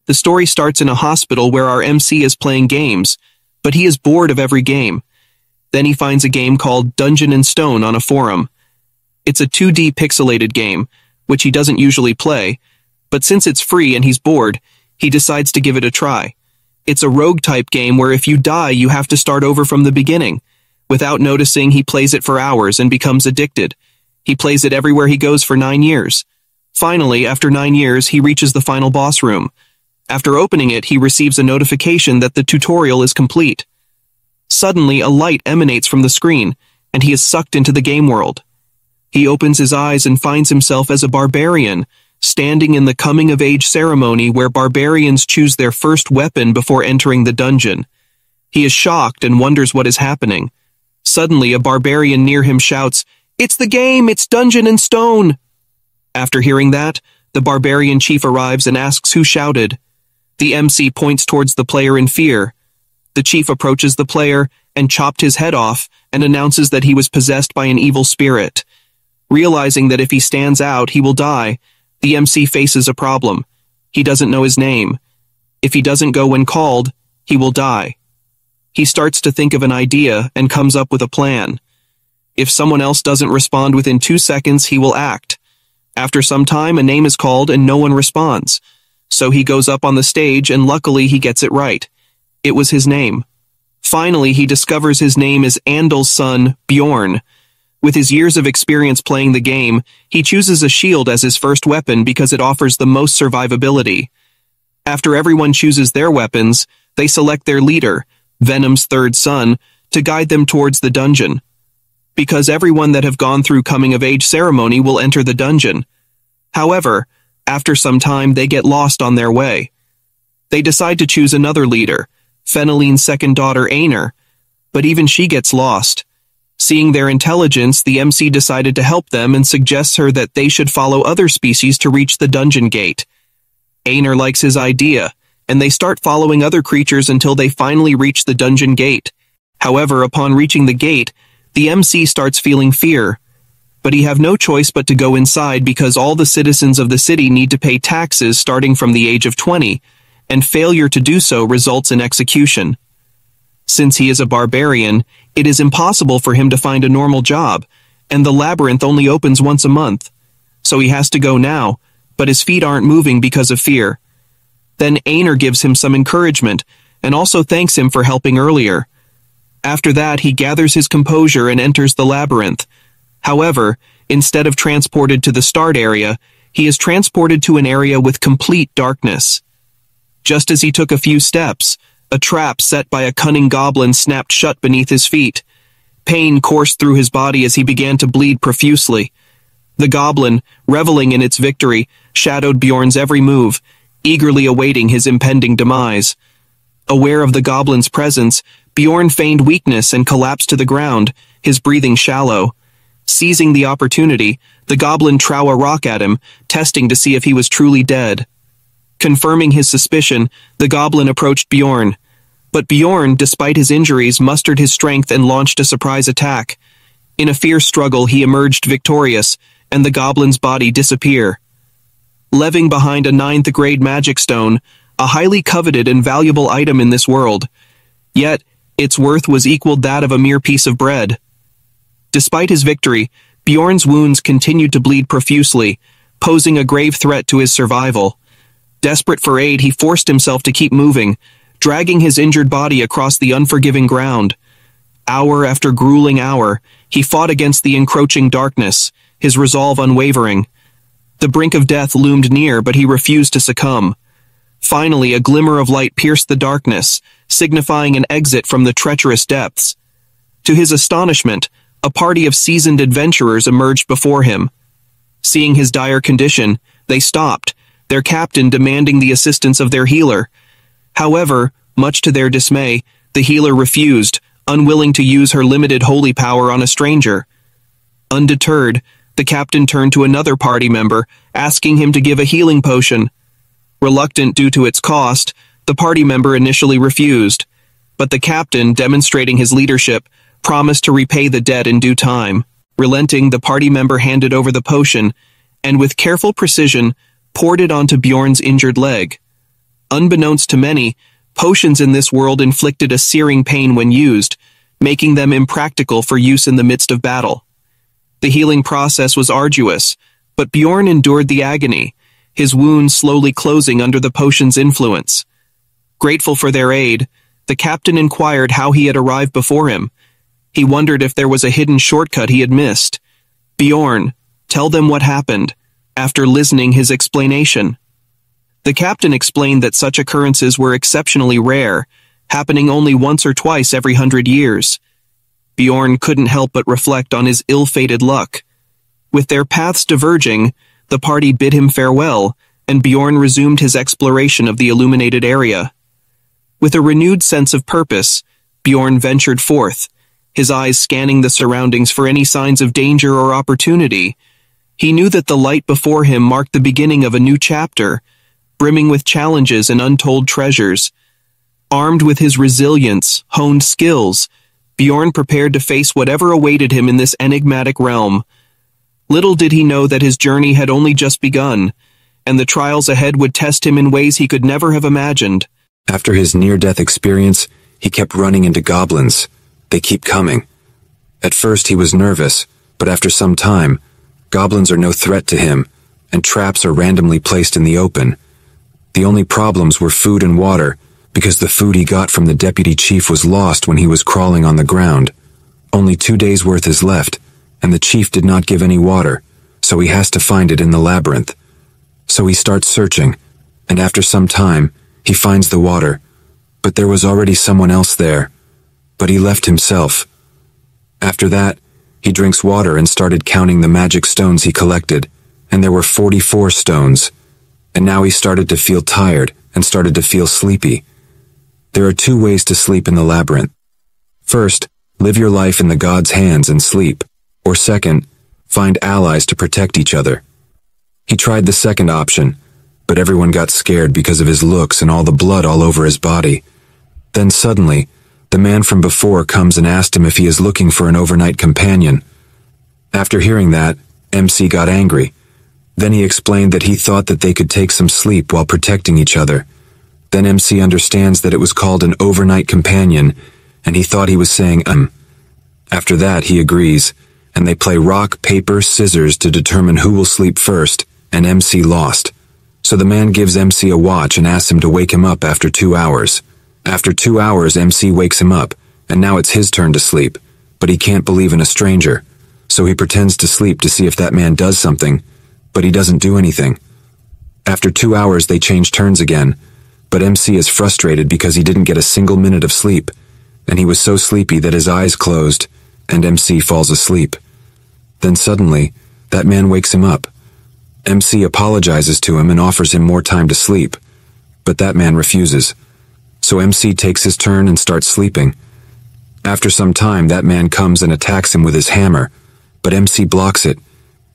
The story starts in a hospital where our MC is playing games, but he is bored of every game. Then he finds a game called Dungeon and Stone on a forum. It's a 2D pixelated game, which he doesn't usually play, but since it's free and he's bored, he decides to give it a try. It's a rogue-type game where if you die, you have to start over from the beginning. Without noticing, he plays it for hours and becomes addicted. He plays it everywhere he goes for 9 years. Finally, after 9 years, he reaches the final boss room. After opening it, he receives a notification that the tutorial is complete. Suddenly, a light emanates from the screen, and he is sucked into the game world. He opens his eyes and finds himself as a barbarian, standing in the coming-of-age ceremony where barbarians choose their first weapon before entering the dungeon. He is shocked and wonders what is happening. Suddenly, a barbarian near him shouts, "It's the game! It's Dungeon and Stone!" After hearing that, the barbarian chief arrives and asks who shouted. The MC points towards the player in fear. The chief approaches the player and chopped his head off and announces that he was possessed by an evil spirit. Realizing that if he stands out, he will die, the MC faces a problem. He doesn't know his name. If he doesn't go when called, he will die. He starts to think of an idea and comes up with a plan. If someone else doesn't respond within 2 seconds, he will act. After some time, a name is called and no one responds. So he goes up on the stage and luckily he gets it right. It was his name. Finally, he discovers his name is Andal's son, Bjorn. With his years of experience playing the game, he chooses a shield as his first weapon because it offers the most survivability. After everyone chooses their weapons, they select their leader, Venom's third son, to guide them towards the dungeon. Because everyone that have gone through coming-of-age ceremony will enter the dungeon. However, after some time they get lost on their way. They decide to choose another leader, Feneline's second daughter Aenir, but even she gets lost. Seeing their intelligence, the MC decided to help them and suggests her that they should follow other species to reach the dungeon gate. Aenir likes his idea, and they start following other creatures until they finally reach the dungeon gate. However, upon reaching the gate, the MC starts feeling fear. But he have no choice but to go inside because all the citizens of the city need to pay taxes starting from the age of 20, and failure to do so results in execution. Since he is a barbarian, it is impossible for him to find a normal job, and the labyrinth only opens once a month. So he has to go now, but his feet aren't moving because of fear. Then Aenir gives him some encouragement, and also thanks him for helping earlier. After that, he gathers his composure and enters the labyrinth. However, instead of transported to the start area, he is transported to an area with complete darkness. Just as he took a few steps, a trap set by a cunning goblin snapped shut beneath his feet. Pain coursed through his body as he began to bleed profusely. The goblin, reveling in its victory, shadowed Bjorn's every move, eagerly awaiting his impending demise. Aware of the goblin's presence, Bjorn feigned weakness and collapsed to the ground, his breathing shallow. Seizing the opportunity, the goblin threw a rock at him, testing to see if he was truly dead. Confirming his suspicion, the goblin approached Bjorn. But Bjorn, despite his injuries, mustered his strength and launched a surprise attack. In a fierce struggle, he emerged victorious, and the goblin's body disappeared. Leaving behind a 9th grade magic stone, a highly coveted and valuable item in this world. Yet, its worth was equaled that of a mere piece of bread. Despite his victory, Bjorn's wounds continued to bleed profusely, posing a grave threat to his survival. Desperate for aid, he forced himself to keep moving, dragging his injured body across the unforgiving ground. Hour after grueling hour, he fought against the encroaching darkness, his resolve unwavering. The brink of death loomed near, but he refused to succumb. Finally, a glimmer of light pierced the darkness, signifying an exit from the treacherous depths. To his astonishment, a party of seasoned adventurers emerged before him. Seeing his dire condition, they stopped, their captain demanding the assistance of their healer. However, much to their dismay, the healer refused, unwilling to use her limited holy power on a stranger. Undeterred, the captain turned to another party member, asking him to give a healing potion. Reluctant due to its cost, the party member initially refused, but the captain, demonstrating his leadership, promised to repay the debt in due time. Relenting, the party member handed over the potion, and with careful precision, poured it onto Bjorn's injured leg. Unbeknownst to many, potions in this world inflicted a searing pain when used, making them impractical for use in the midst of battle. The healing process was arduous, but Bjorn endured the agony, his wounds slowly closing under the potion's influence. Grateful for their aid, the captain inquired how he had arrived before him. He wondered if there was a hidden shortcut he had missed. "Bjorn, tell them what happened," after listening his explanation. The captain explained that such occurrences were exceptionally rare, happening only once or twice every 100 years. Bjorn couldn't help but reflect on his ill-fated luck. With their paths diverging, the party bid him farewell, and Bjorn resumed his exploration of the illuminated area. With a renewed sense of purpose, Bjorn ventured forth, his eyes scanning the surroundings for any signs of danger or opportunity. He knew that the light before him marked the beginning of a new chapter, brimming with challenges and untold treasures. Armed with his resilience, honed skills, Bjorn prepared to face whatever awaited him in this enigmatic realm. Little did he know that his journey had only just begun, and the trials ahead would test him in ways he could never have imagined. After his near-death experience, he kept running into goblins. They keep coming. At first he was nervous, but after some time, goblins are no threat to him, and traps are randomly placed in the open. The only problems were food and water, because the food he got from the deputy chief was lost when he was crawling on the ground. Only 2 days' worth is left, and the chief did not give any water, so he has to find it in the labyrinth. So he starts searching, and after some time, he finds the water, but there was already someone else there, but he left himself. After that, he drinks water and started counting the magic stones he collected, and there were 44 stones, and now he started to feel tired and started to feel sleepy. There are 2 ways to sleep in the labyrinth. First, live your life in the god's hands and sleep, or second, find allies to protect each other. He tried the second option, but everyone got scared because of his looks and all the blood all over his body. Then suddenly, the man from before comes and asked him if he is looking for an overnight companion. After hearing that, MC got angry. Then he explained that he thought that they could take some sleep while protecting each other. Then MC understands that it was called an overnight companion, and he thought he was saying After that, he agrees, and they play rock, paper, scissors to determine who will sleep first, and MC lost. So the man gives MC a watch and asks him to wake him up after 2 hours. After 2 hours, MC wakes him up, and now it's his turn to sleep, but he can't believe in a stranger. So he pretends to sleep to see if that man does something, but he doesn't do anything. After 2 hours, they change turns again, but MC is frustrated because he didn't get a single minute of sleep, and he was so sleepy that his eyes closed, and MC falls asleep. Then suddenly, that man wakes him up. MC apologizes to him and offers him more time to sleep, but that man refuses. So MC takes his turn and starts sleeping. After some time, that man comes and attacks him with his hammer, but MC blocks it,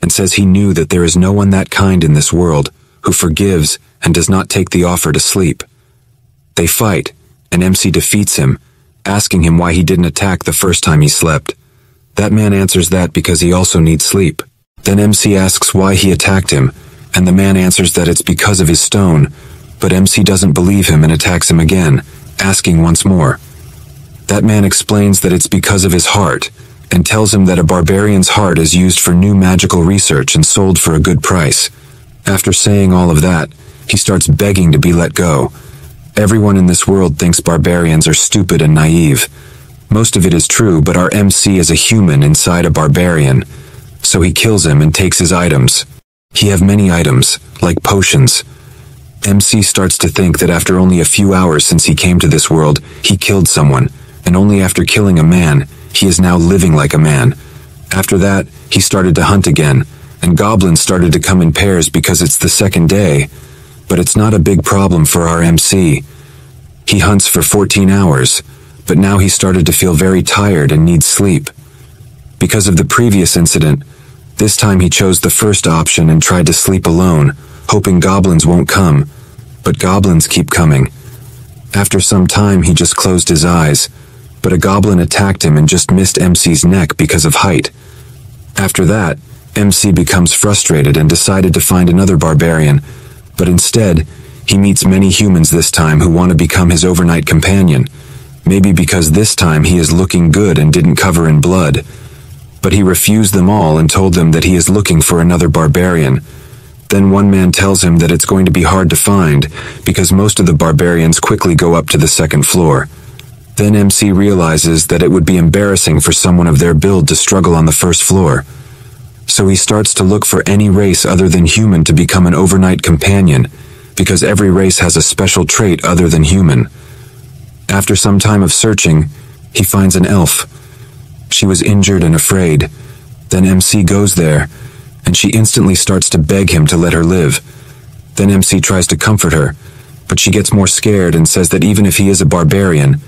and says he knew that there is no one that kind in this world who forgives and does not take the offer to sleep. They fight, and MC defeats him, asking him why he didn't attack the first time he slept. That man answers that because he also needs sleep. Then MC asks why he attacked him, and the man answers that it's because of his stone, but MC doesn't believe him and attacks him again, asking once more. That man explains that it's because of his heart, and tells him that a barbarian's heart is used for new magical research and sold for a good price. After saying all of that, he starts begging to be let go. Everyone in this world thinks barbarians are stupid and naive. Most of it is true, but our MC is a human inside a barbarian, so he kills him and takes his items. He have many items, like potions. MC starts to think that after only a few hours since he came to this world, he killed someone, and only after killing a man, he is now living like a man. After that, he started to hunt again, and goblins started to come in pairs because it's the second day, but it's not a big problem for our MC. He hunts for 14 hours, but now he started to feel very tired and needs sleep. Because of the previous incident, this time he chose the first option and tried to sleep alone, hoping goblins won't come, but goblins keep coming. After some time, he just closed his eyes, but a goblin attacked him and just missed MC's neck because of height. After that, MC becomes frustrated and decided to find another barbarian, but instead, He meets many humans this time who want to become his overnight companion, maybe because this time he is looking good and didn't cover in blood. But he refused them all and told them that he is looking for another barbarian. Then one man tells him that it's going to be hard to find because most of the barbarians quickly go up to the second floor. Then MC realizes that it would be embarrassing for someone of their build to struggle on the first floor. So he starts to look for any race other than human to become an overnight companion, because every race has a special trait other than human. After some time of searching, he finds an elf. She was injured and afraid. Then MC goes there, and she instantly starts to beg him to let her live. Then MC tries to comfort her, but she gets more scared and says that even if he is a barbarian,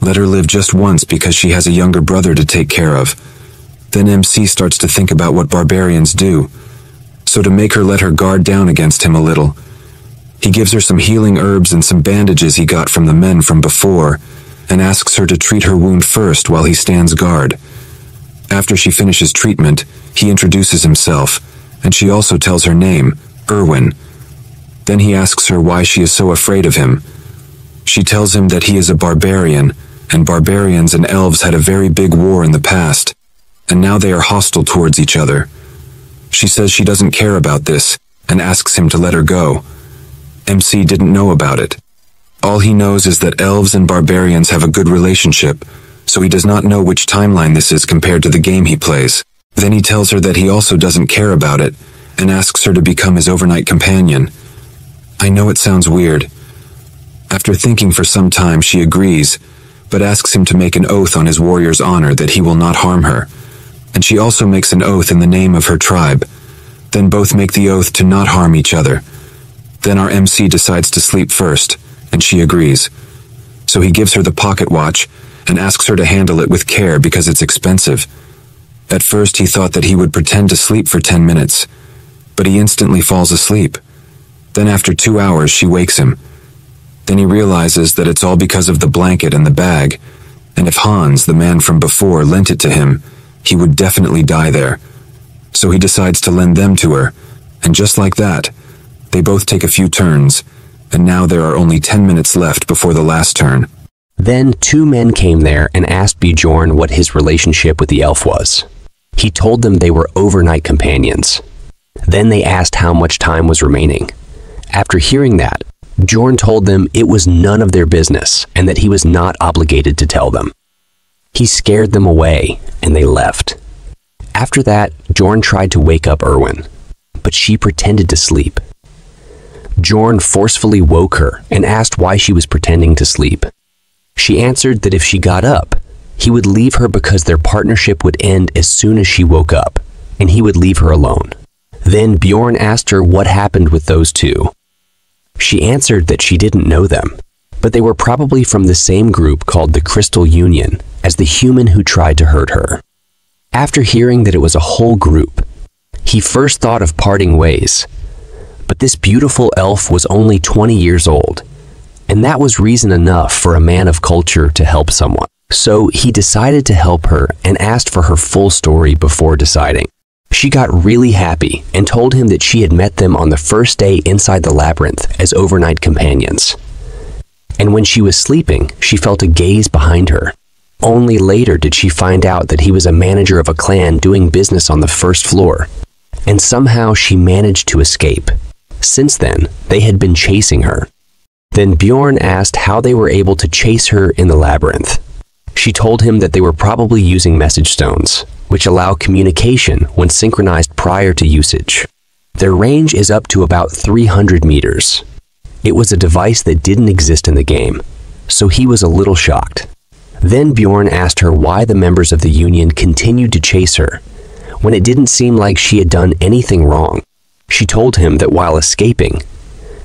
let her live just once because she has a younger brother to take care of. Then MC starts to think about what barbarians do. So to make her let her guard down against him a little, he gives her some healing herbs and some bandages he got from the men from before, and asks her to treat her wound first while he stands guard. After she finishes treatment, he introduces himself, and she also tells her name, Erwin. Then he asks her why she is so afraid of him. She tells him that he is a barbarian, and barbarians and elves had a very big war in the past, and now they are hostile towards each other. She says she doesn't care about this, and asks him to let her go. MC didn't know about it. All he knows is that elves and barbarians have a good relationship, so he does not know which timeline this is compared to the game he plays. Then he tells her that he also doesn't care about it, and asks her to become his overnight companion. I know it sounds weird. After thinking for some time, she agrees, but asks him to make an oath on his warrior's honor that he will not harm her, and she also makes an oath in the name of her tribe. Then both make the oath to not harm each other. Then our MC decides to sleep first, and she agrees. So he gives her the pocket watch, and asks her to handle it with care because it's expensive. At first he thought that he would pretend to sleep for 10 minutes, but he instantly falls asleep. Then after 2 hours she wakes him. Then he realizes that it's all because of the blanket and the bag, and if Hans, the man from before, lent it to him, he would definitely die there. So he decides to lend them to her, and just like that, they both take a few turns, and now there are only 10 minutes left before the last turn. Then 2 men came there and asked Bjorn what his relationship with the elf was. He told them they were overnight companions. Then they asked how much time was remaining. After hearing that, Bjorn told them it was none of their business and that he was not obligated to tell them. He scared them away, and they left. After that, Bjorn tried to wake up Erwin, but she pretended to sleep. Bjorn forcefully woke her and asked why she was pretending to sleep. She answered that if she got up, he would leave her because their partnership would end as soon as she woke up, and he would leave her alone. Then Bjorn asked her what happened with those 2. She answered that she didn't know them, but they were probably from the same group called the Crystal Union as the human who tried to hurt her. After hearing that it was a whole group, he first thought of parting ways, but this beautiful elf was only 20 years old, and that was reason enough for a man of culture to help someone. So he decided to help her and asked for her full story before deciding. She got really happy and told him that she had met them on the first day inside the labyrinth as overnight companions. And when she was sleeping, she felt a gaze behind her. Only later did she find out that he was a manager of a clan doing business on the first floor, and somehow she managed to escape. Since then, they had been chasing her. Then Bjorn asked how they were able to chase her in the labyrinth. She told him that they were probably using message stones, which allow communication when synchronized prior to usage. Their range is up to about 300 meters. It was a device that didn't exist in the game, so he was a little shocked. Then Bjorn asked her why the members of the Union continued to chase her, when it didn't seem like she had done anything wrong. She told him that while escaping,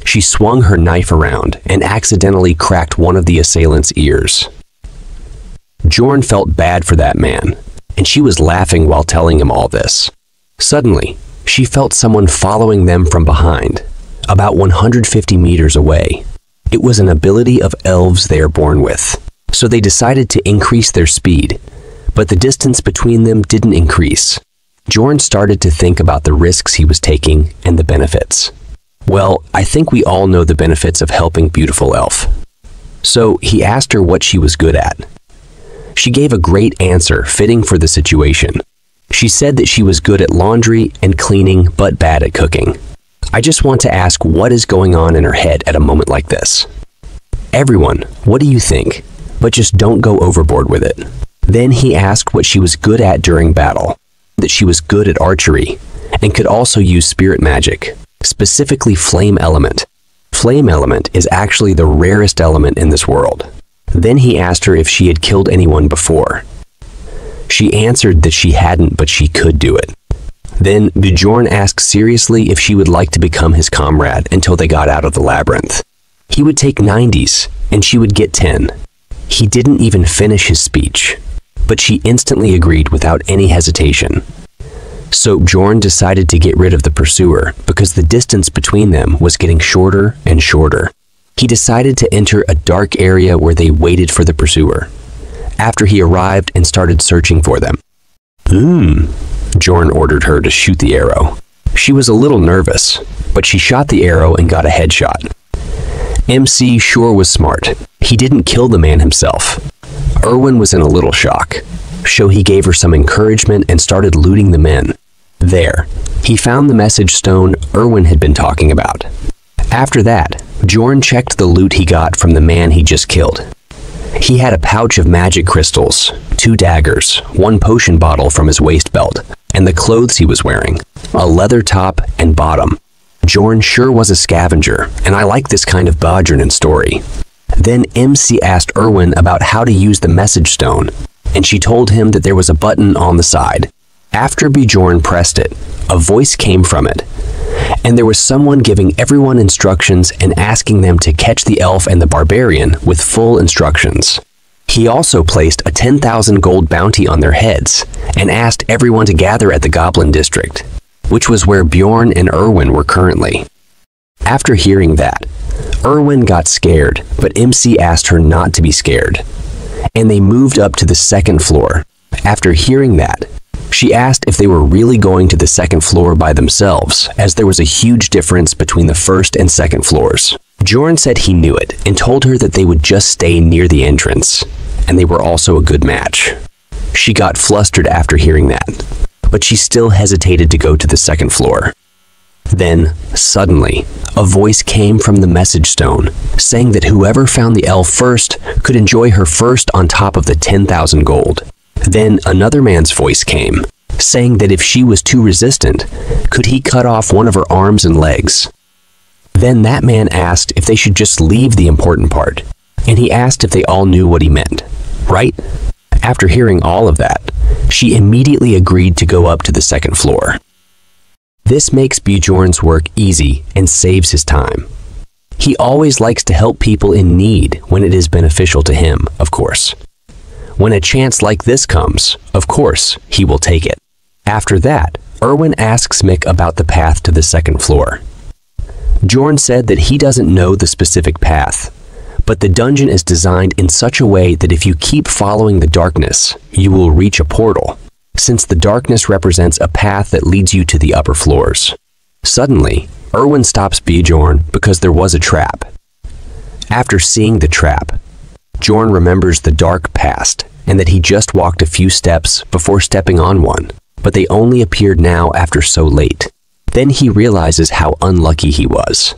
she swung her knife around and accidentally cracked one of the assailant's ears. Bjorn felt bad for that man, and she was laughing while telling him all this. Suddenly, she felt someone following them from behind, about 150 meters away. It was an ability of elves they are born with, so they decided to increase their speed, but the distance between them didn't increase. Bjorn started to think about the risks he was taking and the benefits. Well, I think we all know the benefits of helping beautiful elf. So he asked her what she was good at. She gave a great answer fitting for the situation. She said that she was good at laundry and cleaning but bad at cooking. I just want to ask what is going on in her head at a moment like this. Everyone, what do you think? But just don't go overboard with it. Then he asked what she was good at during battle, that she was good at archery, and could also use spirit magic, specifically flame element. Flame element is actually the rarest element in this world. Then he asked her if she had killed anyone before. She answered that she hadn't, but she could do it. Then Bjorn asked seriously if she would like to become his comrade until they got out of the labyrinth. He would take 90s, and she would get 10. He didn't even finish his speech, but she instantly agreed without any hesitation. So Bjorn decided to get rid of the pursuer because the distance between them was getting shorter and shorter. He decided to enter a dark area where they waited for the pursuer. After he arrived and started searching for them. Bjorn ordered her to shoot the arrow. She was a little nervous, but she shot the arrow and got a headshot. MC sure was smart. He didn't kill the man himself. Erwin was in a little shock, so he gave her some encouragement and started looting the men. There, he found the message stone Erwin had been talking about. After that, Bjorn checked the loot he got from the man he just killed. He had a pouch of magic crystals, 2 daggers, 1 potion bottle from his waist belt, and the clothes he was wearing, a leather top and bottom. Bjorn sure was a scavenger, and I like this kind of Bjorn story. Then MC asked Erwin about how to use the message stone, and she told him that there was a button on the side. After Bjorn pressed it, a voice came from it, and there was someone giving everyone instructions and asking them to catch the elf and the barbarian with full instructions. He also placed a 10,000 gold bounty on their heads and asked everyone to gather at the Goblin District, which was where Bjorn and Erwin were currently. After hearing that, Erwin got scared, but MC asked her not to be scared, and they moved up to the 2nd floor. After hearing that, she asked if they were really going to the 2nd floor by themselves, as there was a huge difference between the 1st and 2nd floors. Bjorn said he knew it and told her that they would just stay near the entrance, and they were also a good match. She got flustered after hearing that, but she still hesitated to go to the 2nd floor. Then, suddenly, a voice came from the message stone, saying that whoever found the elf first could enjoy her first on top of the 10,000 gold. Then another man's voice came, saying that if she was too resistant, could he cut off one of her arms and legs. Then that man asked if they should just leave the important part, and he asked if they all knew what he meant, right? After hearing all of that, she immediately agreed to go up to the 2nd floor. This makes Bjorn's work easy and saves his time. He always likes to help people in need when it is beneficial to him, of course. When a chance like this comes, of course, he will take it. After that, Erwin asks Mick about the path to the 2nd floor. Bjorn said that he doesn't know the specific path, but the dungeon is designed in such a way that if you keep following the darkness, you will reach a portal, since the darkness represents a path that leads you to the upper floors. Suddenly, Erwin stops Bjorn because there was a trap. After seeing the trap, Bjorn remembers the dark past and that he just walked a few steps before stepping on one, but they only appeared now after so late. Then he realizes how unlucky he was.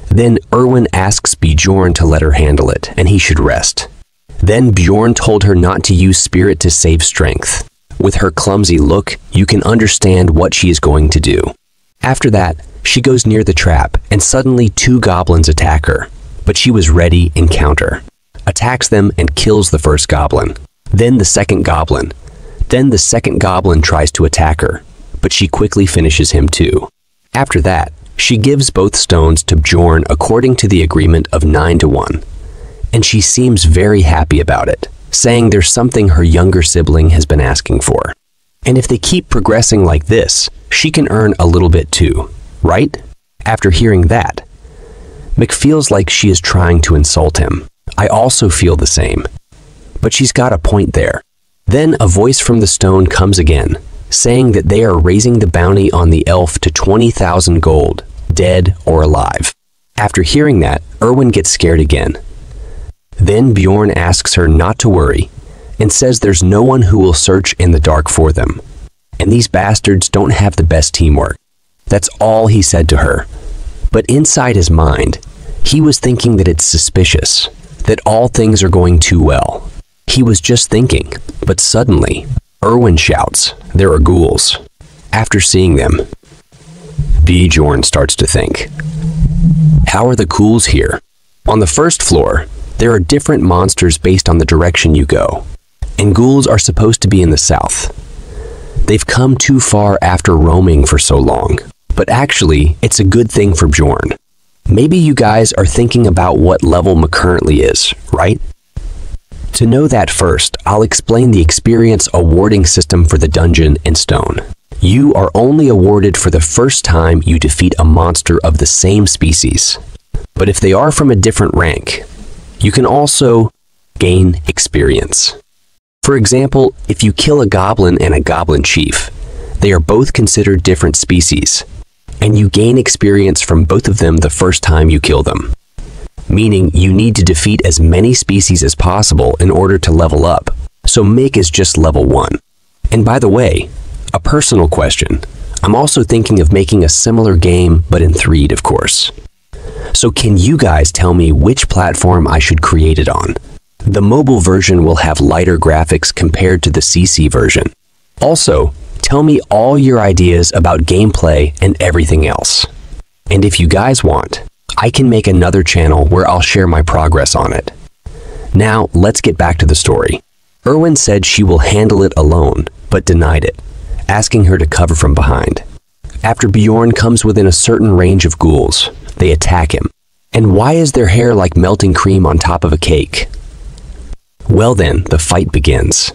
Then Erwin asks Bjorn to let her handle it and he should rest. Then Bjorn told her not to use spirit to save strength. With her clumsy look, you can understand what she is going to do. After that, she goes near the trap and suddenly 2 goblins attack her, but she was ready in counter. Attacks them and kills the first goblin. Then the second goblin. Then the second goblin tries to attack her, but she quickly finishes him too. After that, she gives both stones to Bjorn according to the agreement of 9-1, and she seems very happy about it, saying there's something her younger sibling has been asking for. And if they keep progressing like this, she can earn a little bit too, right? After hearing that, Mick feels like she is trying to insult him. I also feel the same. But she's got a point there. Then a voice from the stone comes again, saying that they are raising the bounty on the elf to 20,000 gold. dead or alive. After hearing that, Erwin gets scared again. Then Bjorn asks her not to worry and says there's no one who will search in the dark for them. And these bastards don't have the best teamwork. That's all he said to her. But inside his mind, he was thinking that it's suspicious, that all things are going too well. He was just thinking, but suddenly, Erwin shouts, "There are ghouls." After seeing them, Bjorn starts to think, how are the ghouls here? On the first floor, there are different monsters based on the direction you go, and ghouls are supposed to be in the south. They've come too far after roaming for so long, but actually, it's a good thing for Bjorn. Maybe you guys are thinking about what level Mc currently is, right? To know that first, I'll explain the experience awarding system for the Dungeon in Stone. You are only awarded for the first time you defeat a monster of the same species. But if they are from a different rank, you can also gain experience. For example, if you kill a goblin and a goblin chief, they are both considered different species, and you gain experience from both of them the first time you kill them. Meaning you need to defeat as many species as possible in order to level up, so Mick is just level 1. And by the way, a personal question, I'm also thinking of making a similar game, but in 3D, of course. So can you guys tell me which platform I should create it on? The mobile version will have lighter graphics compared to the CC version. Also, tell me all your ideas about gameplay and everything else. And if you guys want, I can make another channel where I'll share my progress on it. Now, let's get back to the story. Erwin said she will handle it alone, but denied it, asking her to cover from behind. After Bjorn comes within a certain range of ghouls, they attack him. And why is their hair like melting cream on top of a cake? Well then, the fight begins.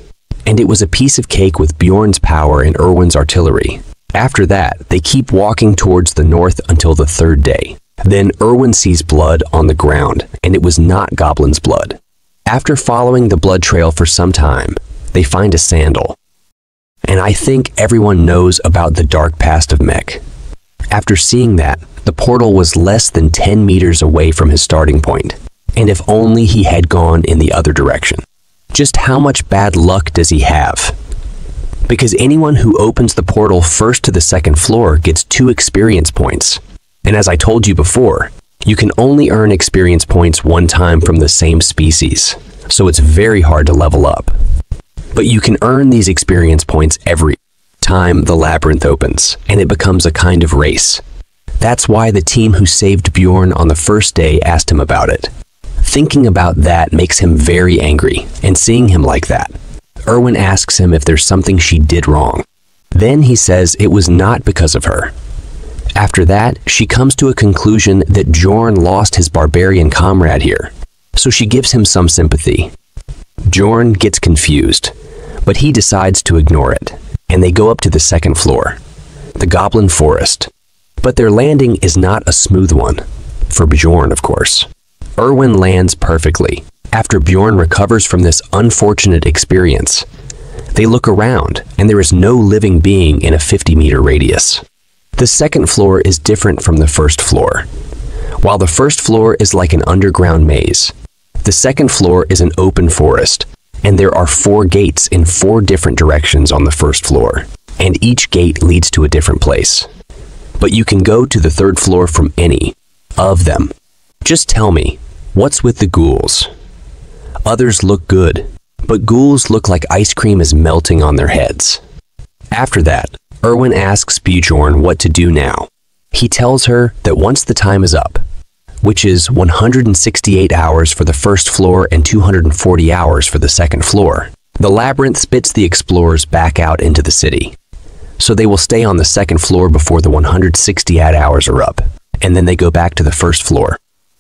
And it was a piece of cake with Bjorn's power and Erwin's artillery. After that, they keep walking towards the north until the 3rd day. Then Erwin sees blood on the ground, and it was not Goblin's blood. After following the blood trail for some time, they find a sandal. And I think everyone knows about the dark past of Mech. After seeing that, the portal was less than 10 meters away from his starting point, and if only he had gone in the other direction. Just how much bad luck does he have? Because anyone who opens the portal first to the 2nd floor gets 2 experience points. And as I told you before, you can only earn experience points 1 time from the same species, so it's very hard to level up. But you can earn these experience points every time the labyrinth opens, and it becomes a kind of race. That's why the team who saved Bjorn on the first day asked him about it. Thinking about that makes him very angry, and seeing him like that, Erwin asks him if there's something she did wrong. Then he says it was not because of her. After that, she comes to a conclusion that Bjorn lost his barbarian comrade here, so she gives him some sympathy. Bjorn gets confused, but he decides to ignore it, and they go up to the 2nd floor, the Goblin Forest. But their landing is not a smooth one, for Bjorn, of course. Erwin lands perfectly. After Bjorn recovers from this unfortunate experience, they look around, and there is no living being in a 50-meter radius. The 2nd floor is different from the 1st floor. While the 1st floor is like an underground maze, the 2nd floor is an open forest, and there are 4 gates in 4 different directions on the 1st floor, and each gate leads to a different place. But you can go to the 3rd floor from any of them. Just tell me, what's with the ghouls? Others look good, but ghouls look like ice cream is melting on their heads. After that, Erwin asks Bjorn what to do now. He tells her that once the time is up, which is 168 hours for the 1st floor and 240 hours for the 2nd floor, the labyrinth spits the explorers back out into the city. So they will stay on the 2nd floor before the 168 hours are up, and then they go back to the 1st floor.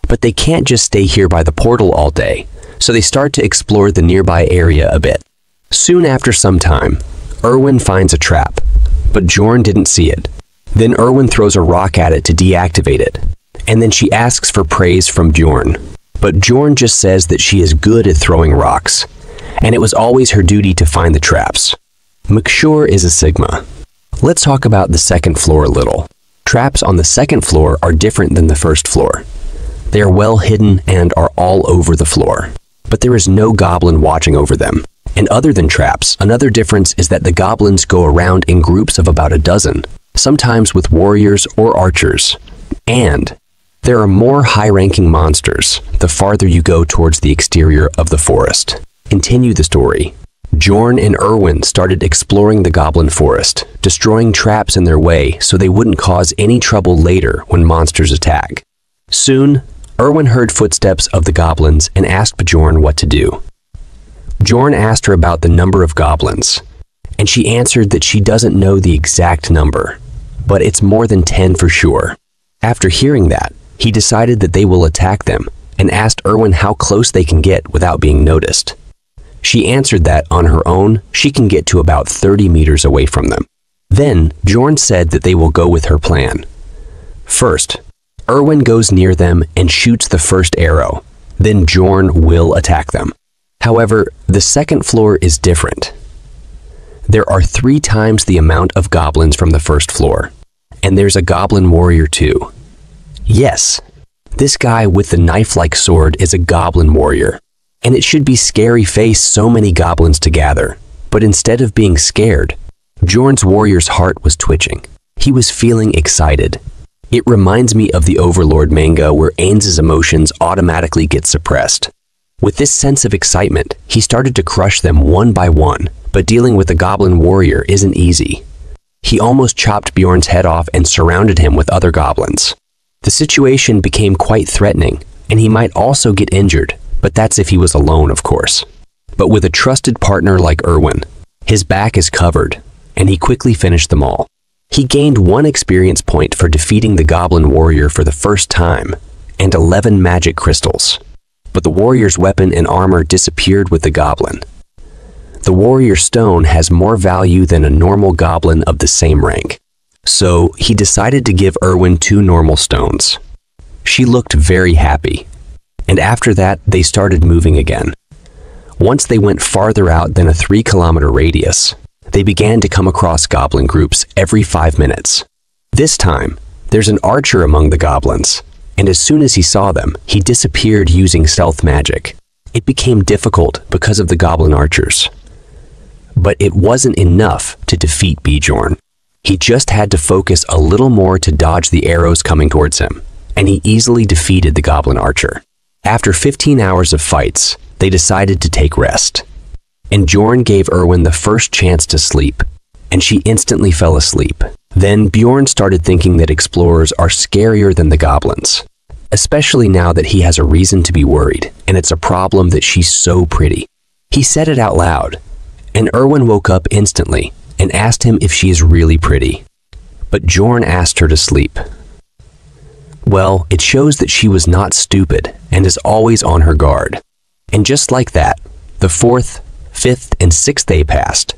But they can't just stay here by the portal all day, so they start to explore the nearby area a bit. Soon after some time, Erwin finds a trap, but Bjorn didn't see it. Then Erwin throws a rock at it to deactivate it, and then she asks for praise from Bjorn. But Bjorn just says that she is good at throwing rocks, and it was always her duty to find the traps. McSure is a Sigma. Let's talk about the 2nd floor a little. Traps on the second floor are different than the first floor. They are well hidden and are all over the floor, but there is no goblin watching over them. And other than traps, another difference is that the goblins go around in groups of about a dozen, sometimes with warriors or archers. And there are more high-ranking monsters the farther you go towards the exterior of the forest. Continue the story. Bjorn and Erwin started exploring the goblin forest, destroying traps in their way so they wouldn't cause any trouble later when monsters attack. Soon, Erwin heard footsteps of the goblins and asked Bjorn what to do. Bjorn asked her about the number of goblins, and she answered that she doesn't know the exact number, but it's more than 10 for sure. After hearing that, he decided that they will attack them and asked Erwin how close they can get without being noticed. She answered that on her own, she can get to about 30 meters away from them. Then, Bjorn said that they will go with her plan. First, Erwin goes near them and shoots the first arrow. Then Bjorn will attack them. However, the second floor is different. There are 3 times the amount of goblins from the first floor. And there's a goblin warrior too. Yes, this guy with the knife-like sword is a goblin warrior. And it should be scary face so many goblins to gather. But instead of being scared, Bjorn's warrior's heart was twitching. He was feeling excited. It reminds me of the Overlord manga where Ainz's emotions automatically get suppressed. With this sense of excitement, he started to crush them one by one, but dealing with the goblin warrior isn't easy. He almost chopped Bjorn's head off and surrounded him with other goblins. The situation became quite threatening, and he might also get injured, but that's if he was alone, of course. But with a trusted partner like Erwin, his back is covered, and he quickly finished them all. He gained 1 experience point for defeating the goblin warrior for the first time, and 11 magic crystals. But the warrior's weapon and armor disappeared with the goblin. The warrior stone has more value than a normal goblin of the same rank. So he decided to give Erwin 2 normal stones. She looked very happy. And after that, they started moving again. Once they went farther out than a 3-kilometer radius, they began to come across goblin groups every 5 minutes. This time, there's an archer among the goblins, and as soon as he saw them, he disappeared using stealth magic. It became difficult because of the goblin archers. But it wasn't enough to defeat Bjorn. He just had to focus a little more to dodge the arrows coming towards him, and he easily defeated the goblin archer. After 15 hours of fights, they decided to take rest. And Bjorn gave Erwin the first chance to sleep, and she instantly fell asleep. Then Bjorn started thinking that explorers are scarier than the goblins, especially now that he has a reason to be worried, and it's a problem that she's so pretty. He said it out loud, and Erwin woke up instantly and asked him if she is really pretty. But Bjorn asked her to sleep. Well, it shows that she was not stupid and is always on her guard. And just like that, the 4th, 5th, and 6th day passed,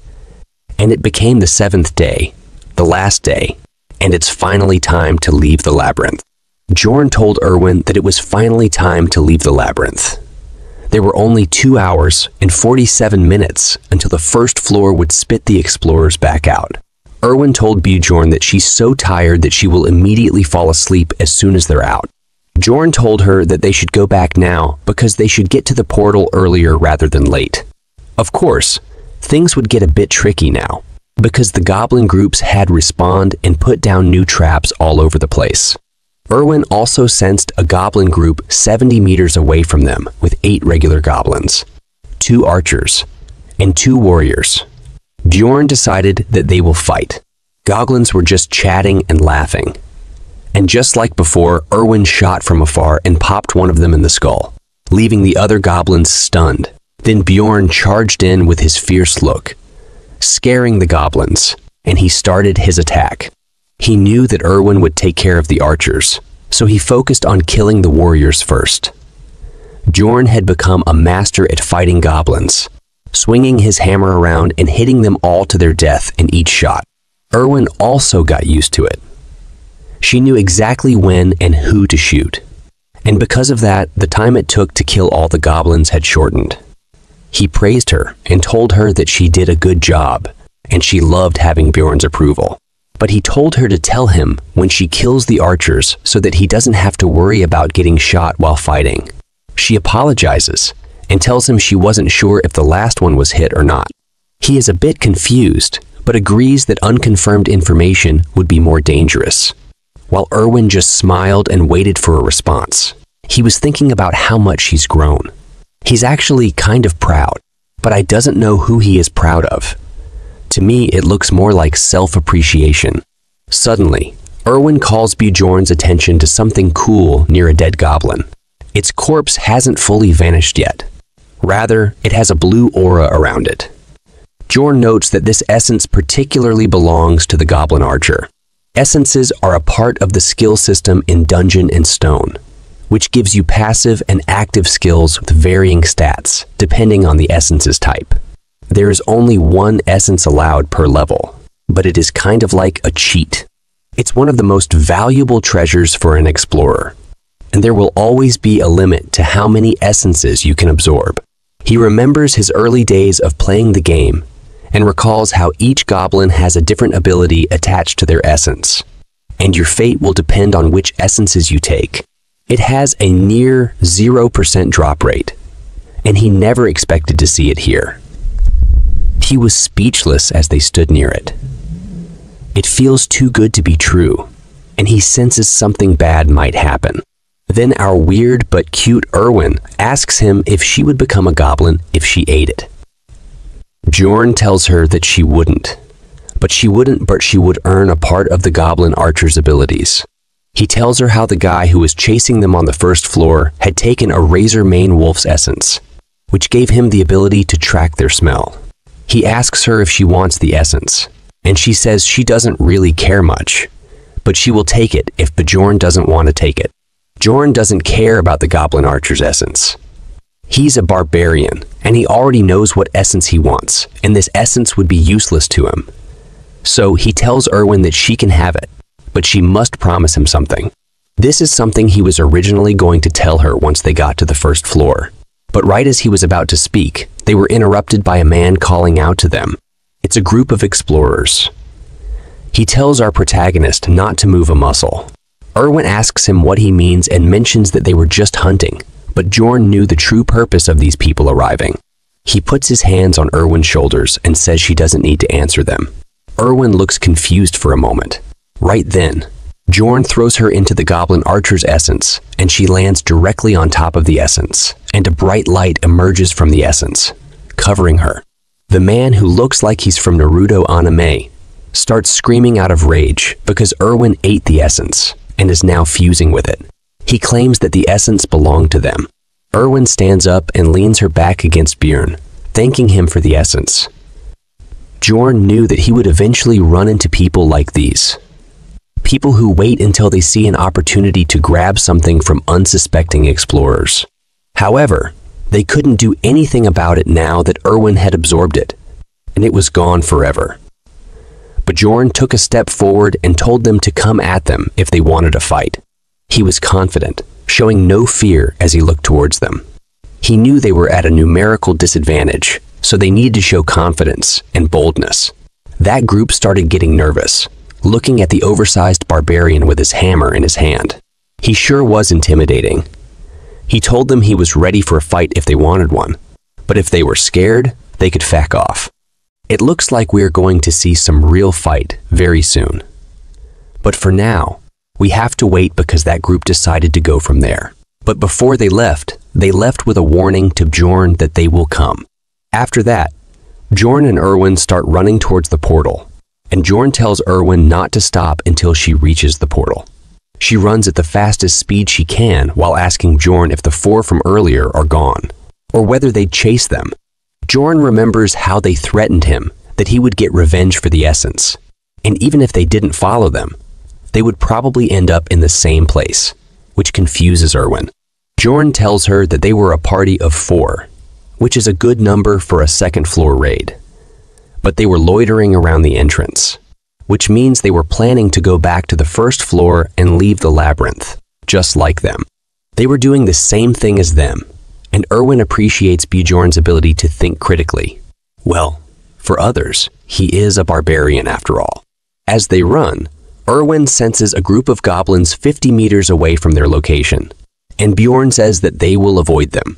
and it became the 7th day, the last day, and it's finally time to leave the labyrinth. Bjorn told Erwin that it was finally time to leave the labyrinth. There were only 2 hours and 47 minutes until the first floor would spit the explorers back out. Erwin told Bjorn that she's so tired that she will immediately fall asleep as soon as they're out. Bjorn told her that they should go back now because they should get to the portal earlier rather than late. Of course, things would get a bit tricky now, because the goblin groups had respawned and put down new traps all over the place. Erwin also sensed a goblin group 70 meters away from them with 8 regular goblins, 2 archers, and 2 warriors. Bjorn decided that they will fight. Goblins were just chatting and laughing. And just like before, Erwin shot from afar and popped one of them in the skull, leaving the other goblins stunned. Then Bjorn charged in with his fierce look, scaring the goblins, and he started his attack. He knew that Erwin would take care of the archers, so he focused on killing the warriors first. Bjorn had become a master at fighting goblins, swinging his hammer around and hitting them all to their death in each shot. Erwin also got used to it. She knew exactly when and who to shoot, and because of that, the time it took to kill all the goblins had shortened. He praised her and told her that she did a good job, and she loved having Bjorn's approval. But he told her to tell him when she kills the archers so that he doesn't have to worry about getting shot while fighting. She apologizes and tells him she wasn't sure if the last one was hit or not. He is a bit confused, but agrees that unconfirmed information would be more dangerous. While Erwin just smiled and waited for a response, he was thinking about how much he's grown. He's actually kind of proud, but I doesn't know who he is proud of. To me, it looks more like self-appreciation. Suddenly, Erwin calls Bjorn's attention to something cool near a dead goblin. Its corpse hasn't fully vanished yet. Rather, it has a blue aura around it. Bjorn notes that this essence particularly belongs to the goblin archer. Essences are a part of the skill system in Dungeon and Stone, which gives you passive and active skills with varying stats, depending on the essence's type. There is only one essence allowed per level, but it is kind of like a cheat. It's one of the most valuable treasures for an explorer, and there will always be a limit to how many essences you can absorb. He remembers his early days of playing the game and recalls how each goblin has a different ability attached to their essence, and your fate will depend on which essences you take. It has a near 0% drop rate, and he never expected to see it here. He was speechless as they stood near it. It feels too good to be true, and he senses something bad might happen. Then our weird but cute Erwin asks him if she would become a goblin if she ate it. Bjorn tells her that she wouldn't, but she would earn a part of the goblin archer's abilities. He tells her how the guy who was chasing them on the first floor had taken a razor mane wolf's essence, which gave him the ability to track their smell. He asks her if she wants the essence, and she says she doesn't really care much, but she will take it if Bjorn doesn't want to take it. Bjorn doesn't care about the goblin archer's essence. He's a barbarian, and he already knows what essence he wants, and this essence would be useless to him. So he tells Erwin that she can have it, but she must promise him something. This is something he was originally going to tell her once they got to the first floor. But right as he was about to speak, they were interrupted by a man calling out to them. It's a group of explorers. He tells our protagonist not to move a muscle. Erwin asks him what he means and mentions that they were just hunting, but Bjorn knew the true purpose of these people arriving. He puts his hands on Erwin's shoulders and says she doesn't need to answer them. Erwin looks confused for a moment. Right then, Bjorn throws her into the goblin archer's essence, and she lands directly on top of the essence, and a bright light emerges from the essence, covering her. The man, who looks like he's from Naruto anime, starts screaming out of rage because Erwin ate the essence and is now fusing with it. He claims that the essence belonged to them. Erwin stands up and leans her back against Bjorn, thanking him for the essence. Bjorn knew that he would eventually run into people like these. People who wait until they see an opportunity to grab something from unsuspecting explorers. However, they couldn't do anything about it now that Erwin had absorbed it, and it was gone forever. Bjorn took a step forward and told them to come at them if they wanted a fight. He was confident, showing no fear as he looked towards them. He knew they were at a numerical disadvantage, so they needed to show confidence and boldness. That group started getting nervous, looking at the oversized barbarian with his hammer in his hand. He sure was intimidating. He told them he was ready for a fight if they wanted one, but if they were scared, they could back off. It looks like we are going to see some real fight very soon. But for now, we have to wait because that group decided to go from there. But before they left with a warning to Bjorn that they will come. After that, Bjorn and Erwin start running towards the portal, and Bjorn tells Erwin not to stop until she reaches the portal. She runs at the fastest speed she can while asking Bjorn if the four from earlier are gone, or whether they'd chase them. Bjorn remembers how they threatened him that he would get revenge for the essence, and even if they didn't follow them, they would probably end up in the same place, which confuses Erwin. Bjorn tells her that they were a party of 4, which is a good number for a second-floor raid. But they were loitering around the entrance, which means they were planning to go back to the first floor and leave the labyrinth, just like them. They were doing the same thing as them, and Erwin appreciates Bjorn's ability to think critically. Well, for others, he is a barbarian after all. As they run, Erwin senses a group of goblins 50 meters away from their location, and Bjorn says that they will avoid them.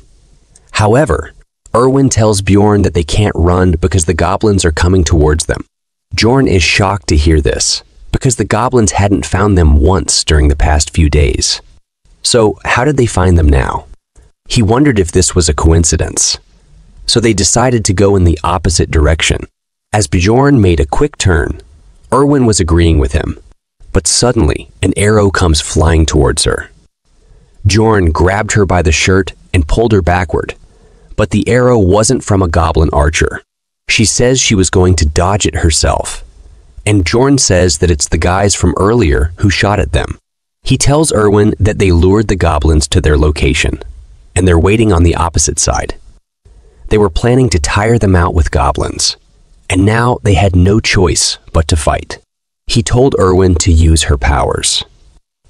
However, Erwin tells Bjorn that they can't run because the goblins are coming towards them. Bjorn is shocked to hear this, because the goblins hadn't found them once during the past few days. So how did they find them now? He wondered if this was a coincidence. So they decided to go in the opposite direction. As Bjorn made a quick turn, Erwin was agreeing with him, but suddenly an arrow comes flying towards her. Bjorn grabbed her by the shirt and pulled her backward, but the arrow wasn't from a goblin archer. She says she was going to dodge it herself, and Bjorn says that it's the guys from earlier who shot at them. He tells Erwin that they lured the goblins to their location, and they're waiting on the opposite side. They were planning to tire them out with goblins, and now they had no choice but to fight. He told Erwin to use her powers.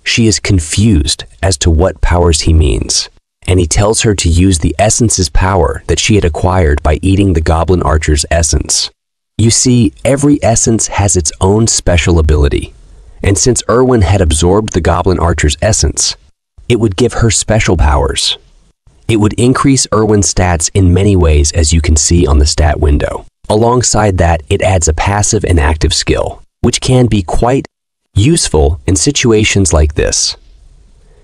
She is confused as to what powers he means, and he tells her to use the essence's power that she had acquired by eating the goblin archer's essence. You see, every essence has its own special ability, and since Erwin had absorbed the goblin archer's essence, it would give her special powers. It would increase Erwin's stats in many ways, as you can see on the stat window. Alongside that, it adds a passive and active skill, which can be quite useful in situations like this.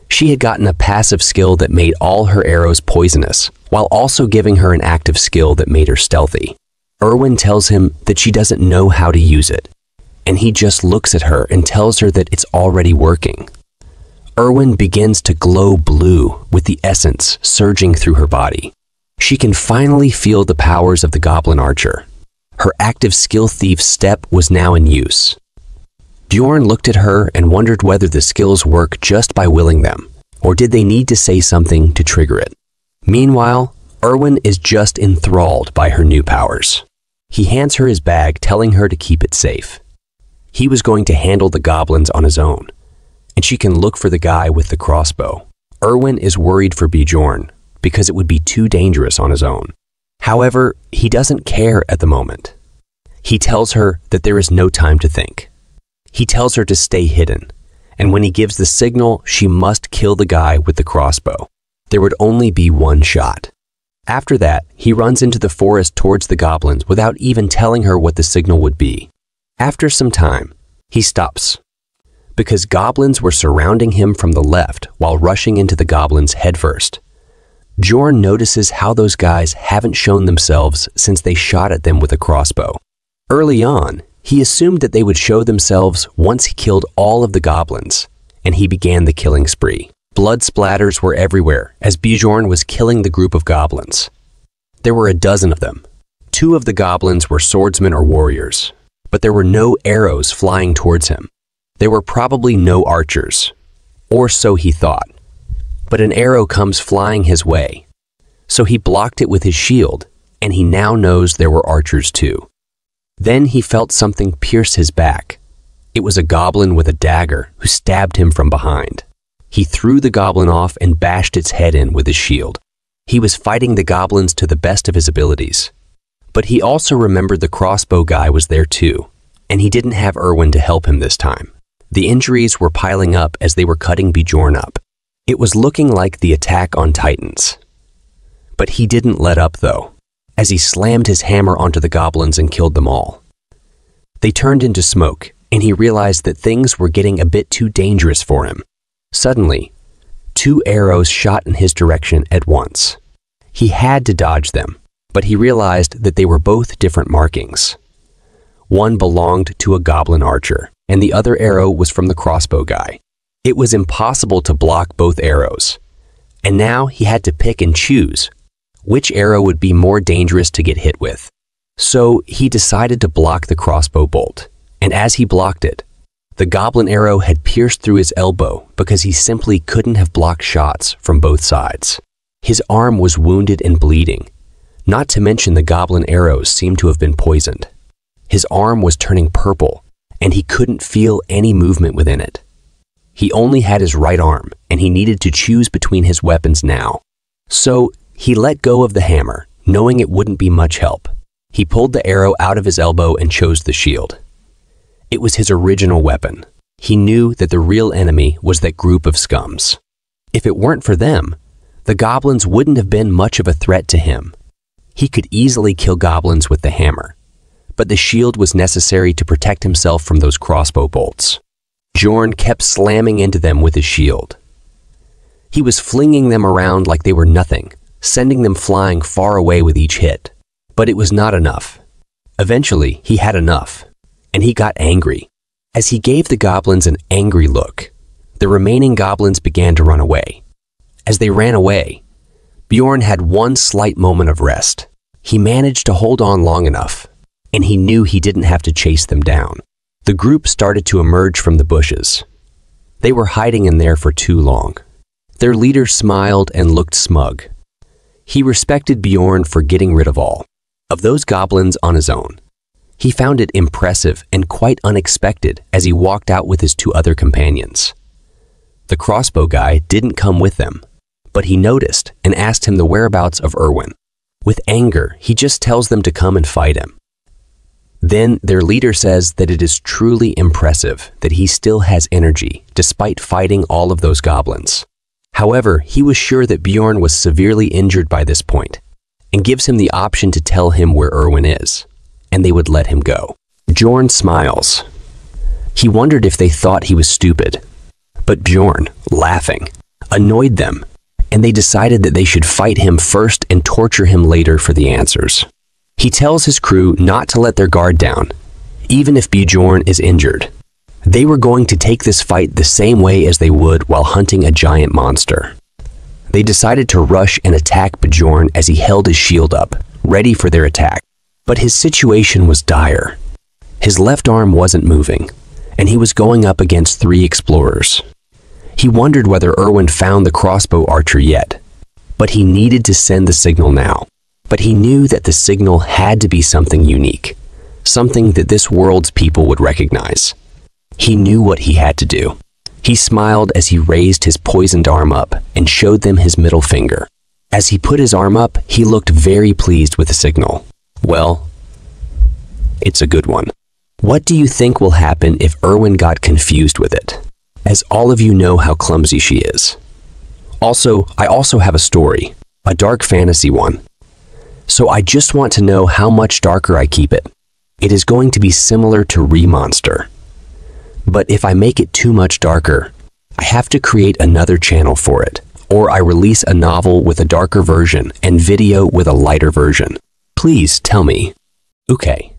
She had gotten a passive skill that made all her arrows poisonous, while also giving her an active skill that made her stealthy. Erwin tells him that she doesn't know how to use it, and he just looks at her and tells her that it's already working. Erwin begins to glow blue with the essence surging through her body. She can finally feel the powers of the goblin archer. Her active skill thief step was now in use. Bjorn looked at her and wondered whether the skills work just by willing them, or did they need to say something to trigger it. Meanwhile, Erwin is just enthralled by her new powers. He hands her his bag, telling her to keep it safe. He was going to handle the goblins on his own, and she can look for the guy with the crossbow. Erwin is worried for Bjorn because it would be too dangerous on his own. However, he doesn't care at the moment. He tells her that there is no time to think. He tells her to stay hidden, and when he gives the signal, she must kill the guy with the crossbow. There would only be one shot. After that, he runs into the forest towards the goblins without even telling her what the signal would be. After some time, he stops, because goblins were surrounding him from the left while rushing into the goblins headfirst. Bjorn notices how those guys haven't shown themselves since they shot at them with a crossbow. Early on, he assumed that they would show themselves once he killed all of the goblins, and he began the killing spree. Blood splatters were everywhere as Bjorn was killing the group of goblins. There were a dozen of them. 2 of the goblins were swordsmen or warriors, but there were no arrows flying towards him. There were probably no archers, or so he thought. But an arrow comes flying his way, so he blocked it with his shield, and he now knows there were archers too. Then he felt something pierce his back. It was a goblin with a dagger who stabbed him from behind. He threw the goblin off and bashed its head in with his shield. He was fighting the goblins to the best of his abilities. But he also remembered the crossbow guy was there too, and he didn't have Erwin to help him this time. The injuries were piling up as they were cutting Bjorn up. It was looking like the attack on Titans. But he didn't let up though, as he slammed his hammer onto the goblins and killed them all. They turned into smoke, and he realized that things were getting a bit too dangerous for him. Suddenly, 2 arrows shot in his direction at once. He had to dodge them, but he realized that they were both different markings. One belonged to a goblin archer, and the other arrow was from the crossbow guy. It was impossible to block both arrows, and now he had to pick and choose which arrow would be more dangerous to get hit with. So he decided to block the crossbow bolt, and as he blocked it, the goblin arrow had pierced through his elbow because he simply couldn't have blocked shots from both sides. His arm was wounded and bleeding, not to mention the goblin arrows seemed to have been poisoned. His arm was turning purple, and he couldn't feel any movement within it. He only had his right arm, and he needed to choose between his weapons now. So he let go of the hammer, knowing it wouldn't be much help. He pulled the arrow out of his elbow and chose the shield. It was his original weapon. He knew that the real enemy was that group of scums. If it weren't for them, the goblins wouldn't have been much of a threat to him. He could easily kill goblins with the hammer, but the shield was necessary to protect himself from those crossbow bolts. Bjorn kept slamming into them with his shield. He was flinging them around like they were nothing, sending them flying far away with each hit. But it was not enough. Eventually, he had enough, and he got angry. As he gave the goblins an angry look, the remaining goblins began to run away. As they ran away, Bjorn had one slight moment of rest. He managed to hold on long enough, and he knew he didn't have to chase them down. The group started to emerge from the bushes. They were hiding in there for too long. Their leader smiled and looked smug. He respected Bjorn for getting rid of all of those goblins on his own. He found it impressive and quite unexpected as he walked out with his two other companions. The crossbow guy didn't come with them, but he noticed and asked him the whereabouts of Erwin. With anger, he just tells them to come and fight him. Then their leader says that it is truly impressive that he still has energy despite fighting all of those goblins. However, he was sure that Bjorn was severely injured by this point and gives him the option to tell him where Erwin is, and they would let him go. Bjorn smiles. He wondered if they thought he was stupid, but Bjorn, laughing, annoyed them, and they decided that they should fight him first and torture him later for the answers. He tells his crew not to let their guard down, even if Bjorn is injured. They were going to take this fight the same way as they would while hunting a giant monster. They decided to rush and attack Bjorn as he held his shield up, ready for their attack. But his situation was dire. His left arm wasn't moving, and he was going up against 3 explorers. He wondered whether Erwin found the crossbow archer yet, but he needed to send the signal now. But he knew that the signal had to be something unique, something that this world's people would recognize. He knew what he had to do. He smiled as he raised his poisoned arm up and showed them his middle finger. As he put his arm up, he looked very pleased with the signal. Well, it's a good one. What do you think will happen if Erwin got confused with it? As all of you know how clumsy she is. Also, I also have a story, a dark fantasy one. So I just want to know how much darker I keep it. It is going to be similar to Remonster. But if I make it too much darker, I have to create another channel for it, or I release a novel with a darker version and video with a lighter version. Please tell me. Okay,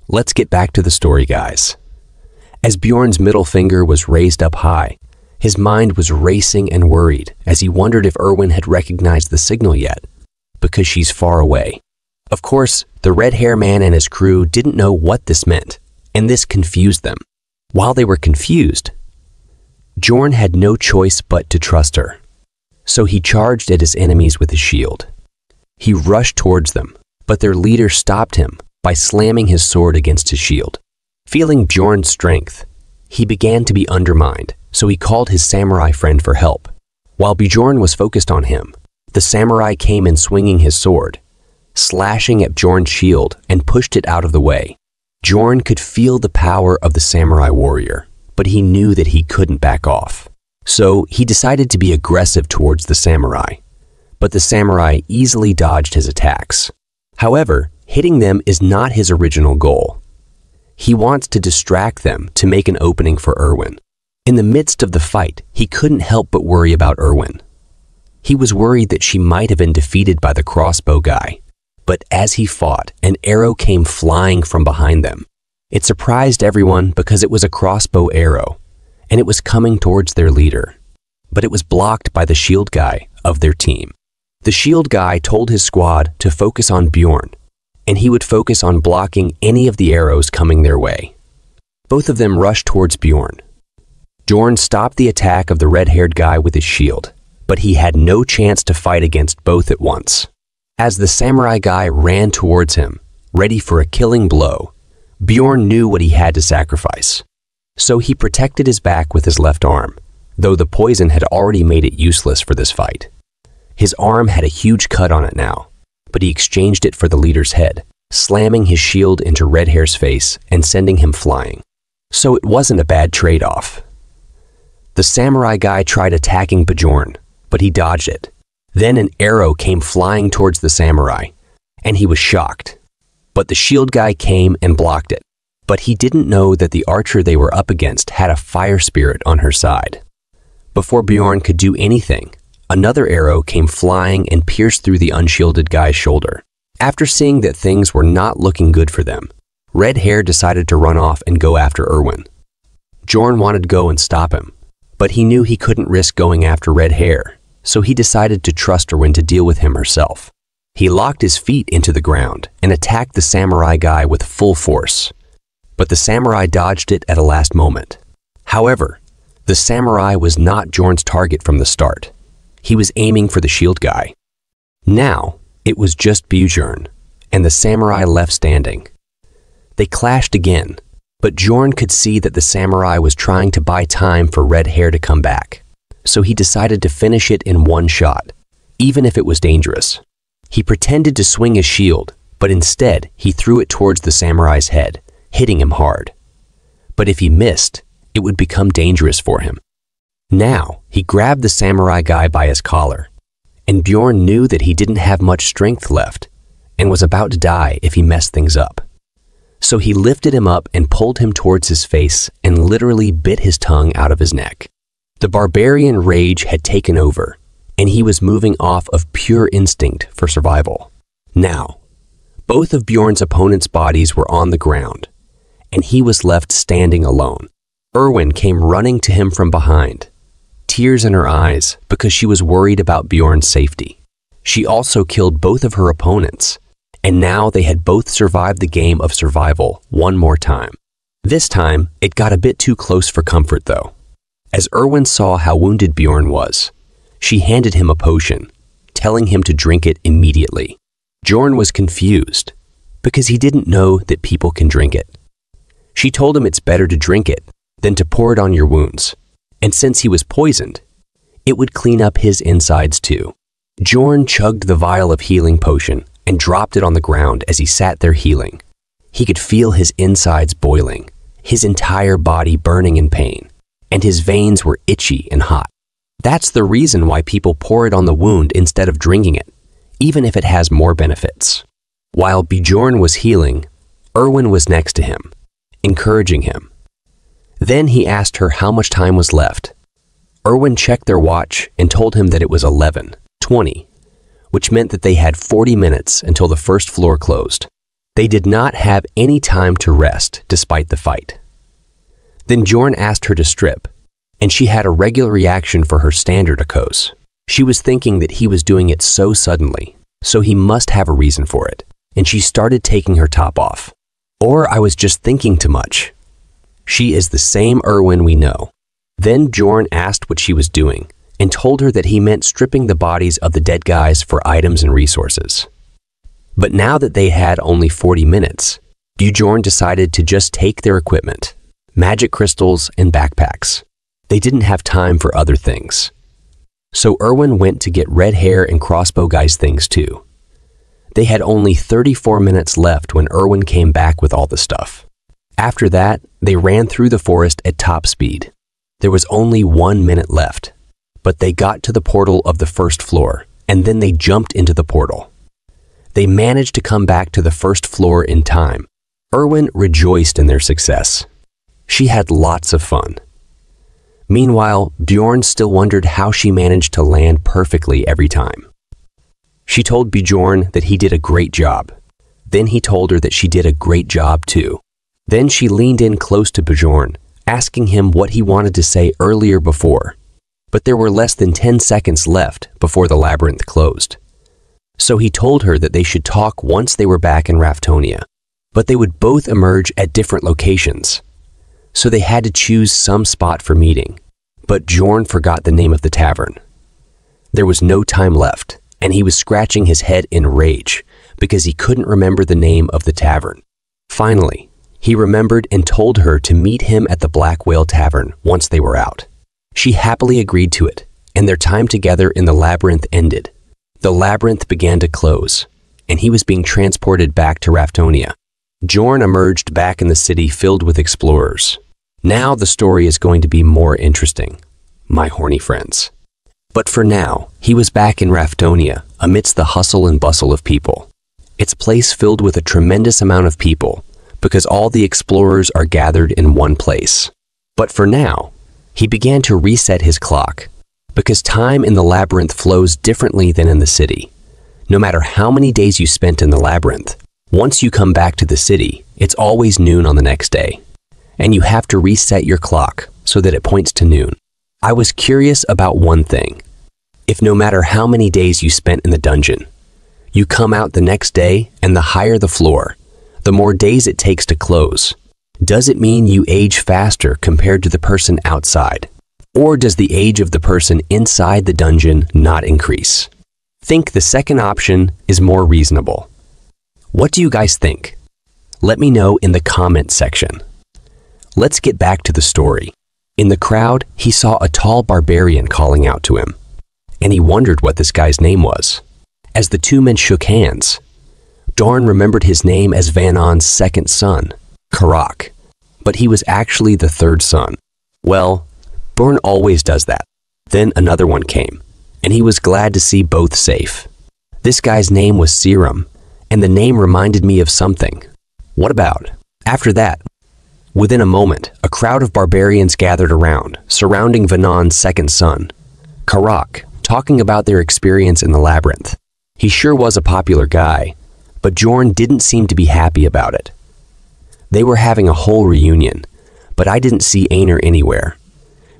let's get back to the story, guys. As Bjorn's middle finger was raised up high, his mind was racing and worried as he wondered if Erwin had recognized the signal yet, because she's far away. Of course, the red hair man and his crew didn't know what this meant, and this confused them. While they were confused, Bjorn had no choice but to trust her. So he charged at his enemies with his shield. He rushed towards them, but their leader stopped him by slamming his sword against his shield. Feeling Bjorn's strength, he began to be undermined, so he called his samurai friend for help. While Bjorn was focused on him, the samurai came in swinging his sword, slashing at Bjorn's shield and pushed it out of the way. Bjorn could feel the power of the samurai warrior, but he knew that he couldn't back off. So he decided to be aggressive towards the samurai, but the samurai easily dodged his attacks. However, hitting them is not his original goal. He wants to distract them to make an opening for Erwin. In the midst of the fight, he couldn't help but worry about Erwin. He was worried that she might have been defeated by the crossbow guy. But as he fought, an arrow came flying from behind them. It surprised everyone because it was a crossbow arrow, and it was coming towards their leader. But it was blocked by the shield guy of their team. The shield guy told his squad to focus on Bjorn, and he would focus on blocking any of the arrows coming their way. Both of them rushed towards Bjorn. Bjorn stopped the attack of the red-haired guy with his shield, but he had no chance to fight against both at once. As the samurai guy ran towards him, ready for a killing blow, Bjorn knew what he had to sacrifice. So he protected his back with his left arm, though the poison had already made it useless for this fight. His arm had a huge cut on it now, but he exchanged it for the leader's head, slamming his shield into Red Hair's face and sending him flying. So it wasn't a bad trade-off. The samurai guy tried attacking Bjorn, but he dodged it. Then an arrow came flying towards the samurai, and he was shocked. But the shield guy came and blocked it. But he didn't know that the archer they were up against had a fire spirit on her side. Before Bjorn could do anything, another arrow came flying and pierced through the unshielded guy's shoulder. After seeing that things were not looking good for them, Red Hair decided to run off and go after Erwin. Bjorn wanted to go and stop him, but he knew he couldn't risk going after Red Hair, so he decided to trust Erwin to deal with him herself. He locked his feet into the ground and attacked the samurai guy with full force. But the samurai dodged it at a last moment. However, the samurai was not Bjorn's target from the start. He was aiming for the shield guy. Now, it was just Bjorn, and the samurai left standing. They clashed again, but Bjorn could see that the samurai was trying to buy time for Red Hair to come back, so he decided to finish it in one shot, even if it was dangerous. He pretended to swing his shield, but instead he threw it towards the samurai's head, hitting him hard. But if he missed, it would become dangerous for him. Now, he grabbed the samurai guy by his collar, and Bjorn knew that he didn't have much strength left and was about to die if he messed things up. So he lifted him up and pulled him towards his face and literally bit his tongue out of his neck. The barbarian rage had taken over, and he was moving off of pure instinct for survival. Now, both of Bjorn's opponents' bodies were on the ground, and he was left standing alone. Erwin came running to him from behind, tears in her eyes because she was worried about Bjorn's safety. She also killed both of her opponents, and now they had both survived the game of survival one more time. This time, it got a bit too close for comfort though. As Erwin saw how wounded Bjorn was, she handed him a potion, telling him to drink it immediately. Bjorn was confused because he didn't know that people can drink it. She told him it's better to drink it than to pour it on your wounds, and since he was poisoned, it would clean up his insides too. Bjorn chugged the vial of healing potion and dropped it on the ground as he sat there healing. He could feel his insides boiling, his entire body burning in pain, and his veins were itchy and hot. That's the reason why people pour it on the wound instead of drinking it, even if it has more benefits. While Bjorn was healing, Erwin was next to him, encouraging him. Then he asked her how much time was left. Erwin checked their watch and told him that it was 11:20, which meant that they had 40 minutes until the first floor closed. They did not have any time to rest despite the fight. Then Bjorn asked her to strip, and she had a regular reaction for her standard Akos. She was thinking that he was doing it so suddenly, so he must have a reason for it, and she started taking her top off. Or I was just thinking too much. She is the same Erwin we know. Then Bjorn asked what she was doing, and told her that he meant stripping the bodies of the dead guys for items and resources. But now that they had only 40 minutes, Bjorn decided to just take their equipment, magic crystals and backpacks. They didn't have time for other things. So Erwin went to get Red Hair and Crossbow Guy's things too. They had only 34 minutes left when Erwin came back with all the stuff. After that, they ran through the forest at top speed. There was only 1 minute left, but they got to the portal of the first floor, and then they jumped into the portal. They managed to come back to the first floor in time. Erwin rejoiced in their success. She had lots of fun. Meanwhile, Bjorn still wondered how she managed to land perfectly every time. She told Bjorn that he did a great job. Then he told her that she did a great job too. Then she leaned in close to Bjorn, asking him what he wanted to say earlier before. But there were less than 10 seconds left before the labyrinth closed. So he told her that they should talk once they were back in Raftonia, but they would both emerge at different locations. So they had to choose some spot for meeting, but Bjorn forgot the name of the tavern. There was no time left, and he was scratching his head in rage because he couldn't remember the name of the tavern. Finally, he remembered and told her to meet him at the Black Whale Tavern once they were out. She happily agreed to it, and their time together in the labyrinth ended. The labyrinth began to close, and he was being transported back to Raftonia. Bjorn emerged back in the city filled with explorers. Now the story is going to be more interesting, my horny friends. But for now, he was back in Raftonia, amidst the hustle and bustle of people. It's a place filled with a tremendous amount of people, because all the explorers are gathered in one place. But for now, he began to reset his clock, because time in the labyrinth flows differently than in the city. No matter how many days you spent in the labyrinth, once you come back to the city, it's always noon on the next day. And you have to reset your clock so that it points to noon. I was curious about one thing. If no matter how many days you spent in the dungeon, you come out the next day and the higher the floor, the more days it takes to close, does it mean you age faster compared to the person outside? Or does the age of the person inside the dungeon not increase? Think the second option is more reasonable. What do you guys think? Let me know in the comments section. Let's get back to the story. In the crowd, he saw a tall barbarian calling out to him, and he wondered what this guy's name was. As the two men shook hands, Dorn remembered his name as Vanon's second son, Karak, but he was actually the third son. Well, Dorn always does that. Then another one came, and he was glad to see both safe. This guy's name was Serum, and the name reminded me of something. What about? After that, within a moment, a crowd of barbarians gathered around, surrounding Vanon's second son, Karak, talking about their experience in the labyrinth. He sure was a popular guy, but Bjorn didn't seem to be happy about it. They were having a whole reunion, but I didn't see Einar anywhere.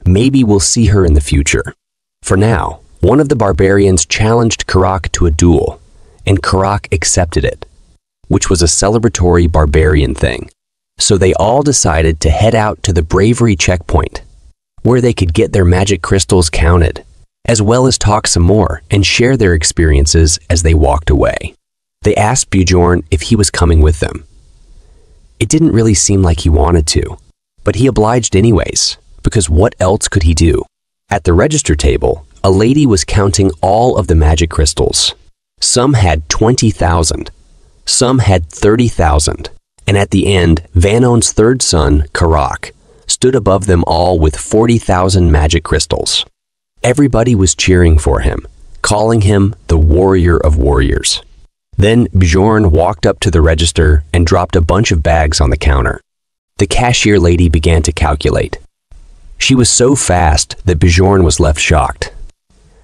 Maybe we'll see her in the future. For now, one of the barbarians challenged Karak to a duel, and Karak accepted it, which was a celebratory barbarian thing. So they all decided to head out to the bravery checkpoint, where they could get their magic crystals counted, as well as talk some more and share their experiences as they walked away. They asked Bjorn if he was coming with them. It didn't really seem like he wanted to, but he obliged anyways, because what else could he do? At the register table, a lady was counting all of the magic crystals. Some had 20,000, some had 30,000, and at the end, Vanon's third son, Karak, stood above them all with 40,000 magic crystals. Everybody was cheering for him, calling him the warrior of warriors. Then Bjorn walked up to the register and dropped a bunch of bags on the counter. The cashier lady began to calculate. She was so fast that Bjorn was left shocked.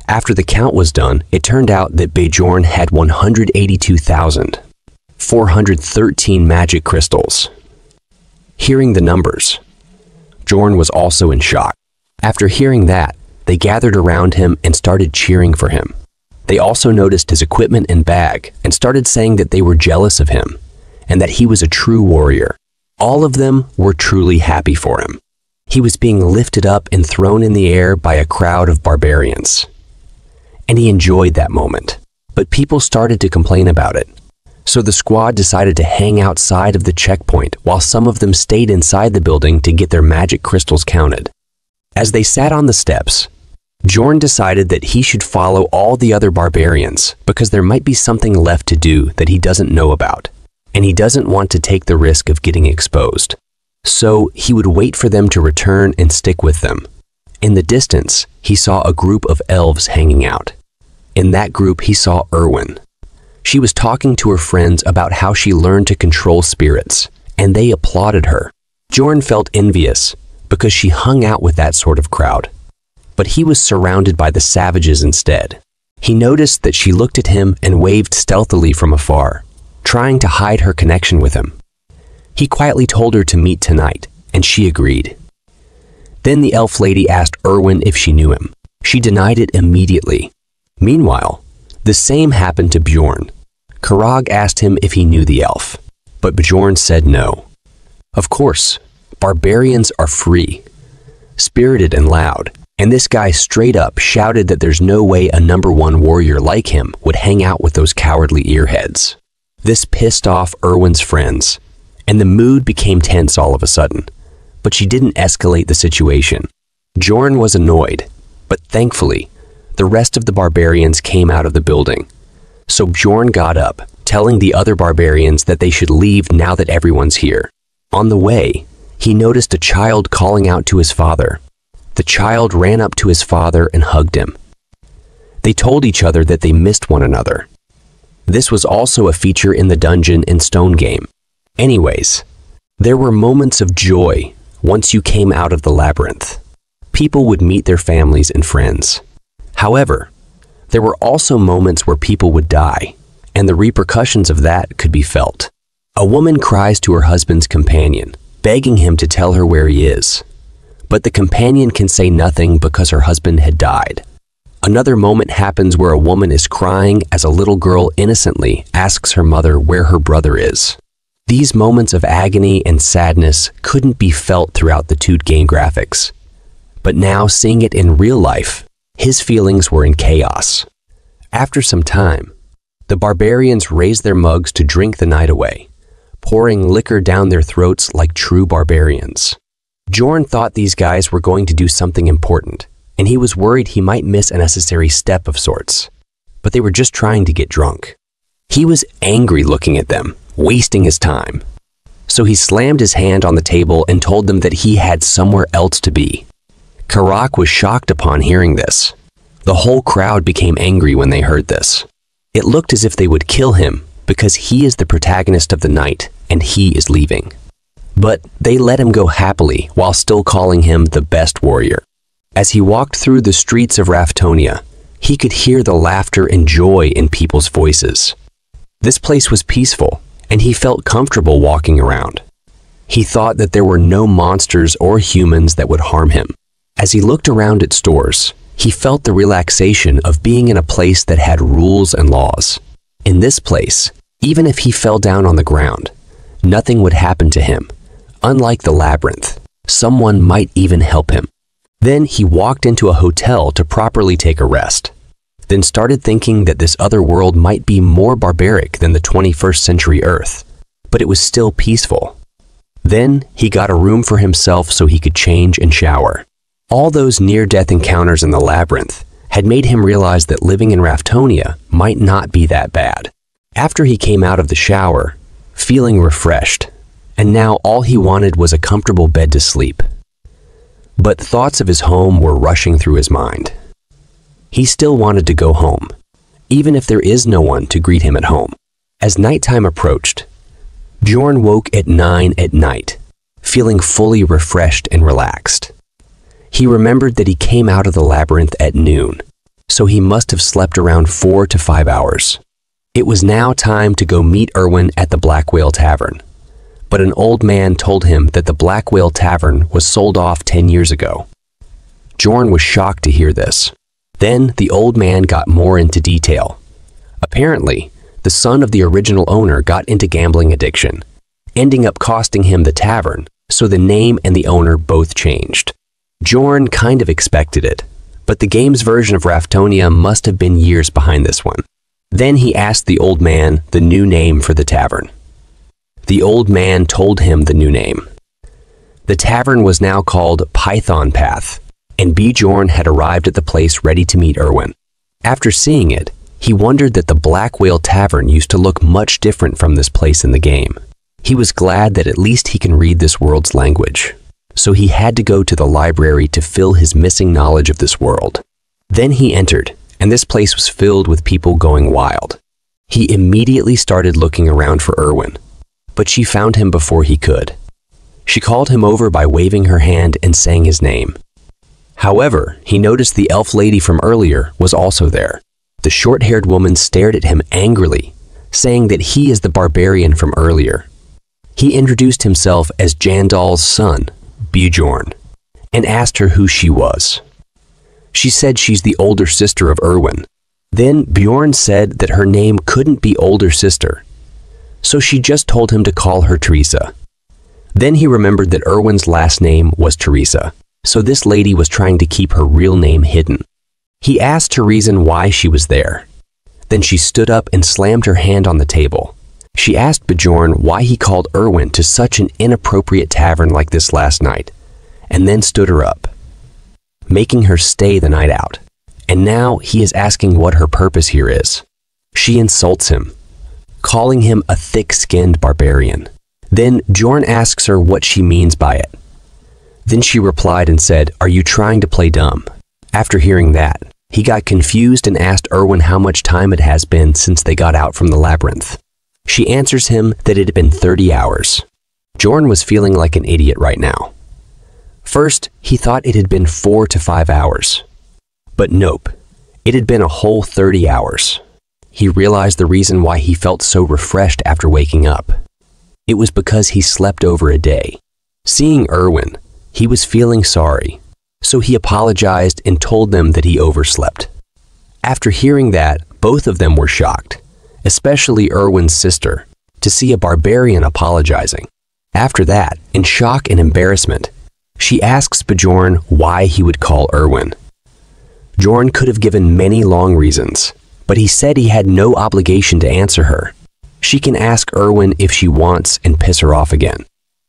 After the count was done, it turned out that Bjorn had 182,413 magic crystals. Hearing the numbers, Bjorn was also in shock. After hearing that, they gathered around him and started cheering for him. They also noticed his equipment and bag and started saying that they were jealous of him and that he was a true warrior. All of them were truly happy for him. He was being lifted up and thrown in the air by a crowd of barbarians. And he enjoyed that moment. But people started to complain about it. So the squad decided to hang outside of the checkpoint while some of them stayed inside the building to get their magic crystals counted. As they sat on the steps, Bjorn decided that he should follow all the other barbarians because there might be something left to do that he doesn't know about, and he doesn't want to take the risk of getting exposed. So he would wait for them to return and stick with them. In the distance, he saw a group of elves hanging out. In that group, he saw Erwin. She was talking to her friends about how she learned to control spirits, and they applauded her. Bjorn felt envious because she hung out with that sort of crowd. But he was surrounded by the savages instead. He noticed that she looked at him and waved stealthily from afar, trying to hide her connection with him. He quietly told her to meet tonight, and she agreed. Then the elf lady asked Erwin if she knew him. She denied it immediately. Meanwhile, the same happened to Bjorn. Karag asked him if he knew the elf, but Bjorn said no. Of course, barbarians are free, spirited and loud, and this guy straight up shouted that there's no way a #1 warrior like him would hang out with those cowardly earheads. This pissed off Erwin's friends, and the mood became tense all of a sudden, but she didn't escalate the situation. Bjorn was annoyed, but thankfully, the rest of the barbarians came out of the building. So Bjorn got up, telling the other barbarians that they should leave now that everyone's here. On the way, he noticed a child calling out to his father. The child ran up to his father and hugged him. They told each other that they missed one another. This was also a feature in the Dungeon and Stone game. Anyways, there were moments of joy once you came out of the labyrinth. People would meet their families and friends. However, there were also moments where people would die, and the repercussions of that could be felt. A woman cries to her husband's companion, begging him to tell her where he is. But the companion can say nothing because her husband had died. Another moment happens where a woman is crying as a little girl innocently asks her mother where her brother is. These moments of agony and sadness couldn't be felt throughout the 2D game graphics. But now, seeing it in real life, his feelings were in chaos. After some time, the barbarians raised their mugs to drink the night away, pouring liquor down their throats like true barbarians. Bjorn thought these guys were going to do something important, and he was worried he might miss a necessary step of sorts. But they were just trying to get drunk. He was angry looking at them, wasting his time. So he slammed his hand on the table and told them that he had somewhere else to be. Karak was shocked upon hearing this. The whole crowd became angry when they heard this. It looked as if they would kill him because he is the protagonist of the night and he is leaving. But they let him go happily while still calling him the best warrior. As he walked through the streets of Raftonia, he could hear the laughter and joy in people's voices. This place was peaceful, and he felt comfortable walking around. He thought that there were no monsters or humans that would harm him. As he looked around at stores, he felt the relaxation of being in a place that had rules and laws. In this place, even if he fell down on the ground, nothing would happen to him. Unlike the labyrinth, someone might even help him. Then he walked into a hotel to properly take a rest, then started thinking that this other world might be more barbaric than the 21st century Earth, but it was still peaceful. Then he got a room for himself so he could change and shower. All those near-death encounters in the labyrinth had made him realize that living in Raftonia might not be that bad. After he came out of the shower, feeling refreshed, and now all he wanted was a comfortable bed to sleep. But thoughts of his home were rushing through his mind. He still wanted to go home, even if there is no one to greet him at home. As nighttime approached, Bjorn woke at 9 at night, feeling fully refreshed and relaxed. He remembered that he came out of the labyrinth at noon, so he must have slept around 4 to 5 hours. It was now time to go meet Erwin at the Black Whale Tavern. But an old man told him that the Black Whale Tavern was sold off 10 years ago. Bjorn was shocked to hear this. Then the old man got more into detail. Apparently, the son of the original owner got into gambling addiction, ending up costing him the tavern, so the name and the owner both changed. Bjorn kind of expected it, but the game's version of Raftonia must have been years behind this one. Then he asked the old man the new name for the tavern. The old man told him the new name. The tavern was now called Python Path, and Bjorn had arrived at the place ready to meet Erwin. After seeing it, he wondered that the Black Whale Tavern used to look much different from this place in the game. He was glad that at least he can read this world's language, so he had to go to the library to fill his missing knowledge of this world. Then he entered, and this place was filled with people going wild. He immediately started looking around for Erwin, but she found him before he could. She called him over by waving her hand and saying his name. However, he noticed the elf lady from earlier was also there. The short-haired woman stared at him angrily, saying that he is the barbarian from earlier. He introduced himself as Jandal's son, Bjorn, and asked her who she was. She said she's the older sister of Erwin. Then Bjorn said that her name couldn't be older sister, so she just told him to call her Teresa. Then he remembered that Erwin's last name was Teresa, so this lady was trying to keep her real name hidden. He asked her reason why she was there. Then she stood up and slammed her hand on the table. She asked Bjorn why he called Erwin to such an inappropriate tavern like this last night, and then stood her up, making her stay the night out. And now he is asking what her purpose here is. She insults him, calling him a thick-skinned barbarian. Then Bjorn asks her what she means by it. Then she replied and said, "Are you trying to play dumb?" After hearing that, he got confused and asked Erwin how much time it has been since they got out from the labyrinth. She answers him that it had been 30 hours. Bjorn was feeling like an idiot right now. First, he thought it had been 4 to 5 hours. But nope, it had been a whole 30 hours. He realized the reason why he felt so refreshed after waking up. It was because he slept over a day. Seeing Erwin, he was feeling sorry, so he apologized and told them that he overslept. After hearing that, both of them were shocked, especially Erwin's sister, to see a barbarian apologizing. After that, in shock and embarrassment, she asks Bjorn why he would call Erwin. Bjorn could have given many long reasons, but he said he had no obligation to answer her. She can ask Erwin if she wants and piss her off again.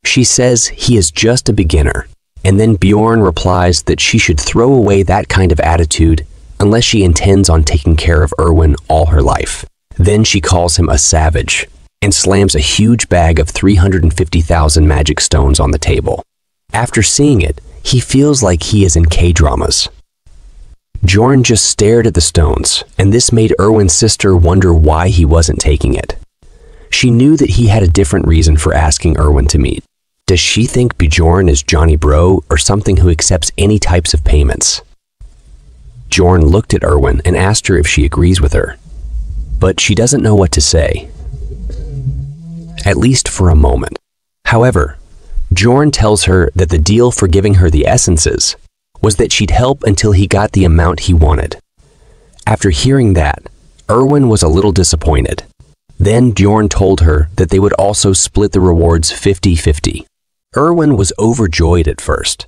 She says he is just a beginner, and then Bjorn replies that she should throw away that kind of attitude unless she intends on taking care of Erwin all her life. Then she calls him a savage and slams a huge bag of 350,000 magic stones on the table. After seeing it, he feels like he is in K-dramas. Bjorn just stared at the stones, and this made Erwin's sister wonder why he wasn't taking it. She knew that he had a different reason for asking Erwin to meet. Does she think Bjorn is Johnny Bro or something who accepts any types of payments? Bjorn looked at Erwin and asked her if she agrees with her, but she doesn't know what to say. At least for a moment. However, Bjorn tells her that the deal for giving her the essences was that she'd help until he got the amount he wanted. After hearing that, Erwin was a little disappointed. Then Bjorn told her that they would also split the rewards 50-50. Erwin was overjoyed at first,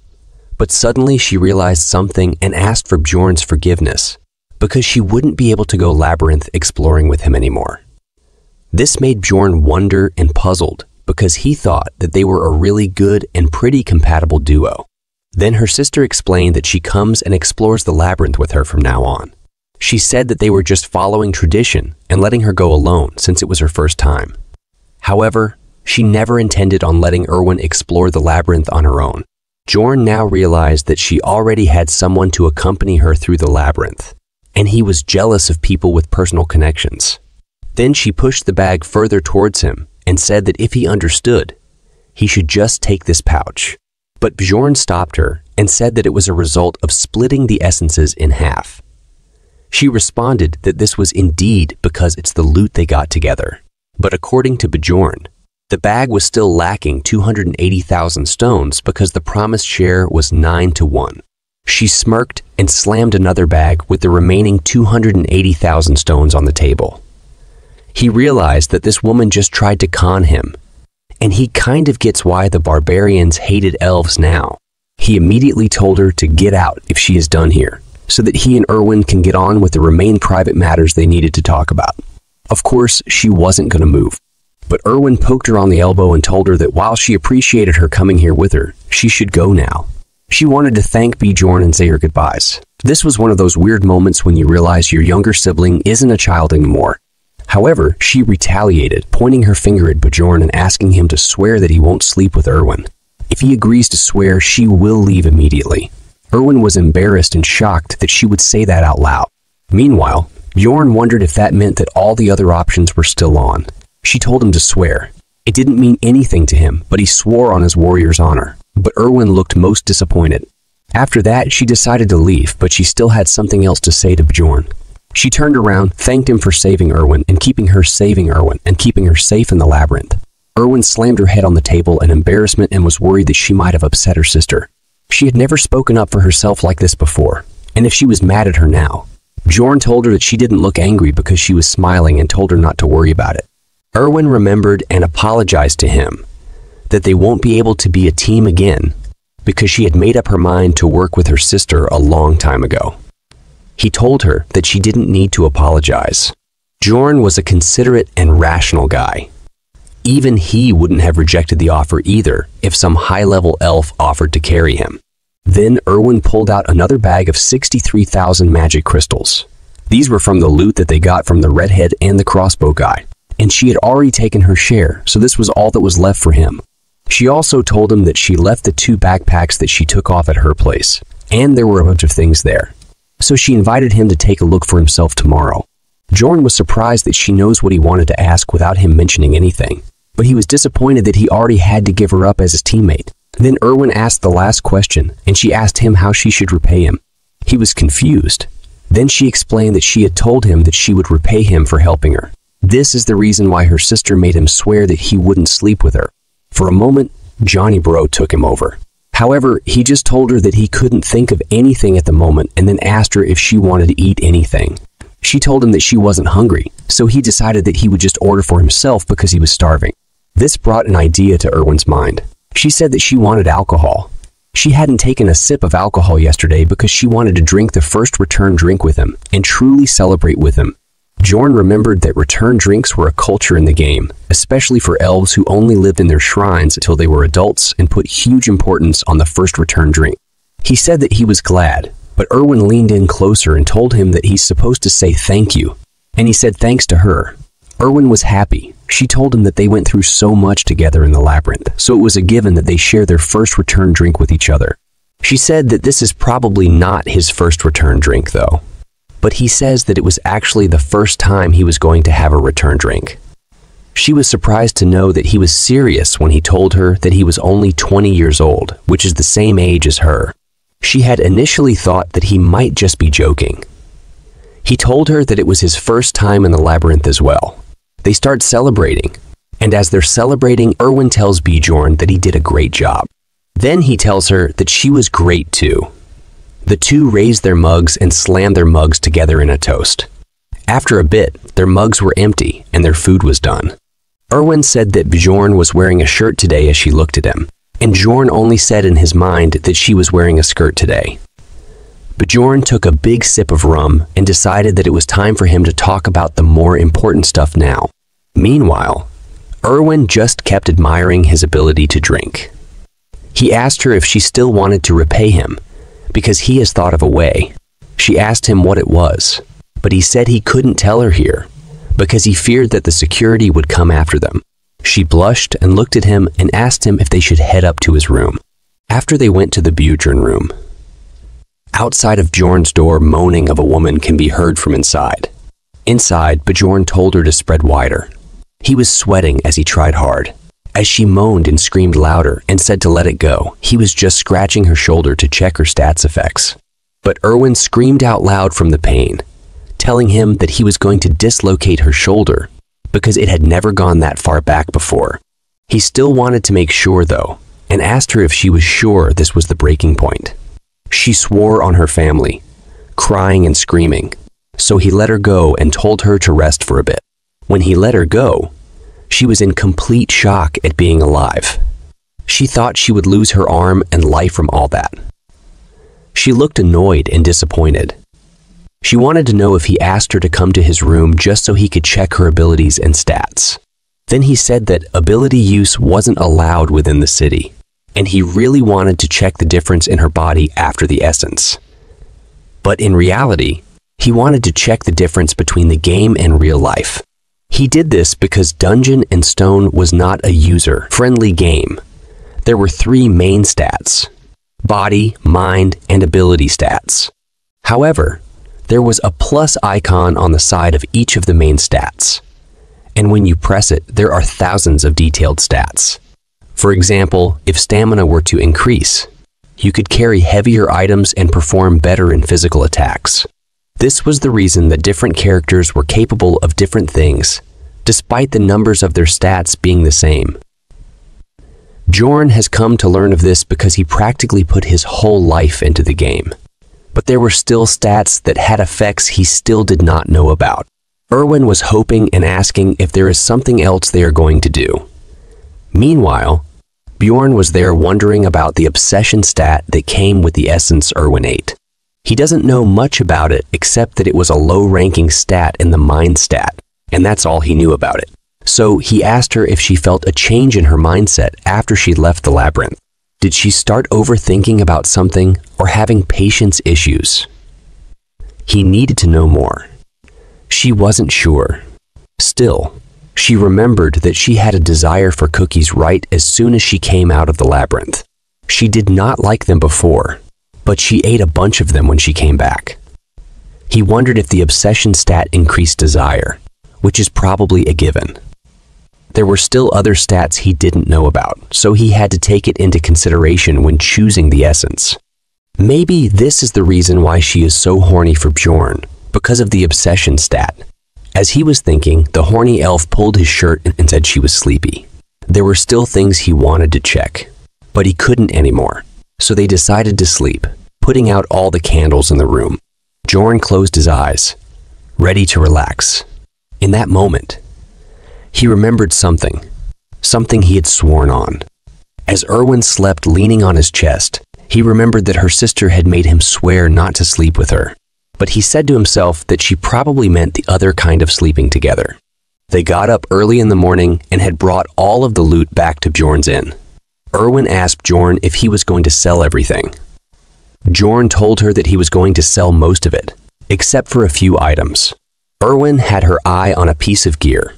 but suddenly she realized something and asked for Bjorn's forgiveness because she wouldn't be able to go labyrinth exploring with him anymore. This made Bjorn wonder and puzzled because he thought that they were a really good and pretty compatible duo. Then her sister explained that she comes and explores the labyrinth with her from now on. She said that they were just following tradition and letting her go alone since it was her first time. However, she never intended on letting Erwin explore the labyrinth on her own. Bjorn now realized that she already had someone to accompany her through the labyrinth, and he was jealous of people with personal connections. Then she pushed the bag further towards him and said that if he understood, he should just take this pouch. But Bjorn stopped her and said that it was a result of splitting the essences in half. She responded that this was indeed because it's the loot they got together. But according to Bjorn, the bag was still lacking 280,000 stones because the promised share was 9-1. She smirked and slammed another bag with the remaining 280,000 stones on the table. He realized that this woman just tried to con him, and he kind of gets why the barbarians hated elves now. He immediately told her to get out if she is done here, so that he and Erwin can get on with the remaining private matters they needed to talk about. Of course, she wasn't going to move. But Erwin poked her on the elbow and told her that while she appreciated her coming here with her, she should go now. She wanted to thank Bjorn and say her goodbyes. This was one of those weird moments when you realize your younger sibling isn't a child anymore. However, she retaliated, pointing her finger at Bjorn and asking him to swear that he won't sleep with Erwin. If he agrees to swear, she will leave immediately. Erwin was embarrassed and shocked that she would say that out loud. Meanwhile, Bjorn wondered if that meant that all the other options were still on. She told him to swear. It didn't mean anything to him, but he swore on his warrior's honor. But Erwin looked most disappointed. After that, she decided to leave, but she still had something else to say to Bjorn. She turned around, thanked him for saving Erwin and keeping her safe in the labyrinth. Erwin slammed her head on the table in embarrassment and was worried that she might have upset her sister. She had never spoken up for herself like this before, and if she was mad at her now. Bjorn told her that she didn't look angry because she was smiling and told her not to worry about it. Erwin remembered and apologized to him that they won't be able to be a team again because she had made up her mind to work with her sister a long time ago. He told her that she didn't need to apologize. Bjorn was a considerate and rational guy. Even he wouldn't have rejected the offer either if some high-level elf offered to carry him. Then Erwin pulled out another bag of 63,000 magic crystals. These were from the loot that they got from the redhead and the crossbow guy. and she had already taken her share, so this was all that was left for him. She also told him that she left the 2 backpacks that she took off at her place, and there were a bunch of things there. So she invited him to take a look for himself tomorrow. Bjorn was surprised that she knows what he wanted to ask without him mentioning anything, but he was disappointed that he already had to give her up as his teammate. Then Erwin asked the last question, and she asked him how she should repay him. He was confused. Then she explained that she had told him that she would repay him for helping her. This is the reason why her sister made him swear that he wouldn't sleep with her. For a moment, Johnny Bro took him over. However, he just told her that he couldn't think of anything at the moment and then asked her if she wanted to eat anything. She told him that she wasn't hungry, so he decided that he would just order for himself because he was starving. This brought an idea to Erwin's mind. She said that she wanted alcohol. She hadn't taken a sip of alcohol yesterday because she wanted to drink the first return drink with him and truly celebrate with him. Bjorn remembered that return drinks were a culture in the game, especially for elves who only lived in their shrines until they were adults and put huge importance on the first return drink. He said that he was glad, but Erwin leaned in closer and told him that he's supposed to say thank you, and he said thanks to her. Erwin was happy. She told him that they went through so much together in the labyrinth, so it was a given that they share their first return drink with each other. She said that this is probably not his first return drink though, but he says that it was actually the first time he was going to have a return drink. She was surprised to know that he was serious when he told her that he was only 20 years old, which is the same age as her. She had initially thought that he might just be joking. He told her that it was his first time in the labyrinth as well. They start celebrating, and as they're celebrating, Erwin tells Bjorn that he did a great job. Then he tells her that she was great too. The two raised their mugs and slammed their mugs together in a toast. After a bit, their mugs were empty and their food was done. Erwin said that Bjorn was wearing a shirt today as she looked at him, and Bjorn only said in his mind that she was wearing a skirt today. Bjorn took a big sip of rum and decided that it was time for him to talk about the more important stuff now. Meanwhile, Erwin just kept admiring his ability to drink. He asked her if she still wanted to repay him, because he has thought of a way. She asked him what it was, but he said he couldn't tell her here, because he feared that the security would come after them. She blushed and looked at him and asked him if they should head up to his room. After they went to the Bjorn room, outside of Bjorn's door, moaning of a woman can be heard from inside. Inside, Bjorn told her to spread wider. He was sweating as he tried hard. As she moaned and screamed louder and said to let it go, he was just scratching her shoulder to check her stats effects. But Erwin screamed out loud from the pain, telling him that he was going to dislocate her shoulder because it had never gone that far back before. He still wanted to make sure though, and asked her if she was sure this was the breaking point. She swore on her family, crying and screaming, so he let her go and told her to rest for a bit. When he let her go, she was in complete shock at being alive. She thought she would lose her arm and life from all that. She looked annoyed and disappointed. She wanted to know if he asked her to come to his room just so he could check her abilities and stats. Then he said that ability use wasn't allowed within the city, and he really wanted to check the difference in her body after the essence. But in reality, he wanted to check the difference between the game and real life. He did this because Dungeon and Stone was not a user-friendly game. There were 3 main stats: body, mind, and ability stats. However, there was a plus icon on the side of each of the main stats, and when you press it, there are thousands of detailed stats. For example, if stamina were to increase, you could carry heavier items and perform better in physical attacks. This was the reason that different characters were capable of different things, despite the numbers of their stats being the same. Bjorn has come to learn of this because he practically put his whole life into the game. But there were still stats that had effects he still did not know about. Erwin was hoping and asking if there is something else they are going to do. Meanwhile, Bjorn was there wondering about the obsession stat that came with the essence Erwin ate. He doesn't know much about it except that it was a low-ranking stat in the mind stat, and that's all he knew about it. So he asked her if she felt a change in her mindset after she left the labyrinth. Did she start overthinking about something or having patience issues? He needed to know more. She wasn't sure. Still, She remembered that she had a desire for cookies right as soon as she came out of the labyrinth. She did not like them before, but she ate a bunch of them when she came back. He wondered if the obsession stat increased desire, which is probably a given. There were still other stats he didn't know about, so he had to take it into consideration when choosing the essence. Maybe this is the reason why she is so horny for Bjorn, because of the obsession stat. As he was thinking, the horny elf pulled his shirt and said she was sleepy. There were still things he wanted to check, but he couldn't anymore, so they decided to sleep, putting out all the candles in the room. Bjorn closed his eyes, ready to relax. In that moment, he remembered something he had sworn on. As Erwin slept leaning on his chest, he remembered that her sister had made him swear not to sleep with her. But he said to himself that she probably meant the other kind of sleeping together. They got up early in the morning and had brought all of the loot back to Bjorn's inn. Erwin asked Bjorn if he was going to sell everything. Bjorn told her that he was going to sell most of it, except for a few items. Erwin had her eye on a piece of gear,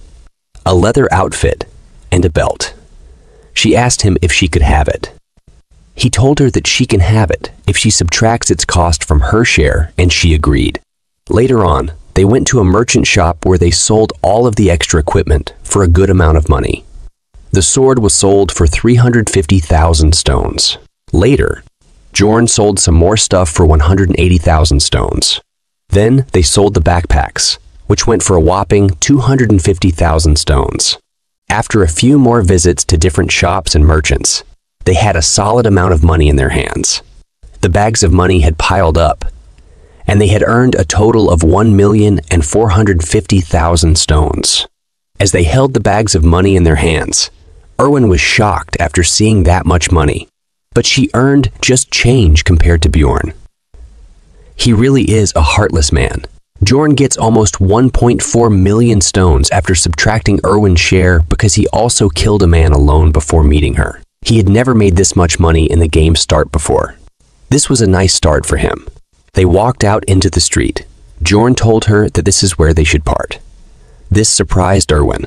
a leather outfit, and a belt. She asked him if she could have it. He told her that she can have it if she subtracts its cost from her share, and she agreed. Later on, they went to a merchant shop where they sold all of the extra equipment for a good amount of money. The sword was sold for 350,000 stones. Later, Bjorn sold some more stuff for 180,000 stones. Then they sold the backpacks, which went for a whopping 250,000 stones. After a few more visits to different shops and merchants, they had a solid amount of money in their hands. The bags of money had piled up, and they had earned a total of 1,450,000 stones. As they held the bags of money in their hands, Erwin was shocked after seeing that much money, but she earned just change compared to Bjorn. He really is a heartless man. Bjorn gets almost 1.4 million stones after subtracting Erwin's share because he also killed a man alone before meeting her. He had never made this much money in the game's start before. This was a nice start for him. They walked out into the street. Bjorn told her that this is where they should part. This surprised Erwin.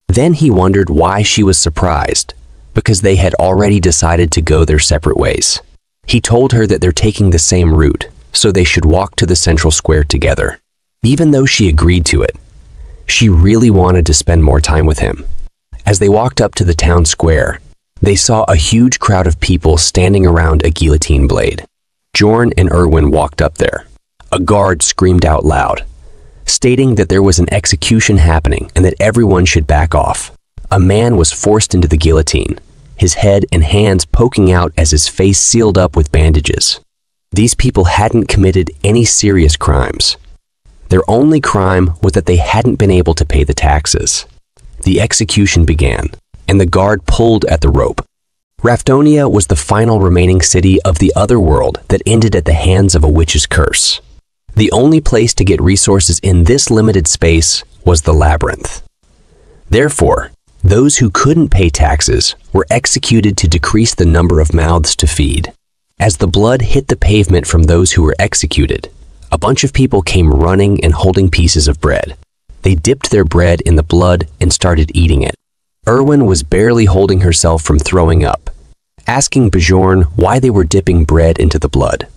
Then he wondered why she was surprised, because they had already decided to go their separate ways. He told her that they're taking the same route, so they should walk to the central square together. Even though she agreed to it, she really wanted to spend more time with him. As they walked up to the town square, they saw a huge crowd of people standing around a guillotine blade. Bjorn and Erwin walked up there. A guard screamed out loud, stating that there was an execution happening and that everyone should back off. A man was forced into the guillotine, his head and hands poking out as his face sealed up with bandages. These people hadn't committed any serious crimes. Their only crime was that they hadn't been able to pay the taxes. The execution began, and the guard pulled at the rope. Rafdonia was the final remaining city of the other world that ended at the hands of a witch's curse. The only place to get resources in this limited space was the labyrinth. Therefore, those who couldn't pay taxes were executed to decrease the number of mouths to feed. As the blood hit the pavement from those who were executed, a bunch of people came running and holding pieces of bread. They dipped their bread in the blood and started eating it. Erwin was barely holding herself from throwing up, asking Bjorn why they were dipping bread into the blood.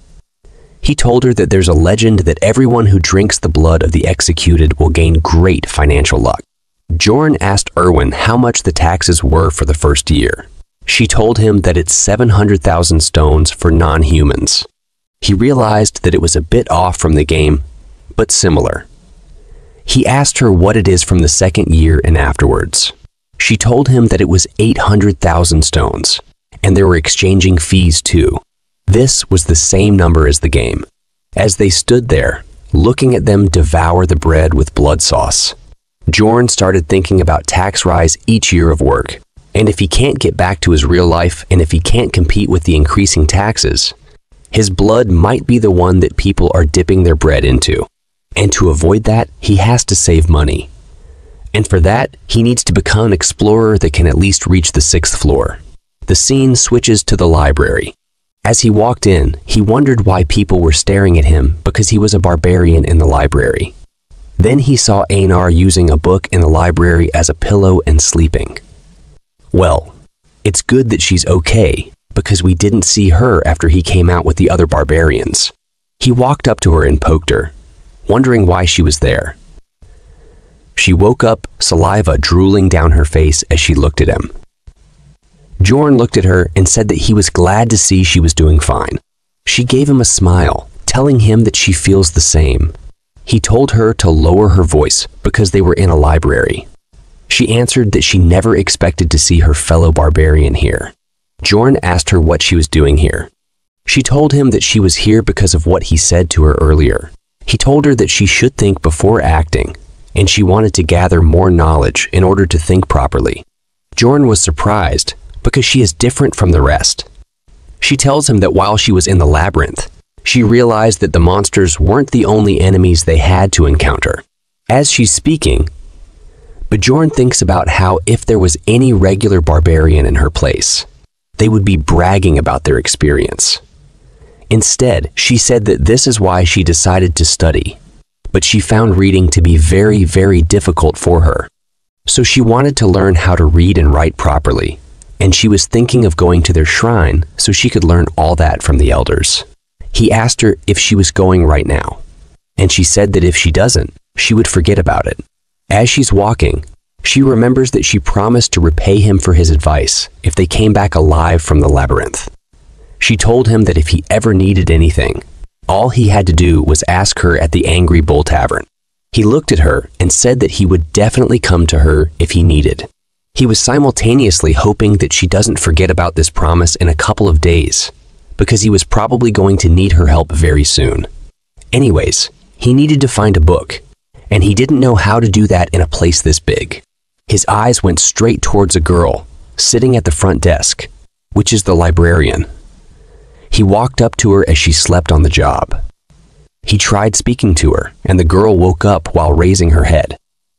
He told her that there's a legend that everyone who drinks the blood of the executed will gain great financial luck. Bjorn asked Erwin how much the taxes were for the first year. She told him that it's 700,000 stones for non-humans. He realized that it was a bit off from the game, but similar. He asked her what it is from the second year and afterwards. She told him that it was 800,000 stones, and there were exchanging fees too. This was the same number as the game. As they stood there, looking at them devour the bread with blood sauce, Bjorn started thinking about tax rise each year of work. And if he can't get back to his real life, and if he can't compete with the increasing taxes, his blood might be the one that people are dipping their bread into. And to avoid that, he has to save money. And for that, he needs to become an explorer that can at least reach the 6th floor. The scene switches to the library. As he walked in, he wondered why people were staring at him because he was a barbarian in the library. Then he saw Einar using a book in the library as a pillow and sleeping. Well, it's good that she's okay, because we didn't see her after he came out with the other barbarians. He walked up to her and poked her, wondering why she was there. She woke up, saliva drooling down her face as she looked at him. Bjorn looked at her and said that he was glad to see she was doing fine. She gave him a smile, telling him that she feels the same. He told her to lower her voice because they were in a library. She answered that she never expected to see her fellow barbarian here. Bjorn asked her what she was doing here. She told him that she was here because of what he said to her earlier. He told her that she should think before acting, and she wanted to gather more knowledge in order to think properly. Bjorn was surprised because she is different from the rest. She tells him that while she was in the labyrinth, she realized that the monsters weren't the only enemies they had to encounter. As she's speaking, Bjorn thinks about how if there was any regular barbarian in her place, they would be bragging about their experience. Instead, she said that this is why she decided to study, but she found reading to be very, very difficult for her. So she wanted to learn how to read and write properly, and she was thinking of going to their shrine so she could learn all that from the elders. He asked her if she was going right now, and she said that if she doesn't, she would forget about it. As she's walking, she remembers that she promised to repay him for his advice if they came back alive from the labyrinth. She told him that if he ever needed anything, all he had to do was ask her at the Angry Bull Tavern. He looked at her and said that he would definitely come to her if he needed. He was simultaneously hoping that she doesn't forget about this promise in a couple of days, because he was probably going to need her help very soon. Anyways, he needed to find a book, and he didn't know how to do that in a place this big. His eyes went straight towards a girl sitting at the front desk, which is the librarian. He walked up to her as she slept on the job. He tried speaking to her, and the girl woke up while raising her head.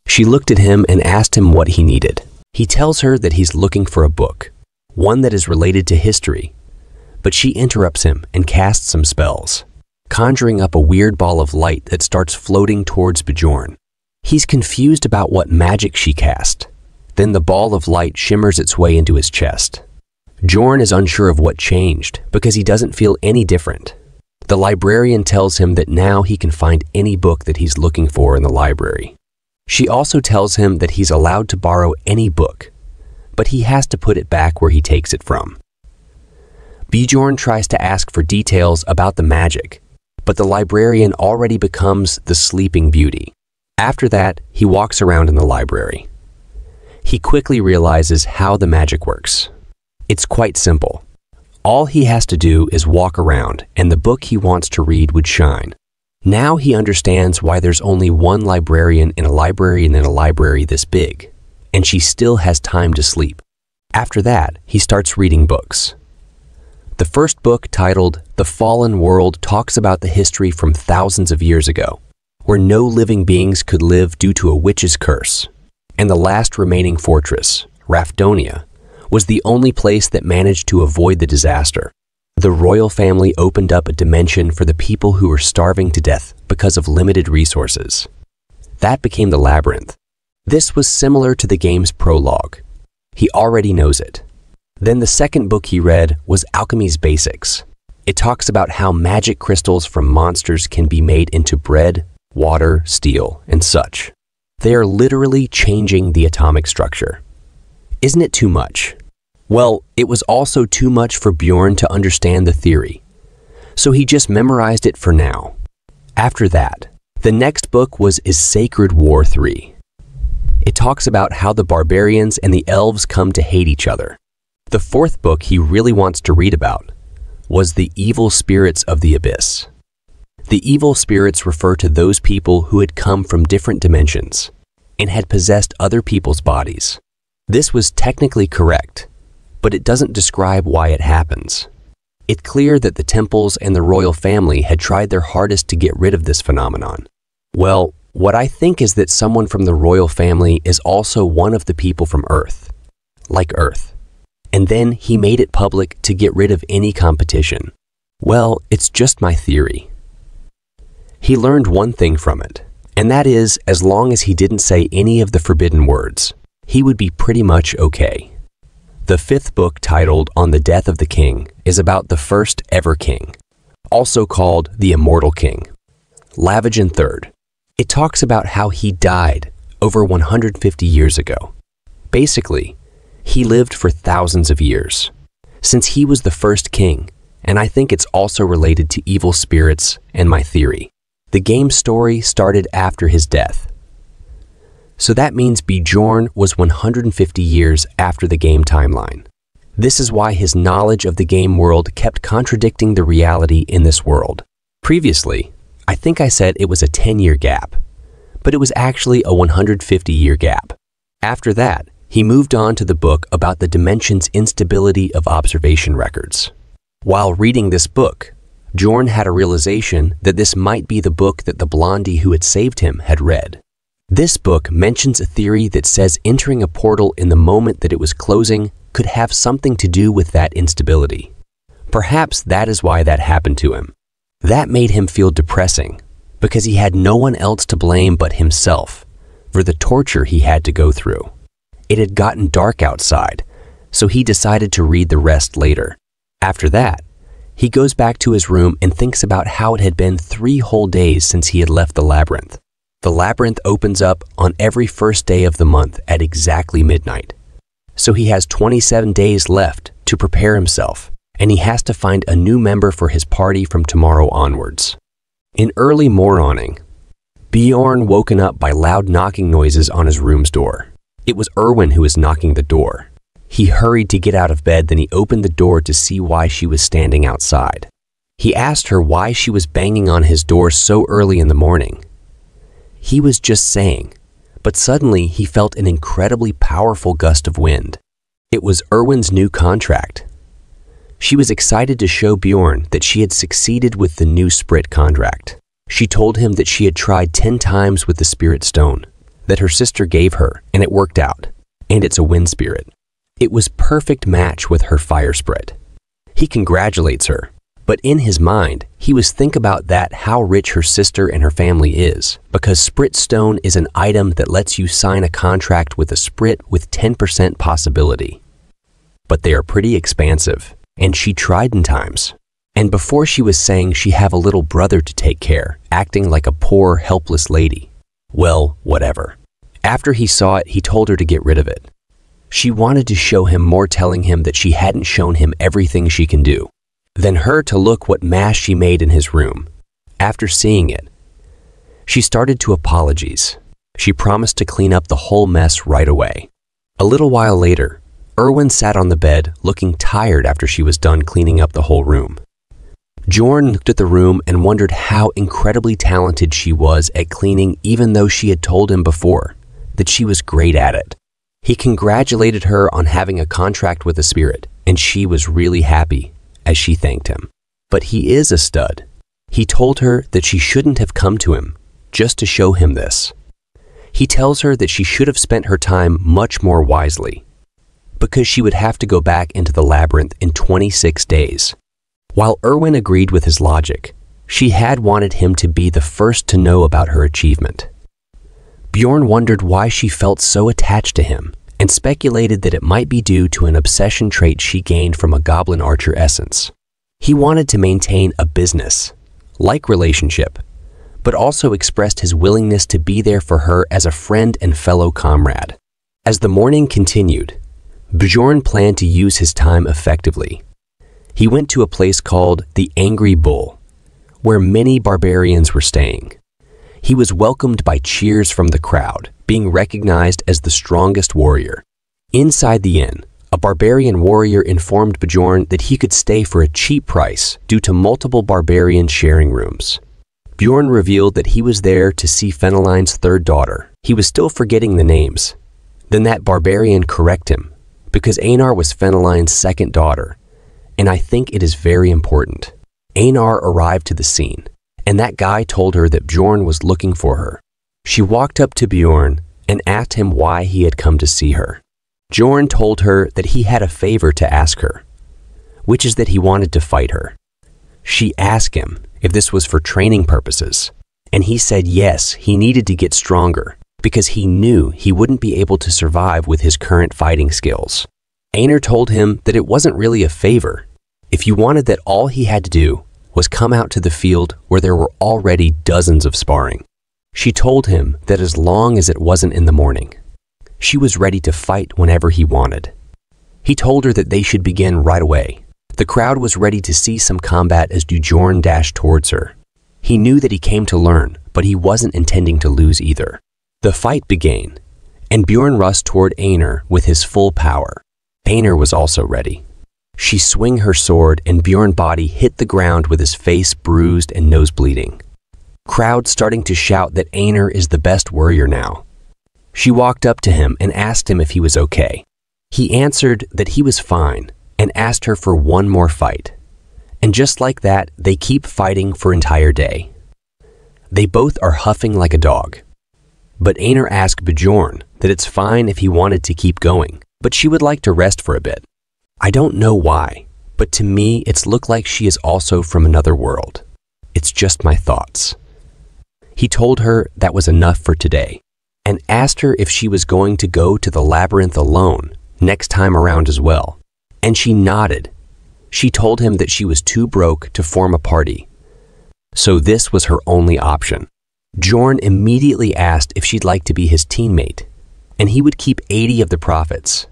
She looked at him and asked him what he needed. He tells her that he's looking for a book, one that is related to history, but she interrupts him and casts some spells, conjuring up a weird ball of light that starts floating towards Bjorn. He's confused about what magic she cast. Then the ball of light shimmers its way into his chest. Bjorn is unsure of what changed because he doesn't feel any different. The librarian tells him that now he can find any book that he's looking for in the library. She also tells him that he's allowed to borrow any book, but he has to put it back where he takes it from. Bjorn tries to ask for details about the magic, but the librarian already becomes the Sleeping Beauty. After that, he walks around in the library. He quickly realizes how the magic works. It's quite simple. All he has to do is walk around, and the book he wants to read would shine. Now he understands why there's only one librarian in a library this big, and she still has time to sleep. After that, he starts reading books. The first book, titled The Fallen World, talks about the history from thousands of years ago, where no living beings could live due to a witch's curse, and the last remaining fortress, Rafdonia, was the only place that managed to avoid the disaster. The royal family opened up a dimension for the people who were starving to death because of limited resources. That became the labyrinth. This was similar to the game's prologue. He already knows it. Then the second book he read was Alchemy's Basics. It talks about how magic crystals from monsters can be made into bread, water, steel, and such. They are literally changing the atomic structure. Isn't it too much? Well, it was also too much for Bjorn to understand the theory, so he just memorized it for now. After that, the next book was Is Sacred War 3. It talks about how the barbarians and the elves come to hate each other. The fourth book he really wants to read about was The Evil Spirits of the Abyss. The evil spirits refer to those people who had come from different dimensions and had possessed other people's bodies. This was technically correct, but it doesn't describe why it happens. It's clear that the temples and the royal family had tried their hardest to get rid of this phenomenon. Well, what I think is that someone from the royal family is also one of the people from Earth, like Earth. And then he made it public to get rid of any competition. Well, it's just my theory. He learned one thing from it, And that is, as long as he didn't say any of the forbidden words, he would be pretty much okay. The fifth book, titled On the Death of the King, is about the first ever king, also called the Immortal King, Lavagen III. It talks about how he died over 150 years ago. Basically, he lived for thousands of years, since he was the first king, and I think it's also related to evil spirits and my theory. The game's story started after his death. So that means Bjorn was 150 years after the game timeline. This is why his knowledge of the game world kept contradicting the reality in this world. Previously, I think I said it was a 10-year gap, but it was actually a 150-year gap. After that, he moved on to the book about the dimension's instability of observation records. While reading this book, Bjorn had a realization that this might be the book that the blondie who had saved him had read. This book mentions a theory that says entering a portal in the moment that it was closing could have something to do with that instability. Perhaps that is why that happened to him. That made him feel depressing, because he had no one else to blame but himself for the torture he had to go through. It had gotten dark outside, so he decided to read the rest later. After that, he goes back to his room and thinks about how it had been 3 whole days since he had left the labyrinth. The labyrinth opens up on every first day of the month at exactly midnight. So he has 27 days left to prepare himself, and he has to find a new member for his party from tomorrow onwards. In early morning, Bjorn woken up by loud knocking noises on his room's door. It was Erwin who was knocking the door. He hurried to get out of bed, then he opened the door to see why she was standing outside. He asked her why she was banging on his door so early in the morning. He was just saying, but suddenly he felt an incredibly powerful gust of wind. It was Erwin's new contract. She was excited to show Bjorn that she had succeeded with the new Sprit contract. She told him that she had tried 10 times with the Spirit Stone that her sister gave her, and it worked out, and it's a wind spirit. It was perfect match with her fire Sprit. He congratulates her, but in his mind, he was thinking about that how rich her sister and her family is, because Sprit Stone is an item that lets you sign a contract with a Sprit with 10% possibility. But they are pretty expansive, and she tried in times. And before she was saying she have a little brother to take care, acting like a poor, helpless lady. Well, whatever. After he saw it, he told her to get rid of it. She wanted to show him more, telling him that she hadn't shown him everything she can do. Then her to look what mess she made in his room. After seeing it, she started to apologize. She promised to clean up the whole mess right away. A little while later, Erwin sat on the bed, looking tired after she was done cleaning up the whole room. Bjorn looked at the room and wondered how incredibly talented she was at cleaning, even though she had told him before that she was great at it. He congratulated her on having a contract with the Spirit, and she was really happy as she thanked him. But he is a stud. He told her that she shouldn't have come to him just to show him this. He tells her that she should have spent her time much more wisely, because she would have to go back into the labyrinth in 26 days. While Erwin agreed with his logic, she had wanted him to be the first to know about her achievement. Bjorn wondered why she felt so attached to him and speculated that it might be due to an obsession trait she gained from a goblin archer essence. He wanted to maintain a business-like relationship, but also expressed his willingness to be there for her as a friend and fellow comrade. As the morning continued, Bjorn planned to use his time effectively. He went to a place called the Angry Bull, where many barbarians were staying. He was welcomed by cheers from the crowd, being recognized as the strongest warrior. Inside the inn, a barbarian warrior informed Bjorn that he could stay for a cheap price due to multiple barbarian sharing rooms. Bjorn revealed that he was there to see Feneline's third daughter. He was still forgetting the names. Then that barbarian corrected him, because Einar was Feneline's second daughter, and I think it is very important. Einar arrived to the scene, and that guy told her that Bjorn was looking for her. She walked up to Bjorn and asked him why he had come to see her. Bjorn told her that he had a favor to ask her, which is that he wanted to fight her. She asked him if this was for training purposes, And he said yes, he needed to get stronger, because he knew he wouldn't be able to survive with his current fighting skills. Einar told him that it wasn't really a favor. If you wanted that, all he had to do was come out to the field where there were already dozens of sparring. She told him that as long as it wasn't in the morning, she was ready to fight whenever he wanted. He told her that they should begin right away. The crowd was ready to see some combat as Bjorn dashed towards her. He knew that he came to learn, but he wasn't intending to lose either. The fight began, and Bjorn rushed toward Einar with his full power. Einar was also ready. She swung her sword, and Bjorn's body hit the ground with his face bruised and nose bleeding. Crowd starting to shout that Einar is the best warrior now. She walked up to him and asked him if he was okay. He answered that he was fine and asked her for one more fight. And just like that, they keep fighting for an entire day. They both are huffing like a dog. But Einar asked Bjorn that it's fine if he wanted to keep going, but she would like to rest for a bit. I don't know why, but to me it's looked like she is also from another world. It's just my thoughts. He told her that was enough for today, and asked her if she was going to go to the labyrinth alone next time around as well. And she nodded. She told him that she was too broke to form a party, so this was her only option. Bjorn immediately asked if she'd like to be his teammate, and he would keep 80 of the profits,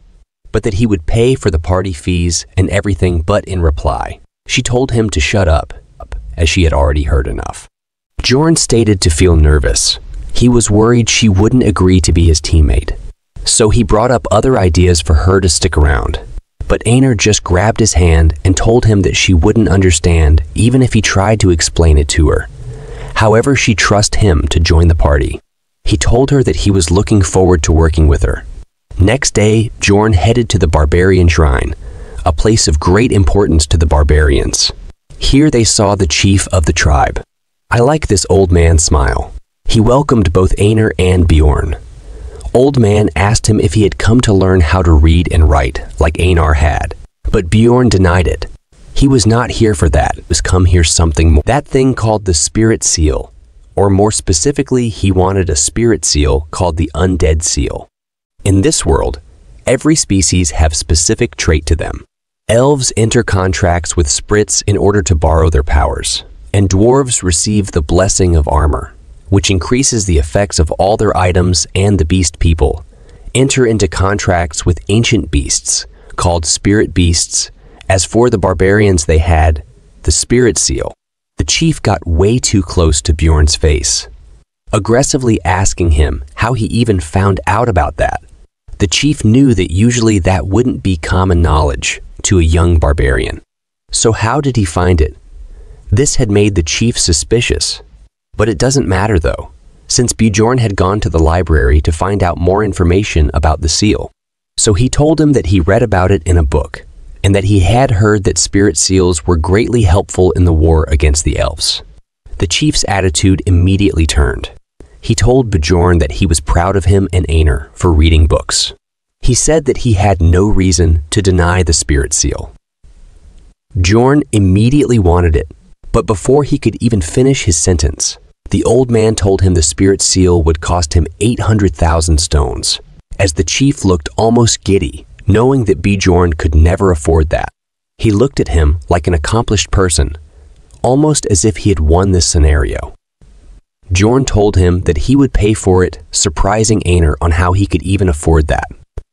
but that he would pay for the party fees and everything. But in reply, she told him to shut up, as she had already heard enough. Bjorn stated to feel nervous. He was worried she wouldn't agree to be his teammate, so he brought up other ideas for her to stick around. But Einar just grabbed his hand and told him that she wouldn't understand even if he tried to explain it to her. However, she trusted him to join the party. He told her that he was looking forward to working with her. Next day, Bjorn headed to the Barbarian Shrine, a place of great importance to the barbarians. Here they saw the chief of the tribe. I like this old man's smile. He welcomed both Einar and Bjorn. Old man asked him if he had come to learn how to read and write like Einar had, but Bjorn denied it. He was not here for that. He was come here something more. That thing called the spirit seal, or more specifically, he wanted a spirit seal called the undead seal. In this world, every species have specific trait to them. Elves enter contracts with spirits in order to borrow their powers, and dwarves receive the blessing of armor, which increases the effects of all their items, and the beast people enter into contracts with ancient beasts called spirit beasts. As for the barbarians, they had the spirit seal. The chief got way too close to Bjorn's face, aggressively asking him how he even found out about that. The chief knew that usually that wouldn't be common knowledge to a young barbarian. So how did he find it? This had made the chief suspicious. But it doesn't matter though, since Bjorn had gone to the library to find out more information about the seal. So he told him that he read about it in a book, and that he had heard that spirit seals were greatly helpful in the war against the elves. The chief's attitude immediately turned. He told Bjorn that he was proud of him and Einar for reading books. He said that he had no reason to deny the spirit seal. Bjorn immediately wanted it, but before he could even finish his sentence, the old man told him the spirit seal would cost him 800,000 stones, as the chief looked almost giddy, knowing that Bjorn could never afford that. He looked at him like an accomplished person, almost as if he had won this scenario. Bjorn told him that he would pay for it, surprising Einar on how he could even afford that,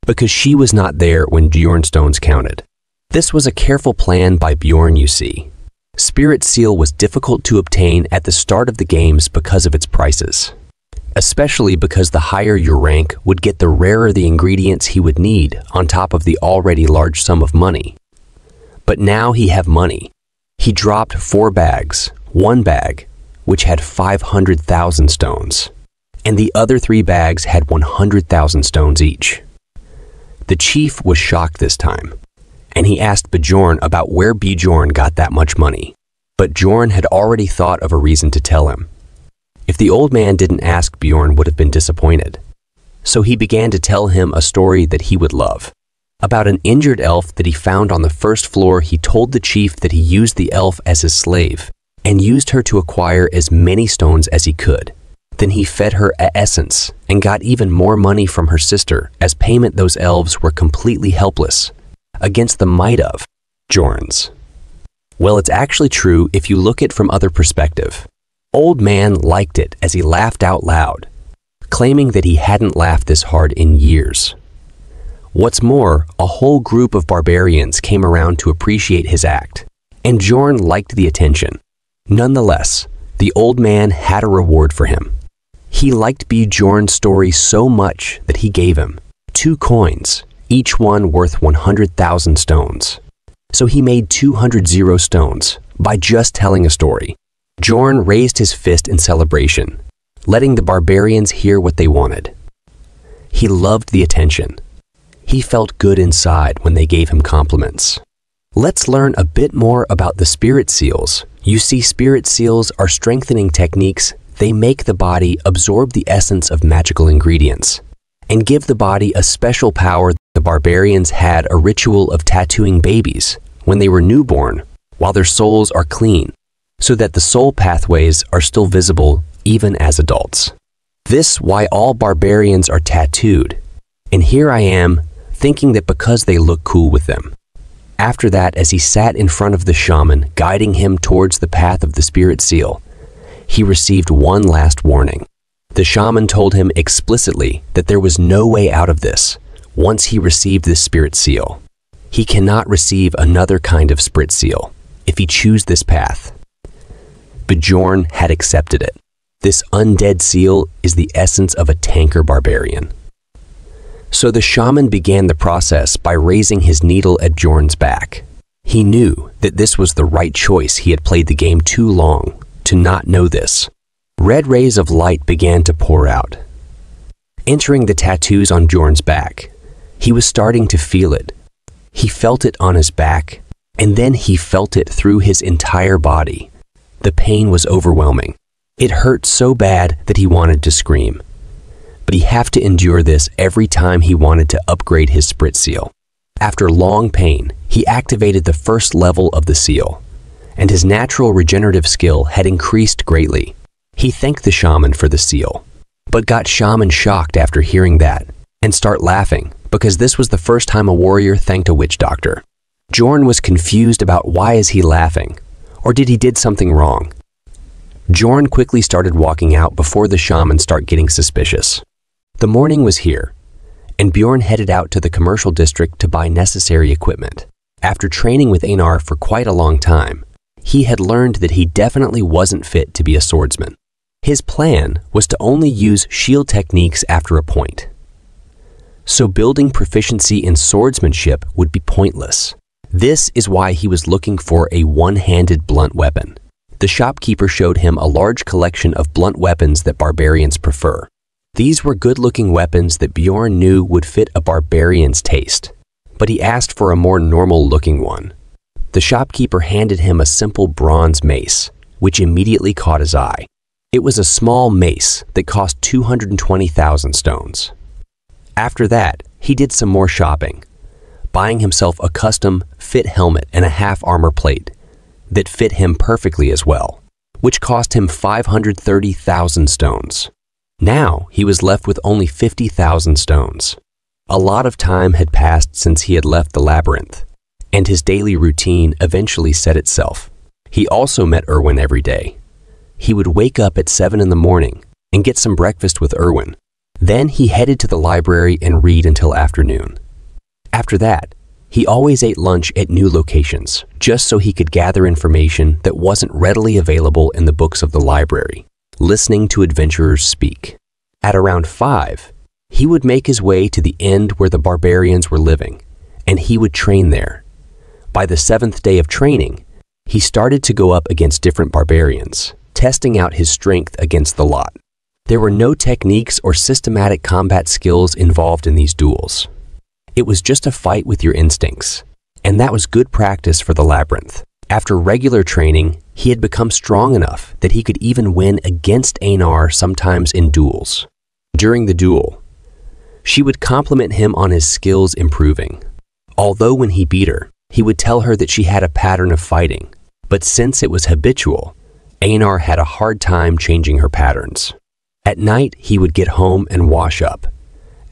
because she was not there when Bjorn stones counted. This was a careful plan by Bjorn, you see. Spirit seal was difficult to obtain at the start of the games because of its prices, especially because the higher your rank would get, the rarer the ingredients he would need on top of the already large sum of money. But now he have money. He dropped 4 bags, one bag, which had 500,000 stones, and the other 3 bags had 100,000 stones each. The chief was shocked this time, and he asked Bjorn about where Bjorn got that much money. But Bjorn had already thought of a reason to tell him. If the old man didn't ask, Bjorn would have been disappointed. So he began to tell him a story that he would love. About an injured elf that he found on the first floor. He told the chief that he used the elf as his slave, and used her to acquire as many stones as he could. Then he fed her a essence and got even more money from her sister as payment. Those elves were completely helpless against the might of Jorns. Well, it's actually true if you look at it from other perspective. Old Man liked it as he laughed out loud, claiming that he hadn't laughed this hard in years. What's more, a whole group of barbarians came around to appreciate his act, and Bjorn liked the attention. Nonetheless, the old man had a reward for him. He liked Bjorn's story so much that he gave him 2 coins, each one worth 100,000 stones. So he made 200 zero stones by just telling a story. Bjorn raised his fist in celebration, letting the barbarians hear what they wanted. He loved the attention. He felt good inside when they gave him compliments. Let's learn a bit more about the spirit seals. You see, spirit seals are strengthening techniques. They make the body absorb the essence of magical ingredients and give the body a special power. The barbarians had a ritual of tattooing babies when they were newborn while their souls are clean, so that the soul pathways are still visible even as adults. This why all barbarians are tattooed. And here I am thinking that because they look cool with them. After that, as he sat in front of the shaman, guiding him towards the path of the spirit seal, he received one last warning. The shaman told him explicitly that there was no way out of this once he received this spirit seal. He cannot receive another kind of spirit seal if he chooses this path. But Bjorn had accepted it. This undead seal is the essence of a tanker barbarian. So the shaman began the process by raising his needle at Bjorn's back. He knew that this was the right choice. He had played the game too long to not know this. Red rays of light began to pour out, entering the tattoos on Bjorn's back. He was starting to feel it. He felt it on his back, and then he felt it through his entire body. The pain was overwhelming. It hurt so bad that he wanted to scream. But he had to endure this every time he wanted to upgrade his spirit seal. After long pain, he activated the first level of the seal, and his natural regenerative skill had increased greatly. He thanked the shaman for the seal, but got shaman shocked after hearing that and start laughing because this was the first time a warrior thanked a witch doctor. Bjorn was confused about why is he laughing, or did he did something wrong? Bjorn quickly started walking out before the shaman started getting suspicious. The morning was here, and Bjorn headed out to the commercial district to buy necessary equipment. After training with Einar for quite a long time, he had learned that he definitely wasn't fit to be a swordsman. His plan was to only use shield techniques after a point. So building proficiency in swordsmanship would be pointless. This is why he was looking for a one-handed blunt weapon. The shopkeeper showed him a large collection of blunt weapons that barbarians prefer. These were good-looking weapons that Bjorn knew would fit a barbarian's taste, but he asked for a more normal-looking one. The shopkeeper handed him a simple bronze mace, which immediately caught his eye. It was a small mace that cost 220,000 stones. After that, he did some more shopping, buying himself a custom fit helmet and a half armor plate that fit him perfectly as well, which cost him 530,000 stones. Now he was left with only 50,000 stones. A lot of time had passed since he had left the labyrinth, and his daily routine eventually set itself. He also met Erwin every day. He would wake up at 7 in the morning and get some breakfast with Erwin. Then he headed to the library and read until afternoon. After that, he always ate lunch at new locations, just so he could gather information that wasn't readily available in the books of the library, listening to adventurers speak. At around 5, he would make his way to the end where the barbarians were living, and he would train there. By the 7th day of training, he started to go up against different barbarians, testing out his strength against the lot. There were no techniques or systematic combat skills involved in these duels. It was just a fight with your instincts, and that was good practice for the labyrinth. After regular training, he had become strong enough that he could even win against Einar sometimes in duels. During the duel, she would compliment him on his skills improving. Although when he beat her, he would tell her that she had a pattern of fighting, but since it was habitual, Einar had a hard time changing her patterns. At night, he would get home and wash up,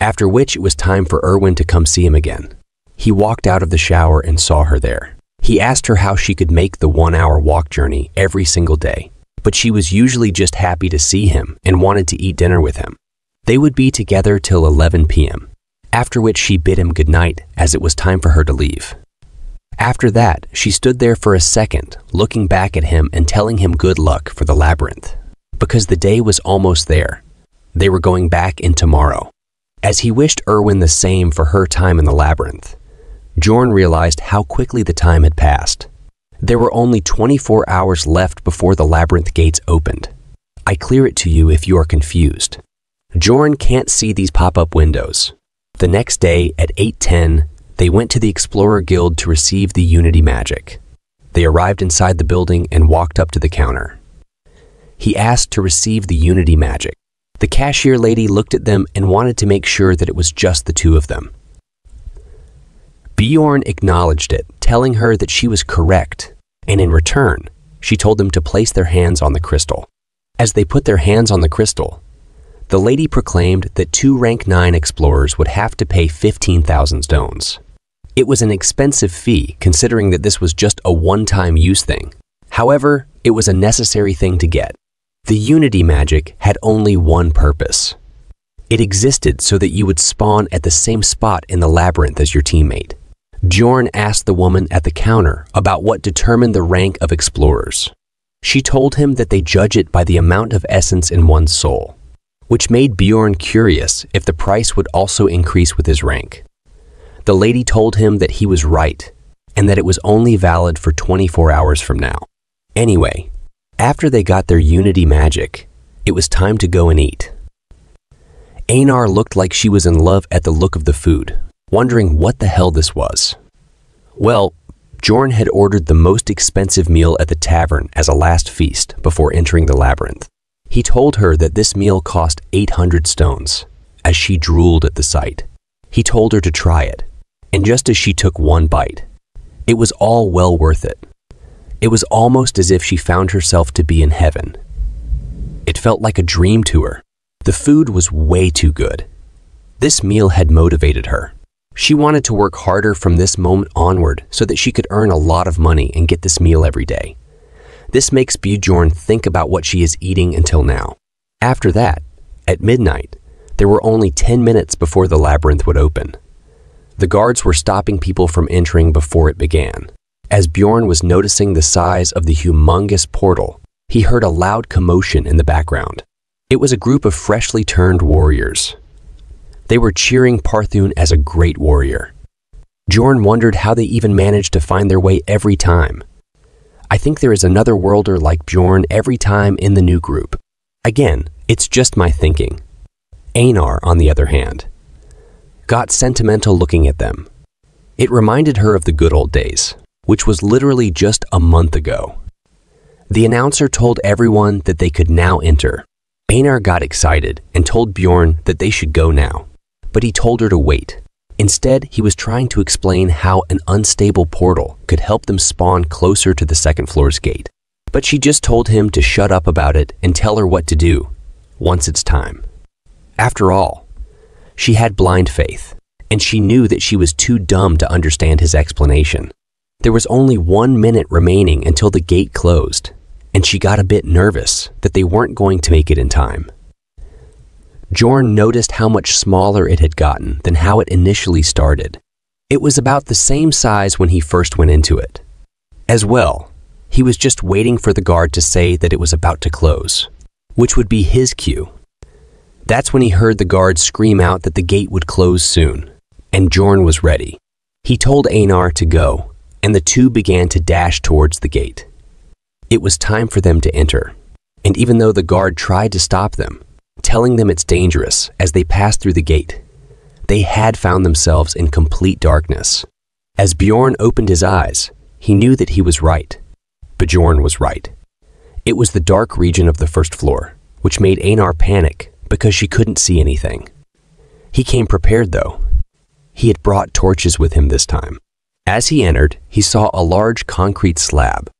after which it was time for Erwin to come see him again. He walked out of the shower and saw her there. He asked her how she could make the 1-hour walk journey every single day, but she was usually just happy to see him and wanted to eat dinner with him. They would be together till 11 p.m., after which she bid him goodnight as it was time for her to leave. After that, she stood there for a second, looking back at him and telling him good luck for the labyrinth, because the day was almost there. They were going back in tomorrow. As he wished Erwin the same for her time in the labyrinth, Bjorn realized how quickly the time had passed. There were only 24 hours left before the labyrinth gates opened. I clear it to you if you are confused. Bjorn can't see these pop-up windows. The next day at 8:10, they went to the Explorer Guild to receive the Unity magic. They arrived inside the building and walked up to the counter. He asked to receive the Unity magic. The cashier lady looked at them and wanted to make sure that it was just the two of them. Bjorn acknowledged it, telling her that she was correct, and in return, she told them to place their hands on the crystal. As they put their hands on the crystal, the lady proclaimed that 2 rank 9 explorers would have to pay 15,000 stones. It was an expensive fee considering that this was just a one-time use thing. However, it was a necessary thing to get. The Unity magic had only one purpose. It existed so that you would spawn at the same spot in the labyrinth as your teammate. Bjorn asked the woman at the counter about what determined the rank of explorers. She told him that they judge it by the amount of essence in one's soul, which made Bjorn curious if the price would also increase with his rank. The lady told him that he was right, and that it was only valid for 24 hours from now. Anyway, after they got their Unity magic, it was time to go and eat. Einar looked like she was in love at the look of the food, wondering what the hell this was. Well, Bjorn had ordered the most expensive meal at the tavern as a last feast before entering the labyrinth. He told her that this meal cost 800 stones, as she drooled at the sight. He told her to try it, and just as she took one bite, it was all well worth it. It was almost as if she found herself to be in heaven. It felt like a dream to her. The food was way too good. This meal had motivated her. She wanted to work harder from this moment onward so that she could earn a lot of money and get this meal every day. This makes Bjorn think about what she is eating until now. After that, at midnight, there were only 10 minutes before the labyrinth would open. The guards were stopping people from entering before it began. As Bjorn was noticing the size of the humongous portal, he heard a loud commotion in the background. It was a group of freshly turned warriors. They were cheering Parthun as a great warrior. Bjorn wondered how they even managed to find their way every time. I think there is another worlder like Bjorn every time in the new group. Again, it's just my thinking. Einar, on the other hand, got sentimental looking at them. It reminded her of the good old days, which was literally just a month ago. The announcer told everyone that they could now enter. Einar got excited and told Bjorn that they should go now, but he told her to wait. Instead, he was trying to explain how an unstable portal could help them spawn closer to the second floor's gate. But she just told him to shut up about it and tell her what to do once it's time. After all, she had blind faith, and she knew that she was too dumb to understand his explanation. There was only 1 minute remaining until the gate closed, and she got a bit nervous that they weren't going to make it in time. Bjorn noticed how much smaller it had gotten than how it initially started. It was about the same size when he first went into it. As well, he was just waiting for the guard to say that it was about to close, which would be his cue. That's when he heard the guard scream out that the gate would close soon, and Bjorn was ready. He told Einar to go, and the two began to dash towards the gate. It was time for them to enter, and even though the guard tried to stop them, telling them it's dangerous as they passed through the gate, they had found themselves in complete darkness. As Bjorn opened his eyes, he knew that he was right. Bjorn was right. It was the dark region of the first floor, which made Einar panic because she couldn't see anything. He came prepared though. He had brought torches with him this time. As he entered, he saw a large concrete slab.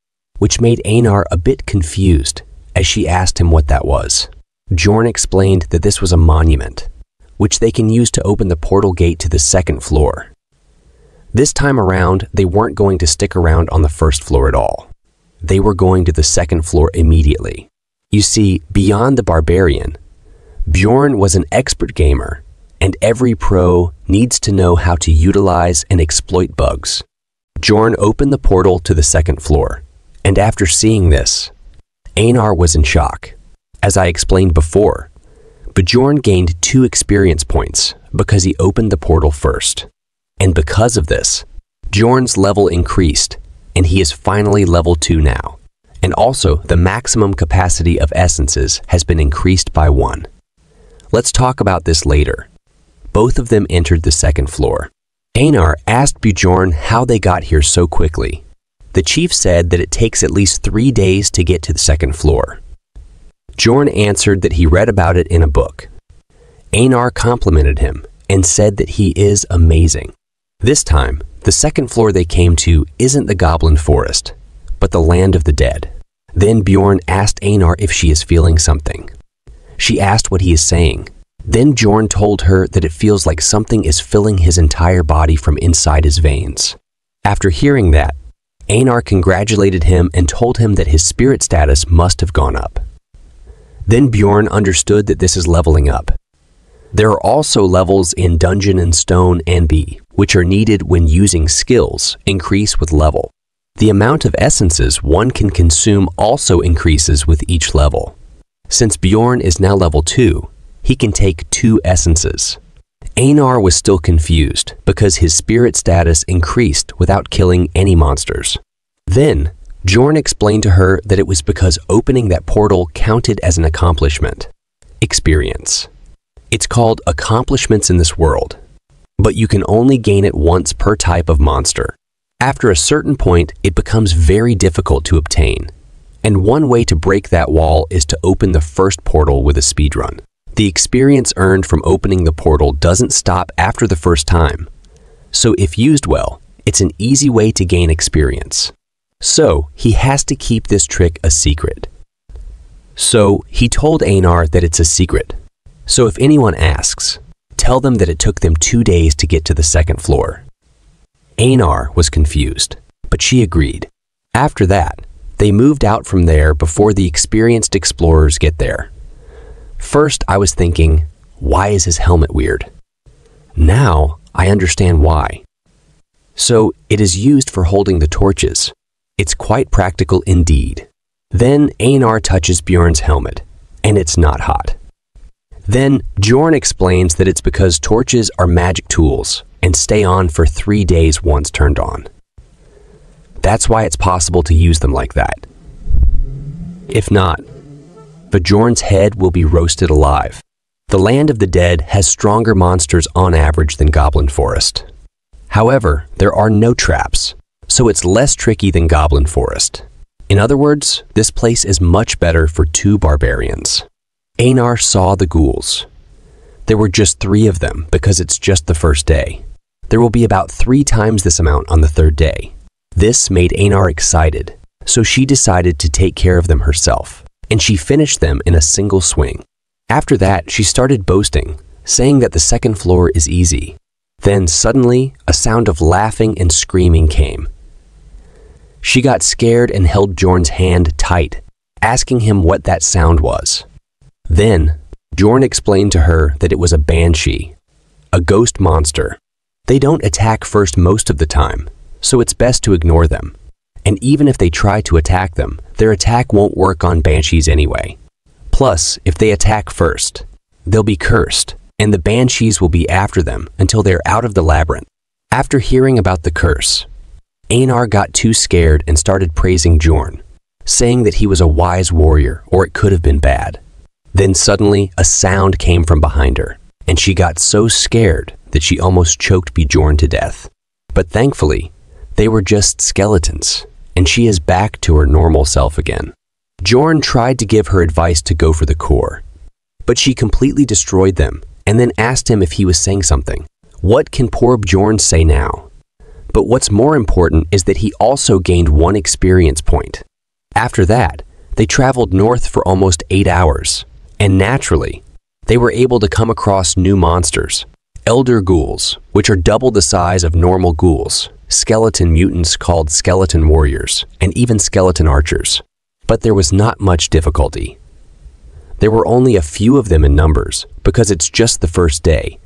which made Einar a bit confused as she asked him what that was. Bjorn explained that this was a monument, which they can use to open the portal gate to the second floor. This time around, they weren't going to stick around on the first floor at all. They were going to the second floor immediately. You see, beyond the barbarian, Bjorn was an expert gamer, and every pro needs to know how to utilize and exploit bugs. Bjorn opened the portal to the second floor, and after seeing this, Einar was in shock. As I explained before, Bjorn gained 2 experience points because he opened the portal first. And because of this, Bjorn's level increased, and he is finally level 2 now. And also, the maximum capacity of essences has been increased by 1. Let's talk about this later. Both of them entered the second floor. Einar asked Bjorn how they got here so quickly. The chief said that it takes at least 3 days to get to the second floor. Bjorn answered that he read about it in a book. Einar complimented him and said that he is amazing. This time, the second floor they came to isn't the Goblin Forest, but the Land of the Dead. Then Bjorn asked Einar if she is feeling something. She asked what he is saying. Then Bjorn told her that it feels like something is filling his entire body from inside his veins. After hearing that, Einar congratulated him and told him that his spirit status must have gone up. Then Bjorn understood that this is leveling up. There are also levels in Dungeon and Stone and B, which are needed when using skills increase with level. The amount of essences one can consume also increases with each level. Since Bjorn is now level 2, he can take 2 essences. Einar was still confused because his spirit status increased without killing any monsters. Then, Bjorn explained to her that it was because opening that portal counted as an accomplishment. Experience. It's called accomplishments in this world, but you can only gain it once per type of monster. After a certain point, it becomes very difficult to obtain, and one way to break that wall is to open the first portal with a speedrun. The experience earned from opening the portal doesn't stop after the first time, so if used well, it's an easy way to gain experience. So, he has to keep this trick a secret. So, he told Einar that it's a secret. So if anyone asks, tell them that it took them 2 days to get to the second floor. Einar was confused, but she agreed. After that, they moved out from there before the experienced explorers get there. First, I was thinking, why is his helmet weird? Now, I understand why. So, it is used for holding the torches. It's quite practical indeed. Then Einar touches Bjorn's helmet, and it's not hot. Then Bjorn explains that it's because torches are magic tools and stay on for 3 days once turned on. That's why it's possible to use them like that. If not, Bjorn's head will be roasted alive. The Land of the Dead has stronger monsters on average than Goblin Forest. However, there are no traps, so it's less tricky than Goblin Forest. In other words, this place is much better for 2 barbarians. Einar saw the ghouls. There were just 3 of them because it's just the first day. There will be about 3 times this amount on the 3rd day. This made Einar excited, so she decided to take care of them herself, and she finished them in a single swing. After that, she started boasting, saying that the second floor is easy. Then suddenly, a sound of laughing and screaming came. She got scared and held Bjorn's hand tight, asking him what that sound was. Then, Bjorn explained to her that it was a banshee, a ghost monster. They don't attack first most of the time, so it's best to ignore them. And even if they try to attack them, their attack won't work on banshees anyway. Plus, if they attack first, they'll be cursed, and the banshees will be after them until they're out of the labyrinth. After hearing about the curse, Einar got too scared and started praising Bjorn, saying that he was a wise warrior or it could have been bad. Then suddenly, a sound came from behind her, and she got so scared that she almost choked Bjorn to death. But thankfully, they were just skeletons, and she is back to her normal self again. Bjorn tried to give her advice to go for the core, but she completely destroyed them and then asked him if he was saying something. What can poor Bjorn say now? But what's more important is that he also gained 1 experience point. After that, they traveled north for almost 8 hours, and naturally, they were able to come across new monsters. Elder ghouls, which are double the size of normal ghouls, skeleton mutants called skeleton warriors, and even skeleton archers. But there was not much difficulty. There were only a few of them in numbers, because it's just the first day,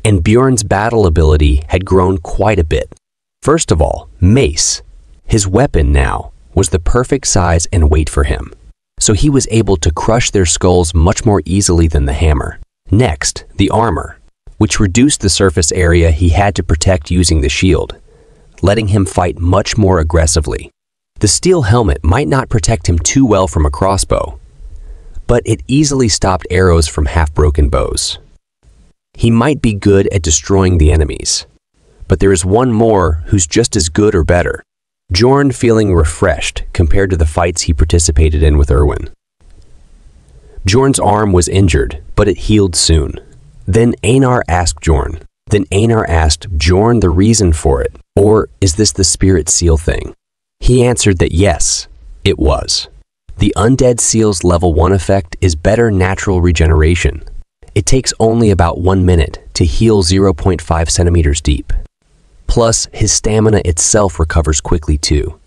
and Bjorn's battle ability had grown quite a bit. First of all, Mace. His weapon now was the perfect size and weight for him, so he was able to crush their skulls much more easily than the hammer. Next, the armor, which reduced the surface area he had to protect using the shield, letting him fight much more aggressively. The steel helmet might not protect him too well from a crossbow, but it easily stopped arrows from half-broken bows. He might be good at destroying the enemies, but there is one more who's just as good or better. Bjorn feeling refreshed compared to the fights he participated in with Erwin. Bjorn's arm was injured, but it healed soon. Then Einar asked Bjorn the reason for it, or is this the spirit seal thing? He answered that yes, it was. The undead seal's level 1 effect is better natural regeneration. It takes only about 1 minute to heal 0.5 centimeters deep. Plus, his stamina itself recovers quickly too,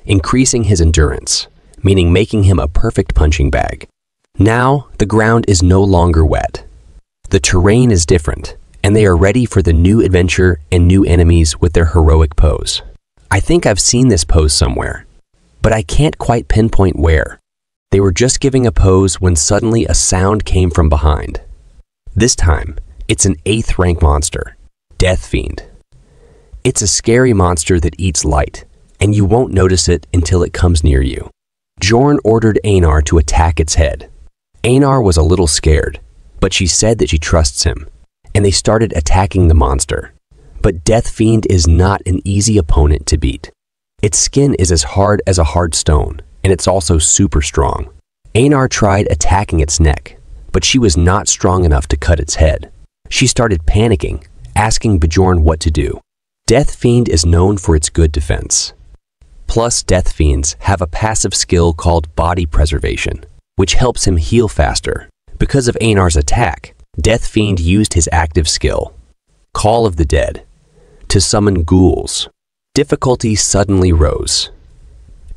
increasing his endurance, meaning making him a perfect punching bag. Now, the ground is no longer wet. The terrain is different, and they are ready for the new adventure and new enemies with their heroic pose. I think I've seen this pose somewhere, but I can't quite pinpoint where. They were just giving a pose when suddenly a sound came from behind. This time, it's an 8th rank monster, Death Fiend. It's a scary monster that eats light, and you won't notice it until it comes near you. Bjorn ordered Einar to attack its head. Einar was a little scared, but she said that she trusts him, and they started attacking the monster. But Death Fiend is not an easy opponent to beat. Its skin is as hard as a hard stone, and it's also super strong. Einar tried attacking its neck, but she was not strong enough to cut its head. She started panicking, asking Bjorn what to do. Death Fiend is known for its good defense. Plus, Death Fiends have a passive skill called Body Preservation, which helps him heal faster. Because of Einar's attack, Death Fiend used his active skill, Call of the Dead, to summon ghouls. Difficulty suddenly rose.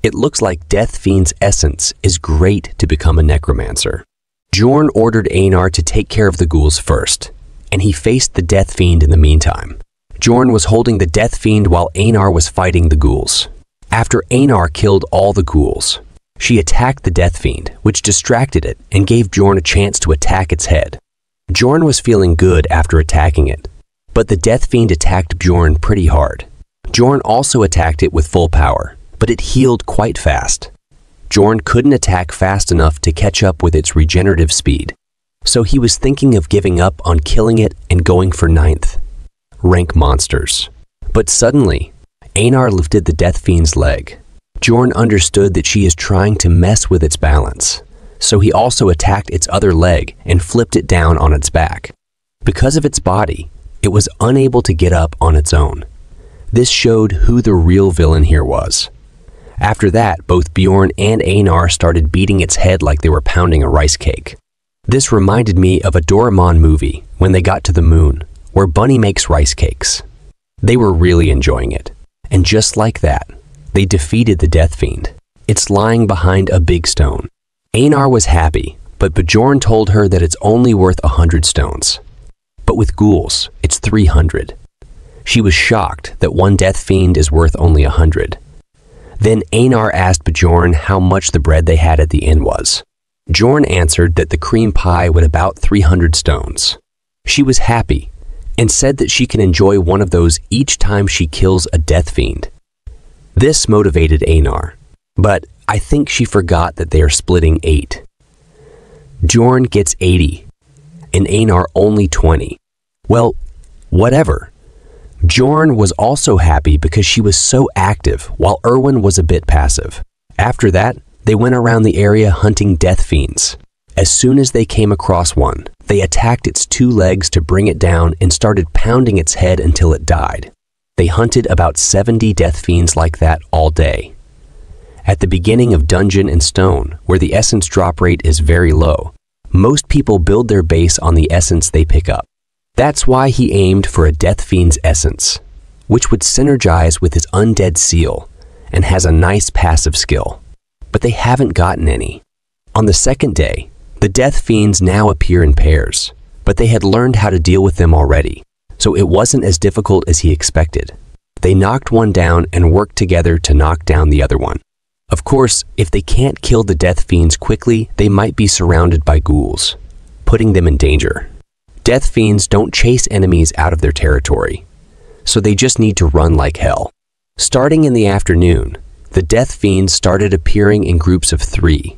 It looks like Death Fiend's essence is great to become a necromancer. Bjorn ordered Einar to take care of the ghouls first, and he faced the Death Fiend in the meantime. Bjorn was holding the Death Fiend while Einar was fighting the ghouls. After Einar killed all the ghouls, she attacked the Death Fiend, which distracted it and gave Bjorn a chance to attack its head. Bjorn was feeling good after attacking it, but the Death Fiend attacked Bjorn pretty hard. Bjorn also attacked it with full power, but it healed quite fast. Bjorn couldn't attack fast enough to catch up with its regenerative speed, so he was thinking of giving up on killing it and going for 9th rank monsters. But suddenly, Einar lifted the Death Fiend's leg. Bjorn understood that she is trying to mess with its balance, so he also attacked its other leg and flipped it down on its back. Because of its body, it was unable to get up on its own. This showed who the real villain here was. After that, both Bjorn and Einar started beating its head like they were pounding a rice cake. This reminded me of a Doraemon movie when they got to the moon, where Bunny makes rice cakes. They were really enjoying it, and just like that, they defeated the Death Fiend. It's lying behind a big stone. Einar was happy, but Bjorn told her that it's only worth 100 stones. But with ghouls, it's 300. She was shocked that one Death Fiend is worth only 100. Then Einar asked Bjorn how much the bread they had at the inn was. Bjorn answered that the cream pie would about 300 stones. She was happy, and said that she can enjoy one of those each time she kills a Death Fiend. This motivated Einar, but I think she forgot that they are splitting 8. Bjorn gets 80, and Einar only 20. Well, whatever. Bjorn was also happy because she was so active, while Erwin was a bit passive. After that, they went around the area hunting Death Fiends. As soon as they came across one, they attacked its 2 legs to bring it down and started pounding its head until it died. They hunted about 70 Death Fiends like that all day. At the beginning of Dungeon and Stone, where the essence drop rate is very low, most people build their base on the essence they pick up. That's why he aimed for a Death Fiend's essence, which would synergize with his Undead Seal and has a nice passive skill. But they haven't gotten any. On the second day, the Death Fiends now appear in pairs, but they had learned how to deal with them already, so it wasn't as difficult as he expected. They knocked one down and worked together to knock down the other one. Of course, if they can't kill the Death Fiends quickly, they might be surrounded by ghouls, putting them in danger. Death Fiends don't chase enemies out of their territory, so they just need to run like hell. Starting in the afternoon, the Death Fiends started appearing in groups of 3.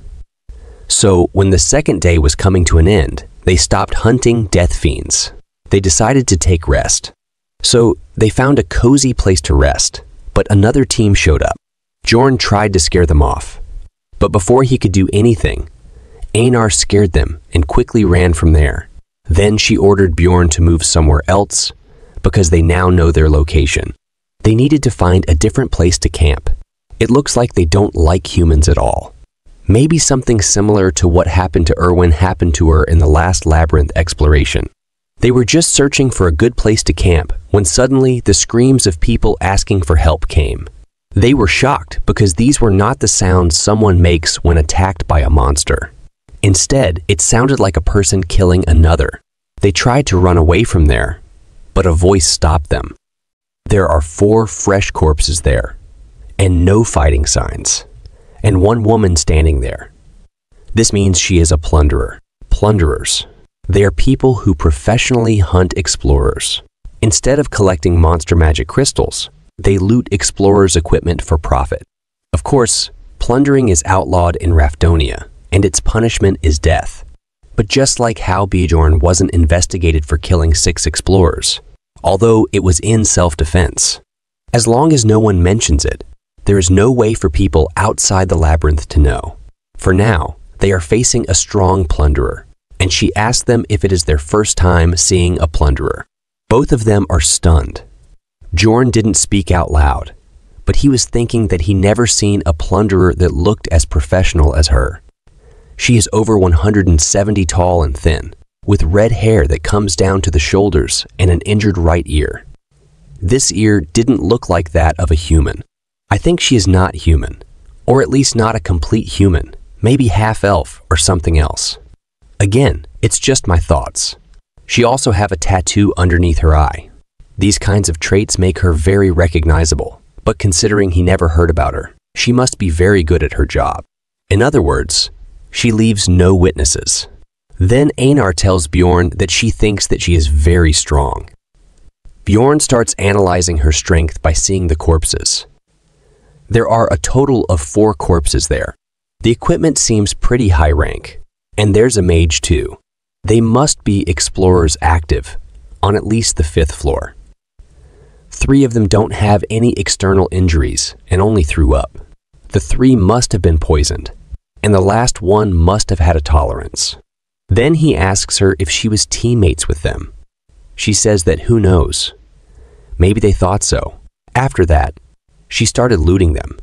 So, when the second day was coming to an end, they stopped hunting Death Fiends. They decided to take rest. So, they found a cozy place to rest, but another team showed up. Bjorn tried to scare them off, but before he could do anything, Einar scared them and quickly ran from there. Then she ordered Bjorn to move somewhere else because they now know their location. They needed to find a different place to camp. It looks like they don't like humans at all. Maybe something similar to what happened to Erwin happened to her in the last labyrinth exploration. They were just searching for a good place to camp when suddenly the screams of people asking for help came. They were shocked because these were not the sounds someone makes when attacked by a monster. Instead, it sounded like a person killing another. They tried to run away from there, but a voice stopped them. There are 4 fresh corpses there, and no fighting signs, and one woman standing there. This means she is a plunderer. Plunderers. They are people who professionally hunt explorers. Instead of collecting monster magic crystals, they loot explorers' equipment for profit. Of course, plundering is outlawed in Rafdonia, and its punishment is death. But just like how Bjorn wasn't investigated for killing 6 explorers, although it was in self-defense, as long as no one mentions it, there is no way for people outside the labyrinth to know. For now, they are facing a strong plunderer, and she asked them if it is their first time seeing a plunderer. Both of them are stunned. Bjorn didn't speak out loud, but he was thinking that he never seen a plunderer that looked as professional as her. She is over 170 tall and thin, with red hair that comes down to the shoulders and an injured right ear. This ear didn't look like that of a human. I think she is not human, or at least not a complete human, maybe half-elf or something else. Again, it's just my thoughts. She also have a tattoo underneath her eye. These kinds of traits make her very recognizable, but considering he never heard about her, she must be very good at her job. In other words, she leaves no witnesses. Then Einar tells Bjorn that she thinks that she is very strong. Bjorn starts analyzing her strength by seeing the corpses. There are a total of 4 corpses there. The equipment seems pretty high rank, and there's a mage too. They must be explorers active, on at least the 5th floor. 3 of them don't have any external injuries and only threw up. The 3 must have been poisoned, and the last one must have had a tolerance. Then he asks her if she was teammates with them. She says that who knows. Maybe they thought so. After that, she started looting them.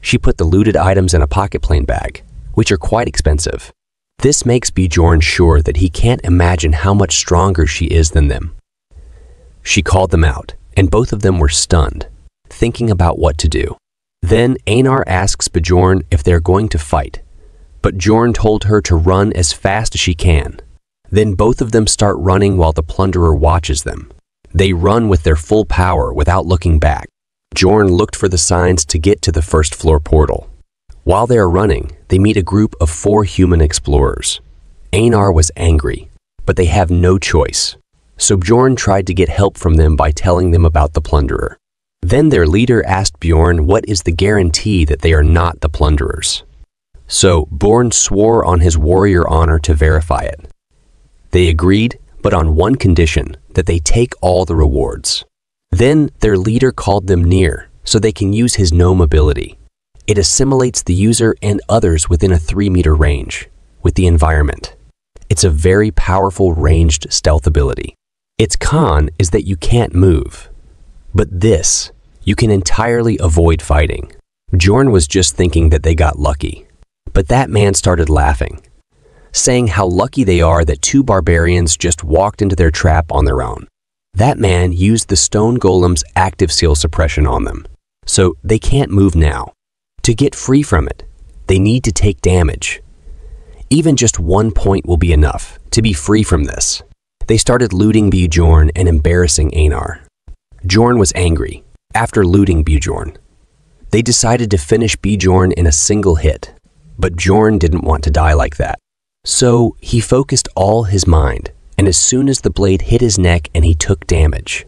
She put the looted items in a pocket plane bag, which are quite expensive. This makes Bjorn sure that he can't imagine how much stronger she is than them. She called them out, and both of them were stunned, thinking about what to do. Then Einar asks Bjorn if they're going to fight, but Bjorn told her to run as fast as she can. Then both of them start running while the plunderer watches them. They run with their full power without looking back. Bjorn looked for the signs to get to the 1st floor portal. While they are running, they meet a group of 4 human explorers. Einar was angry, but they have no choice. So Bjorn tried to get help from them by telling them about the plunderer. Then their leader asked Bjorn what is the guarantee that they are not the plunderers. So Bjorn swore on his warrior honor to verify it. They agreed, but on one condition, that they take all the rewards. Then their leader called them near so they can use his gnome ability. It assimilates the user and others within a 3-meter range with the environment. It's a very powerful ranged stealth ability. Its con is that you can't move. But this, you can entirely avoid fighting. Bjorn was just thinking that they got lucky. But that man started laughing, saying how lucky they are that two barbarians just walked into their trap on their own. That man used the stone golem's active seal suppression on them, so they can't move now. To get free from it, they need to take damage. Even just 1 point will be enough to be free from this. They started looting Bjorn and embarrassing Einar. Bjorn was angry. After looting Bjorn, they decided to finish Bjorn in a single hit, but Bjorn didn't want to die like that. So he focused all his mind, and as soon as the blade hit his neck and he took damage,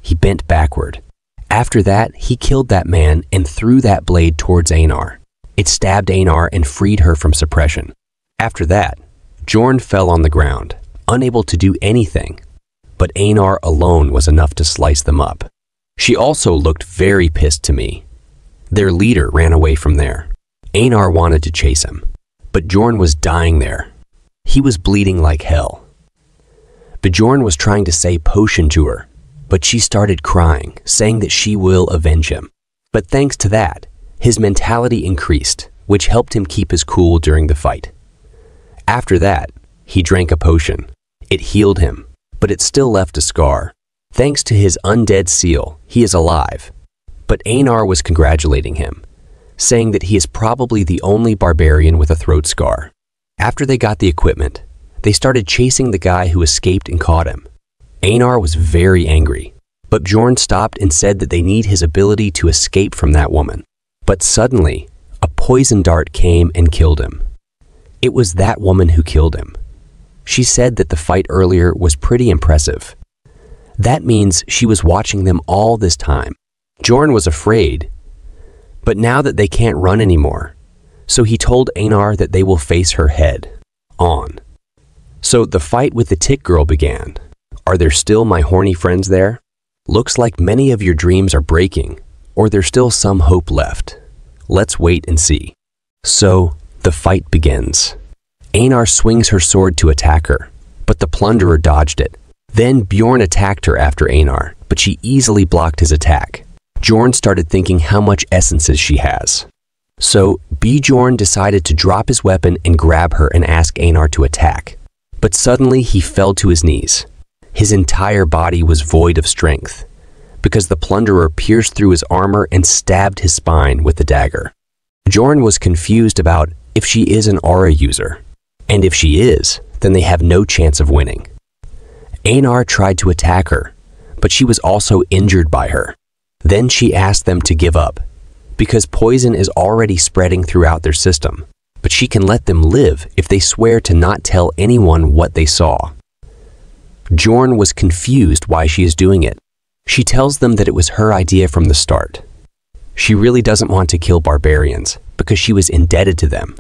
he bent backward. After that, he killed that man and threw that blade towards Einar. It stabbed Einar and freed her from suppression. After that, Bjorn fell on the ground, unable to do anything, but Einar alone was enough to slice them up. She also looked very pissed to me. Their leader ran away from there. Einar wanted to chase him, but Bjorn was dying there. He was bleeding like hell. Bjorn was trying to say potion to her, but she started crying, saying that she will avenge him. But thanks to that, his mentality increased, which helped him keep his cool during the fight. After that, he drank a potion. It healed him, but it still left a scar. Thanks to his undead seal, he is alive. But Einar was congratulating him, saying that he is probably the only barbarian with a throat scar. After they got the equipment, they started chasing the guy who escaped and caught him. Einar was very angry, but Bjorn stopped and said that they need his ability to escape from that woman. But suddenly, a poison dart came and killed him. It was that woman who killed him. She said that the fight earlier was pretty impressive. That means she was watching them all this time. Bjorn was afraid, but now that they can't run anymore, so he told Einar that they will face her head on. So the fight with the tick girl began. Are there still my horny friends there? Looks like many of your dreams are breaking, or there's still some hope left. Let's wait and see. So the fight begins. Einar swings her sword to attack her, but the plunderer dodged it. Then Bjorn attacked her after Einar, but she easily blocked his attack. Bjorn started thinking how much essences she has. So Bjorn decided to drop his weapon and grab her and ask Einar to attack. But suddenly he fell to his knees. His entire body was void of strength, because the plunderer pierced through his armor and stabbed his spine with the dagger. Bjorn was confused about if she is an aura user, and if she is, then they have no chance of winning. Einar tried to attack her, but she was also injured by her. Then she asked them to give up, because poison is already spreading throughout their system, but she can let them live if they swear to not tell anyone what they saw. Bjorn was confused why she is doing it. She tells them that it was her idea from the start. She really doesn't want to kill barbarians because she was indebted to them.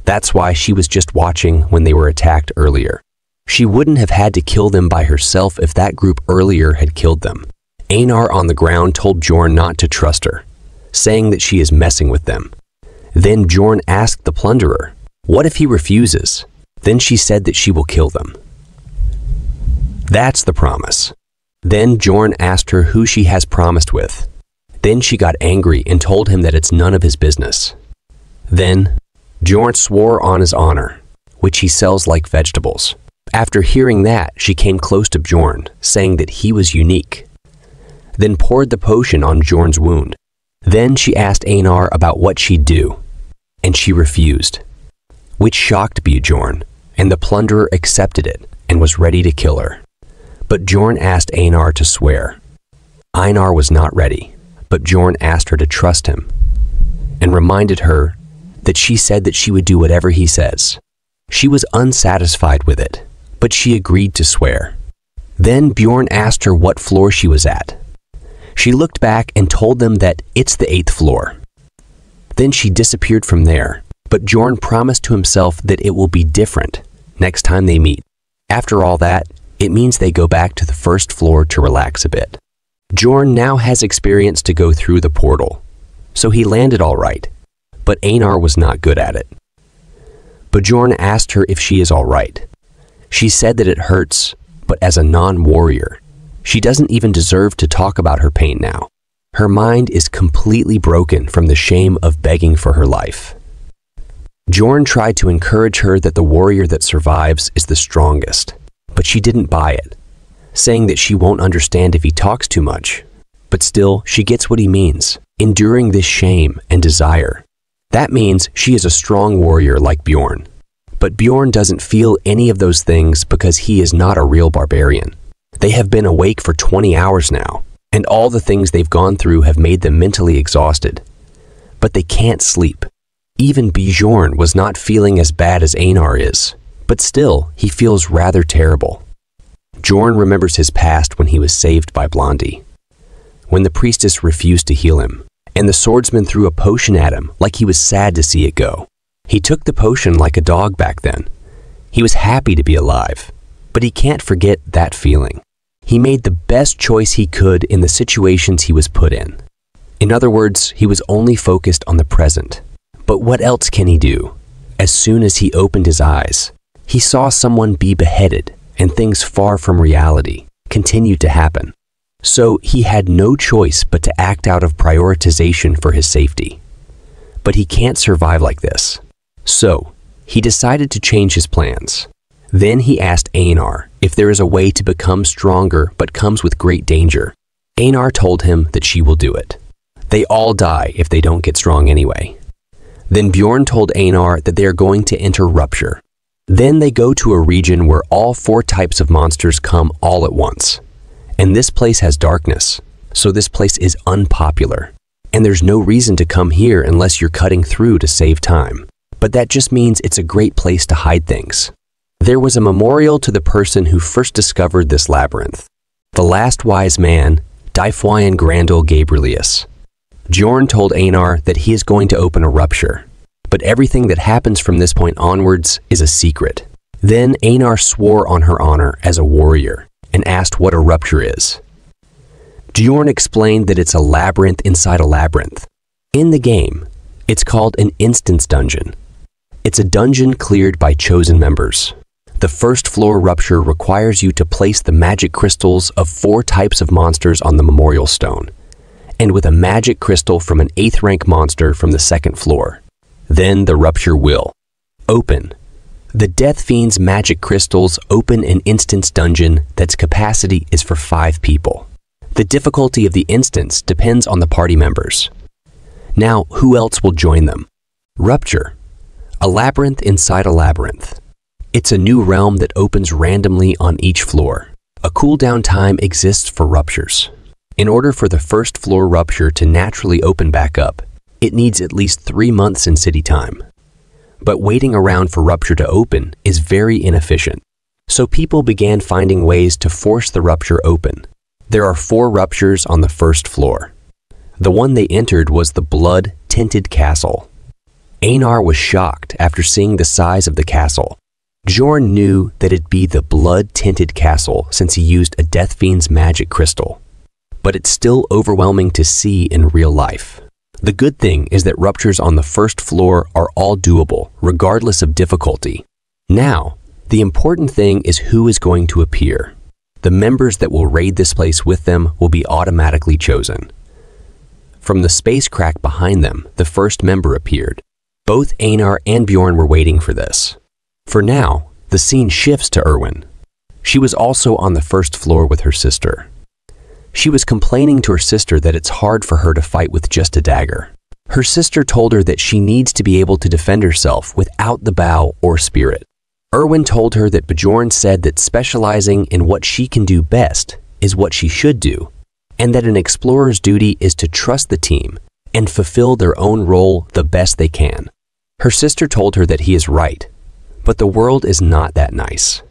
That's why she was just watching when they were attacked earlier. She wouldn't have had to kill them by herself if that group earlier had killed them. Einar on the ground told Bjorn not to trust her, saying that she is messing with them. Then Bjorn asked the plunderer, what if he refuses? Then she said that she will kill them. That's the promise. Then Bjorn asked her who she has promised with. Then she got angry and told him that it's none of his business. Then Bjorn swore on his honor, which he sells like vegetables. After hearing that, she came close to Bjorn, saying that he was unique. Then poured the potion on Bjorn's wound. Then she asked Einar about what she'd do, and she refused, which shocked Bjorn, and the plunderer accepted it and was ready to kill her. But Bjorn asked Einar to swear. Einar was not ready, but Bjorn asked her to trust him, and reminded her that she said that she would do whatever he says. She was unsatisfied with it, but she agreed to swear. Then Bjorn asked her what floor she was at. She looked back and told them that it's the 8th floor. Then she disappeared from there, but Bjorn promised to himself that it will be different next time they meet. After all that, it means they go back to the 1st floor to relax a bit. Bjorn now has experience to go through the portal, so he landed all right, but Einar was not good at it. Bjorn asked her if she is all right. She said that it hurts, but as a non-warrior, she doesn't even deserve to talk about her pain now. Her mind is completely broken from the shame of begging for her life. Bjorn tried to encourage her that the warrior that survives is the strongest, but she didn't buy it, saying that she won't understand if he talks too much. But still, she gets what he means, enduring this shame and desire. That means she is a strong warrior like Bjorn. But Bjorn doesn't feel any of those things because he is not a real barbarian. They have been awake for 20 hours now, and all the things they've gone through have made them mentally exhausted. But they can't sleep. Even Bjorn was not feeling as bad as Einar is, but still, he feels rather terrible. Bjorn remembers his past when he was saved by Blondie, when the priestess refused to heal him, and the swordsman threw a potion at him like he was sad to see it go. He took the potion like a dog back then. He was happy to be alive, but he can't forget that feeling. He made the best choice he could in the situations he was put in. In other words, he was only focused on the present. But what else can he do? As soon as he opened his eyes, he saw someone be beheaded, and things far from reality continued to happen. So he had no choice but to act out of prioritization for his safety. But he can't survive like this. So he decided to change his plans. Then he asked Einar if there is a way to become stronger but comes with great danger. Einar told him that she will do it. They all die if they don't get strong anyway. Then Bjorn told Einar that they are going to enter Rupture. Then they go to a region where all 4 types of monsters come all at once. And this place has darkness, so this place is unpopular. And there's no reason to come here unless you're cutting through to save time. But that just means it's a great place to hide things. There was a memorial to the person who first discovered this labyrinth, the last wise man, Dyfwyan Grandel Gabrielius. Bjorn told Einar that he is going to open a rupture, but everything that happens from this point onwards is a secret. Then Einar swore on her honor as a warrior and asked what a rupture is. Bjorn explained that it's a labyrinth inside a labyrinth. In the game, it's called an instance dungeon. It's a dungeon cleared by chosen members. The first floor rupture requires you to place the magic crystals of 4 types of monsters on the memorial stone, and with a magic crystal from an 8th rank monster from the 2nd floor. Then the rupture will open. The Death Fiend's magic crystals open an instance dungeon that's capacity is for 5 people. The difficulty of the instance depends on the party members. Now, who else will join them? Rupture. A labyrinth inside a labyrinth. It's a new realm that opens randomly on each floor. A cooldown time exists for ruptures. In order for the first floor rupture to naturally open back up, it needs at least 3 months in city time. But waiting around for rupture to open is very inefficient. So people began finding ways to force the rupture open. There are 4 ruptures on the first floor. The one they entered was the blood-tinted castle. Einar was shocked after seeing the size of the castle. Bjorn knew that it'd be the blood-tinted castle since he used a Death Fiend's magic crystal. But it's still overwhelming to see in real life. The good thing is that ruptures on the first floor are all doable, regardless of difficulty. Now, the important thing is who is going to appear. The members that will raid this place with them will be automatically chosen. From the space crack behind them, the first member appeared. Both Einar and Bjorn were waiting for this. For now, the scene shifts to Erwin. She was also on the first floor with her sister. She was complaining to her sister that it's hard for her to fight with just a dagger. Her sister told her that she needs to be able to defend herself without the bow or spirit. Erwin told her that Bjorn said that specializing in what she can do best is what she should do, and that an explorer's duty is to trust the team and fulfill their own role the best they can. Her sister told her that he is right, but the world is not that nice,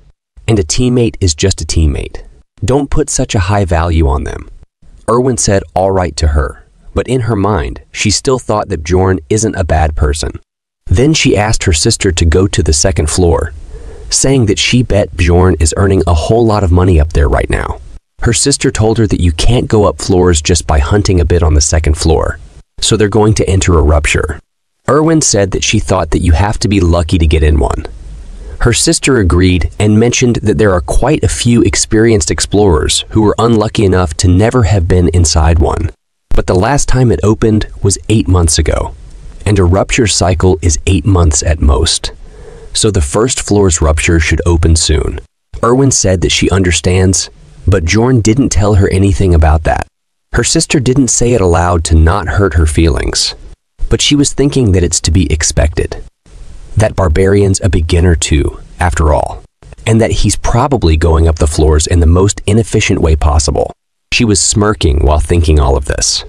and a teammate is just a teammate. Don't put such a high value on them. Erwin said all right to her, but in her mind, she still thought that Bjorn isn't a bad person. Then she asked her sister to go to the 2nd floor, saying that she bet Bjorn is earning a whole lot of money up there right now. Her sister told her that you can't go up floors just by hunting a bit on the 2nd floor, so they're going to enter a rupture. Erwin said that she thought that you have to be lucky to get in one. Her sister agreed and mentioned that there are quite a few experienced explorers who were unlucky enough to never have been inside one. But the last time it opened was 8 months ago, and a rupture cycle is 8 months at most. So the first floor's rupture should open soon. Erwin said that she understands, but Bjorn didn't tell her anything about that. Her sister didn't say it aloud to not hurt her feelings, but she was thinking that it's to be expected. That Barbarian's a beginner too, after all, and that he's probably going up the floors in the most inefficient way possible. She was smirking while thinking all of this.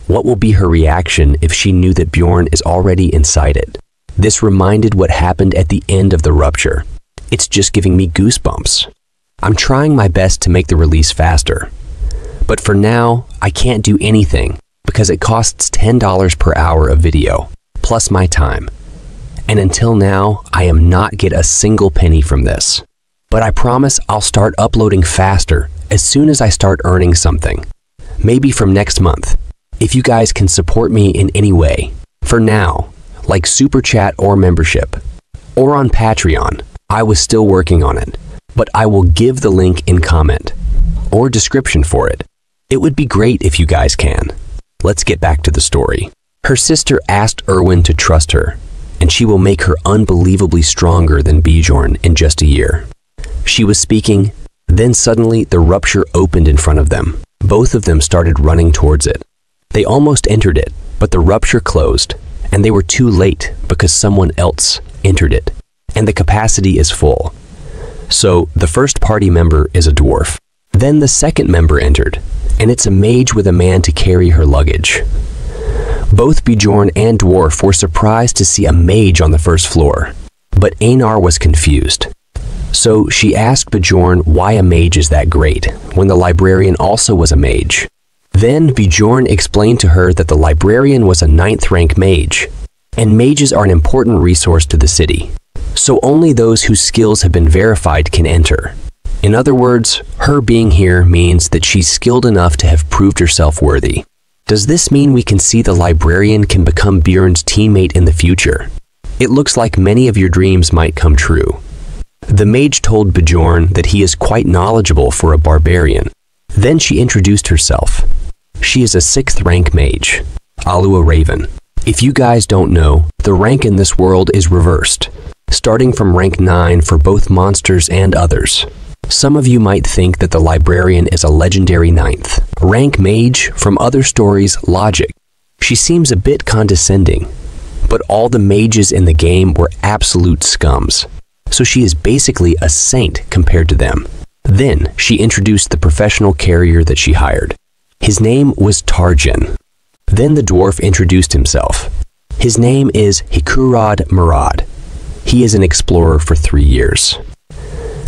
What will be her reaction if she knew that Bjorn is already inside it? This reminded what happened at the end of the rupture. It's just giving me goosebumps. I'm trying my best to make the release faster. But for now, I can't do anything because it costs $10 per hour of video, plus my time. And until now, I am not get a single penny from this. But I promise I'll start uploading faster as soon as I start earning something. Maybe from next month, if you guys can support me in any way. For now, like Super Chat or membership, or on Patreon. I was still working on it, but I will give the link in comment or description for it. It would be great if you guys can. Let's get back to the story. Her sister asked Erwin to trust her, and she will make her unbelievably stronger than Bjorn in just a year. She was speaking, then suddenly the rupture opened in front of them. Both of them started running towards it. They almost entered it, but the rupture closed, and they were too late because someone else entered it, and the capacity is full. So the first party member is a dwarf. Then the second member entered, and it's a mage with a man to carry her luggage. Both Bjorn and Dwarf were surprised to see a mage on the first floor, but Einar was confused. So she asked Bjorn why a mage is that great, when the librarian also was a mage. Then Bjorn explained to her that the librarian was a 9th rank mage, and mages are an important resource to the city. So only those whose skills have been verified can enter. In other words, her being here means that she's skilled enough to have proved herself worthy. Does this mean we can see the librarian can become Bjorn's teammate in the future? It looks like many of your dreams might come true. The mage told Bjorn that he is quite knowledgeable for a barbarian. Then she introduced herself. She is a 6th rank mage, Alua Raven. If you guys don't know, the rank in this world is reversed, starting from rank 9 for both monsters and others. Some of you might think that the librarian is a legendary 9th rank mage from other stories' logic. She seems a bit condescending, but all the mages in the game were absolute scums, so she is basically a saint compared to them. Then she introduced the professional carrier that she hired. His name was Tarjan. Then the dwarf introduced himself. His name is Hikurad Murad. He is an explorer for 3 years.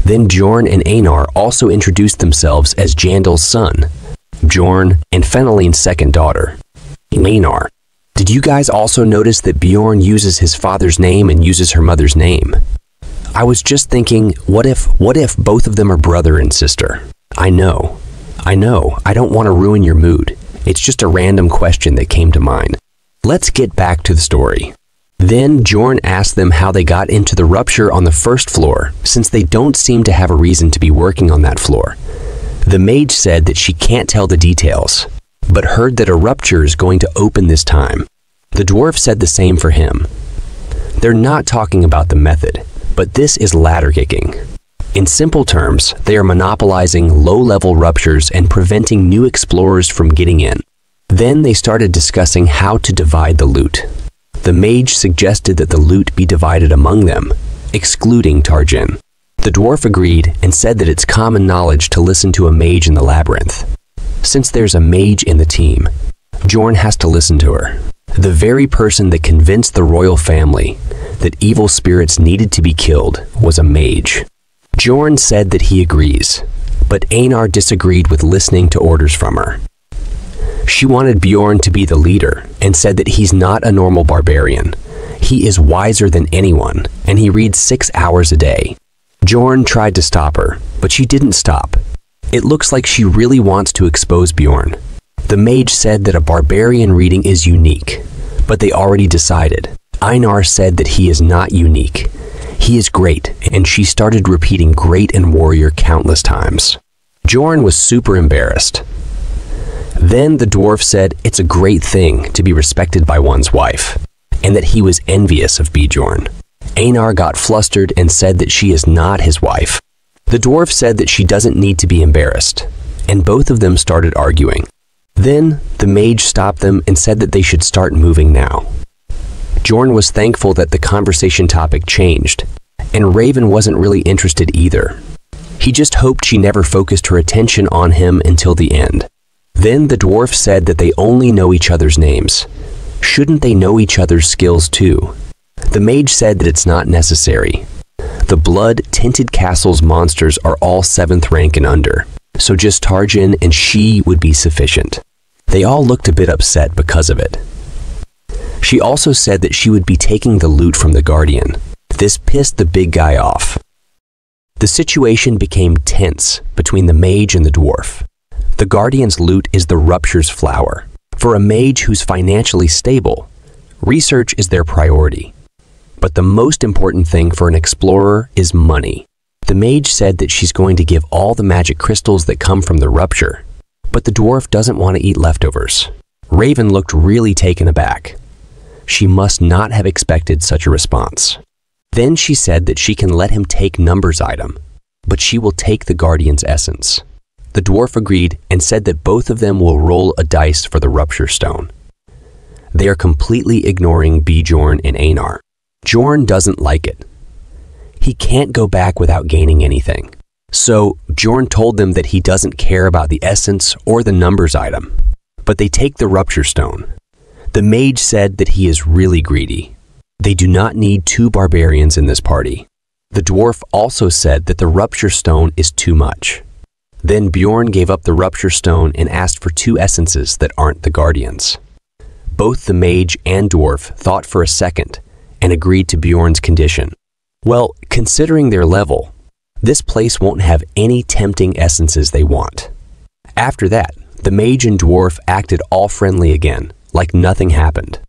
Then Bjorn and Einar also introduced themselves as Jandal's son, Bjorn and Feneline's second daughter, Einar. Did you guys also notice that Bjorn uses his father's name and uses her mother's name? I was just thinking, what if both of them are brother and sister? I know, I don't want to ruin your mood. It's just a random question that came to mind. Let's get back to the story. Then Bjorn asked them how they got into the rupture on the first floor, since they don't seem to have a reason to be working on that floor. The mage said that she can't tell the details, but heard that a rupture is going to open this time. The dwarf said the same for him. They're not talking about the method, but this is ladder kicking. In simple terms, they are monopolizing low-level ruptures and preventing new explorers from getting in. Then they started discussing how to divide the loot. The mage suggested that the loot be divided among them, excluding Tarjan. The dwarf agreed and said that it's common knowledge to listen to a mage in the labyrinth. Since there's a mage in the team, Bjorn has to listen to her. The very person that convinced the royal family that evil spirits needed to be killed was a mage. Bjorn said that he agrees, but Einar disagreed with listening to orders from her. She wanted Bjorn to be the leader and said that he's not a normal barbarian. He is wiser than anyone, and he reads 6 hours a day. Bjorn tried to stop her, but she didn't stop. It looks like she really wants to expose Bjorn. The mage said that a barbarian reading is unique, but they already decided. Einar said that he is not unique. He is great, and she started repeating great and warrior countless times. Bjorn was super embarrassed. Then the dwarf said it's a great thing to be respected by one's wife, and that he was envious of Bjorn. Einar got flustered and said that she is not his wife. The dwarf said that she doesn't need to be embarrassed, and both of them started arguing. Then the mage stopped them and said that they should start moving now. Bjorn was thankful that the conversation topic changed, and Raven wasn't really interested either. He just hoped she never focused her attention on him until the end. Then the dwarf said that they only know each other's names. Shouldn't they know each other's skills too? The mage said that it's not necessary. The blood-tinted castle's monsters are all 7th rank and under, so just Tarjan and she would be sufficient. They all looked a bit upset because of it. She also said that she would be taking the loot from the Guardian. This pissed the big guy off. The situation became tense between the mage and the dwarf. The Guardian's loot is the Rupture's flower. For a mage who's financially stable, research is their priority. But the most important thing for an explorer is money. The mage said that she's going to give all the magic crystals that come from the Rupture, but the dwarf doesn't want to eat leftovers. Raven looked really taken aback. She must not have expected such a response. Then she said that she can let him take Number's item, but she will take the Guardian's essence. The dwarf agreed and said that both of them will roll a dice for the Rupture Stone. They are completely ignoring Bjorn and Einar. Bjorn doesn't like it. He can't go back without gaining anything. So Bjorn told them that he doesn't care about the essence or the Numbers item, but they take the Rupture Stone. The mage said that he is really greedy. They do not need 2 barbarians in this party. The dwarf also said that the Rupture Stone is too much. Then Bjorn gave up the Rupture Stone and asked for 2 essences that aren't the Guardians. Both the mage and dwarf thought for a second and agreed to Bjorn's condition. Well, considering their level, this place won't have any tempting essences they want. After that, the mage and dwarf acted all friendly again, like nothing happened.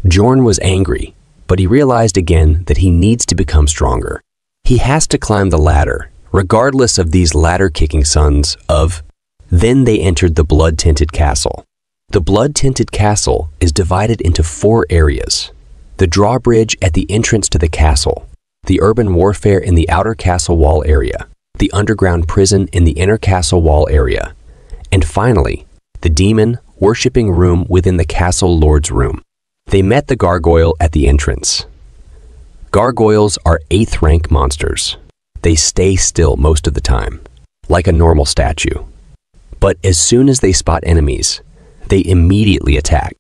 Bjorn was angry, but he realized again that he needs to become stronger. He has to climb the ladder, regardless of these ladder-kicking sons of... Then they entered the blood-tinted castle. The blood-tinted castle is divided into 4 areas. The drawbridge at the entrance to the castle, the urban warfare in the outer castle wall area, the underground prison in the inner castle wall area, and finally, the demon worshipping room within the castle lord's room. They met the gargoyle at the entrance. Gargoyles are 8th rank monsters. They stay still most of the time, like a normal statue. But as soon as they spot enemies, they immediately attack.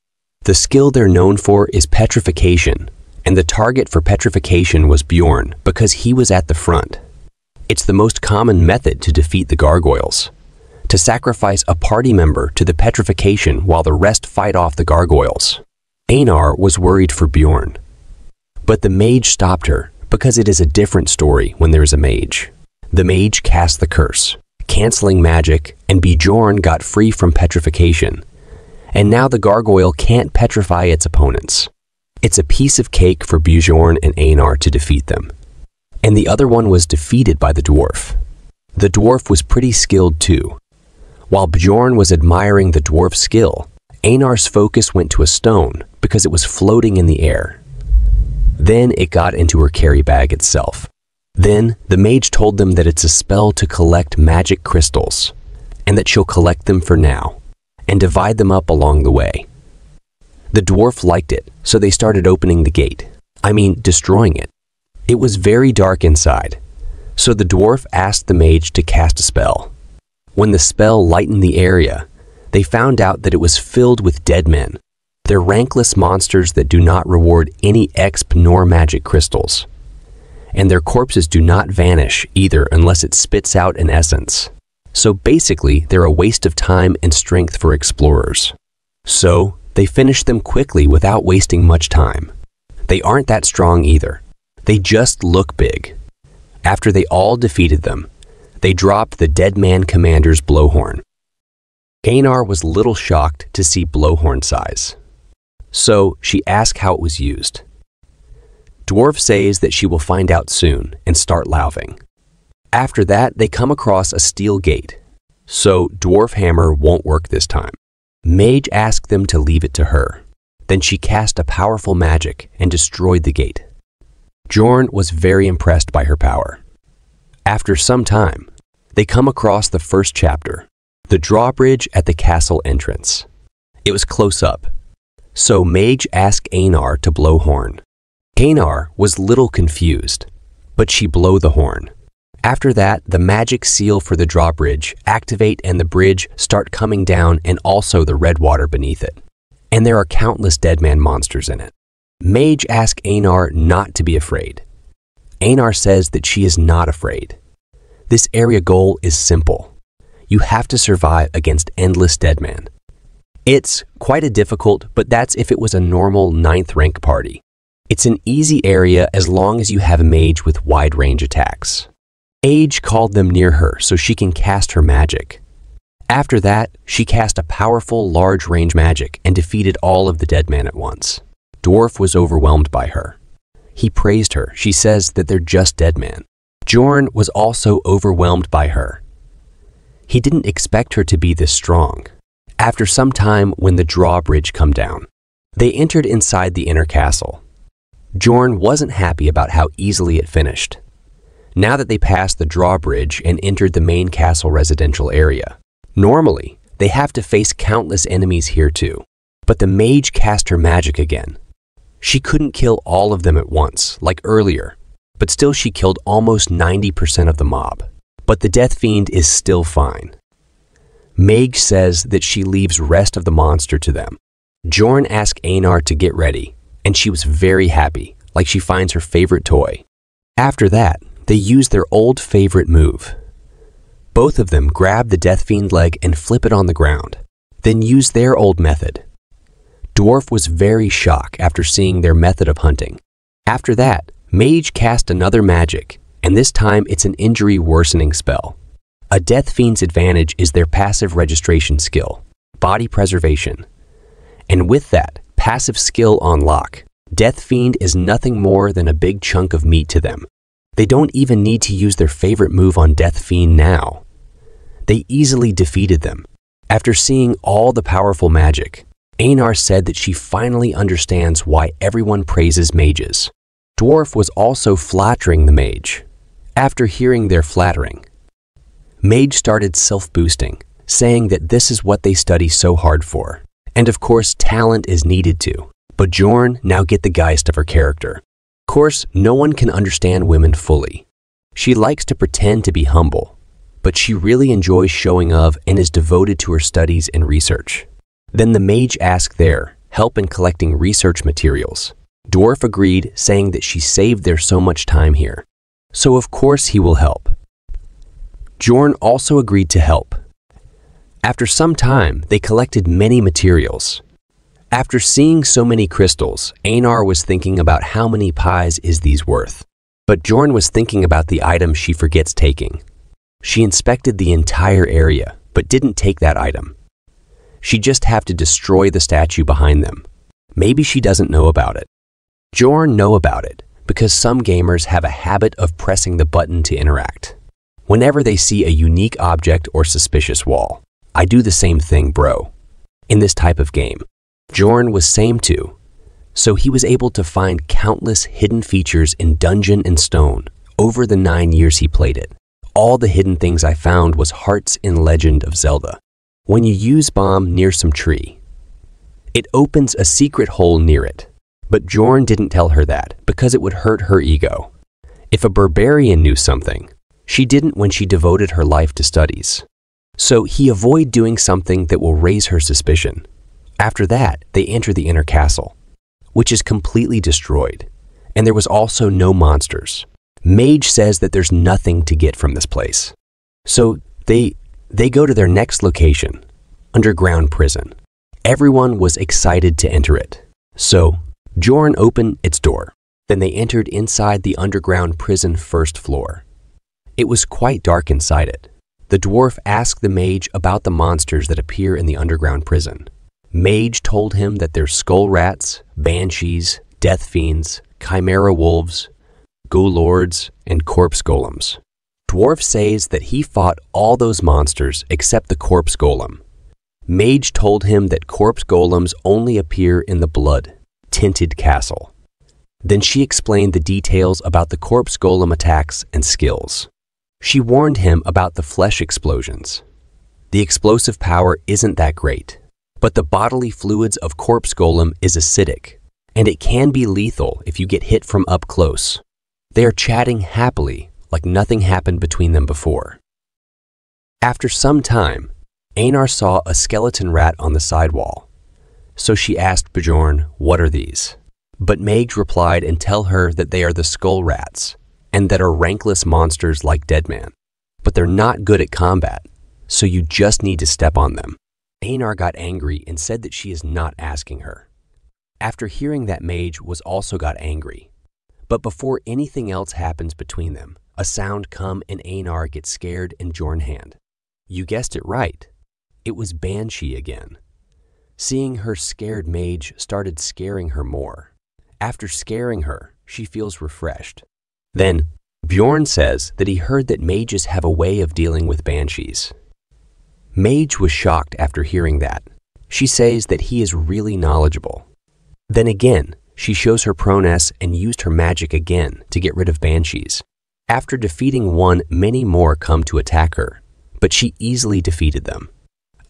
The skill they're known for is petrification, and the target for petrification was Bjorn because he was at the front. It's the most common method to defeat the gargoyles, to sacrifice a party member to the petrification while the rest fight off the gargoyles. Einar was worried for Bjorn, but the mage stopped her because it is a different story when there is a mage. The mage cast the curse, canceling magic, and Bjorn got free from petrification. And now the gargoyle can't petrify its opponents. It's a piece of cake for Bjorn and Einar to defeat them. And the other one was defeated by the dwarf. The dwarf was pretty skilled too. While Bjorn was admiring the dwarf's skill, Einar's focus went to a stone because it was floating in the air. Then it got into her carry bag itself. Then the mage told them that it's a spell to collect magic crystals, and that she'll collect them for now, and divide them up along the way. The dwarf liked it, so they started opening the gate. Destroying it. It was very dark inside, so the dwarf asked the mage to cast a spell. When the spell lightened the area, they found out that it was filled with dead men. They're rankless monsters that do not reward any exp nor magic crystals. And their corpses do not vanish either unless it spits out an essence. So basically, they're a waste of time and strength for explorers. So, they finished them quickly without wasting much time. They aren't that strong either. They just look big. After they all defeated them, they dropped the dead man commander's blowhorn. Einar was little shocked to see blowhorn size. So, she asked how it was used. Dwarf says that she will find out soon and start laughing. After that, they come across a steel gate. So Dwarf Hammer won't work this time. Mage asked them to leave it to her. Then she cast a powerful magic and destroyed the gate. Jorn was very impressed by her power. After some time, they come across the first chapter, the drawbridge at the castle entrance. It was close up, so Mage asked Einar to blow horn. Einar was little confused, but she blew the horn. After that, the magic seal for the drawbridge activate and the bridge start coming down, and also the red water beneath it. And there are countless deadman monsters in it. Mage asks Einar not to be afraid. Einar says that she is not afraid. This area goal is simple. You have to survive against endless deadman. It's quite a difficult, but that's if it was a normal 9th rank party. It's an easy area as long as you have a mage with wide range attacks. Age called them near her so she can cast her magic. After that, she cast a powerful large range magic and defeated all of the deadman at once. Dwarf was overwhelmed by her. He praised her. She says that they're just deadman. Jorn was also overwhelmed by her. He didn't expect her to be this strong. After some time, when the drawbridge come down, they entered inside the inner castle. Jorn wasn't happy about how easily it finished. Now that they passed the drawbridge and entered the main castle residential area, normally they have to face countless enemies here too, but the mage cast her magic again. She couldn't kill all of them at once, like earlier, but still she killed almost 90% of the mob. But the Death Fiend is still fine. Mage says that she leaves rest of the monster to them. Jorn asked Einar to get ready, and she was very happy, like she finds her favorite toy. After that, they use their old favorite move. Both of them grab the Death Fiend leg and flip it on the ground, then use their old method. Dwarf was very shocked after seeing their method of hunting. After that, Mage cast another magic, and this time it's an injury worsening spell. A Death Fiend's advantage is their passive registration skill, body preservation. And with that passive skill on lock, Death Fiend is nothing more than a big chunk of meat to them. They don't even need to use their favorite move on Death Fiend now. They easily defeated them. After seeing all the powerful magic, Einar said that she finally understands why everyone praises mages. Dwarf was also flattering the mage. After hearing their flattering, Mage started self-boosting, saying that this is what they study so hard for. And of course, talent is needed too. But Jorn now get the geist of her character. Of course, no one can understand women fully. She likes to pretend to be humble, but she really enjoys showing off and is devoted to her studies and research. Then the mage asked their help in collecting research materials. Dwarf agreed, saying that she saved there so much time here. So of course he will help. Jorn also agreed to help. After some time, they collected many materials. After seeing so many crystals, Einar was thinking about how many pies is these worth. But Jorn was thinking about the item she forgets taking. She inspected the entire area, but didn't take that item. She just have to destroy the statue behind them. Maybe she doesn't know about it. Jorn know about it, because some gamers have a habit of pressing the button to interact. Whenever they see a unique object or suspicious wall. I do the same thing, bro. In this type of game, Jorn was same too, so he was able to find countless hidden features in Dungeon and Stone over the 9 years he played it. All the hidden things I found was hearts in Legend of Zelda. When you use bomb near some tree, it opens a secret hole near it. But Jorn didn't tell her that because it would hurt her ego. If a barbarian knew something, she didn't when she devoted her life to studies. So he avoided doing something that will raise her suspicion. After that, they enter the inner castle, which is completely destroyed, and there was also no monsters. Mage says that there's nothing to get from this place. So they go to their next location, underground prison. Everyone was excited to enter it. So Jorn opened its door. Then they entered inside the underground prison first floor. It was quite dark inside it. The dwarf asked the mage about the monsters that appear in the underground prison. Mage told him that there's skull rats, banshees, death fiends, chimera wolves, ghoul lords, and corpse golems. Dwarf says that he fought all those monsters except the corpse golem. Mage told him that corpse golems only appear in the blood-tinted castle. Then she explained the details about the corpse golem attacks and skills. She warned him about the flesh explosions. The explosive power isn't that great, but the bodily fluids of corpse golem is acidic, and it can be lethal if you get hit from up close. They are chatting happily like nothing happened between them before. After some time, Einar saw a skeleton rat on the sidewall. So she asked Bjorn, "What are these?" But Mage replied and tell her that they are the skull rats, and that are rankless monsters like Deadman. But they're not good at combat, so you just need to step on them. Einar got angry and said that she is not asking her. After hearing that, Mage was also got angry. But before anything else happens between them, a sound come and Einar gets scared and Bjorn hand. You guessed it right. It was Banshee again. Seeing her scared, Mage started scaring her more. After scaring her, she feels refreshed. Then, Bjorn says that he heard that mages have a way of dealing with banshees. Mage was shocked after hearing that. She says that he is really knowledgeable. Then again, she shows her proness and used her magic again to get rid of banshees. After defeating one, many more come to attack her, but she easily defeated them.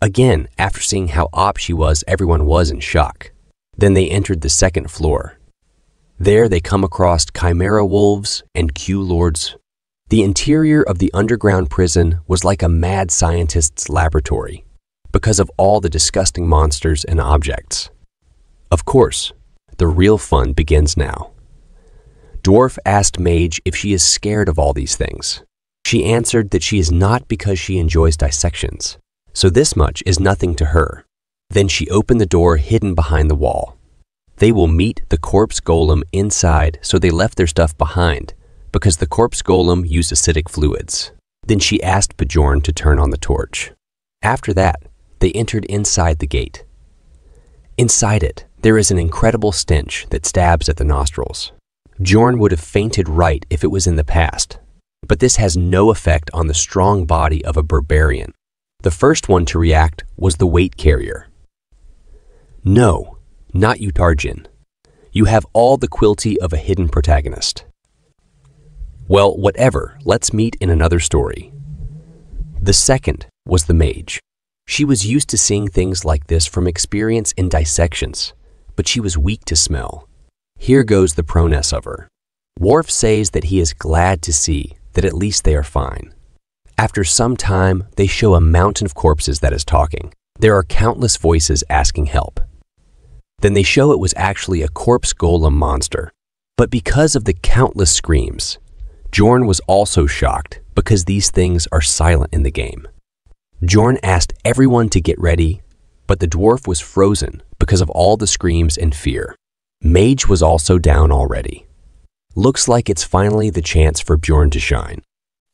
Again, after seeing how op she was, everyone was in shock. Then they entered the second floor. There they come across chimera wolves and Q lords. The interior of the underground prison was like a mad scientist's laboratory because of all the disgusting monsters and objects. Of course, the real fun begins now. Dwarf asked Mage if she is scared of all these things. She answered that she is not because she enjoys dissections, so this much is nothing to her. Then she opened the door hidden behind the wall. They will meet the corpse golem inside, so they left their stuff behind because the corpse golem used acidic fluids. Then she asked Bjorn to turn on the torch. After that, they entered inside the gate. Inside it, there is an incredible stench that stabs at the nostrils. Bjorn would have fainted right if it was in the past, but this has no effect on the strong body of a barbarian. The first one to react was the weight carrier. No, not you, Tarjin. You have all the quilty of a hidden protagonist. Well, whatever, let's meet in another story. The second was the mage. She was used to seeing things like this from experience in dissections, but she was weak to smell. Here goes the proness of her. Worf says that he is glad to see that at least they are fine. After some time, they show a mountain of corpses that is talking. There are countless voices asking help. Then they show it was actually a corpse golem monster. But because of the countless screams, Bjorn was also shocked because these things are silent in the game. Bjorn asked everyone to get ready, but the dwarf was frozen because of all the screams and fear. Mage was also down already. Looks like it's finally the chance for Bjorn to shine.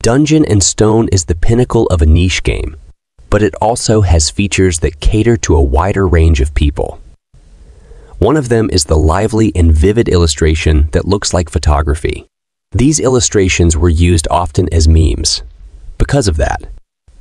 Dungeon and Stone is the pinnacle of a niche game, but it also has features that cater to a wider range of people. One of them is the lively and vivid illustration that looks like photography. These illustrations were used often as memes. Because of that,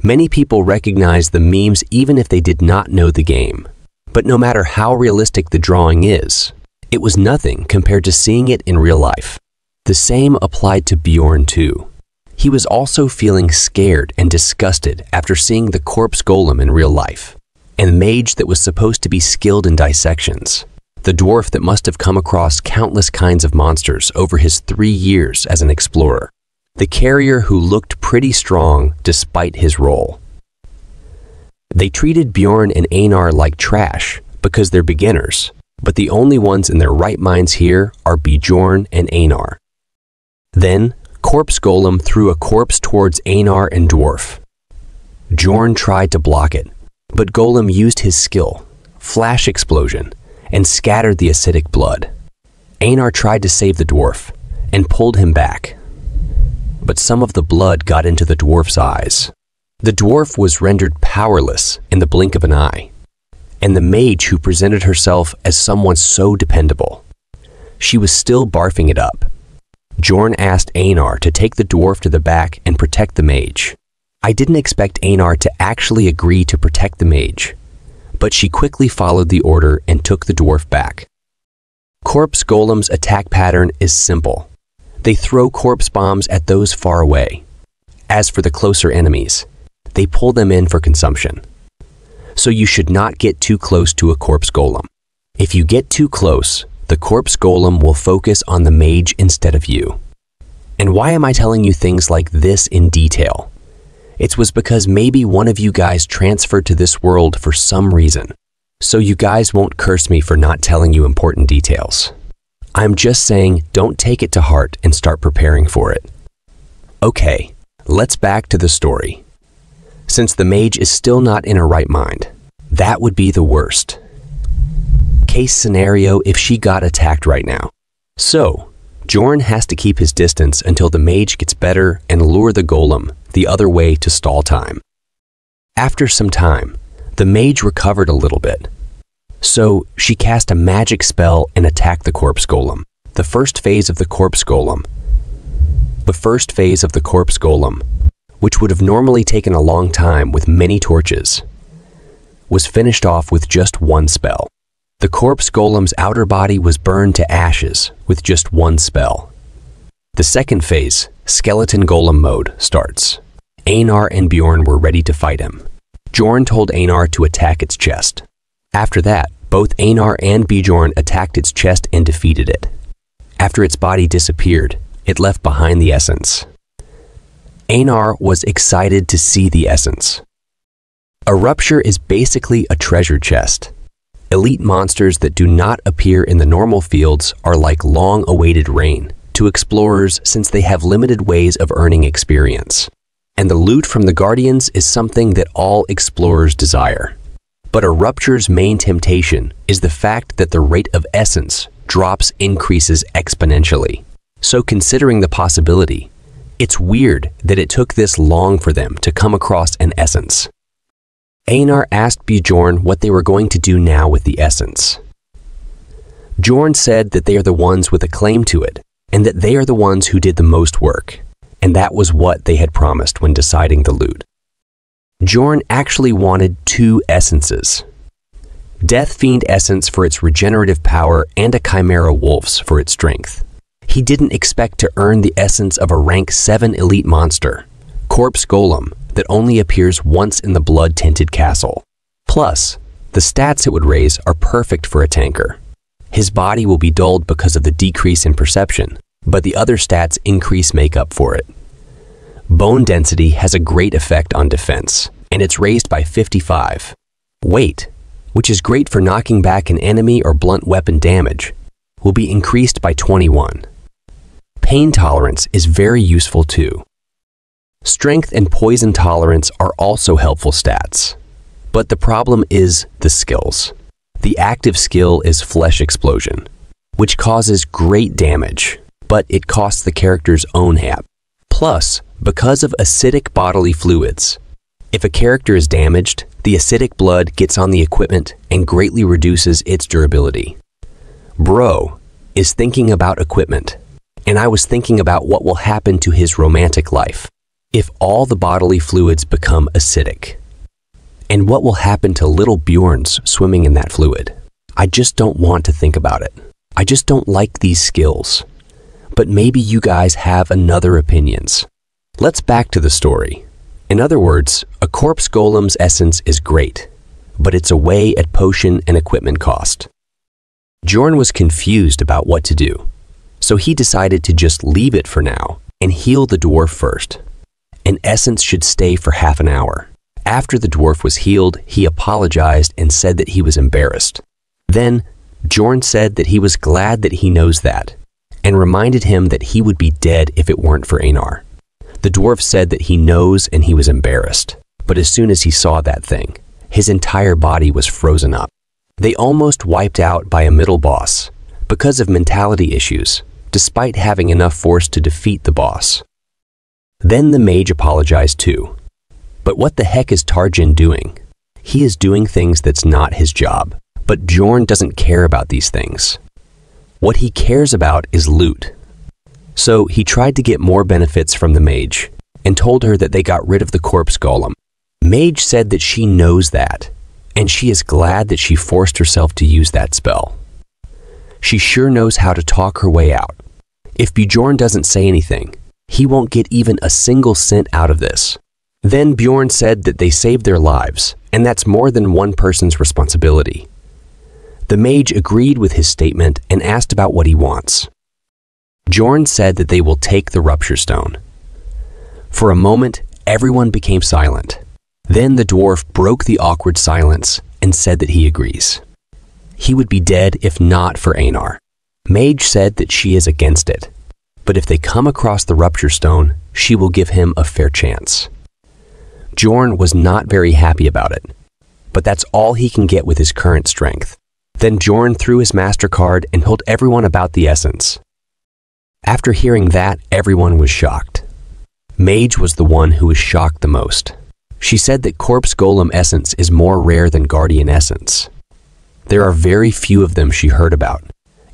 many people recognize the memes even if they did not know the game. But no matter how realistic the drawing is, it was nothing compared to seeing it in real life. The same applied to Bjorn too. He was also feeling scared and disgusted after seeing the corpse golem in real life, and Mage that was supposed to be skilled in dissections. The dwarf that must have come across countless kinds of monsters over his 3 years as an explorer. The carrier who looked pretty strong despite his role. They treated Bjorn and Einar like trash because they're beginners, but the only ones in their right minds here are Bjorn and Einar. Then, Corpse Golem threw a corpse towards Einar and Dwarf. Bjorn tried to block it, but Golem used his skill, Flash Explosion, and scattered the acidic blood. Einar tried to save the dwarf and pulled him back, but some of the blood got into the dwarf's eyes. The dwarf was rendered powerless in the blink of an eye, and the mage who presented herself as someone so dependable. She was still barfing it up. Bjorn asked Einar to take the dwarf to the back and protect the mage. I didn't expect Einar to actually agree to protect the mage, but she quickly followed the order and took the dwarf back. Corpse Golem's attack pattern is simple. They throw corpse bombs at those far away. As for the closer enemies, they pull them in for consumption. So you should not get too close to a corpse golem. If you get too close, the corpse golem will focus on the mage instead of you. And why am I telling you things like this in detail? It was because maybe one of you guys transferred to this world for some reason. So you guys won't curse me for not telling you important details. I'm just saying don't take it to heart and start preparing for it. Okay, let's back to the story. Since the mage is still not in her right mind, that would be the worst case scenario if she got attacked right now. So, Bjorn has to keep his distance until the mage gets better and lure the golem the other way to stall time. After some time, the mage recovered a little bit. So, she cast a magic spell and attacked the corpse golem. The first phase of the corpse golem, which would have normally taken a long time with many torches, was finished off with just one spell. The corpse golem's outer body was burned to ashes with just one spell. The second phase, skeleton golem mode, starts. Einar and Bjorn were ready to fight him. Bjorn told Einar to attack its chest. After that, both Einar and Bjorn attacked its chest and defeated it. After its body disappeared, it left behind the essence. Einar was excited to see the essence. A rupture is basically a treasure chest. Elite monsters that do not appear in the normal fields are like long-awaited rain to explorers since they have limited ways of earning experience. And the loot from the Guardians is something that all explorers desire. But a rupture's main temptation is the fact that the rate of essence drops increases exponentially. So considering the possibility, it's weird that it took this long for them to come across an essence. Einar asked Bjorn what they were going to do now with the essence. Bjorn said that they are the ones with a claim to it, and that they are the ones who did the most work, and that was what they had promised when deciding the loot. Bjorn actually wanted 2 essences. Death Fiend Essence for its regenerative power and a Chimera Wolf's for its strength. He didn't expect to earn the essence of a rank 7 elite monster, Corpse Golem, that only appears once in the blood-tinted castle. Plus, the stats it would raise are perfect for a tanker. His body will be dulled because of the decrease in perception, but the other stats increase makeup for it. Bone density has a great effect on defense, and it's raised by 55. Weight, which is great for knocking back an enemy or blunt weapon damage, will be increased by 21. Pain tolerance is very useful too. Strength and poison tolerance are also helpful stats. But the problem is the skills. The active skill is Flesh Explosion, which causes great damage, but it costs the character's own HP. Plus, because of acidic bodily fluids, if a character is damaged, the acidic blood gets on the equipment and greatly reduces its durability. Bro is thinking about equipment, and I was thinking about what will happen to his romantic life if all the bodily fluids become acidic. And what will happen to little Bjorns swimming in that fluid? I just don't want to think about it. I just don't like these skills. But maybe you guys have another opinions. Let's back to the story. In other words, a corpse golem's essence is great, but it's away at potion and equipment cost. Bjorn was confused about what to do, so he decided to just leave it for now and heal the dwarf first. An essence should stay for half an hour. After the dwarf was healed, he apologized and said that he was embarrassed. Then, Bjorn said that he was glad that he knows that, and reminded him that he would be dead if it weren't for Einar. The dwarf said that he knows and he was embarrassed, but as soon as he saw that thing, his entire body was frozen up. They almost wiped out by a middle boss because of mentality issues, despite having enough force to defeat the boss. Then the mage apologized too. But what the heck is Tarjin doing? He is doing things that's not his job, but Bjorn doesn't care about these things. What he cares about is loot. So he tried to get more benefits from the mage and told her that they got rid of the corpse golem. Mage said that she knows that, and she is glad that she forced herself to use that spell. She sure knows how to talk her way out. If Bjorn doesn't say anything, he won't get even a single cent out of this. Then Bjorn said that they saved their lives, and that's more than one person's responsibility. The mage agreed with his statement and asked about what he wants. Bjorn said that they will take the rupture stone. For a moment, everyone became silent. Then the dwarf broke the awkward silence and said that he agrees. He would be dead if not for Einar. Mage said that she is against it, but if they come across the rupture stone, she will give him a fair chance. Bjorn was not very happy about it, but that's all he can get with his current strength. Then Bjorn threw his MasterCard and told everyone about the essence. After hearing that, everyone was shocked. Mage was the one who was shocked the most. She said that Corpse Golem essence is more rare than Guardian essence. There are very few of them she heard about,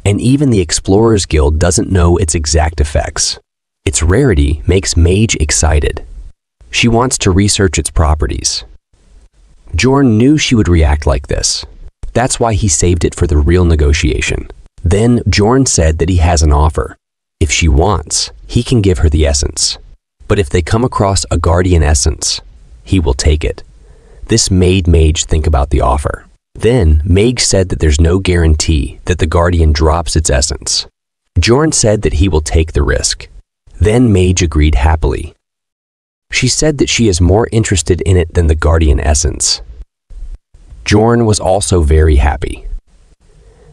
and even the Explorers Guild doesn't know its exact effects. Its rarity makes Mage excited. She wants to research its properties. Bjorn knew she would react like this. That's why he saved it for the real negotiation. Then Bjorn said that he has an offer. If she wants, he can give her the essence. But if they come across a Guardian essence, he will take it. This made Mage think about the offer. Then Mage said that there's no guarantee that the Guardian drops its essence. Bjorn said that he will take the risk. Then Mage agreed happily. She said that she is more interested in it than the Guardian essence. Bjorn was also very happy.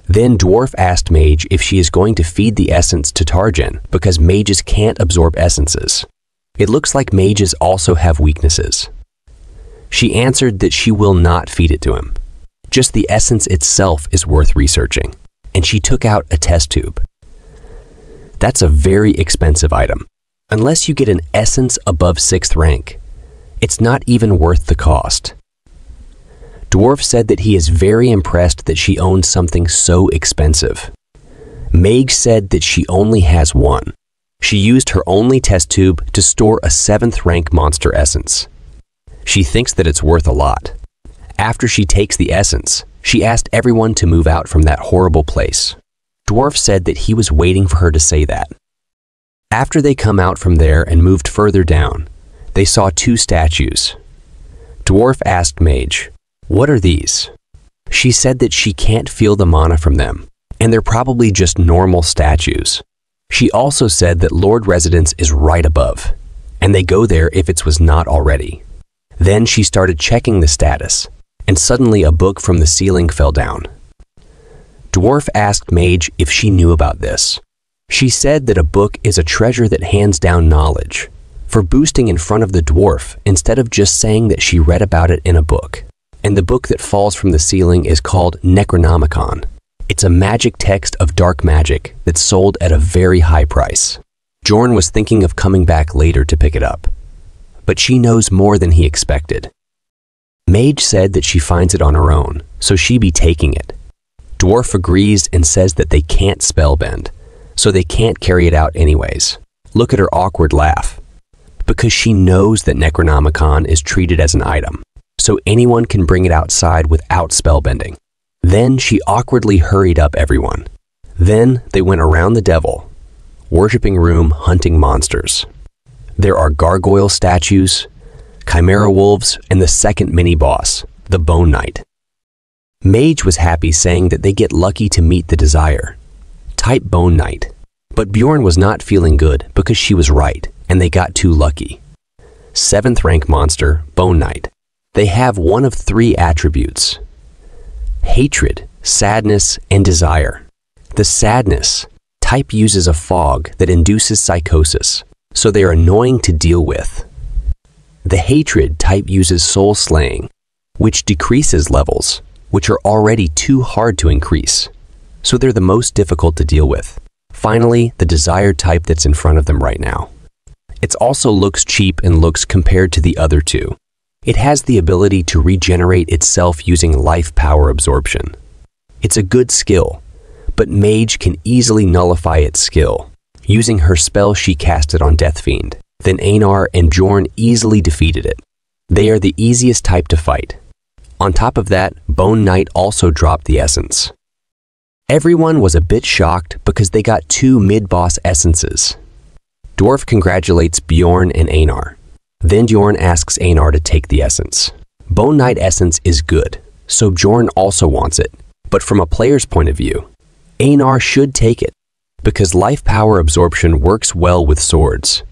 Then Dwarf asked Mage if she is going to feed the essence to Tarjan because mages can't absorb essences. It looks like mages also have weaknesses. She answered that she will not feed it to him. Just the essence itself is worth researching, and she took out a test tube. That's a very expensive item. Unless you get an essence above 6th rank, it's not even worth the cost. Dwarf said that he is very impressed that she owns something so expensive. Mage said that she only has one. She used her only test tube to store a 7th rank monster essence. She thinks that it's worth a lot. After she takes the essence, she asked everyone to move out from that horrible place. Dwarf said that he was waiting for her to say that. After they come out from there and moved further down, they saw 2 statues. Dwarf asked Mage, "What are these?" She said that she can't feel the mana from them, and they're probably just normal statues. She also said that Lord Residence is right above, and they go there if it was not already. Then she started checking the status, and suddenly a book from the ceiling fell down. Dwarf asked Mage if she knew about this. She said that a book is a treasure that hands down knowledge, for boosting in front of the dwarf instead of just saying that she read about it in a book. And the book that falls from the ceiling is called Necronomicon. It's a magic text of dark magic that's sold at a very high price. Bjorn was thinking of coming back later to pick it up, but she knows more than he expected. Mage said that she finds it on her own, so she be taking it. Dwarf agrees and says that they can't spellbend, so they can't carry it out anyways. Look at her awkward laugh. Because she knows that Necronomicon is treated as an item, so anyone can bring it outside without spellbending. Then she awkwardly hurried up everyone. Then they went around the devil, worshipping room hunting monsters. There are gargoyle statues, chimera wolves, and the second mini-boss, the Bone Knight. Mage was happy saying that they get lucky to meet the desire. Type Bone Knight. But Bjorn was not feeling good because she was right, and they got too lucky. 7th rank monster, Bone Knight. They have one of 3 attributes: hatred, sadness, and desire. The sadness type uses a fog that induces psychosis, so they are annoying to deal with. The hatred type uses soul slaying, which decreases levels, which are already too hard to increase, so they're the most difficult to deal with. Finally, the desire type that's in front of them right now. It also looks cheap and looks compared to the other 2. It has the ability to regenerate itself using life power absorption. It's a good skill, but Mage can easily nullify its skill. Using her spell, she cast it on Death Fiend. Then Einar and Bjorn easily defeated it. They are the easiest type to fight. On top of that, Bone Knight also dropped the essence. Everyone was a bit shocked because they got 2 mid-boss essences. Dwarf congratulates Bjorn and Einar. Then Bjorn asks Einar to take the essence. Bone Knight essence is good, so Bjorn also wants it. But from a player's point of view, Einar should take it, because life power absorption works well with swords.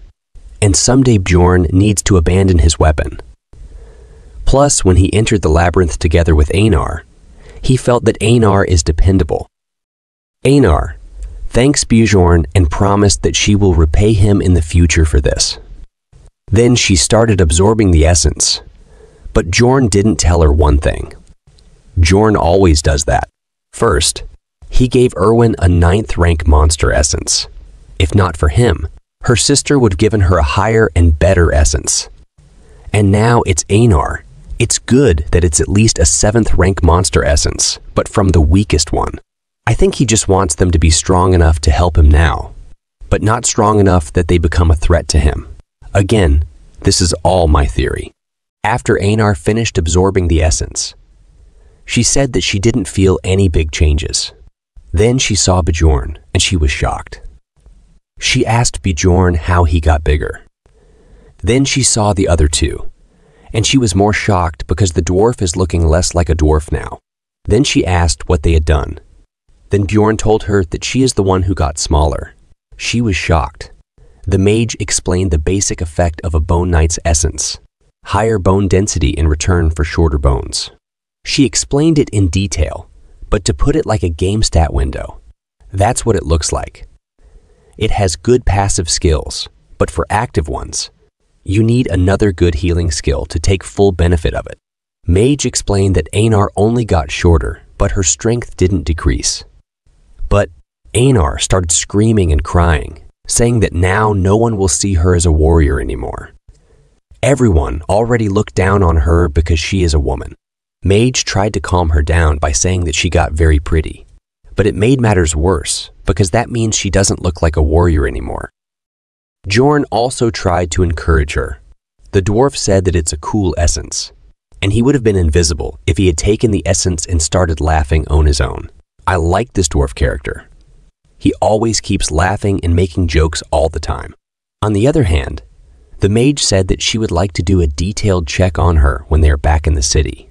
And someday Bjorn needs to abandon his weapon. Plus, when he entered the labyrinth together with Einar, he felt that Einar is dependable. Einar thanks Bjorn and promised that she will repay him in the future for this. Then she started absorbing the essence. But Bjorn didn't tell her one thing. Bjorn always does that. First, he gave Erwin a 9th rank monster essence. If not for him, her sister would have given her a higher and better essence. And now it's Einar. It's good that it's at least a 7th rank monster essence, but from the weakest one. I think he just wants them to be strong enough to help him now, but not strong enough that they become a threat to him. Again, this is all my theory. After Einar finished absorbing the essence, she said that she didn't feel any big changes. Then she saw Bjorn, and she was shocked. She asked Bjorn how he got bigger. Then she saw the other 2, and she was more shocked because the dwarf is looking less like a dwarf now. Then she asked what they had done. Then Bjorn told her that she is the one who got smaller. She was shocked. The mage explained the basic effect of a Bone Knight's essence. Higher bone density in return for shorter bones. She explained it in detail, but to put it like a game stat window, that's what it looks like. It has good passive skills, but for active ones, you need another good healing skill to take full benefit of it. Mage explained that Einar only got shorter, but her strength didn't decrease. But Einar started screaming and crying, saying that now no one will see her as a warrior anymore. Everyone already looked down on her because she is a woman. Mage tried to calm her down by saying that she got very pretty, but it made matters worse because that means she doesn't look like a warrior anymore. Bjorn also tried to encourage her. The dwarf said that it's a cool essence, and he would have been invisible if he had taken the essence and started laughing on his own. I like this dwarf character. He always keeps laughing and making jokes all the time. On the other hand, the mage said that she would like to do a detailed check on her when they are back in the city.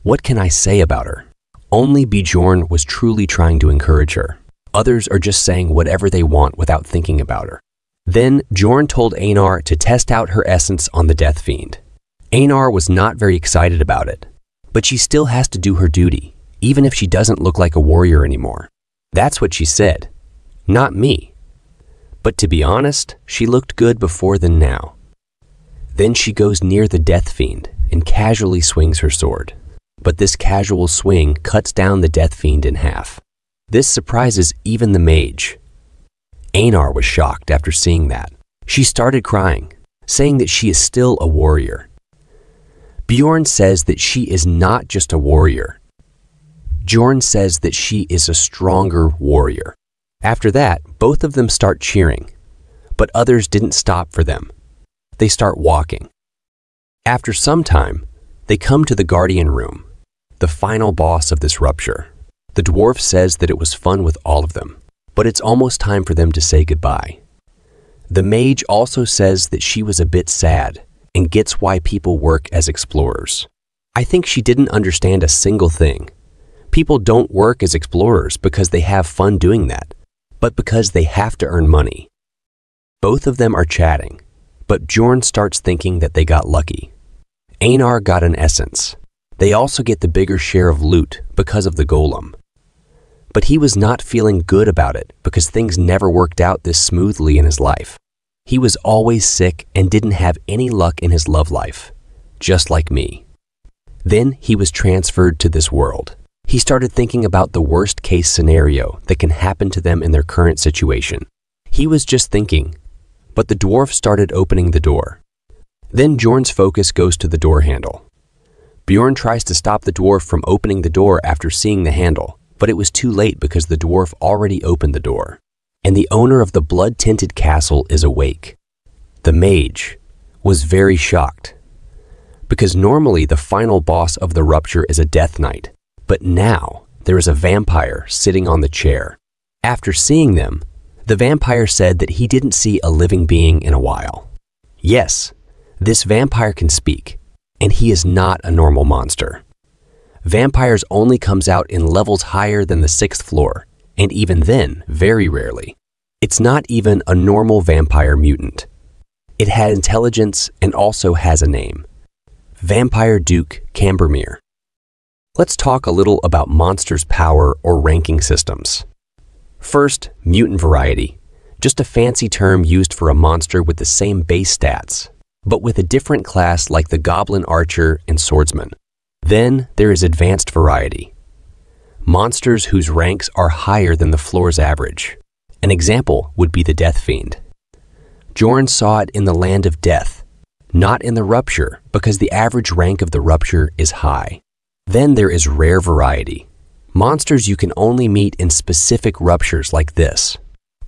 What can I say about her? Only Bjorn was truly trying to encourage her. Others are just saying whatever they want without thinking about her. Then Bjorn told Einar to test out her essence on the Death Fiend. Einar was not very excited about it, but she still has to do her duty, even if she doesn't look like a warrior anymore. That's what she said, not me. But to be honest, she looked good before than now. Then she goes near the Death Fiend and casually swings her sword. But this casual swing cuts down the Death Fiend in half. This surprises even the mage. Einar was shocked after seeing that. She started crying, saying that she is still a warrior. Bjorn says that she is not just a warrior. Bjorn says that she is a stronger warrior. After that, both of them start cheering, but others didn't stop for them. They start walking. After some time, they come to the Guardian Room, the final boss of this rupture. The dwarf says that it was fun with all of them, but it's almost time for them to say goodbye. The mage also says that she was a bit sad and gets why people work as explorers. I think she didn't understand a single thing. People don't work as explorers because they have fun doing that, but because they have to earn money. Both of them are chatting, but Bjorn starts thinking that they got lucky. Einar got an essence. They also get the bigger share of loot because of the golem. But he was not feeling good about it because things never worked out this smoothly in his life. He was always sick and didn't have any luck in his love life, just like me. Then he was transferred to this world. He started thinking about the worst case scenario that can happen to them in their current situation. He was just thinking, but the dwarf started opening the door. Then Bjorn's focus goes to the door handle. Bjorn tries to stop the dwarf from opening the door after seeing the handle, but it was too late because the dwarf already opened the door. and the owner of the blood-tinted castle is awake. The mage was very shocked, because normally the final boss of the rupture is a death knight, but now there is a vampire sitting on the chair. After seeing them, the vampire said that he didn't see a living being in a while. Yes, this vampire can speak, and he is not a normal monster. Vampires only comes out in levels higher than the 6th floor, and even then, very rarely. It's not even a normal vampire mutant. It had intelligence and also has a name. Vampire Duke Cambermere. Let's talk a little about monsters' power or ranking systems. First, mutant variety, just a fancy term used for a monster with the same base stats, but with a different class like the Goblin Archer and Swordsman. Then there is advanced variety, monsters whose ranks are higher than the floor's average. An example would be the Death Fiend. Bjorn saw it in the Land of Death, not in the Rupture, because the average rank of the Rupture is high. Then there is rare variety, monsters you can only meet in specific ruptures like this,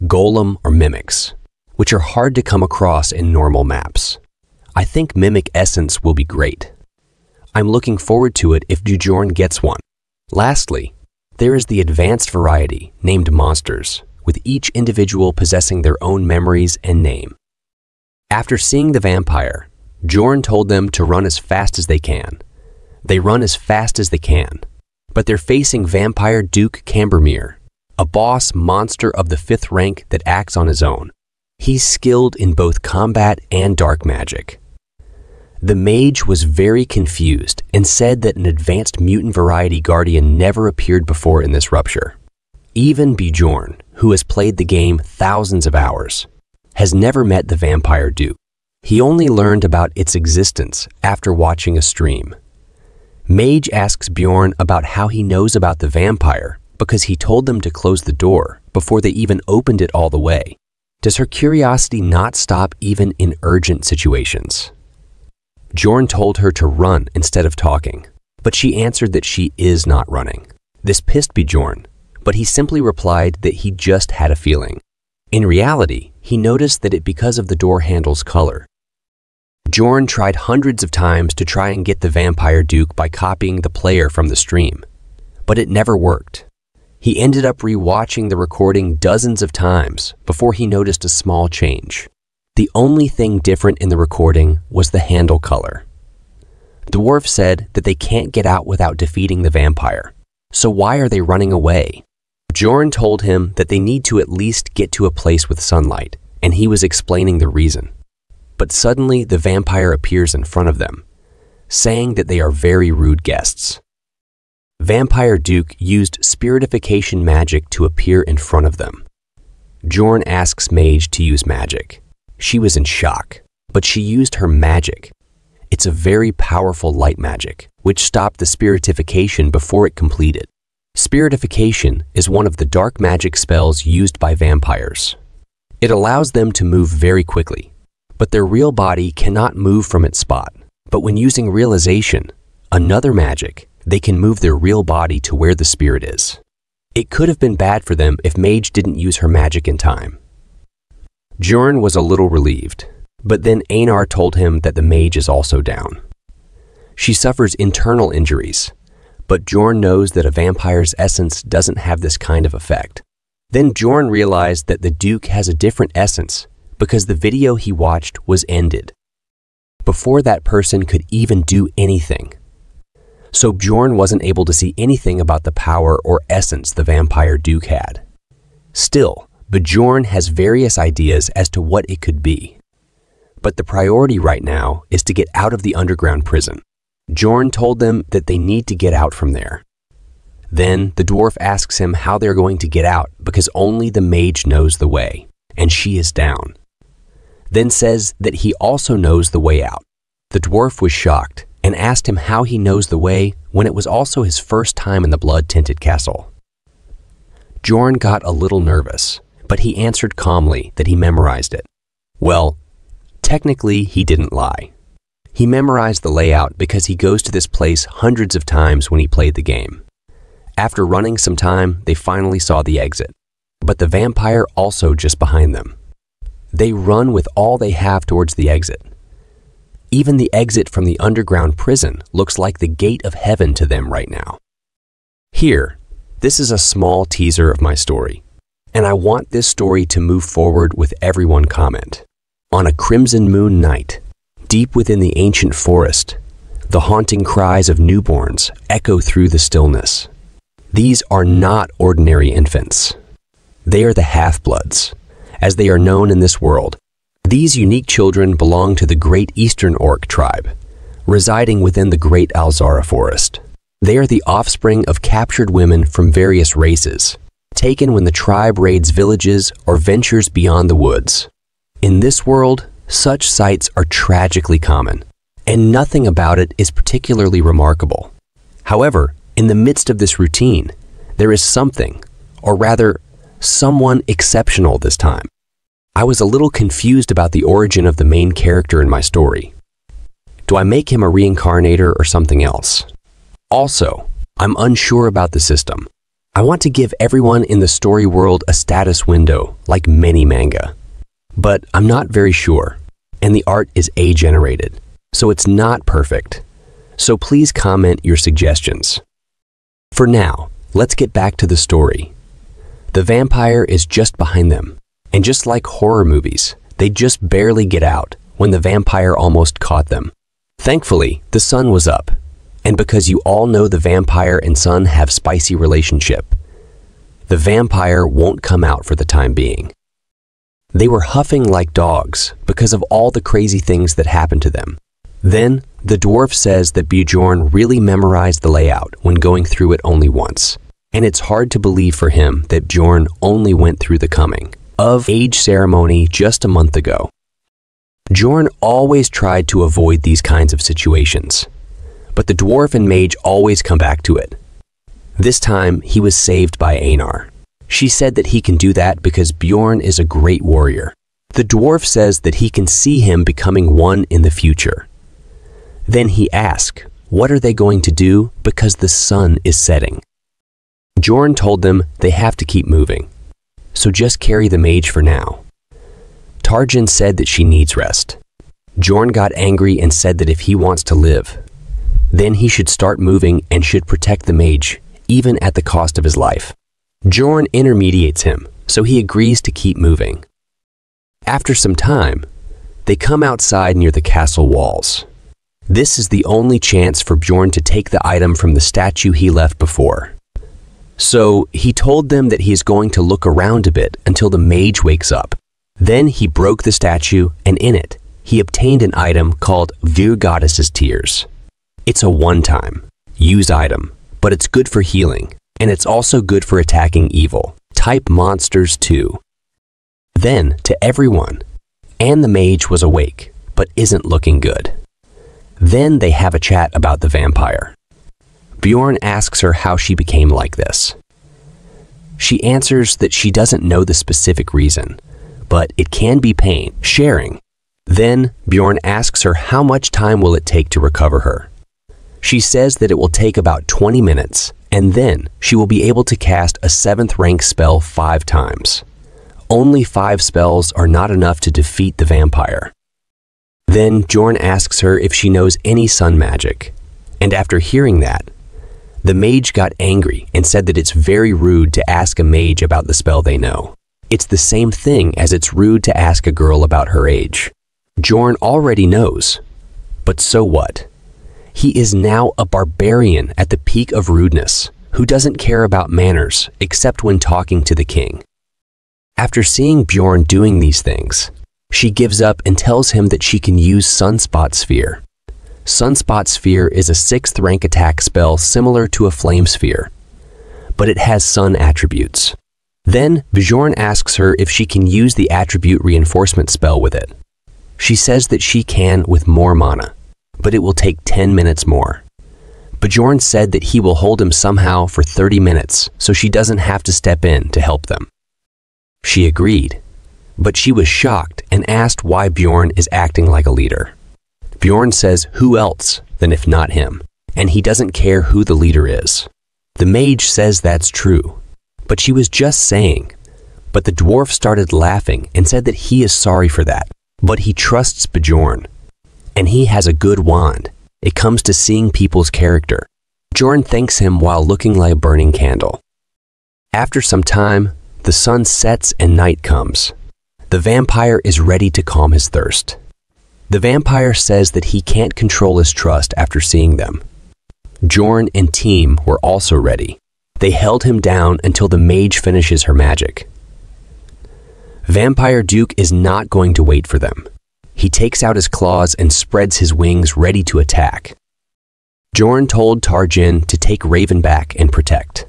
Golem or Mimics, which are hard to come across in normal maps. I think Mimic Essence will be great. I'm looking forward to it if Bjorn gets one. Lastly, there is the advanced variety named monsters, with each individual possessing their own memories and name. After seeing the vampire, Bjorn told them to run as fast as they can. They run as fast as they can, but they're facing Vampire Duke Cambermere, a boss monster of the 5th rank that acts on his own. He's skilled in both combat and dark magic. The mage was very confused and said that an advanced mutant variety guardian never appeared before in this rupture. Even Bjorn, who has played the game thousands of hours, has never met the Vampire Duke. He only learned about its existence after watching a stream. Mage asks Bjorn about how he knows about the vampire because he told them to close the door before they even opened it all the way. Does her curiosity not stop even in urgent situations? Bjorn told her to run instead of talking, but she answered that she is not running. This pissed Bjorn, but he simply replied that he just had a feeling. In reality, he noticed that it because of the door handle's color. Bjorn tried hundreds of times to try and get the Vampire Duke by copying the player from the stream, but it never worked. He ended up re-watching the recording dozens of times before he noticed a small change. The only thing different in the recording was the handle color. The dwarf said that they can't get out without defeating the vampire, so why are they running away? Bjorn told him that they need to at least get to a place with sunlight, and he was explaining the reason. But suddenly the vampire appears in front of them, saying that they are very rude guests. Vampire Duke used spiritification magic to appear in front of them. Bjorn asks Mage to use magic. She was in shock, but she used her magic. It's a very powerful light magic, which stopped the spiritification before it completed. Spiritification is one of the dark magic spells used by vampires. It allows them to move very quickly, but their real body cannot move from its spot. But when using realization, another magic, they can move their real body to where the spirit is. It could have been bad for them if Mage didn't use her magic in time. Bjorn was a little relieved, but then Einar told him that the mage is also down. She suffers internal injuries, but Bjorn knows that a vampire's essence doesn't have this kind of effect. Then Bjorn realized that the Duke has a different essence because the video he watched was ended before that person could even do anything. So Bjorn wasn't able to see anything about the power or essence the Vampire Duke had. Still, Bjorn has various ideas as to what it could be. But the priority right now is to get out of the underground prison. Bjorn told them that they need to get out from there. Then the dwarf asks him how they're going to get out because only the mage knows the way, and she is down. Then says that he also knows the way out. The dwarf was shocked and asked him how he knows the way when it was also his first time in the blood-tinted castle. Bjorn got a little nervous, but he answered calmly that he memorized it. Well, technically he didn't lie. He memorized the layout because he goes to this place hundreds of times when he played the game. After running some time, they finally saw the exit. but the vampire also just behind them. They run with all they have towards the exit. Even the exit from the underground prison looks like the gate of heaven to them right now. Here, this is a small teaser of my story, and I want this story to move forward with everyone comment. On a crimson moon night, deep within the ancient forest, the haunting cries of newborns echo through the stillness. These are not ordinary infants. They are the half-bloods, as they are known in this world. These unique children belong to the Great Eastern Orc tribe, residing within the Great Alzara Forest. They are the offspring of captured women from various races, taken when the tribe raids villages or ventures beyond the woods. In this world, such sights are tragically common, and nothing about it is particularly remarkable. However, in the midst of this routine, there is something, or rather, someone exceptional this time. I was a little confused about the origin of the main character in my story. Do I make him a reincarnator or something else? Also, I'm unsure about the system. I want to give everyone in the story world a status window, like many manga. But I'm not very sure, and the art is AI-generated, so it's not perfect. So please comment your suggestions. For now, let's get back to the story. The vampire is just behind them, and just like horror movies, they just barely get out when the vampire almost caught them. Thankfully, the sun was up, and because you all know the vampire and sun have spicy relationship, the vampire won't come out for the time being. They were huffing like dogs because of all the crazy things that happened to them. Then, the dwarf says that Bjorn really memorized the layout when going through it only once, and it's hard to believe for him that Bjorn only went through the coming of age ceremony just a month ago. Bjorn always tried to avoid these kinds of situations, but the dwarf and mage always come back to it. This time, he was saved by Einar. She said that he can do that because Bjorn is a great warrior. The dwarf says that he can see him becoming one in the future. Then he asks, what are they going to do because the sun is setting? Bjorn told them they have to keep moving, so just carry the mage for now. Tarjan said that she needs rest. Bjorn got angry and said that if he wants to live, then he should start moving and should protect the mage, even at the cost of his life. Bjorn intermediates him, so he agrees to keep moving. After some time, they come outside near the castle walls. This is the only chance for Bjorn to take the item from the statue he left before. So he told them that he is going to look around a bit until the mage wakes up. Then he broke the statue, and in it, he obtained an item called Vir Goddess's Tears. It's a one-time, use item, but it's good for healing, and it's also good for attacking evil, type monsters too. Then, to everyone, and the mage was awake, but isn't looking good. Then they have a chat about the vampire. Bjorn asks her how she became like this. She answers that she doesn't know the specific reason, but it can be pain, sharing. Then Bjorn asks her how much time will it take to recover her. She says that it will take about 20 minutes, and then she will be able to cast a 7th rank spell 5 times. Only 5 spells are not enough to defeat the vampire. Then Bjorn asks her if she knows any sun magic, and after hearing that, the mage got angry and said that it's very rude to ask a mage about the spell they know. It's the same thing as it's rude to ask a girl about her age. Bjorn already knows, but so what? He is now a barbarian at the peak of rudeness, who doesn't care about manners except when talking to the king. After seeing Bjorn doing these things, she gives up and tells him that she can use Sunspot Sphere. Sunspot Sphere is a 6th rank attack spell similar to a Flame Sphere, but it has sun attributes. Then Bjorn asks her if she can use the attribute reinforcement spell with it. She says that she can with more mana, but it will take 10 minutes more. Bjorn said that he will hold him somehow for 30 minutes so she doesn't have to step in to help them. She agreed, but she was shocked and asked why Bjorn is acting like a leader. Bjorn says who else than if not him, and he doesn't care who the leader is. The mage says that's true, but she was just saying, But the dwarf started laughing and said that he is sorry for that, but he trusts Bjorn. And he has a good wand. It comes to seeing people's character. Bjorn thanks him while looking like a burning candle. After some time, the sun sets and night comes. The vampire is ready to calm his thirst. The vampire says that he can't control his trust after seeing them. Bjorn and team were also ready. They held him down until the mage finishes her magic. Vampire Duke is not going to wait for them. He takes out his claws and spreads his wings ready to attack. Bjorn told Tarjin to take Raven back and protect.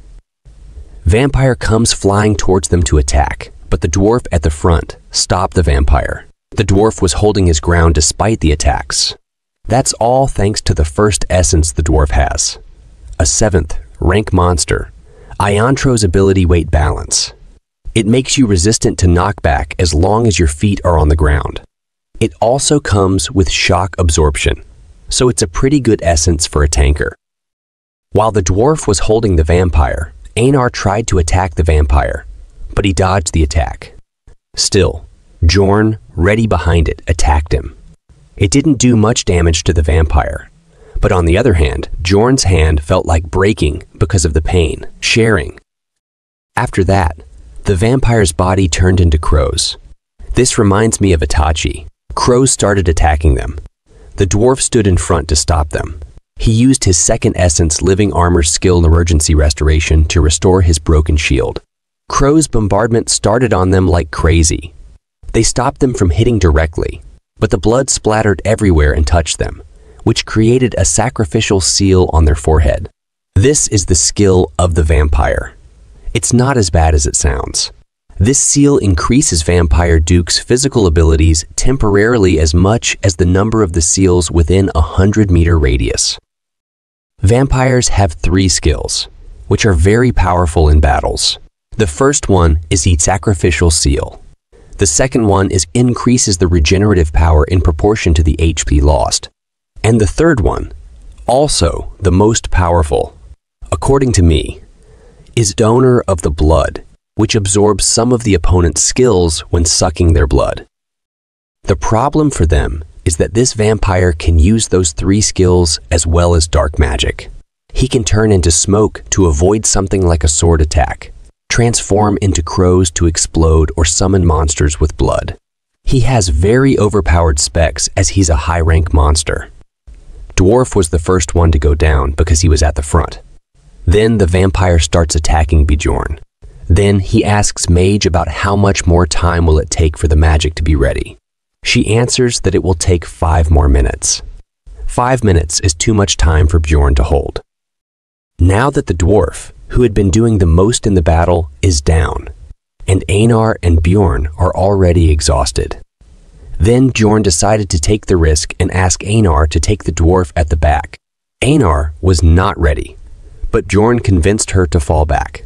Vampire comes flying towards them to attack, but the dwarf at the front stopped the vampire. The dwarf was holding his ground despite the attacks. That's all thanks to the first essence the dwarf has. A 7th rank monster, Iontro's ability weight balance. It makes you resistant to knockback as long as your feet are on the ground. It also comes with shock absorption, so it's a pretty good essence for a tanker. While the dwarf was holding the vampire, Einar tried to attack the vampire, but he dodged the attack. Still, Bjorn, ready behind it, attacked him. It didn't do much damage to the vampire, but on the other hand, Bjorn's hand felt like breaking because of the pain, sharing. After that, the vampire's body turned into crows. This reminds me of Itachi. Crows started attacking them. The dwarf stood in front to stop them. He used his second essence living armor skill in emergency restoration to restore his broken shield. Crow's bombardment started on them like crazy. They stopped them from hitting directly, but the blood splattered everywhere and touched them, which created a sacrificial seal on their forehead. This is the skill of the vampire. It's not as bad as it sounds. This seal increases Vampire Duke's physical abilities temporarily as much as the number of the seals within a 100-meter radius. Vampires have 3 skills, which are very powerful in battles. The first one is the sacrificial seal. The second one is increases the regenerative power in proportion to the HP lost. And the third one, also the most powerful, according to me, is Donor of the Blood, which absorbs some of the opponent's skills when sucking their blood. The problem for them is that this vampire can use those 3 skills as well as dark magic. He can turn into smoke to avoid something like a sword attack, transform into crows to explode or summon monsters with blood. He has very overpowered specs as he's a high-rank monster. Dwarf was the first one to go down because he was at the front. Then the vampire starts attacking Bjorn. Then he asks Mage about how much more time will it take for the magic to be ready. She answers that it will take 5 more minutes. 5 minutes is too much time for Bjorn to hold. Now that the dwarf, who had been doing the most in the battle, is down, and Einar and Bjorn are already exhausted. Then Bjorn decided to take the risk and ask Einar to take the dwarf at the back. Einar was not ready, but Bjorn convinced her to fall back.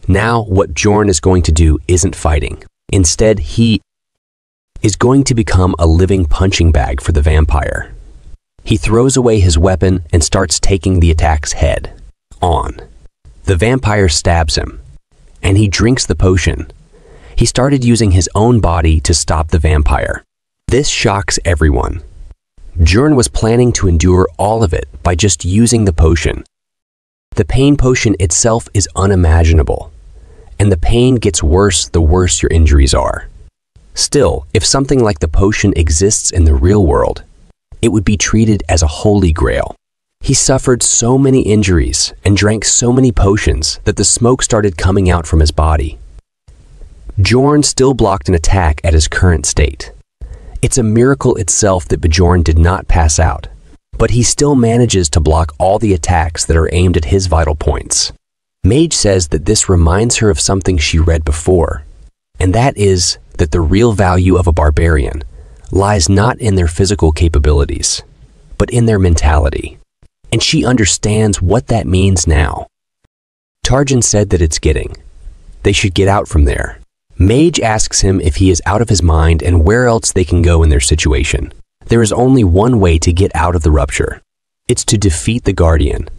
Now what Bjorn is going to do isn't fighting. Instead, he is going to become a living punching bag for the vampire. He throws away his weapon and starts taking the attack's head on. The vampire stabs him, and he drinks the potion. He started using his own body to stop the vampire. This shocks everyone. Bjorn was planning to endure all of it by just using the potion. The pain potion itself is unimaginable, and the pain gets worse the worse your injuries are. Still, if something like the potion exists in the real world, it would be treated as a holy grail. He suffered so many injuries and drank so many potions that the smoke started coming out from his body. Bjorn still blocked an attack at his current state. It's a miracle itself that Bjorn did not pass out, but he still manages to block all the attacks that are aimed at his vital points. Mage says that this reminds her of something she read before, and that is that the real value of a barbarian lies not in their physical capabilities, but in their mentality. And she understands what that means now. Tarjin said that it's getting. They should get out from there. Mage asks him if he is out of his mind and where else they can go in their situation. There is only one way to get out of the rupture. It's to defeat the Guardian.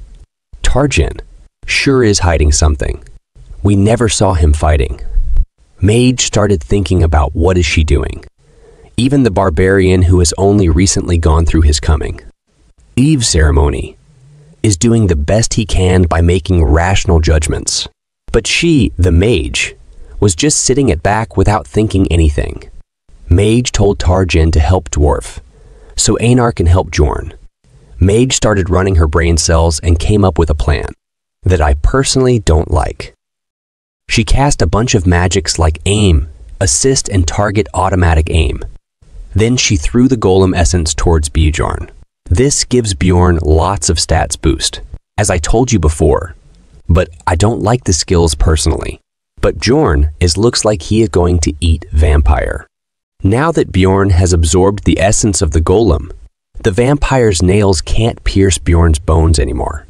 Tarjin sure is hiding something. We never saw him fighting. Mage started thinking about what is she doing. Even the barbarian who has only recently gone through his coming, Eve ceremony, is doing the best he can by making rational judgments. But she, the mage, was just sitting at back without thinking anything. Mage told Tarjin to help Dwarf, so Einar can help Bjorn. Mage started running her brain cells and came up with a plan that I personally don't like. She cast a bunch of magics like aim, assist, and target automatic aim. Then she threw the golem essence towards Bjorn. This gives Bjorn lots of stats boost, as I told you before, but I don't like the skills personally. But Bjorn looks like he is going to eat vampire. Now that Bjorn has absorbed the essence of the golem, the vampire's nails can't pierce Bjorn's bones anymore.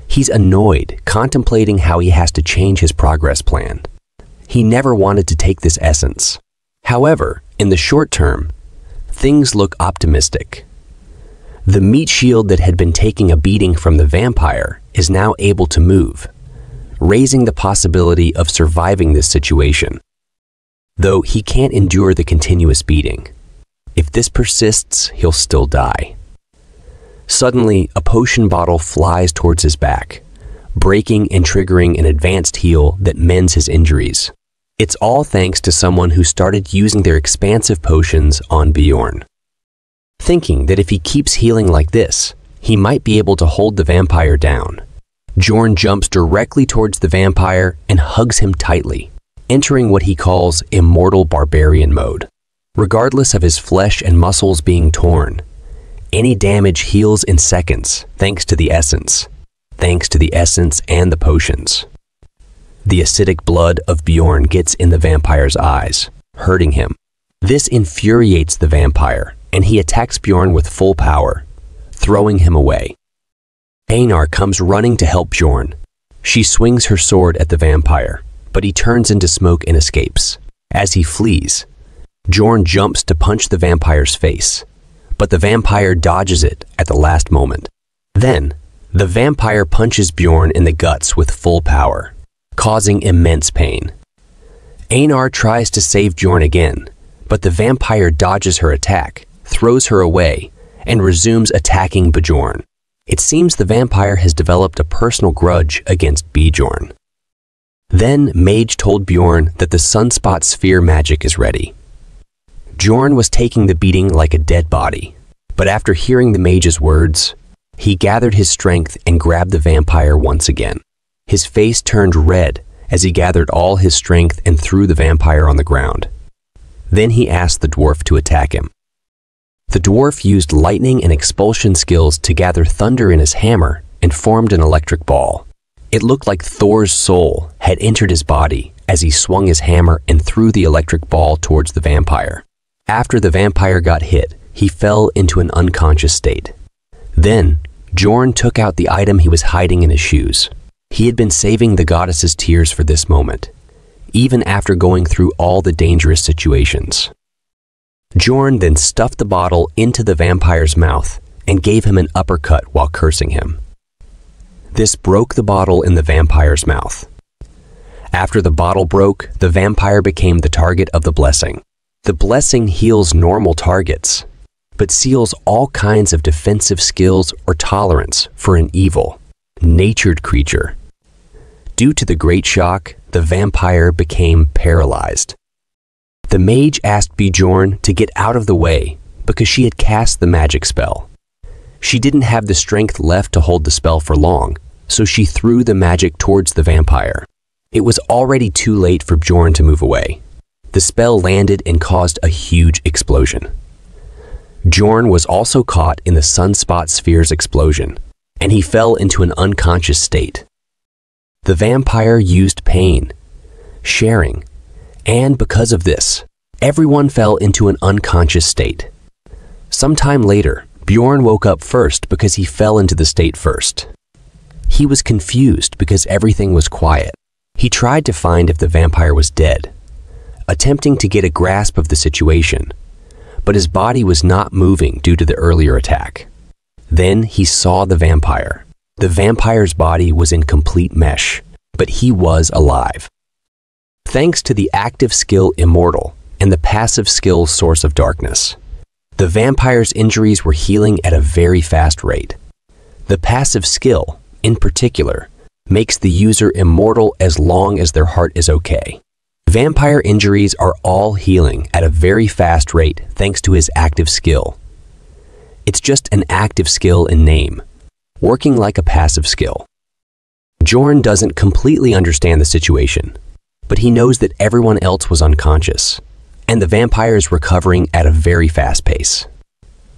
He's annoyed, contemplating how he has to change his progress plan. He never wanted to take this essence. However, in the short term, things look optimistic. The meat shield that had been taking a beating from the vampire is now able to move, raising the possibility of surviving this situation. Though he can't endure the continuous beating. If this persists, he'll still die. Suddenly, a potion bottle flies towards his back, breaking and triggering an advanced heal that mends his injuries. It's all thanks to someone who started using their expansive potions on Bjorn. Thinking that if he keeps healing like this, he might be able to hold the vampire down. Bjorn jumps directly towards the vampire and hugs him tightly, entering what he calls immortal barbarian mode. Regardless of his flesh and muscles being torn, any damage heals in seconds thanks to the essence and the potions. The acidic blood of Bjorn gets in the vampire's eyes, hurting him. This infuriates the vampire, and he attacks Bjorn with full power, throwing him away. Einar comes running to help Bjorn. She swings her sword at the vampire, but he turns into smoke and escapes. As he flees, Bjorn jumps to punch the vampire's face, but the vampire dodges it at the last moment. Then, the vampire punches Bjorn in the guts with full power, causing immense pain. Einar tries to save Bjorn again, but the vampire dodges her attack, throws her away, and resumes attacking Bjorn. It seems the vampire has developed a personal grudge against Bjorn. Then Mage told Bjorn that the sunspot sphere magic is ready. Bjorn was taking the beating like a dead body, but after hearing the mage's words, he gathered his strength and grabbed the vampire once again. His face turned red as he gathered all his strength and threw the vampire on the ground. Then he asked the dwarf to attack him. The dwarf used lightning and expulsion skills to gather thunder in his hammer and formed an electric ball. It looked like Thor's soul had entered his body as he swung his hammer and threw the electric ball towards the vampire. After the vampire got hit, he fell into an unconscious state. Then, Bjorn took out the item he was hiding in his shoes. He had been saving the goddess's tears for this moment, even after going through all the dangerous situations. Bjorn then stuffed the bottle into the vampire's mouth and gave him an uppercut while cursing him. This broke the bottle in the vampire's mouth. After the bottle broke, the vampire became the target of the blessing. The blessing heals normal targets, but seals all kinds of defensive skills or tolerance for an evil, natured creature. Due to the great shock, the vampire became paralyzed. The mage asked Bjorn to get out of the way because she had cast the magic spell. She didn't have the strength left to hold the spell for long, so she threw the magic towards the vampire. It was already too late for Bjorn to move away. The spell landed and caused a huge explosion. Bjorn was also caught in the sunspot sphere's explosion, and he fell into an unconscious state. The vampire used pain, sharing, and because of this, everyone fell into an unconscious state. Sometime later, Bjorn woke up first because he fell into the state first. He was confused because everything was quiet. He tried to find if the vampire was dead, attempting to get a grasp of the situation, but his body was not moving due to the earlier attack. Then he saw the vampire. The vampire's body was in complete mesh, but he was alive. Thanks to the active skill Immortal and the passive skill Source of Darkness, the vampire's injuries were healing at a very fast rate. The passive skill, in particular, makes the user immortal as long as their heart is okay. Vampire injuries are all healing at a very fast rate thanks to his active skill. It's just an active skill in name, working like a passive skill. Bjorn doesn't completely understand the situation, but he knows that everyone else was unconscious, and the vampire is recovering at a very fast pace.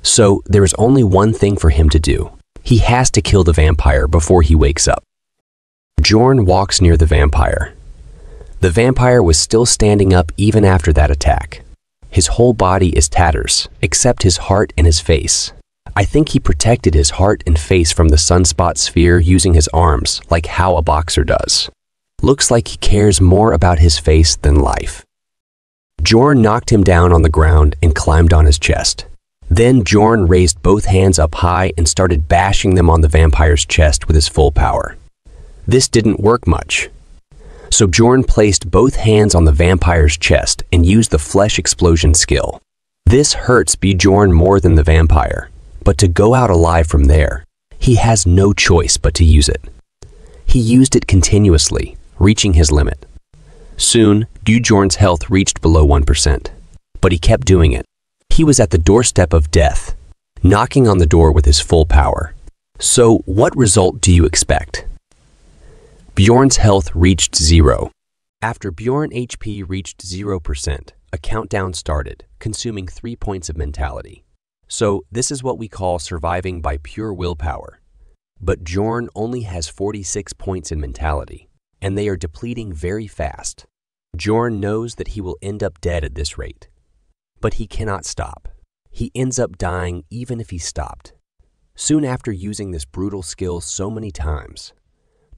So there is only one thing for him to do. He has to kill the vampire before he wakes up. Bjorn walks near the vampire. The vampire was still standing up even after that attack. His whole body is tatters, except his heart and his face. I think he protected his heart and face from the sunspot sphere using his arms, like how a boxer does. Looks like he cares more about his face than life. Bjorn knocked him down on the ground and climbed on his chest. Then Bjorn raised both hands up high and started bashing them on the vampire's chest with his full power. This didn't work much. So Bjorn placed both hands on the vampire's chest and used the flesh explosion skill. This hurts Bjorn more than the vampire, but to go out alive from there, he has no choice but to use it. He used it continuously, reaching his limit. Soon, Bjorn's health reached below 1%, but he kept doing it. He was at the doorstep of death, knocking on the door with his full power. So what result do you expect? Bjorn's health reached 0. After Bjorn HP reached 0%, a countdown started, consuming 3 points of mentality. So this is what we call surviving by pure willpower. But Bjorn only has 46 points in mentality, and they are depleting very fast. Bjorn knows that he will end up dead at this rate. But he cannot stop. He ends up dying even if he stopped. Soon after using this brutal skill so many times,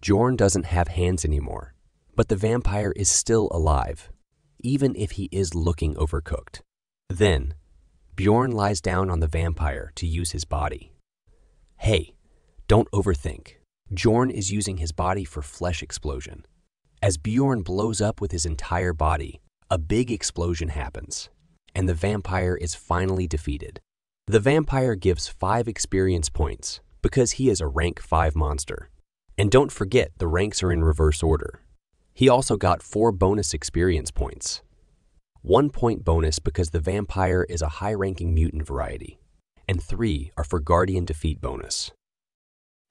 Bjorn doesn't have hands anymore, but the vampire is still alive, even if he is looking overcooked. Then, Bjorn lies down on the vampire to use his body. Hey, don't overthink. Bjorn is using his body for flesh explosion. As Bjorn blows up with his entire body, a big explosion happens, and the vampire is finally defeated. The vampire gives 5 experience points because he is a rank 5 monster. And don't forget, the ranks are in reverse order. He also got 4 bonus experience points. 1 point bonus because the vampire is a high-ranking mutant variety, and 3 are for guardian defeat bonus.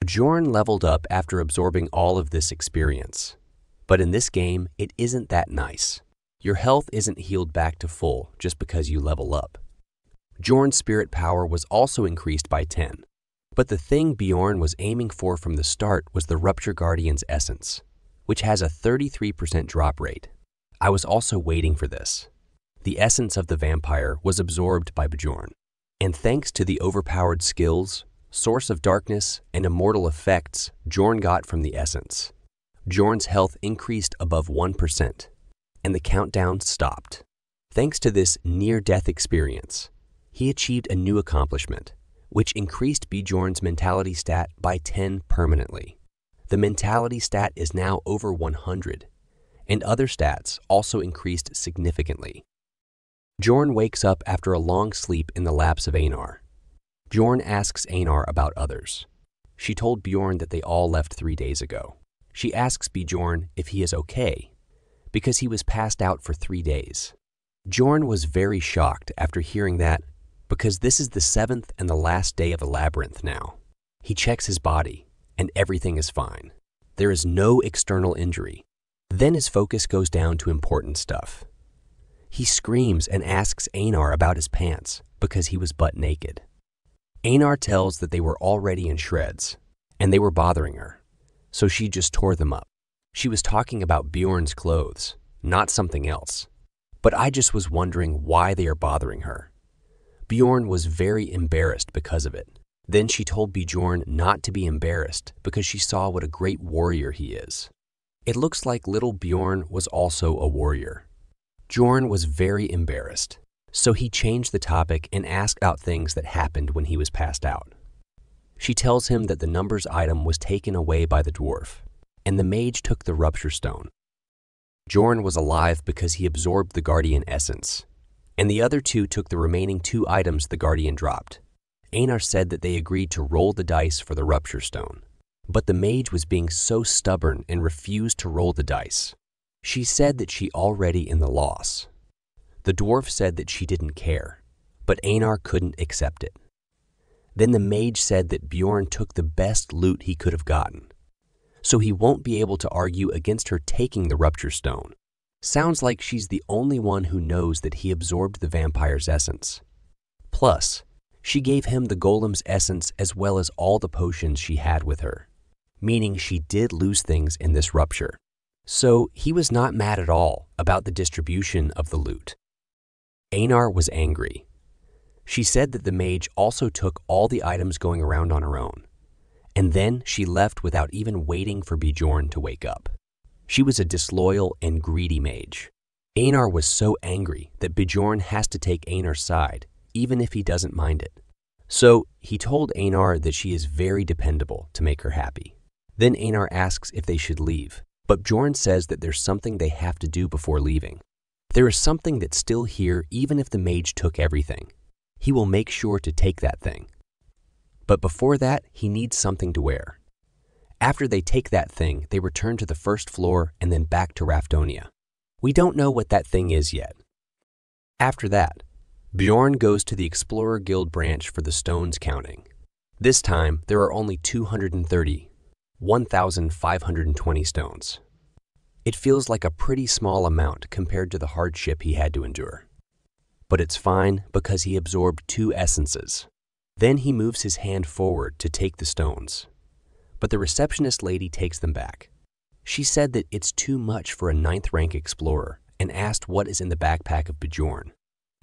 Bjorn leveled up after absorbing all of this experience. But in this game, it isn't that nice. Your health isn't healed back to full just because you level up. Bjorn's spirit power was also increased by 10. But the thing Bjorn was aiming for from the start was the Rupture Guardian's essence, which has a 33% drop rate. I was also waiting for this. The essence of the vampire was absorbed by Bjorn, and thanks to the overpowered skills, Source of Darkness, and immortal effects Bjorn got from the essence, Bjorn's health increased above 1%, and the countdown stopped. Thanks to this near-death experience, he achieved a new accomplishment, which increased Bjorn's mentality stat by 10 permanently. The mentality stat is now over 100, and other stats also increased significantly. Bjorn wakes up after a long sleep in the laps of Einar. Bjorn asks Einar about others. She told Bjorn that they all left 3 days ago. She asks Bjorn if he is okay, because he was passed out for 3 days. Bjorn was very shocked after hearing that, because this is the 7th and the last day of the labyrinth now. He checks his body, and everything is fine. There is no external injury. Then his focus goes down to important stuff. He screams and asks Einar about his pants because he was butt naked. Einar tells that they were already in shreds, and they were bothering her, so she just tore them up. She was talking about Bjorn's clothes, not something else. But I just was wondering why they are bothering her. Bjorn was very embarrassed because of it. Then she told Bjorn not to be embarrassed because she saw what a great warrior he is. It looks like little Bjorn was also a warrior. Bjorn was very embarrassed, so he changed the topic and asked about things that happened when he was passed out. She tells him that the numbers item was taken away by the dwarf, and the mage took the rupture stone. Bjorn was alive because he absorbed the Guardian essence, and the other two took the remaining 2 items the Guardian dropped. Einar said that they agreed to roll the dice for the Rupture Stone, but the mage was being so stubborn and refused to roll the dice. She said that she already in the loss. The dwarf said that she didn't care, but Einar couldn't accept it. Then the mage said that Bjorn took the best loot he could have gotten, so he won't be able to argue against her taking the Rupture Stone. Sounds like she's the only one who knows that he absorbed the vampire's essence. Plus, she gave him the golem's essence as well as all the potions she had with her, meaning she did lose things in this rupture. So he was not mad at all about the distribution of the loot. Einar was angry. She said that the mage also took all the items going around on her own, and then she left without even waiting for Bjorn to wake up. She was a disloyal and greedy mage. Einar was so angry that Bjorn has to take Einar's side, even if he doesn't mind it. So he told Einar that she is very dependable to make her happy. Then Einar asks if they should leave, but Bjorn says that there's something they have to do before leaving. There is something that's still here even if the mage took everything. He will make sure to take that thing. But before that, he needs something to wear. After they take that thing, they return to the first floor and then back to Rafdonia. We don't know what that thing is yet. After that, Bjorn goes to the Explorer Guild branch for the stones counting. This time, there are only 230, 1,520 stones. It feels like a pretty small amount compared to the hardship he had to endure. But it's fine because he absorbed 2 essences. Then he moves his hand forward to take the stones. But the receptionist lady takes them back. She said that it's too much for a 9th rank explorer and asked what is in the backpack of Bjorn.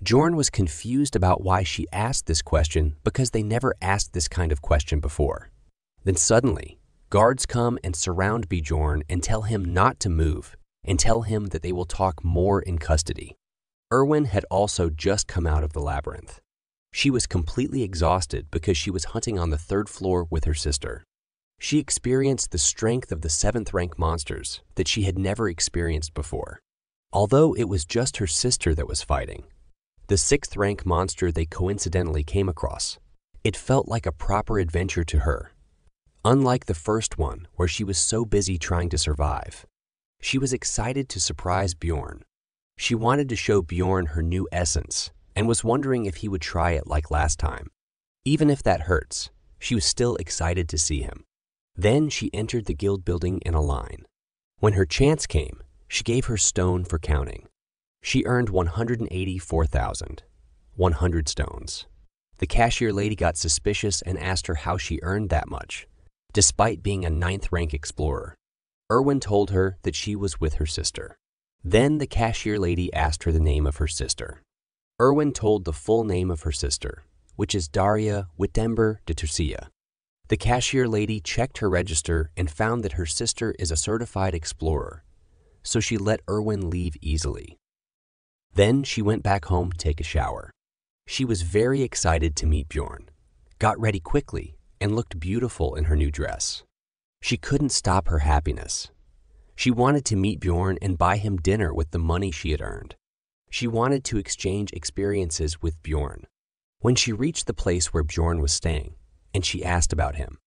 Bjorn was confused about why she asked this question because they never asked this kind of question before. Then suddenly, guards come and surround Bjorn and tell him not to move and tell him that they will talk more in custody. Erwin had also just come out of the labyrinth. She was completely exhausted because she was hunting on the 3rd floor with her sister. She experienced the strength of the 7th rank monsters that she had never experienced before. Although it was just her sister that was fighting, the 6th rank monster they coincidentally came across, it felt like a proper adventure to her. Unlike the first one, where she was so busy trying to survive, she was excited to surprise Bjorn. She wanted to show Bjorn her new essence and was wondering if he would try it like last time. Even if that hurts, she was still excited to see him. Then she entered the guild building in a line. When her chance came, she gave her stone for counting. She earned 184,100 stones. The cashier lady got suspicious and asked her how she earned that much, despite being a 9th rank explorer. Erwin told her that she was with her sister. Then the cashier lady asked her the name of her sister. Erwin told the full name of her sister, which is Daria Wittember de Turcia. The cashier lady checked her register and found that her sister is a certified explorer, so she let Erwin leave easily. Then she went back home to take a shower. She was very excited to meet Bjorn, got ready quickly, and looked beautiful in her new dress. She couldn't stop her happiness. She wanted to meet Bjorn and buy him dinner with the money she had earned. She wanted to exchange experiences with Bjorn. When she reached the place where Bjorn was staying, and she asked about him,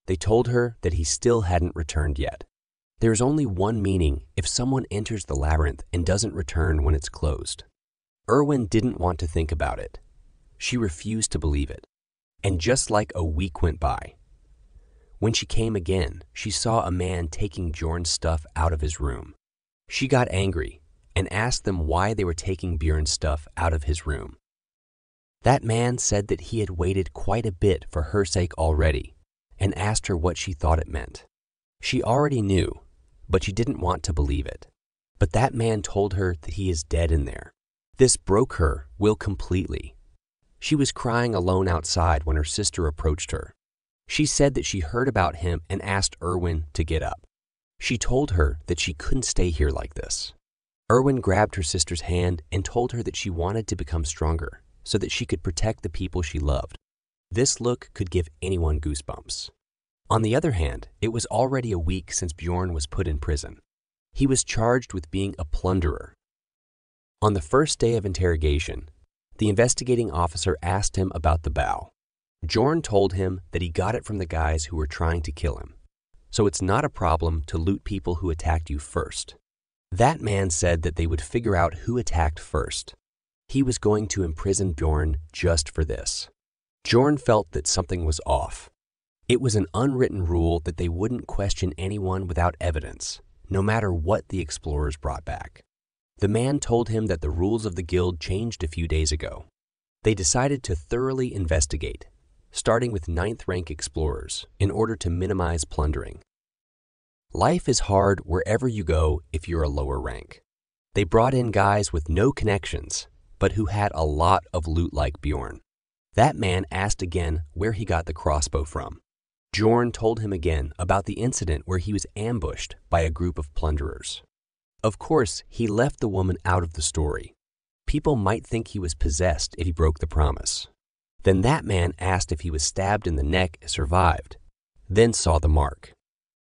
they told her that he still hadn't returned yet. There is only one meaning if someone enters the labyrinth and doesn't return when it's closed. Erwin didn't want to think about it. She refused to believe it. And just like a week went by, when she came again, she saw a man taking Bjorn's stuff out of his room. She got angry and asked them why they were taking Bjorn's stuff out of his room. That man said that he had waited quite a bit for her sake already and asked her what she thought it meant. She already knew, but she didn't want to believe it. But that man told her that he is dead in there. This broke her will completely. She was crying alone outside when her sister approached her. She said that she heard about him and asked Erwin to get up. She told her that she couldn't stay here like this. Erwin grabbed her sister's hand and told her that she wanted to become stronger so that she could protect the people she loved. This look could give anyone goosebumps. On the other hand, it was already a week since Bjorn was put in prison. He was charged with being a plunderer. On the first day of interrogation, the investigating officer asked him about the bow. Bjorn told him that he got it from the guys who were trying to kill him, so it's not a problem to loot people who attacked you first. That man said that they would figure out who attacked first. He was going to imprison Bjorn just for this. Bjorn felt that something was off. It was an unwritten rule that they wouldn't question anyone without evidence, no matter what the explorers brought back. The man told him that the rules of the guild changed a few days ago. They decided to thoroughly investigate, starting with 9th rank explorers, in order to minimize plundering. Life is hard wherever you go if you're a lower rank. They brought in guys with no connections, but who had a lot of loot like Bjorn. That man asked again where he got the crossbow from. Bjorn told him again about the incident where he was ambushed by a group of plunderers. Of course, he left the woman out of the story. People might think he was possessed if he broke the promise. Then that man asked if he was stabbed in the neck and survived, then saw the mark.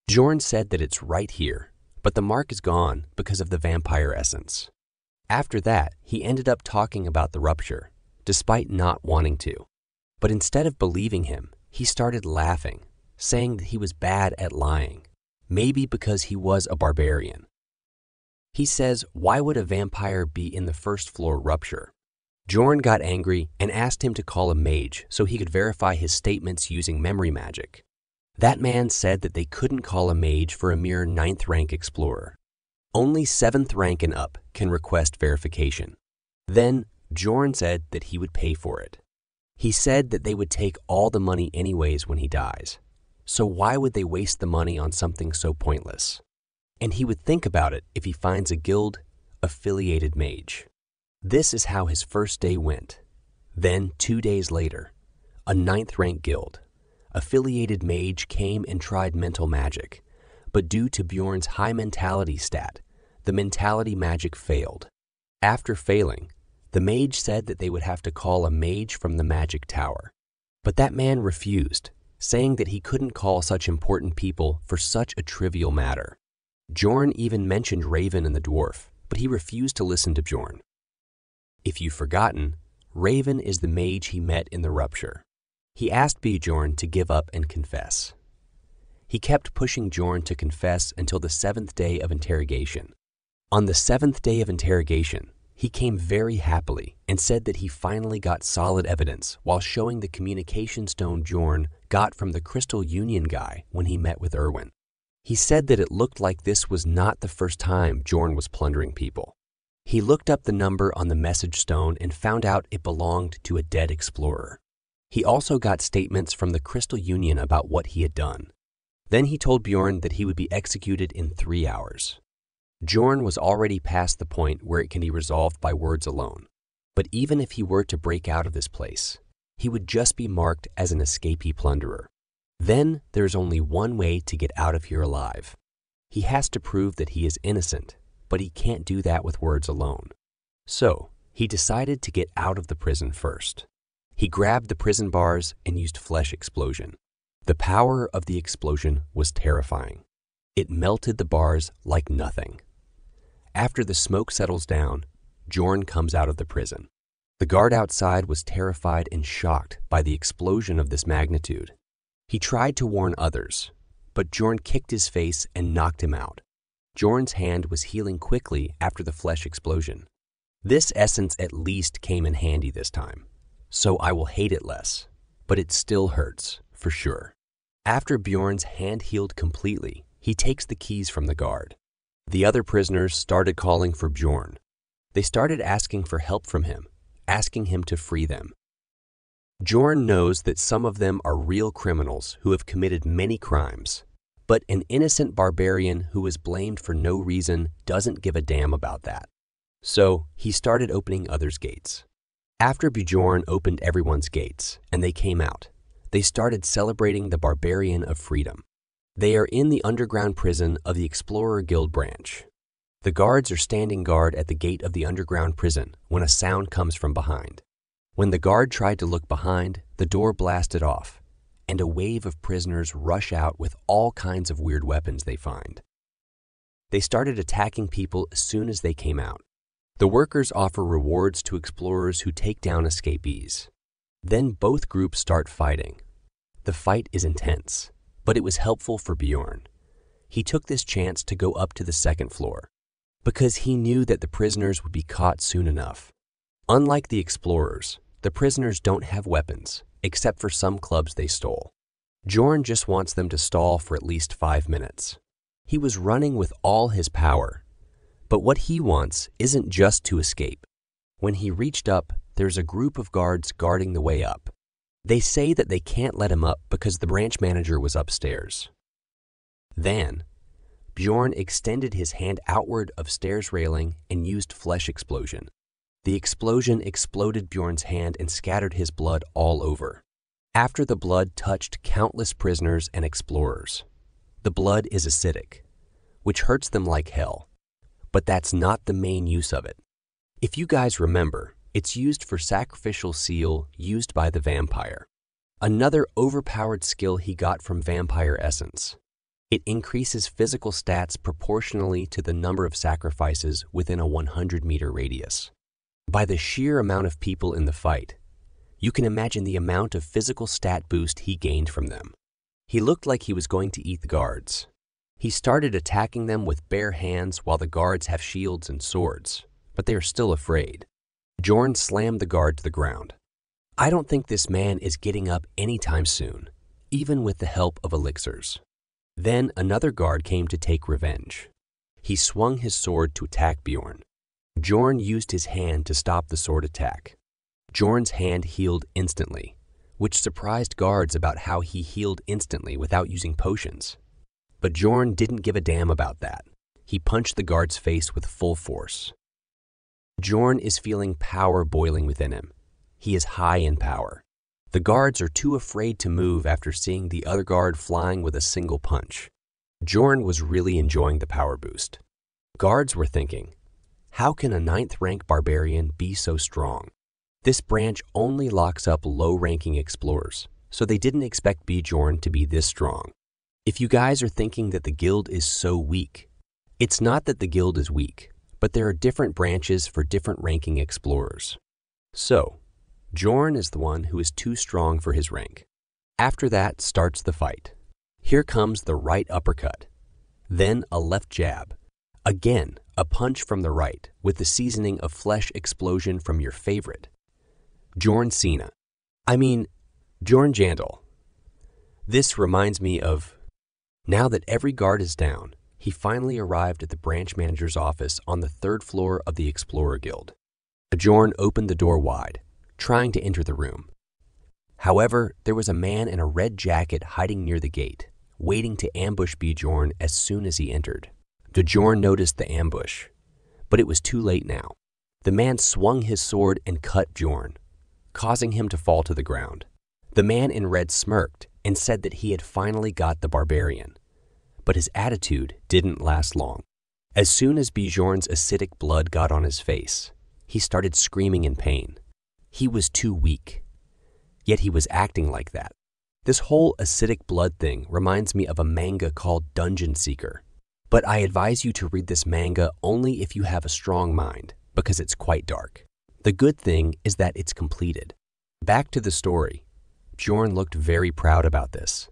Bjorn said that it's right here, but the mark is gone because of the vampire essence. After that, he ended up talking about the rupture, despite not wanting to. But instead of believing him, he started laughing, saying that he was bad at lying, maybe because he was a barbarian. He says, why would a vampire be in the first floor rupture? Bjorn got angry and asked him to call a mage so he could verify his statements using memory magic. That man said that they couldn't call a mage for a mere 9th rank explorer. Only 7th rank and up can request verification. Then Bjorn said that he would pay for it. He said that they would take all the money anyways when he dies. So why would they waste the money on something so pointless? And he would think about it if he finds a guild-affiliated mage. This is how his first day went. Then, 2 days later, a 9th rank guild-affiliated mage came and tried mental magic, but due to Bjorn's high mentality stat, the mentality magic failed. After failing, the mage said that they would have to call a mage from the magic tower. But that man refused, saying that he couldn't call such important people for such a trivial matter. Bjorn even mentioned Raven and the dwarf, but he refused to listen to Bjorn. If you've forgotten, Raven is the mage he met in the rupture. He asked Bjorn to give up and confess. He kept pushing Bjorn to confess until the 7th day of interrogation. On the 7th day of interrogation, he came very happily and said that he finally got solid evidence while showing the communication stone Bjorn got from the Crystal Union guy when he met with Erwin. He said that it looked like this was not the first time Bjorn was plundering people. He looked up the number on the message stone and found out it belonged to a dead explorer. He also got statements from the Crystal Union about what he had done. Then he told Bjorn that he would be executed in 3 hours. Bjorn was already past the point where it can be resolved by words alone. But even if he were to break out of this place, he would just be marked as an escapee plunderer. Then there's only one way to get out of here alive. He has to prove that he is innocent, but he can't do that with words alone. So he decided to get out of the prison first. He grabbed the prison bars and used flesh explosion. The power of the explosion was terrifying. It melted the bars like nothing. After the smoke settles down, Bjorn comes out of the prison. The guard outside was terrified and shocked by the explosion of this magnitude. He tried to warn others, but Bjorn kicked his face and knocked him out. Bjorn's hand was healing quickly after the flesh explosion. This essence at least came in handy this time, so I will hate it less, but it still hurts, for sure. After Bjorn's hand healed completely, he takes the keys from the guard. The other prisoners started calling for Bjorn. They started asking for help from him, asking him to free them. Bjorn knows that some of them are real criminals who have committed many crimes, but an innocent barbarian who was blamed for no reason doesn't give a damn about that. So he started opening others' gates. After Bjorn opened everyone's gates and they came out, they started celebrating the barbarian of freedom. They are in the underground prison of the Explorer Guild branch. The guards are standing guard at the gate of the underground prison when a sound comes from behind. When the guard tried to look behind, the door blasted off, and a wave of prisoners rush out with all kinds of weird weapons they find. They started attacking people as soon as they came out. The workers offer rewards to explorers who take down escapees. Then both groups start fighting. The fight is intense, but it was helpful for Bjorn. He took this chance to go up to the second floor, because he knew that the prisoners would be caught soon enough. Unlike the explorers, the prisoners don't have weapons, except for some clubs they stole. Bjorn just wants them to stall for at least 5 minutes. He was running with all his power, but what he wants isn't just to escape. When he reached up, there's a group of guards guarding the way up. They say that they can't let him up because the branch manager was upstairs. Then, Bjorn extended his hand outward of stairs railing and used flesh explosion. The explosion exploded Bjorn's hand and scattered his blood all over. After the blood touched countless prisoners and explorers. The blood is acidic, which hurts them like hell. But that's not the main use of it. If you guys remember, it's used for sacrificial seal used by the vampire. Another overpowered skill he got from vampire essence. It increases physical stats proportionally to the number of sacrifices within a 100-meter radius. By the sheer amount of people in the fight, you can imagine the amount of physical stat boost he gained from them. He looked like he was going to eat the guards. He started attacking them with bare hands while the guards have shields and swords, but they are still afraid. Bjorn slammed the guard to the ground. I don't think this man is getting up anytime soon, even with the help of elixirs. Then another guard came to take revenge. He swung his sword to attack Bjorn. Bjorn used his hand to stop the sword attack. Bjorn's hand healed instantly, which surprised guards about how he healed instantly without using potions. But Bjorn didn't give a damn about that. He punched the guard's face with full force. Bjorn is feeling power boiling within him. He is high in power. The guards are too afraid to move after seeing the other guard flying with a single punch. Bjorn was really enjoying the power boost. Guards were thinking, how can a 9th rank barbarian be so strong? This branch only locks up low-ranking explorers, so they didn't expect Bjorn to be this strong. If you guys are thinking that the guild is so weak, it's not that the guild is weak, but there are different branches for different ranking explorers. So, Bjorn is the one who is too strong for his rank. After that starts the fight. Here comes the right uppercut, then a left jab. Again, a punch from the right with the seasoning of flesh explosion from your favorite. Bjorn Cena. Bjorn Jandal. This reminds me of, now that every guard is down, he finally arrived at the branch manager's office on the 3rd floor of the Explorer Guild. Bjorn opened the door wide, trying to enter the room. However, there was a man in a red jacket hiding near the gate, waiting to ambush Bjorn as soon as he entered. Bjorn noticed the ambush, but it was too late now. The man swung his sword and cut Bjorn, causing him to fall to the ground. The man in red smirked and said that he had finally got the barbarian, but his attitude didn't last long. As soon as Bjorn's acidic blood got on his face, he started screaming in pain. He was too weak, yet he was acting like that. This whole acidic blood thing reminds me of a manga called Dungeon Seeker, but I advise you to read this manga only if you have a strong mind, because it's quite dark. The good thing is that it's completed. Back to the story. Bjorn looked very proud about this.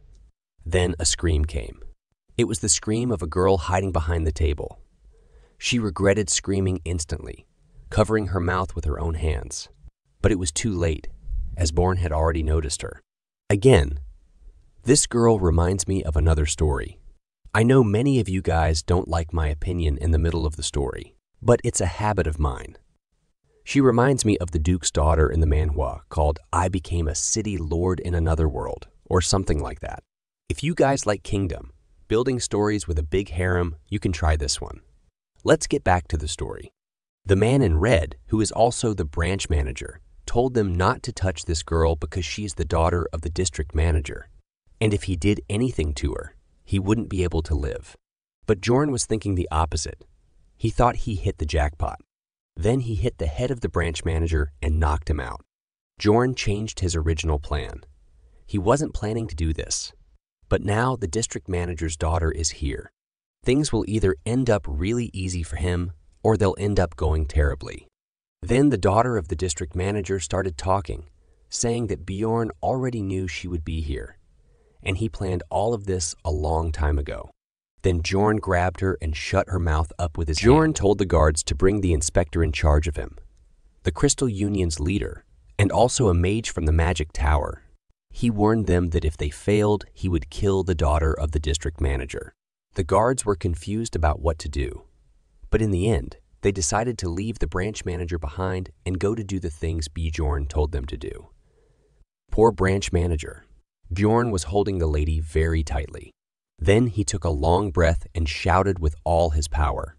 Then a scream came. It was the scream of a girl hiding behind the table. She regretted screaming instantly, covering her mouth with her own hands. But it was too late, as Bjorn had already noticed her. Again, this girl reminds me of another story. I know many of you guys don't like my opinion in the middle of the story, but it's a habit of mine. She reminds me of the Duke's daughter in the manhwa called I Became a City Lord in Another World, or something like that. If you guys like Kingdom, building stories with a big harem, you can try this one. Let's get back to the story. The man in red, who is also the branch manager, told them not to touch this girl because she is the daughter of the district manager. And if he did anything to her, he wouldn't be able to live. But Bjorn was thinking the opposite. He thought he hit the jackpot. Then he hit the head of the branch manager and knocked him out. Bjorn changed his original plan. He wasn't planning to do this. But now the district manager's daughter is here. Things will either end up really easy for him or they'll end up going terribly. Then the daughter of the district manager started talking, saying that Bjorn already knew she would be here, and he planned all of this a long time ago. Then Bjorn grabbed her and shut her mouth up with his hand. Bjorn told the guards to bring the inspector in charge of him, the Crystal Union's leader, and also a mage from the Magic Tower. He warned them that if they failed, he would kill the daughter of the district manager. The guards were confused about what to do, but in the end, they decided to leave the branch manager behind and go to do the things Bjorn told them to do. Poor branch manager. Bjorn was holding the lady very tightly. Then he took a long breath and shouted with all his power.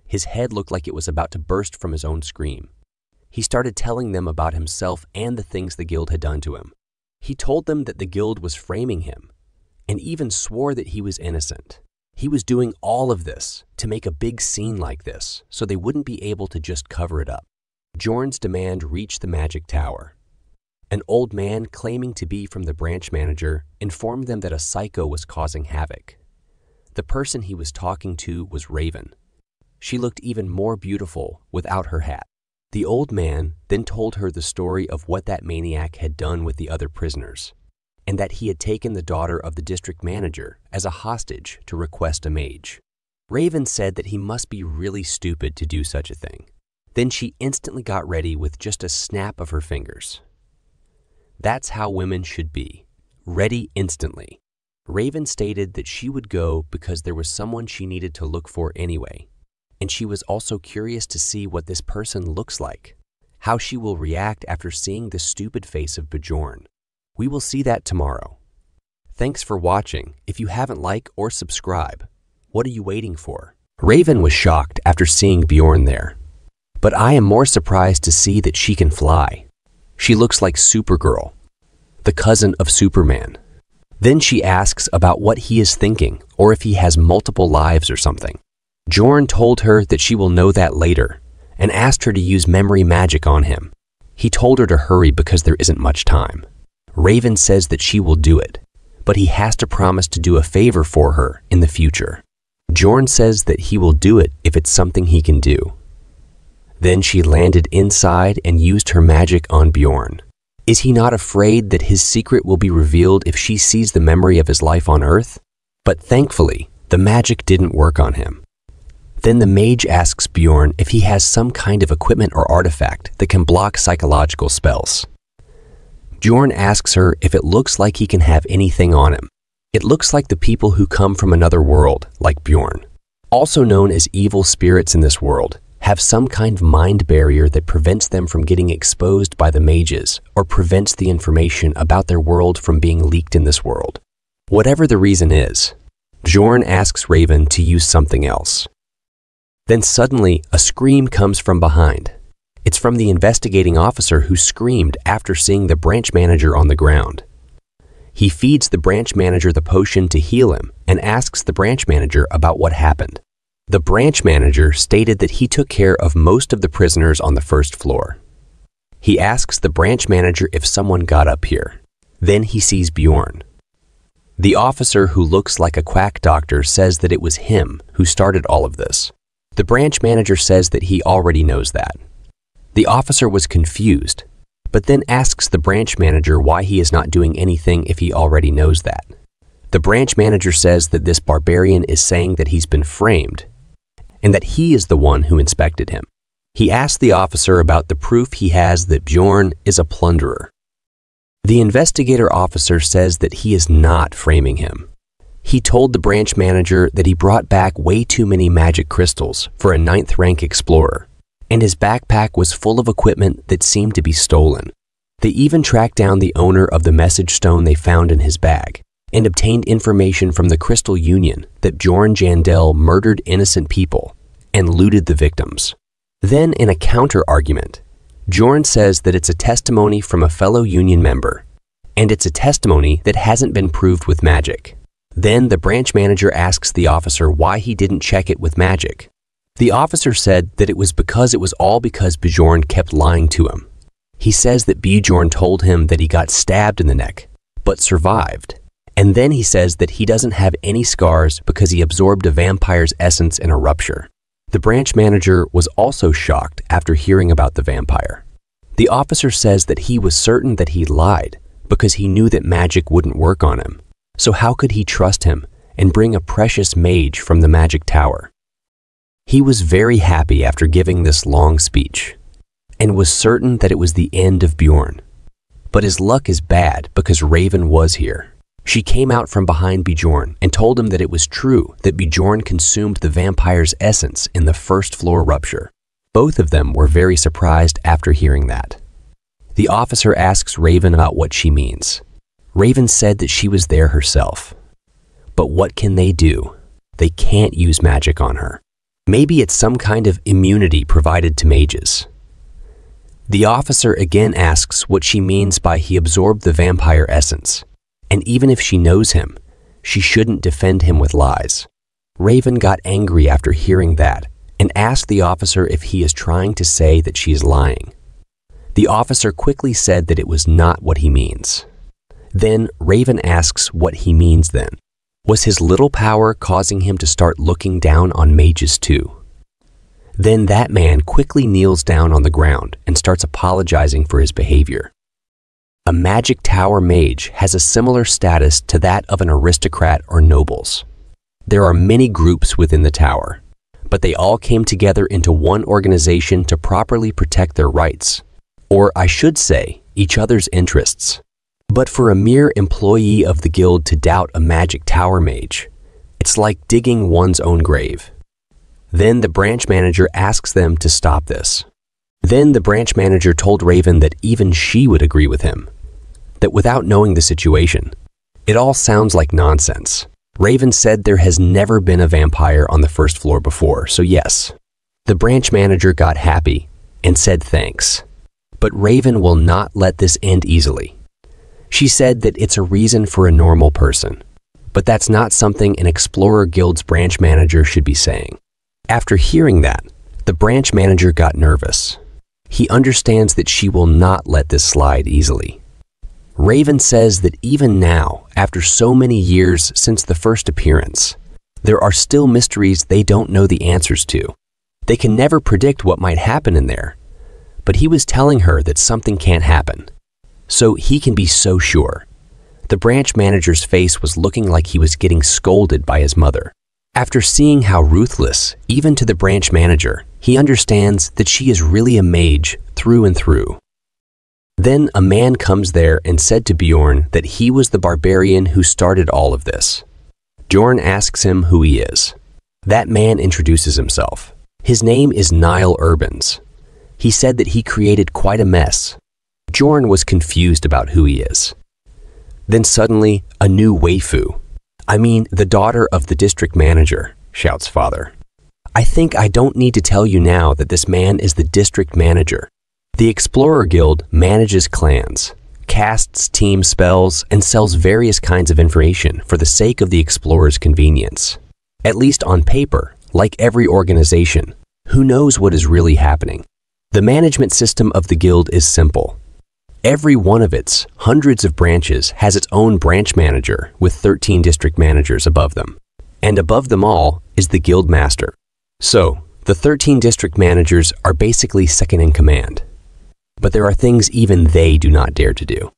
His head looked like it was about to burst from his own scream. He started telling them about himself and the things the guild had done to him. He told them that the guild was framing him, and even swore that he was innocent. He was doing all of this to make a big scene like this so they wouldn't be able to just cover it up. Bjorn's demand reached the Magic Tower. An old man claiming to be from the branch manager informed them that a psycho was causing havoc. The person he was talking to was Raven. She looked even more beautiful without her hat. The old man then told her the story of what that maniac had done with the other prisoners, and that he had taken the daughter of the district manager as a hostage to request a mage. Raven said that he must be really stupid to do such a thing. Then she instantly got ready with just a snap of her fingers. That's how women should be, ready instantly. Raven stated that she would go because there was someone she needed to look for anyway, and she was also curious to see what this person looks like, how she will react after seeing the stupid face of Bjorn. We will see that tomorrow. Thanks for watching. If you haven't liked or subscribed, what are you waiting for? Raven was shocked after seeing Bjorn there, but I am more surprised to see that she can fly. She looks like Supergirl, the cousin of Superman. Then she asks about what he is thinking or if he has multiple lives or something. Bjorn told her that she will know that later and asked her to use memory magic on him. He told her to hurry because there isn't much time. Raven says that she will do it, but he has to promise to do a favor for her in the future. Bjorn says that he will do it if it's something he can do. Then she landed inside and used her magic on Bjorn. Is he not afraid that his secret will be revealed if she sees the memory of his life on Earth? But thankfully, the magic didn't work on him. Then the mage asks Bjorn if he has some kind of equipment or artifact that can block psychological spells. Bjorn asks her if it looks like he can have anything on him. It looks like the people who come from another world, like Bjorn, also known as evil spirits in this world, have some kind of mind barrier that prevents them from getting exposed by the mages or prevents the information about their world from being leaked in this world. Whatever the reason is, Bjorn asks Raven to use something else. Then suddenly, a scream comes from behind. It's from the investigating officer who screamed after seeing the branch manager on the ground. He feeds the branch manager the potion to heal him and asks the branch manager about what happened. The branch manager stated that he took care of most of the prisoners on the first floor. He asks the branch manager if someone got up here. Then he sees Bjorn. The officer who looks like a quack doctor says that it was him who started all of this. The branch manager says that he already knows that. The officer was confused, but then asks the branch manager why he is not doing anything if he already knows that. The branch manager says that this barbarian is saying that he's been framed and that he is the one who inspected him. He asks the officer about the proof he has that Bjorn is a plunderer. The investigator officer says that he is not framing him. He told the branch manager that he brought back way too many magic crystals for a 9th rank explorer, and his backpack was full of equipment that seemed to be stolen. They even tracked down the owner of the message stone they found in his bag and obtained information from the Crystal Union that Bjorn Jandel murdered innocent people and looted the victims. Then in a counter-argument, Bjorn says that it's a testimony from a fellow Union member, and it's a testimony that hasn't been proved with magic. Then the branch manager asks the officer why he didn't check it with magic. The officer said that it was all because Bjorn kept lying to him. He says that Bjorn told him that he got stabbed in the neck, but survived, And then he says that he doesn't have any scars because he absorbed a vampire's essence in a rupture. The branch manager was also shocked after hearing about the vampire. The officer says that he was certain that he lied because he knew that magic wouldn't work on him. So how could he trust him and bring a precious mage from the magic tower? He was very happy after giving this long speech and was certain that it was the end of Bjorn. But his luck is bad because Raven was here. She came out from behind Bjorn and told him that it was true that Bjorn consumed the vampire's essence in the first floor rupture. Both of them were very surprised after hearing that. The officer asks Raven about what she means. Raven said that she was there herself. But what can they do? They can't use magic on her. Maybe it's some kind of immunity provided to mages. The officer again asks what she means by he absorbed the vampire essence. And even if she knows him, she shouldn't defend him with lies. Raven got angry after hearing that and asked the officer if he is trying to say that she is lying. The officer quickly said that it was not what he means. Then Raven asks what he means then. Was his little power causing him to start looking down on mages too? Then that man quickly kneels down on the ground and starts apologizing for his behavior. A magic tower mage has a similar status to that of an aristocrat or nobles. There are many groups within the tower, but they all came together into one organization to properly protect their rights, or I should say, each other's interests. But for a mere employee of the guild to doubt a magic tower mage, it's like digging one's own grave. Then the branch manager asks them to stop this. Then the branch manager told Raven that even she would agree with him, that without knowing the situation, it all sounds like nonsense. Raven said there has never been a vampire on the first floor before, so yes. The branch manager got happy and said thanks. But Raven will not let this end easily. She said that it's a reason for a normal person, but that's not something an Explorer Guild's branch manager should be saying. After hearing that, the branch manager got nervous. He understands that she will not let this slide easily. Raven says that even now, after so many years since the first appearance, there are still mysteries they don't know the answers to. They can never predict what might happen in there, but he was telling her that something can't happen. So he can be so sure. The branch manager's face was looking like he was getting scolded by his mother. After seeing how ruthless, even to the branch manager, he understands that she is really a mage through and through. Then a man comes there and said to Bjorn that he was the barbarian who started all of this. Bjorn asks him who he is. That man introduces himself. His name is Niall Urbans. He said that he created quite a mess. Bjorn was confused about who he is. Then suddenly, a new waifu. I mean, the daughter of the district manager, shouts father. I think I don't need to tell you now that this man is the district manager. The Explorer Guild manages clans, casts team spells, and sells various kinds of information for the sake of the explorer's convenience. At least on paper, like every organization, who knows what is really happening? The management system of the guild is simple. Every one of its hundreds of branches has its own branch manager with 13 district managers above them. And above them all is the guild master. So, the 13 district managers are basically second in command. But there are things even they do not dare to do.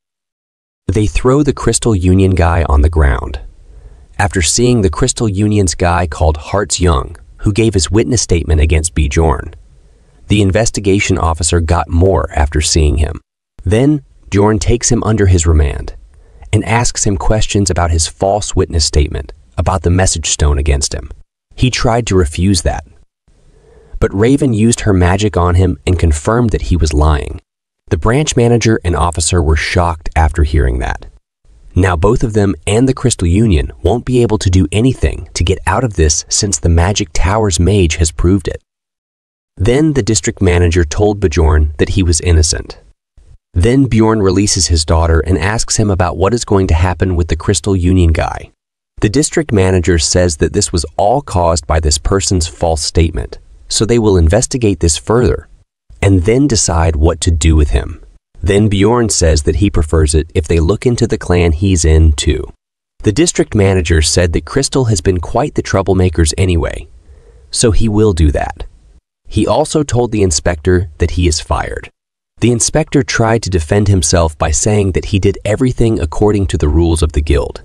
They throw the Crystal Union guy on the ground. After seeing the Crystal Union's guy called Hearts Young, who gave his witness statement against Bjorn, the investigation officer got more after seeing him. Then, Bjorn takes him under his remand and asks him questions about his false witness statement about the message stone against him. He tried to refuse that. But Raven used her magic on him and confirmed that he was lying. The branch manager and officer were shocked after hearing that. Now both of them and the Crystal Union won't be able to do anything to get out of this since the Magic Tower's mage has proved it. Then the district manager told Bjorn that he was innocent. Then Bjorn releases his daughter and asks him about what is going to happen with the Crystal Union guy. The district manager says that this was all caused by this person's false statement, so they will investigate this further and then decide what to do with him. Then Bjorn says that he prefers it if they look into the clan he's in too. The district manager said that Crystal has been quite the troublemakers anyway, so he will do that. He also told the inspector that he is fired. The inspector tried to defend himself by saying that he did everything according to the rules of the guild.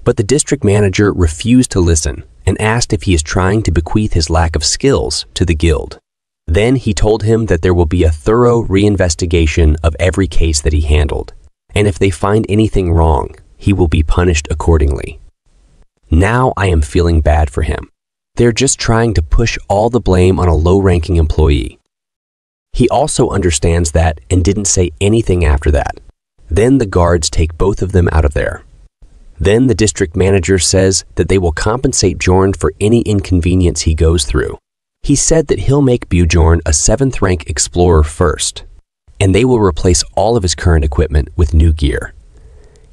But the district manager refused to listen and asked if he is trying to bequeath his lack of skills to the guild. Then he told him that there will be a thorough reinvestigation of every case that he handled, and if they find anything wrong, he will be punished accordingly. Now I am feeling bad for him. They're just trying to push all the blame on a low-ranking employee. He also understands that and didn't say anything after that. Then the guards take both of them out of there. Then the district manager says that they will compensate Bjorn for any inconvenience he goes through. He said that he'll make Bjorn a 7th rank explorer first, and they will replace all of his current equipment with new gear.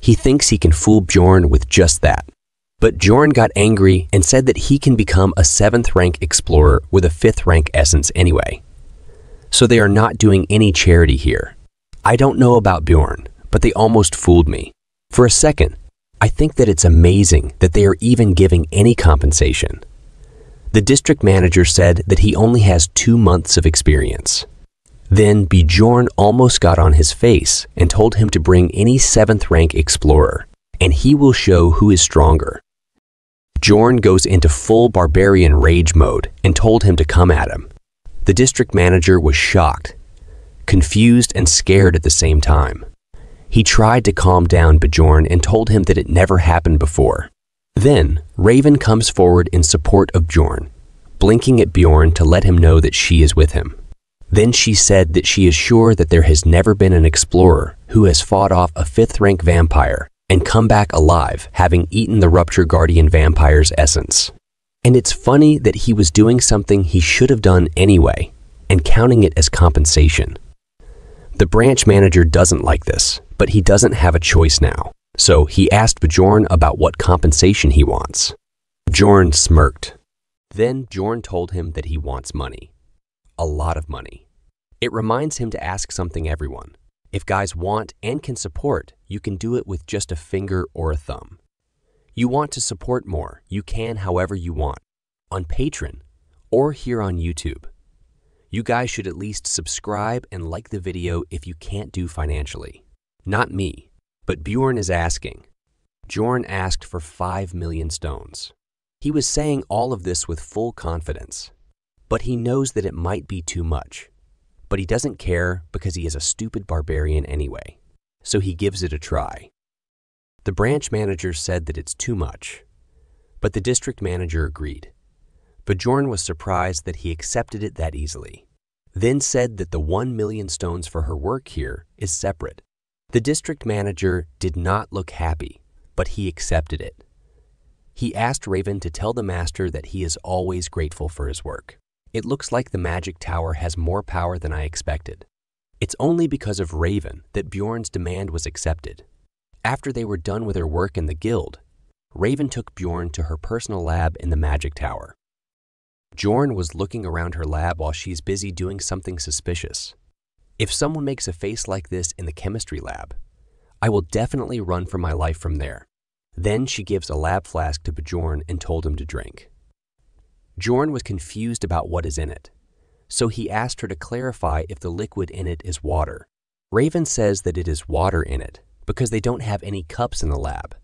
He thinks he can fool Bjorn with just that. But Bjorn got angry and said that he can become a 7th rank explorer with a 5th rank essence anyway. So they are not doing any charity here. I don't know about Bjorn, but they almost fooled me. For a second, I think that it's amazing that they are even giving any compensation. The district manager said that he only has 2 months of experience. Then Bjorn almost got on his face and told him to bring any 7th rank explorer, and he will show who is stronger. Bjorn goes into full barbarian rage mode and told him to come at him. The district manager was shocked, confused and scared at the same time. He tried to calm down Bjorn and told him that it never happened before. Then Raven comes forward in support of Bjorn, blinking at Bjorn to let him know that she is with him. Then she said that she is sure that there has never been an explorer who has fought off a 5th rank vampire and come back alive, having eaten the Rupture Guardian vampire's essence. And it's funny that he was doing something he should have done anyway, and counting it as compensation. The branch manager doesn't like this, but he doesn't have a choice now, so he asked Bjorn about what compensation he wants. Bjorn smirked. Then Bjorn told him that he wants money. A lot of money. It reminds him to ask something everyone. If guys want and can support, you can do it with just a finger or a thumb. You want to support more, you can however you want, on Patreon or here on YouTube. You guys should at least subscribe and like the video if you can't do financially. Not me, but Bjorn is asking. Bjorn asked for 5 million stones. He was saying all of this with full confidence, but he knows that it might be too much. But he doesn't care because he is a stupid barbarian anyway, so he gives it a try. The branch manager said that it's too much, but the district manager agreed. Bjorn was surprised that he accepted it that easily, then said that the 1 million stones for her work here is separate. The district manager did not look happy, but he accepted it. He asked Raven to tell the master that he is always grateful for his work. It looks like the magic tower has more power than I expected. It's only because of Raven that Bjorn's demand was accepted. After they were done with her work in the guild, Raven took Bjorn to her personal lab in the magic tower. Bjorn was looking around her lab while she's busy doing something suspicious. If someone makes a face like this in the chemistry lab, I will definitely run for my life from there. Then she gives a lab flask to Bjorn and told him to drink. Bjorn was confused about what is in it, so he asked her to clarify if the liquid in it is water. Raven says that it is water in it because they don't have any cups in the lab,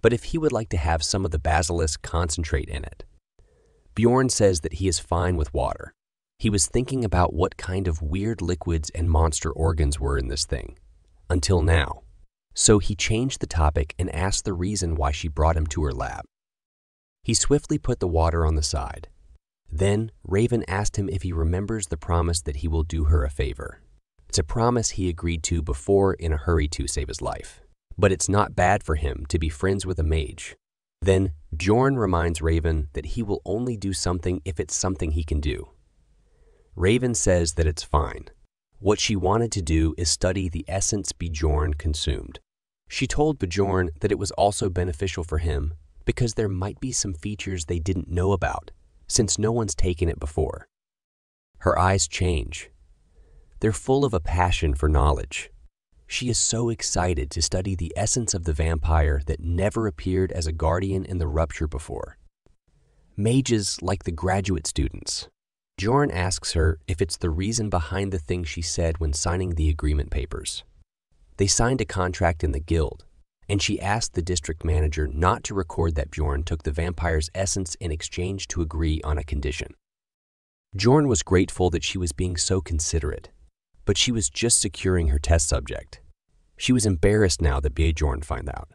but if he would like to have some of the basilisk concentrate in it. Bjorn says that he is fine with water. He was thinking about what kind of weird liquids and monster organs were in this thing, until now. So he changed the topic and asked the reason why she brought him to her lab. He swiftly put the water on the side. Then Raven asked him if he remembers the promise that he will do her a favor. It's a promise he agreed to before in a hurry to save his life. But it's not bad for him to be friends with a mage. Then Bjorn reminds Raven that he will only do something if it's something he can do. Raven says that it's fine. What she wanted to do is study the essence Bjorn consumed. She told Bjorn that it was also beneficial for him because there might be some features they didn't know about, since no one's taken it before. Her eyes change. They're full of a passion for knowledge. She is so excited to study the essence of the vampire that never appeared as a guardian in the rupture before. Mages like the graduate students. Bjorn asks her if it's the reason behind the thing she said when signing the agreement papers. They signed a contract in the guild, and she asked the district manager not to record that Bjorn took the vampire's essence in exchange to agree on a condition. Bjorn was grateful that she was being so considerate, but she was just securing her test subject. She was embarrassed now that Bjorn found out.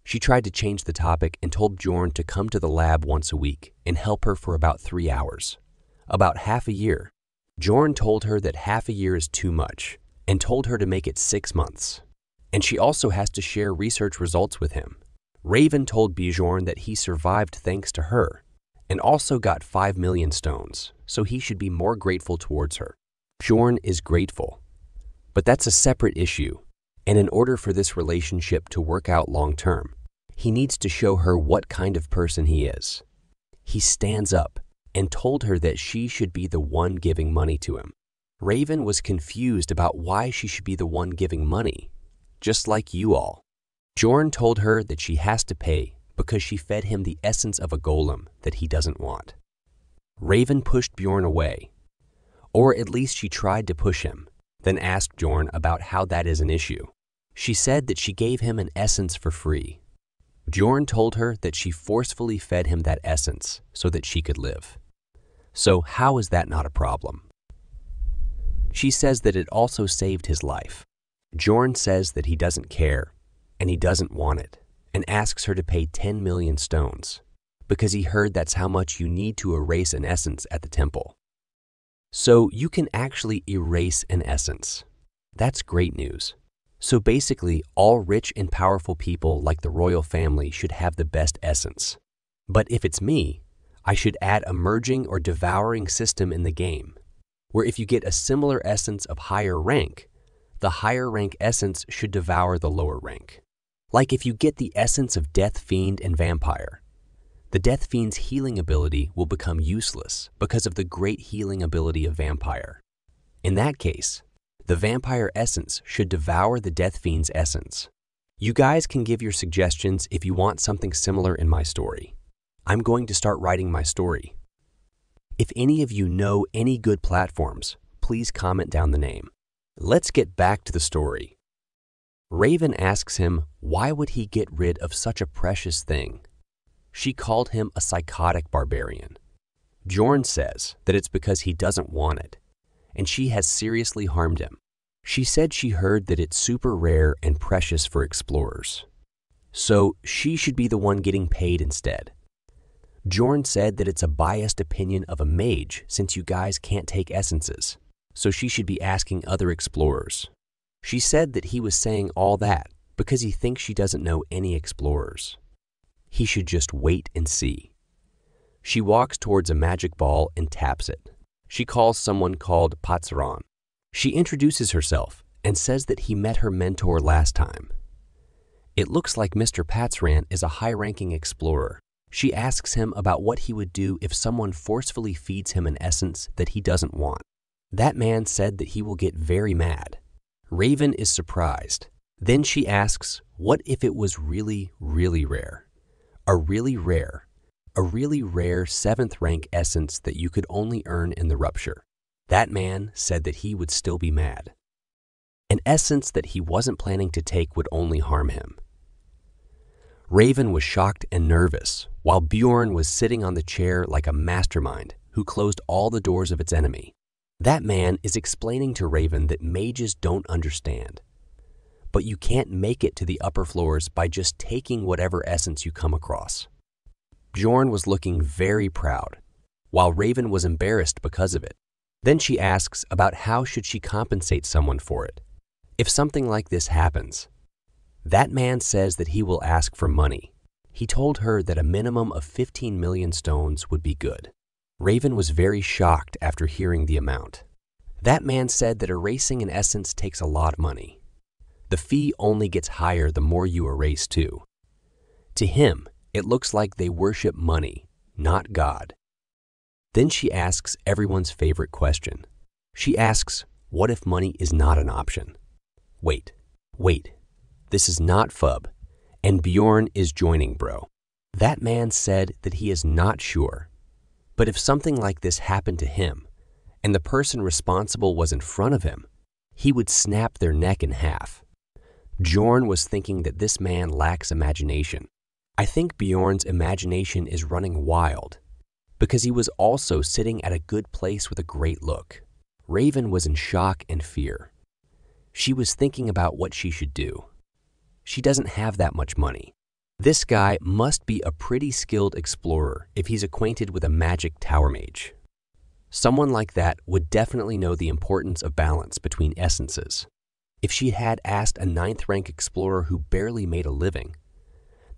She tried to change the topic and told Bjorn to come to the lab once a week and help her for about 3 hours. About half a year. Bjorn told her that half a year is too much and told her to make it 6 months. And she also has to share research results with him. Raven told Bjorn that he survived thanks to her and also got 5 million stones, so he should be more grateful towards her. Bjorn is grateful, but that's a separate issue, and in order for this relationship to work out long term, he needs to show her what kind of person he is. He stands up and told her that she should be the one giving money to him. Raven was confused about why she should be the one giving money, just like you all. Bjorn told her that she has to pay because she fed him the essence of a golem that he doesn't want. Raven pushed Bjorn away, or at least she tried to push him, then asked Bjorn about how that is an issue. She said that she gave him an essence for free. Bjorn told her that she forcefully fed him that essence so that she could live. So how is that not a problem? She says that it also saved his life. Bjorn says that he doesn't care and he doesn't want it and asks her to pay 10 million stones because he heard that's how much you need to erase an essence at the temple. So you can actually erase an essence. That's great news. So basically, all rich and powerful people like the royal family should have the best essence. But if it's me, I should add a merging or devouring system in the game, where if you get a similar essence of higher rank, the higher rank essence should devour the lower rank. Like if you get the essence of Death Fiend and Vampire, the Death Fiend's healing ability will become useless because of the great healing ability of Vampire. In that case, the Vampire essence should devour the Death Fiend's essence. You guys can give your suggestions if you want something similar in my story. I'm going to start writing my story. If any of you know any good platforms, please comment down the name. Let's get back to the story. Raven asks him why would he get rid of such a precious thing. She called him a psychotic barbarian. Bjorn says that it's because he doesn't want it, and she has seriously harmed him. She said she heard that it's super rare and precious for explorers. So she should be the one getting paid instead. Bjorn said that it's a biased opinion of a mage since you guys can't take essences, so she should be asking other explorers. She said that he was saying all that because he thinks she doesn't know any explorers. He should just wait and see. She walks towards a magic ball and taps it. She calls someone called Patsaran. She introduces herself and says that he met her mentor last time. It looks like Mr. Patsaran is a high-ranking explorer. She asks him about what he would do if someone forcefully feeds him an essence that he doesn't want. That man said that he will get very mad. Raven is surprised. Then she asks, what if it was really, really rare? A really rare 7th rank essence that you could only earn in the rupture. That man said that he would still be mad. An essence that he wasn't planning to take would only harm him. Raven was shocked and nervous, while Bjorn was sitting on the chair like a mastermind who closed all the doors of its enemy. That man is explaining to Raven that mages don't understand. But you can't make it to the upper floors by just taking whatever essence you come across. Bjorn was looking very proud, while Raven was embarrassed because of it. Then she asks about how should she compensate someone for it. If something like this happens, that man says that he will ask for money. He told her that a minimum of 15 million stones would be good. Raven was very shocked after hearing the amount. That man said that erasing an essence takes a lot of money. The fee only gets higher the more you erase too. To him, it looks like they worship money, not God. Then she asks everyone's favorite question. She asks, what if money is not an option? Wait, Wait, this is not Fub, and Bjorn is joining, bro. That man said that he is not sure. But if something like this happened to him, and the person responsible was in front of him, he would snap their neck in half. Bjorn was thinking that this man lacks imagination. I think Bjorn's imagination is running wild, because he was also sitting at a good place with a great look. Raven was in shock and fear. She was thinking about what she should do. She doesn't have that much money. This guy must be a pretty skilled explorer if he's acquainted with a magic tower mage. Someone like that would definitely know the importance of balance between essences. If she had asked a 9th rank explorer who barely made a living,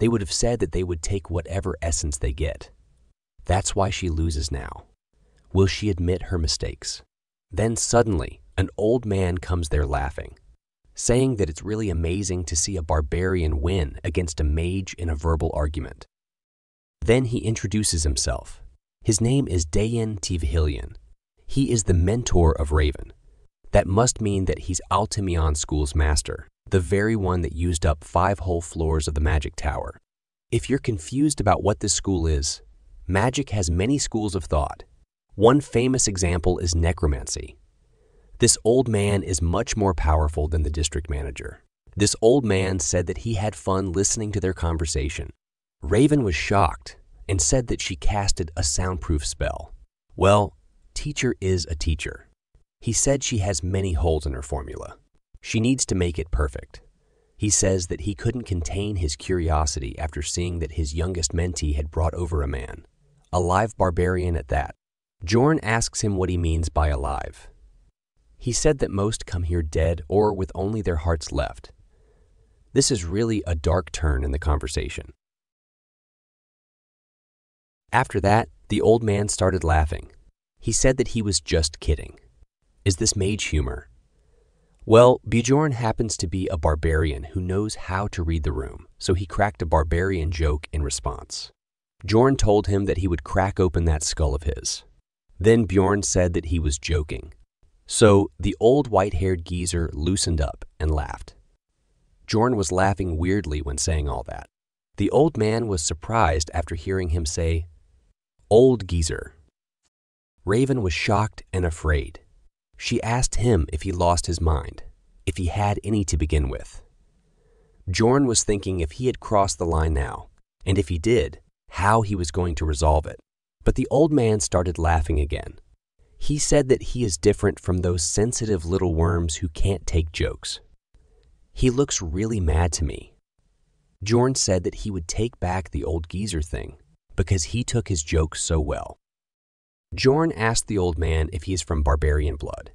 they would have said that they would take whatever essence they get. That's why she loses now. Will she admit her mistakes? Then suddenly, an old man comes there laughing, saying that it's really amazing to see a barbarian win against a mage in a verbal argument. Then he introduces himself. His name is Dayan Tivhilian. He is the mentor of Raven. That must mean that he's Altimion School's master, the very one that used up 5 whole floors of the magic tower. If you're confused about what this school is, magic has many schools of thought. One famous example is necromancy. This old man is much more powerful than the district manager. This old man said that he had fun listening to their conversation. Raven was shocked and said that she casted a soundproof spell. Well, teacher is a teacher. He said she has many holes in her formula. She needs to make it perfect. He says that he couldn't contain his curiosity after seeing that his youngest mentee had brought over a man, a live barbarian at that. Bjorn asks him what he means by alive. He said that most come here dead or with only their hearts left. This is really a dark turn in the conversation. After that, the old man started laughing. He said that he was just kidding. Is this mage humor? Well, Bjorn happens to be a barbarian who knows how to read the room, so he cracked a barbarian joke in response. Bjorn told him that he would crack open that skull of his. Then Bjorn said that he was joking. So the old white-haired geezer loosened up and laughed. Bjorn was laughing weirdly when saying all that. The old man was surprised after hearing him say, "Old geezer." Raven was shocked and afraid. She asked him if he lost his mind, if he had any to begin with. Bjorn was thinking if he had crossed the line now, and if he did, how he was going to resolve it. But the old man started laughing again. He said that he is different from those sensitive little worms who can't take jokes. He looks really mad to me. Bjorn said that he would take back the old geezer thing because he took his jokes so well. Bjorn asked the old man if he is from barbarian blood.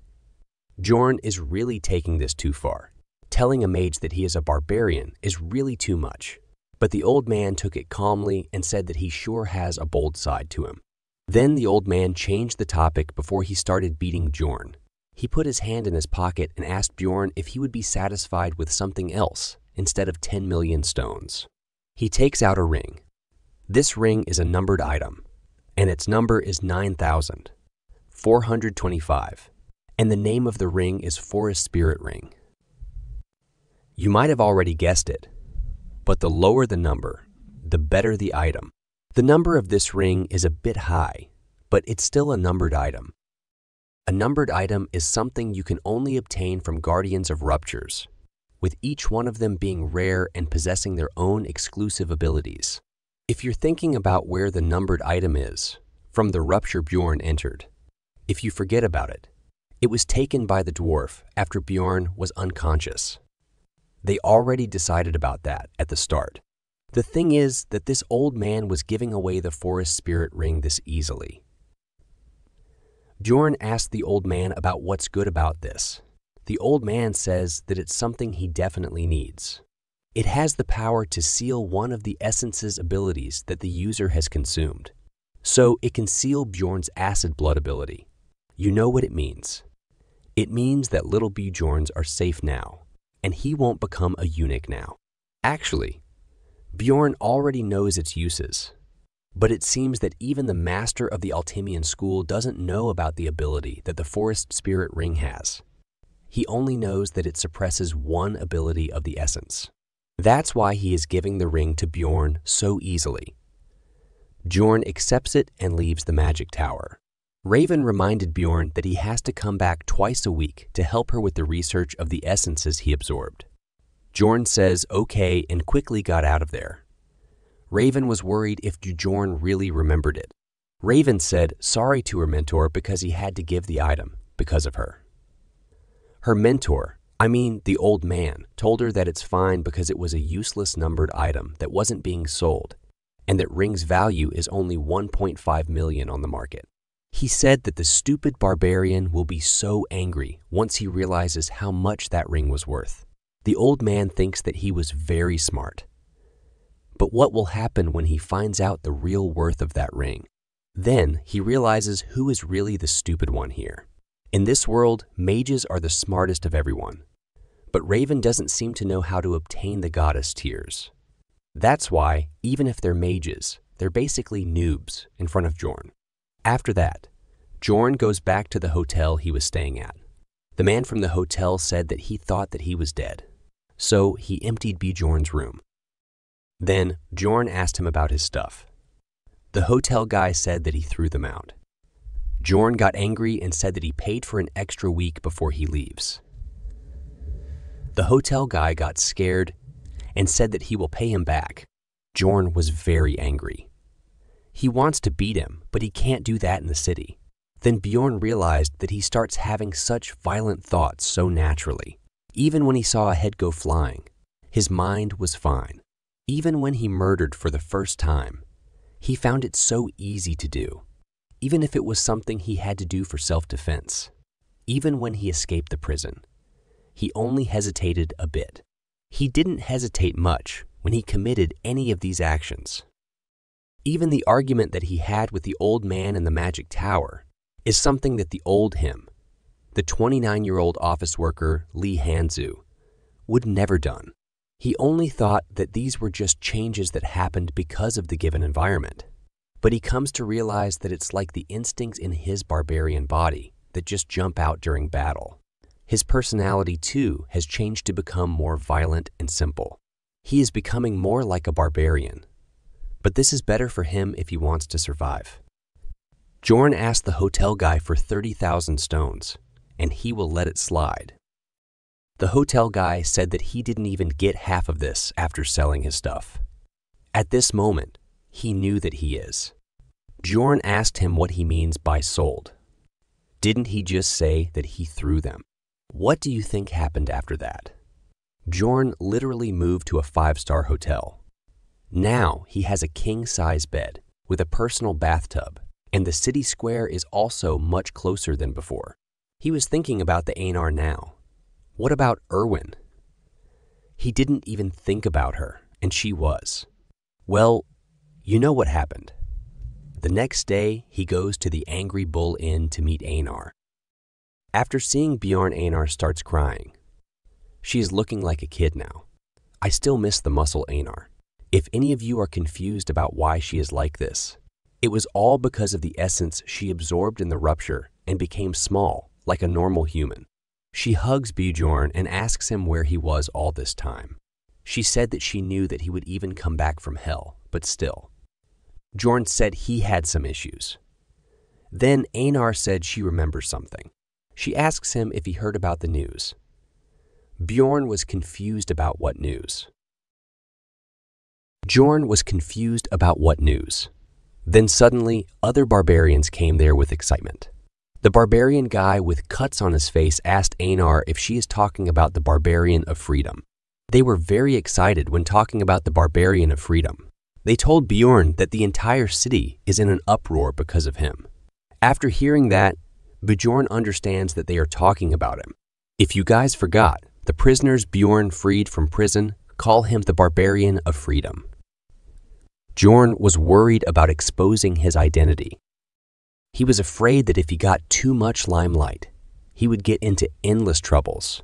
Bjorn is really taking this too far. Telling a mage that he is a barbarian is really too much. But the old man took it calmly and said that he sure has a bold side to him. Then the old man changed the topic before he started beating Bjorn. He put his hand in his pocket and asked Bjorn if he would be satisfied with something else instead of 10 million stones. He takes out a ring. This ring is a numbered item, and its number is 9,425, and the name of the ring is Forest Spirit Ring. You might have already guessed it, but the lower the number, the better the item. The number of this ring is a bit high, but it's still a numbered item. A numbered item is something you can only obtain from Guardians of Ruptures, with each one of them being rare and possessing their own exclusive abilities. If you're thinking about where the numbered item is, from the rupture Bjorn entered, if you forget about it, it was taken by the dwarf after Bjorn was unconscious. They already decided about that at the start. The thing is that this old man was giving away the Forest Spirit Ring this easily. Bjorn asked the old man about what's good about this. The old man says that it's something he definitely needs. It has the power to seal one of the essence's abilities that the user has consumed. So it can seal Bjorn's acid blood ability. You know what it means. It means that little Bjorns are safe now, and he won't become a eunuch now. Actually, Bjorn already knows its uses, but it seems that even the master of the Altimian school doesn't know about the ability that the Forest Spirit Ring has. He only knows that it suppresses one ability of the essence. That's why he is giving the ring to Bjorn so easily. Bjorn accepts it and leaves the magic tower. Raven reminded Bjorn that he has to come back twice a week to help her with the research of the essences he absorbed. Bjorn says okay and quickly got out of there. Raven was worried if Bjorn really remembered it. Raven said sorry to her mentor because he had to give the item because of her. Her mentor, the old man, told her that it's fine because it was a useless numbered item that wasn't being sold and that ring's value is only 1.5 million on the market. He said that the stupid barbarian will be so angry once he realizes how much that ring was worth. The old man thinks that he was very smart. But what will happen when he finds out the real worth of that ring? Then he realizes who is really the stupid one here. In this world, mages are the smartest of everyone. But Raven doesn't seem to know how to obtain the goddess tears. That's why, even if they're mages, they're basically noobs in front of Bjorn. After that, Bjorn goes back to the hotel he was staying at. The man from the hotel said that he thought that he was dead, so he emptied Bjorn's room. Then Bjorn asked him about his stuff. The hotel guy said that he threw them out. Bjorn got angry and said that he paid for an extra week before he leaves. The hotel guy got scared and said that he will pay him back. Bjorn was very angry. He wants to beat him, but he can't do that in the city. Then Bjorn realized that he starts having such violent thoughts so naturally. Even when he saw a head go flying, his mind was fine. Even when he murdered for the first time, he found it so easy to do, even if it was something he had to do for self-defense. Even when he escaped the prison, he only hesitated a bit. He didn't hesitate much when he committed any of these actions. Even the argument that he had with the old man in the magic tower is something that the old him, the 29-year-old office worker Lee Hanzu, would never done. He only thought that these were just changes that happened because of the given environment. But he comes to realize that it's like the instincts in his barbarian body that just jump out during battle. His personality, too, has changed to become more violent and simple. He is becoming more like a barbarian. But this is better for him if he wants to survive. Bjorn asked the hotel guy for 30,000 stones, and he will let it slide. The hotel guy said that he didn't even get half of this after selling his stuff. At this moment, he knew that he is. Bjorn asked him what he means by sold. Didn't he just say that he threw them? What do you think happened after that? Bjorn literally moved to a 5-star hotel. Now he has a king-size bed with a personal bathtub, and the city square is also much closer than before. He was thinking about the Einar now. What about Erwin? He didn't even think about her, and she was. Well, you know what happened. The next day, he goes to the Angry Bull Inn to meet Einar. After seeing Bjorn, Einar starts crying. She is looking like a kid now. I still miss the muscle Einar. If any of you are confused about why she is like this, it was all because of the essence she absorbed in the rupture and became small, like a normal human. She hugs Bjorn and asks him where he was all this time. She said that she knew that he would even come back from hell, but still. Bjorn said he had some issues. Then Einar said she remembers something. She asks him if he heard about the news. Bjorn was confused about what news. Then suddenly, other barbarians came there with excitement. The barbarian guy with cuts on his face asked Einar if she is talking about the Barbarian of Freedom. They were very excited when talking about the Barbarian of Freedom. They told Bjorn that the entire city is in an uproar because of him. After hearing that, Bjorn understands that they are talking about him. If you guys forgot, the prisoners Bjorn freed from prison call him the Barbarian of Freedom. Bjorn was worried about exposing his identity. He was afraid that if he got too much limelight, he would get into endless troubles.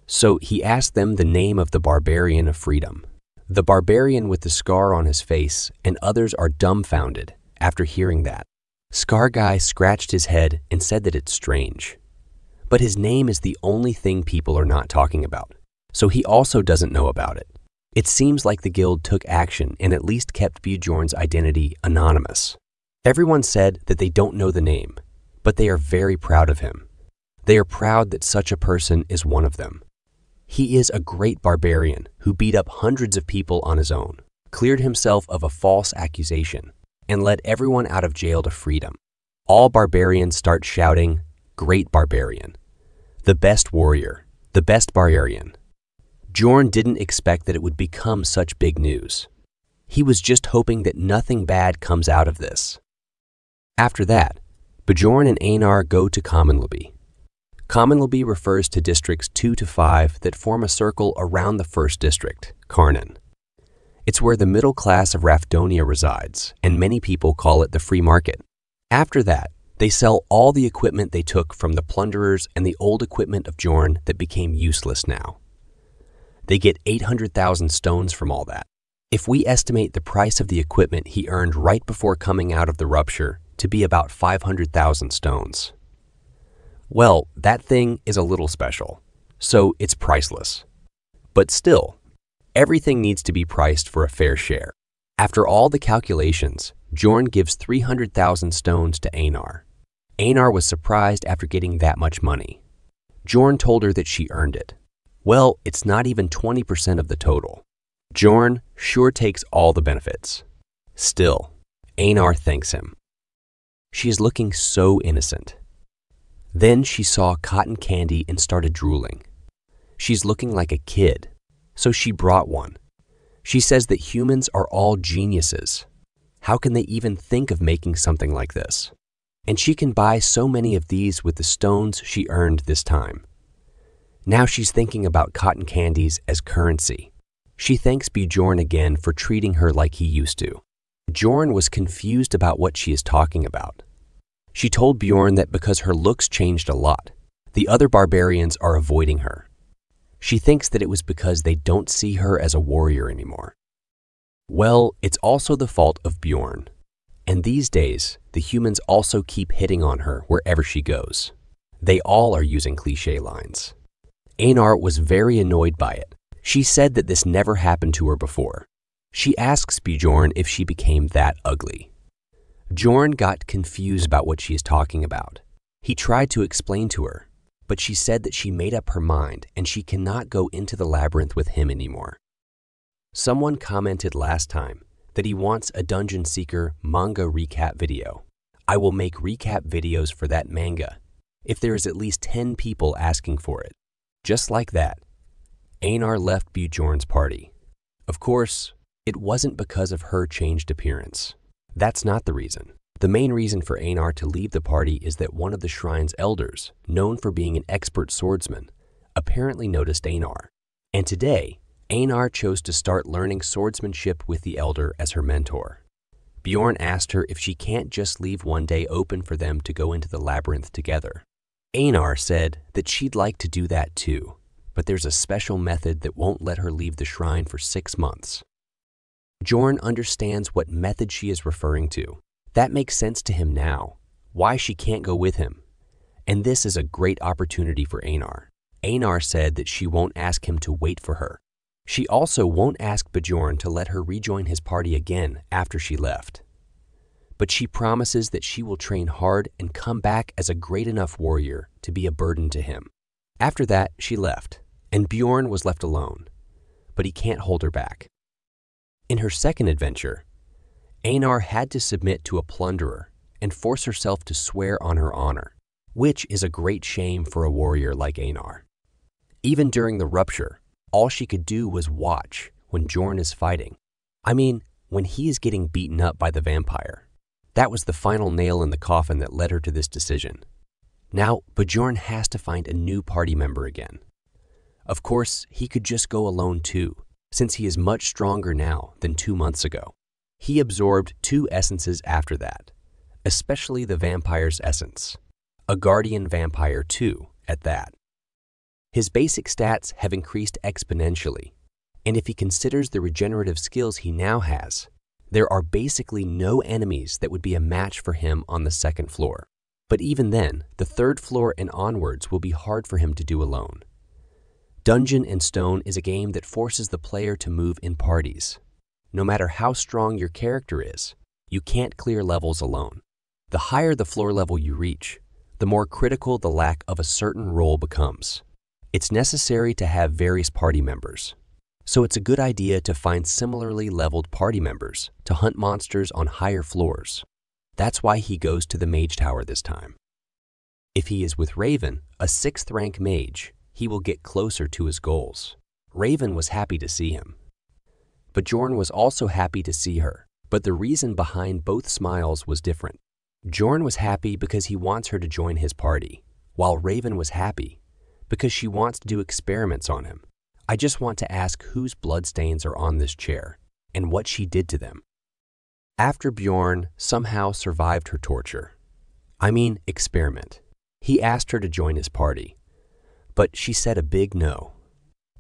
So he asked them the name of the Barbarian of Freedom. The barbarian with the scar on his face and others are dumbfounded after hearing that. Scar Guy scratched his head and said that it's strange. But his name is the only thing people are not talking about, so he also doesn't know about it. It seems like the guild took action and at least kept Bjorn's identity anonymous. Everyone said that they don't know the name, but they are very proud of him. They are proud that such a person is one of them. He is a great barbarian who beat up hundreds of people on his own, cleared himself of a false accusation, and led everyone out of jail to freedom. All barbarians start shouting, "Great barbarian," "The best warrior," "The best barbarian." Bjorn didn't expect that it would become such big news. He was just hoping that nothing bad comes out of this. After that, Bjorn and Einar go to Commonleby. Commonleby refers to districts 2 to 5 that form a circle around the first district, Karnen. It's where the middle class of Rafdonia resides, and many people call it the free market. After that, they sell all the equipment they took from the plunderers and the old equipment of Bjorn that became useless now. They get 800,000 stones from all that. If we estimate the price of the equipment he earned right before coming out of the rupture to be about 500,000 stones. Well, that thing is a little special, so it's priceless. But still, everything needs to be priced for a fair share. After all the calculations, Bjorn gives 300,000 stones to Einar. Einar was surprised after getting that much money. Bjorn told her that she earned it. Well, it's not even 20% of the total. Bjorn sure takes all the benefits. Still, Einar thanks him. She is looking so innocent. Then she saw cotton candy and started drooling. She's looking like a kid, so she brought one. She says that humans are all geniuses. How can they even think of making something like this? And she can buy so many of these with the stones she earned this time. Now she's thinking about cotton candies as currency. She thanks Bjorn again for treating her like he used to. Bjorn was confused about what she is talking about. She told Bjorn that because her looks changed a lot, the other barbarians are avoiding her. She thinks that it was because they don't see her as a warrior anymore. Well, it's also the fault of Bjorn. And these days, the humans also keep hitting on her wherever she goes. They all are using cliché lines. Einar was very annoyed by it. She said that this never happened to her before. She asks Bjorn if she became that ugly. Bjorn got confused about what she is talking about. He tried to explain to her, but she said that she made up her mind and she cannot go into the labyrinth with him anymore. Someone commented last time that he wants a Dungeon Seeker manga recap video. I will make recap videos for that manga if there is at least 10 people asking for it. Just like that, Einar left Bjorn's party. Of course, it wasn't because of her changed appearance. That's not the reason. The main reason for Einar to leave the party is that one of the shrine's elders, known for being an expert swordsman, apparently noticed Einar. And today, Einar chose to start learning swordsmanship with the elder as her mentor. Bjorn asked her if she can't just leave one day open for them to go into the labyrinth together. Einar said that she'd like to do that too, but there's a special method that won't let her leave the shrine for 6 months. Bjorn understands what method she is referring to. That makes sense to him now, why she can't go with him. And this is a great opportunity for Einar. Einar said that she won't ask him to wait for her. She also won't ask Bjorn to let her rejoin his party again after she left. But she promises that she will train hard and come back as a great enough warrior to be a burden to him. After that, she left, and Bjorn was left alone, but he can't hold her back. In her second adventure, Einar had to submit to a plunderer and force herself to swear on her honor, which is a great shame for a warrior like Einar. Even during the rupture, all she could do was watch when Bjorn is fighting. I mean, when he is getting beaten up by the vampire. That was the final nail in the coffin that led her to this decision. Now, Bjorn has to find a new party member again. Of course, he could just go alone too, since he is much stronger now than 2 months ago. He absorbed 2 essences after that, especially the vampire's essence, a guardian vampire too, at that. His basic stats have increased exponentially, and if he considers the regenerative skills he now has, there are basically no enemies that would be a match for him on the second floor. But even then, the third floor and onwards will be hard for him to do alone. Dungeon and Stone is a game that forces the player to move in parties. No matter how strong your character is, you can't clear levels alone. The higher the floor level you reach, the more critical the lack of a certain role becomes. It's necessary to have various party members. So it's a good idea to find similarly leveled party members to hunt monsters on higher floors. That's why he goes to the Mage Tower this time. If he is with Raven, a 6th rank mage, he will get closer to his goals. Raven was happy to see him. Bjorn was also happy to see her, but the reason behind both smiles was different. Bjorn was happy because he wants her to join his party, while Raven was happy because she wants to do experiments on him. I just want to ask whose bloodstains are on this chair and what she did to them. After Bjorn somehow survived her torture, experiment, he asked her to join his party, but she said a big no.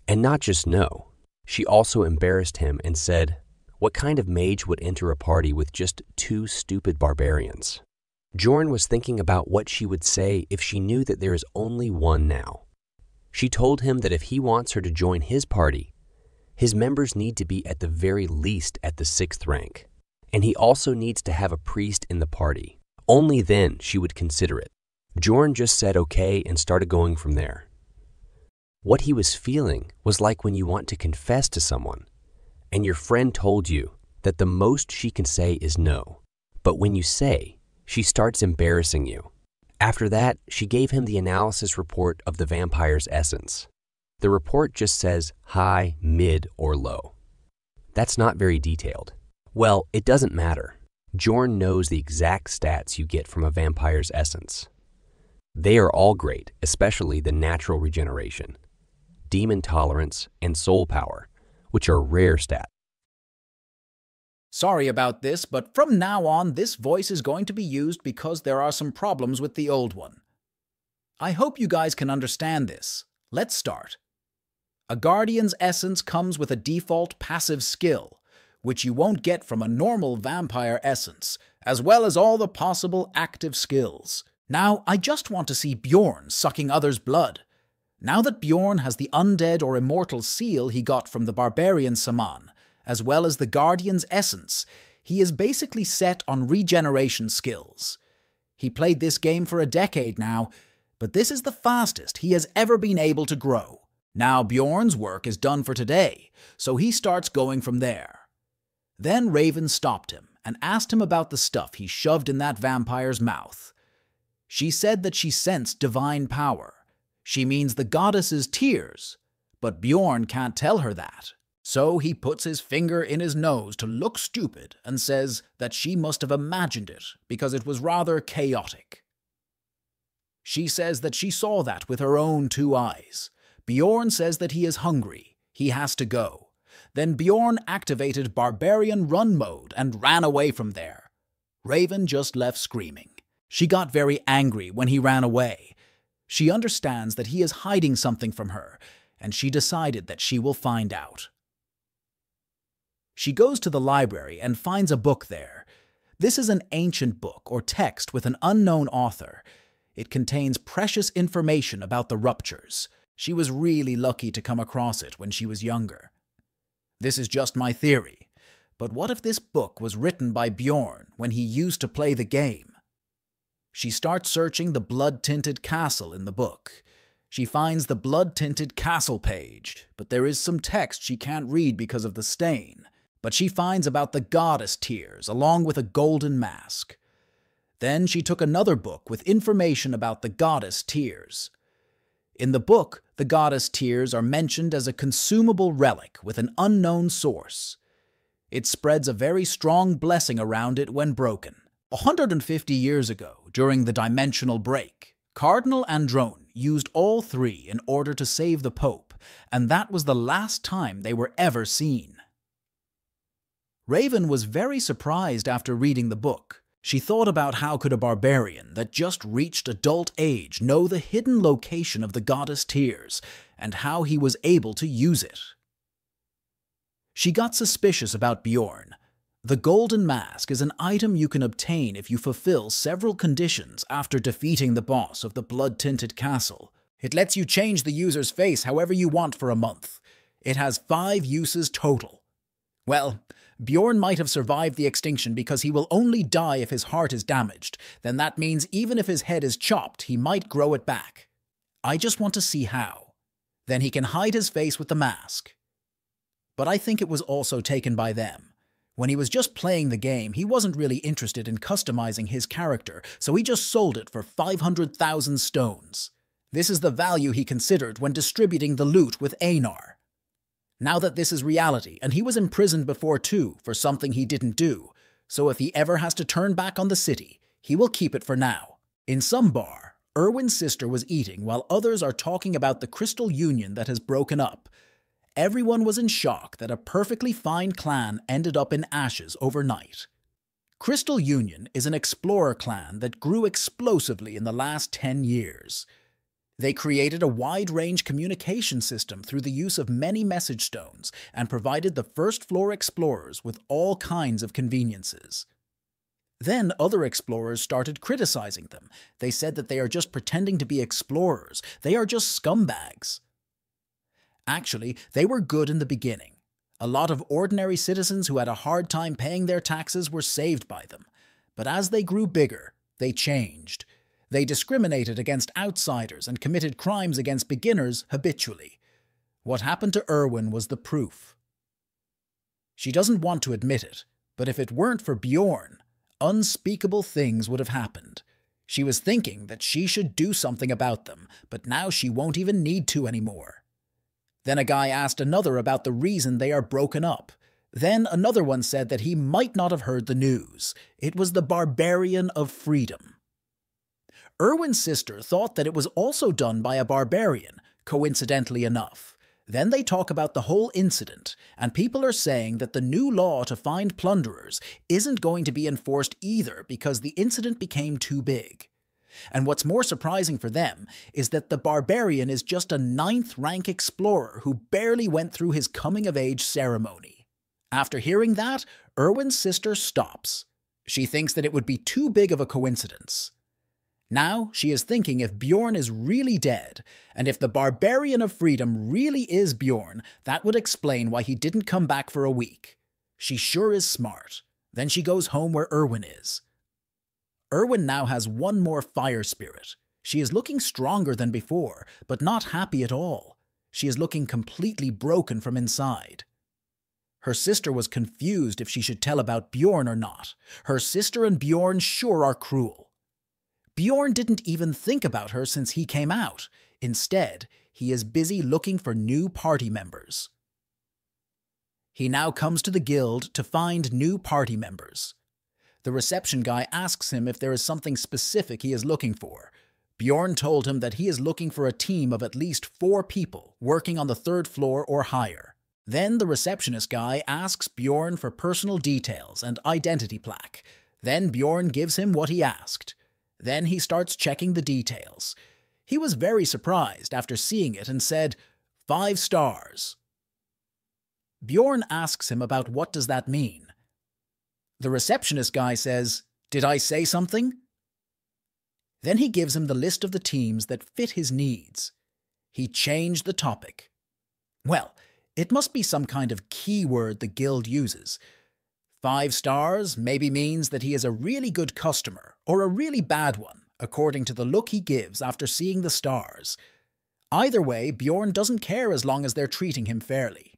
And not just no, she also embarrassed him and said, what kind of mage would enter a party with just 2 stupid barbarians? Bjorn was thinking about what she would say if she knew that there is only one now. She told him that if he wants her to join his party, his members need to be at the very least at the 6th rank, and he also needs to have a priest in the party. Only then she would consider it. Bjorn just said okay and started going from there. What he was feeling was like when you want to confess to someone, and your friend told you that the most she can say is no, but when you say, she starts embarrassing you. After that, she gave him the analysis report of the vampire's essence. The report just says high, mid, or low. That's not very detailed. Well, it doesn't matter. Bjorn knows the exact stats you get from a vampire's essence. They are all great, especially the natural regeneration, demon tolerance, and soul power, which are rare stats. Sorry about this, but from now on, this voice is going to be used because there are some problems with the old one. I hope you guys can understand this. Let's start. A Guardian's Essence comes with a default passive skill, which you won't get from a normal Vampire Essence, as well as all the possible active skills. Now, I just want to see Bjorn sucking others' blood. Now that Bjorn has the undead or immortal seal he got from the Barbarian Saman, as well as the Guardian's Essence, he is basically set on regeneration skills. He played this game for a decade now, but this is the fastest he has ever been able to grow. Now Bjorn's work is done for today, so he starts going from there. Then Raven stopped him and asked him about the stuff he shoved in that vampire's mouth. She said that she sensed divine power. She means the goddess's tears, but Bjorn can't tell her that. So he puts his finger in his nose to look stupid and says that she must have imagined it because it was rather chaotic. She says that she saw that with her own 2 eyes. Bjorn says that he is hungry. He has to go. Then Bjorn activated Barbarian Run mode and ran away from there. Raven just left screaming. She got very angry when he ran away. She understands that he is hiding something from her, and she decided that she will find out. She goes to the library and finds a book there. This is an ancient book or text with an unknown author. It contains precious information about the ruptures. She was really lucky to come across it when she was younger. This is just my theory, but what if this book was written by Bjorn when he used to play the game? She starts searching the blood-tinted castle in the book. She finds the blood-tinted castle page, but there is some text she can't read because of the stain. But she finds about the goddess tears along with a golden mask. Then she took another book with information about the goddess tears. In the book, the goddess tears are mentioned as a consumable relic with an unknown source. It spreads a very strong blessing around it when broken. 150 years ago, during the dimensional break, Cardinal Androne used all 3 in order to save the Pope, and that was the last time they were ever seen. Raven was very surprised after reading the book. She thought about how could a barbarian that just reached adult age know the hidden location of the goddess tears, and how he was able to use it. She got suspicious about Bjorn. The Golden Mask is an item you can obtain if you fulfill several conditions after defeating the boss of the blood-tinted castle. It lets you change the user's face however you want for a month. It has 5 uses total. Well, Bjorn might have survived the extinction because he will only die if his heart is damaged. Then that means even if his head is chopped, he might grow it back. I just want to see how. Then he can hide his face with the mask. But I think it was also taken by them. When he was just playing the game, he wasn't really interested in customizing his character, so he just sold it for 500,000 stones. This is the value he considered when distributing the loot with Einar. Now that this is reality, and he was imprisoned before too for something he didn't do, so if he ever has to turn back on the city, he will keep it for now. In some bar, Erwin's sister was eating while others are talking about the Crystal Union that has broken up. Everyone was in shock that a perfectly fine clan ended up in ashes overnight. Crystal Union is an explorer clan that grew explosively in the last 10 years. They created a wide-range communication system through the use of many message stones and provided the first-floor explorers with all kinds of conveniences. Then other explorers started criticizing them. They said that they are just pretending to be explorers. They are just scumbags. Actually, they were good in the beginning. A lot of ordinary citizens who had a hard time paying their taxes were saved by them. But as they grew bigger, they changed. They discriminated against outsiders and committed crimes against beginners habitually. What happened to Erwin was the proof. She doesn't want to admit it, but if it weren't for Bjorn, unspeakable things would have happened. She was thinking that she should do something about them, but now she won't even need to anymore. Then a guy asked another about the reason they are broken up. Then another one said that he might not have heard the news. It was the Barbarian of Freedom. Erwin's sister thought that it was also done by a barbarian, coincidentally enough. Then they talk about the whole incident, and people are saying that the new law to find plunderers isn't going to be enforced either because the incident became too big. And what's more surprising for them is that the barbarian is just a 9th-rank explorer who barely went through his coming-of-age ceremony. After hearing that, Erwin's sister stops. She thinks that it would be too big of a coincidence. Now she is thinking if Bjorn is really dead, and if the Barbarian of Freedom really is Bjorn, that would explain why he didn't come back for a week. She sure is smart. Then she goes home where Erwin is. Erwin now has one more fire spirit. She is looking stronger than before, but not happy at all. She is looking completely broken from inside. Her sister was confused if she should tell about Bjorn or not. Her sister and Bjorn sure are cruel. Bjorn didn't even think about her since he came out. Instead, he is busy looking for new party members. He now comes to the guild to find new party members. The reception guy asks him if there is something specific he is looking for. Bjorn told him that he is looking for a team of at least 4 people working on the 3rd floor or higher. Then the receptionist guy asks Bjorn for personal details and identity plaque. Then Bjorn gives him what he asked. Then he starts checking the details. He was very surprised after seeing it and said, 5 stars. Bjorn asks him about what does that mean. The receptionist guy says, "Did I say something?" Then he gives him the list of the teams that fit his needs. He changed the topic. Well, it must be some kind of keyword the guild uses. 5 stars maybe means that he is a really good customer or a really bad one, according to the look he gives after seeing the stars. Either way, Bjorn doesn't care as long as they're treating him fairly.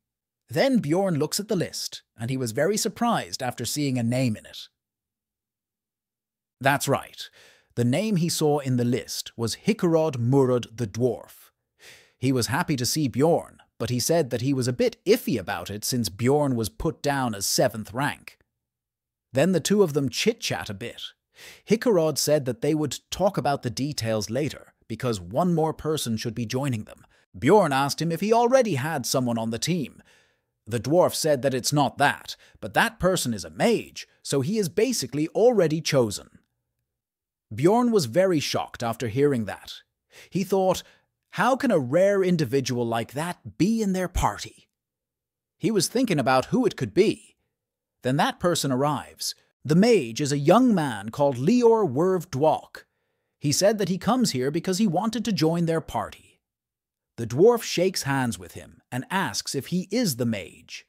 Then Bjorn looks at the list, and he was very surprised after seeing a name in it. That's right. The name he saw in the list was Hikarod Murud the Dwarf. He was happy to see Bjorn, but he said that he was a bit iffy about it since Bjorn was put down as 7th rank. Then the two of them chit-chat a bit. Hikarod said that they would talk about the details later, because one more person should be joining them. Bjorn asked him if he already had someone on the team. The dwarf said that it's not that, but that person is a mage, so he is basically already chosen. Bjorn was very shocked after hearing that. He thought, how can a rare individual like that be in their party? He was thinking about who it could be. Then that person arrives. The mage is a young man called Leor Werv Dwalk. He said that he comes here because he wanted to join their party. The dwarf shakes hands with him and asks if he is the mage.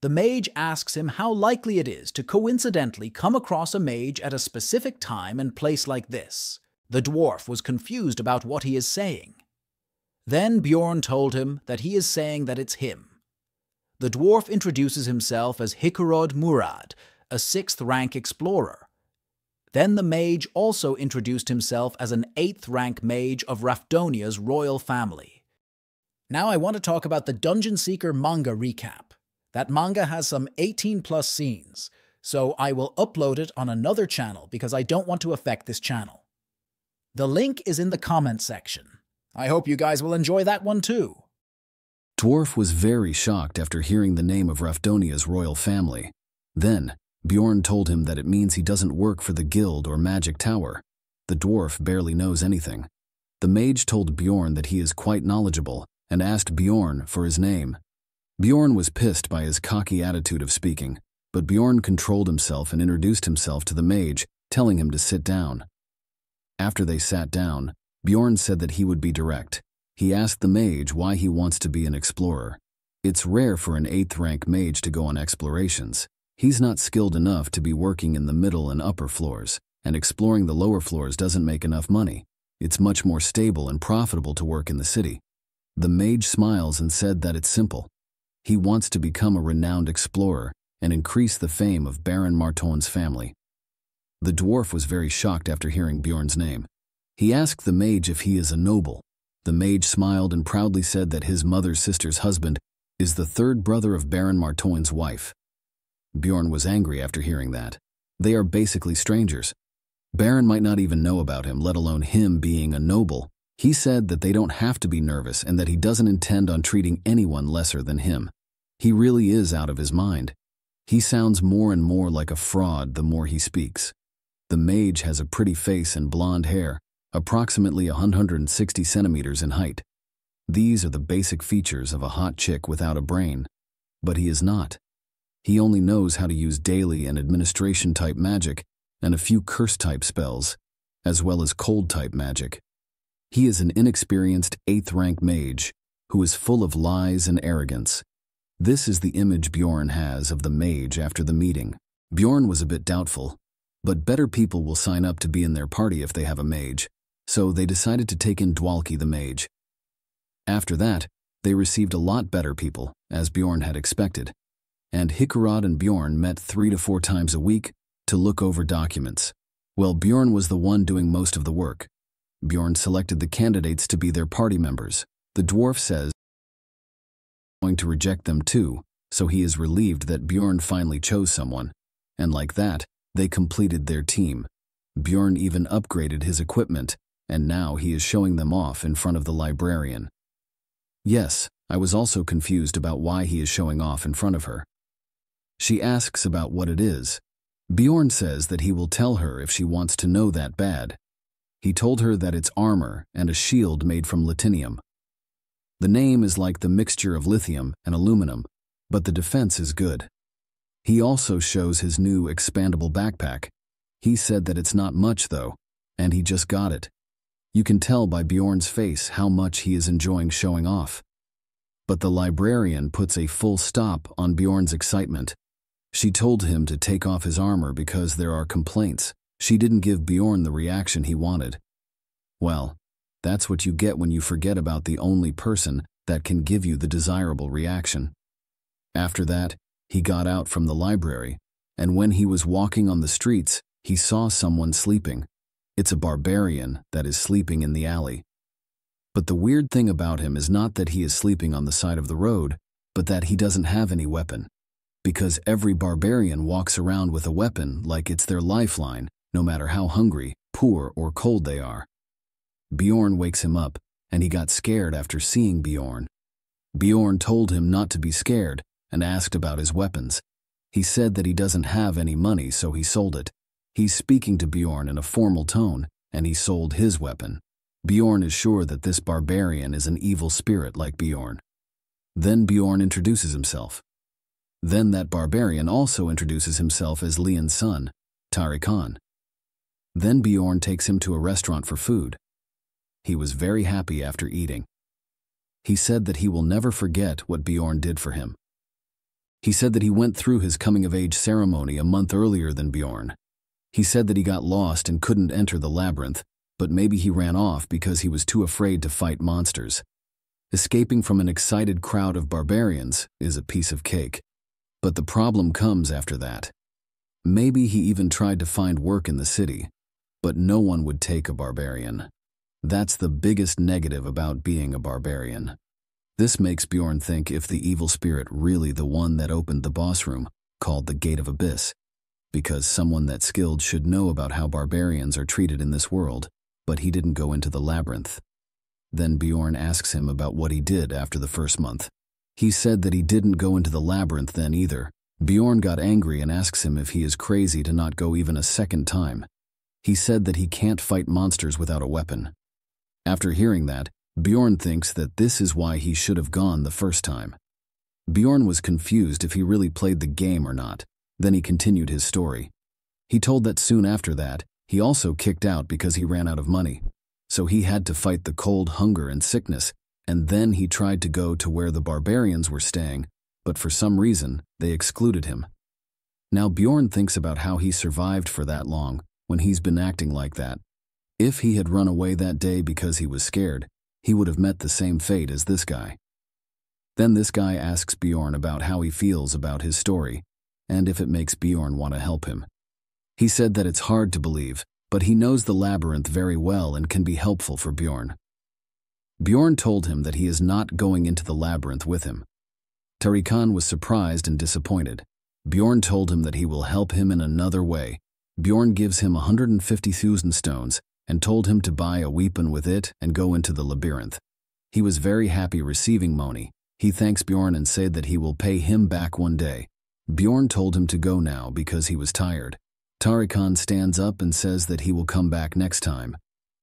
The mage asks him how likely it is to coincidentally come across a mage at a specific time and place like this. The dwarf was confused about what he is saying. Then Bjorn told him that he is saying that it's him. The dwarf introduces himself as Hikarod Murad, a 6th rank explorer. Then the mage also introduced himself as an 8th rank mage of Rafdonia's royal family. Now I want to talk about the Dungeon Seeker manga recap. That manga has some 18+ scenes, so I will upload it on another channel because I don't want to affect this channel. The link is in the comment section. I hope you guys will enjoy that one too. Dwarf was very shocked after hearing the name of Rafdonia's royal family. Then, Bjorn told him that it means he doesn't work for the guild or magic tower. The dwarf barely knows anything. The mage told Bjorn that he is quite knowledgeable and asked Bjorn for his name. Bjorn was pissed by his cocky attitude of speaking, but Bjorn controlled himself and introduced himself to the mage, telling him to sit down. After they sat down, Bjorn said that he would be direct. He asked the mage why he wants to be an explorer. It's rare for an 8th rank mage to go on explorations. He's not skilled enough to be working in the middle and upper floors, and exploring the lower floors doesn't make enough money. It's much more stable and profitable to work in the city. The mage smiles and said that it's simple. He wants to become a renowned explorer and increase the fame of Baron Marton's family. The dwarf was very shocked after hearing Bjorn's name. He asked the mage if he is a noble. The mage smiled and proudly said that his mother's sister's husband is the 3rd brother of Baron Marton's wife. Bjorn was angry after hearing that. They are basically strangers. Baron might not even know about him, let alone him being a noble. He said that they don't have to be nervous and that he doesn't intend on treating anyone lesser than him. He really is out of his mind. He sounds more and more like a fraud the more he speaks. The mage has a pretty face and blonde hair, approximately 160 centimeters in height. These are the basic features of a hot chick without a brain. But he is not. He only knows how to use daily and administration-type magic and a few curse-type spells, as well as cold-type magic. He is an inexperienced 8th rank mage who is full of lies and arrogance. This is the image Bjorn has of the mage after the meeting. Bjorn was a bit doubtful, but better people will sign up to be in their party if they have a mage, so they decided to take in Dwalki the mage. After that, they received a lot better people, as Bjorn had expected, and Hikarod and Bjorn met 3 to 4 times a week to look over documents. Well, Bjorn was the one doing most of the work. Bjorn selected the candidates to be their party members. The dwarf says he's going to reject them too, so he is relieved that Bjorn finally chose someone, and like that, they completed their team. Bjorn even upgraded his equipment, and now he is showing them off in front of the librarian. Yes, I was also confused about why he is showing off in front of her. She asks about what it is. Bjorn says that he will tell her if she wants to know that bad. He told her that it's armor and a shield made from lithium. The name is like the mixture of lithium and aluminum, but the defense is good. He also shows his new expandable backpack. He said that it's not much though, and he just got it. You can tell by Bjorn's face how much he is enjoying showing off. But the librarian puts a full stop on Bjorn's excitement. She told him to take off his armor because there are complaints. She didn't give Bjorn the reaction he wanted. Well, that's what you get when you forget about the only person that can give you the desirable reaction. After that, he got out from the library, and when he was walking on the streets, he saw someone sleeping. It's a barbarian that is sleeping in the alley. But the weird thing about him is not that he is sleeping on the side of the road, but that he doesn't have any weapon. Because every barbarian walks around with a weapon like it's their lifeline, no matter how hungry, poor, or cold they are. Bjorn wakes him up, and he got scared after seeing Bjorn. Bjorn told him not to be scared and asked about his weapons. He said that he doesn't have any money, so he sold it. He's speaking to Bjorn in a formal tone, and he sold his weapon. Bjorn is sure that this barbarian is an evil spirit like Bjorn. Then Bjorn introduces himself. Then that barbarian also introduces himself as Leon's son, Tarikan. Then Bjorn takes him to a restaurant for food. He was very happy after eating. He said that he will never forget what Bjorn did for him. He said that he went through his coming-of-age ceremony a month earlier than Bjorn. He said that he got lost and couldn't enter the labyrinth, but maybe he ran off because he was too afraid to fight monsters. Escaping from an excited crowd of barbarians is a piece of cake. But the problem comes after that. Maybe he even tried to find work in the city, but no one would take a barbarian. That's the biggest negative about being a barbarian. This makes Bjorn think if the evil spirit really the one that opened the boss room, called the Gate of Abyss, because someone that skilled should know about how barbarians are treated in this world, but he didn't go into the labyrinth. Then Bjorn asks him about what he did after the first month. He said that he didn't go into the labyrinth then either. Bjorn got angry and asks him if he is crazy to not go even a second time. He said that he can't fight monsters without a weapon. After hearing that, Bjorn thinks that this is why he should have gone the first time. Bjorn was confused if he really played the game or not. Then he continued his story. He told that soon after that, he also kicked out because he ran out of money. So he had to fight the cold, hunger, and sickness, and then he tried to go to where the barbarians were staying, but for some reason, they excluded him. Now Bjorn thinks about how he survived for that long when he's been acting like that. If he had run away that day because he was scared, he would have met the same fate as this guy. Then this guy asks Bjorn about how he feels about his story, and if it makes Bjorn want to help him. He said that it's hard to believe, but he knows the labyrinth very well and can be helpful for Bjorn. Bjorn told him that he is not going into the labyrinth with him. Tarikan was surprised and disappointed. Bjorn told him that he will help him in another way. Bjorn gives him 150,000 stones and told him to buy a weapon with it and go into the labyrinth. He was very happy receiving money. He thanks Bjorn and said that he will pay him back one day. Bjorn told him to go now because he was tired. Tarikan stands up and says that he will come back next time.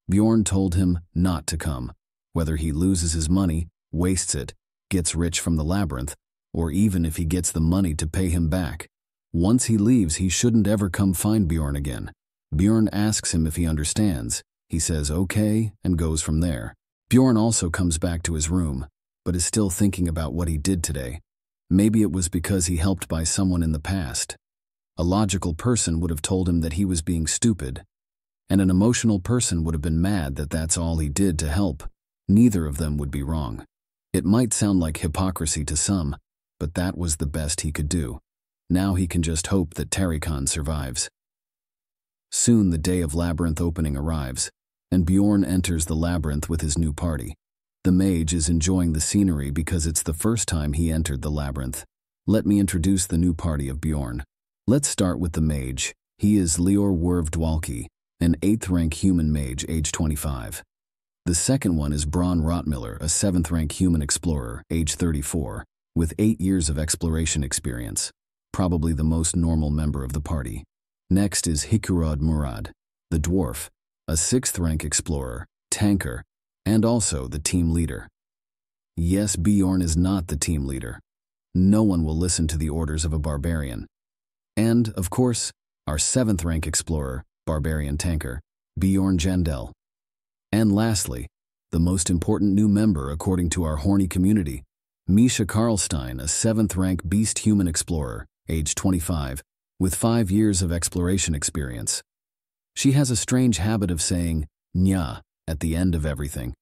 Bjorn told him not to come, whether he loses his money, wastes it, gets rich from the labyrinth, or even if he gets the money to pay him back. Once he leaves, he shouldn't ever come find Bjorn again. Bjorn asks him if he understands. He says okay and goes from there. Bjorn also comes back to his room, but is still thinking about what he did today. Maybe it was because he helped by someone in the past. A logical person would have told him that he was being stupid, and an emotional person would have been mad that that's all he did to help. Neither of them would be wrong. It might sound like hypocrisy to some, but that was the best he could do. Now he can just hope that Tarikan survives. Soon the day of labyrinth opening arrives, and Bjorn enters the labyrinth with his new party. The mage is enjoying the scenery because it's the first time he entered the labyrinth. Let me introduce the new party of Bjorn. Let's start with the mage. He is Leor Wervdwalki, an 8th rank human mage, age 25. The second one is Braun Rotmiller, a 7th rank human explorer, age 34, with 8 years of exploration experience, probably the most normal member of the party. Next is Hikurad Murad, the dwarf, a 6th rank explorer, tanker, and also the team leader. Yes, Bjorn is not the team leader. No one will listen to the orders of a barbarian. And, of course, our 7th rank explorer, barbarian tanker, Bjorn Jandel. And lastly, the most important new member according to our horny community, Misha Karlstein, a 7th rank beast human explorer, age 25, with 5 years of exploration experience. She has a strange habit of saying "nya" at the end of everything.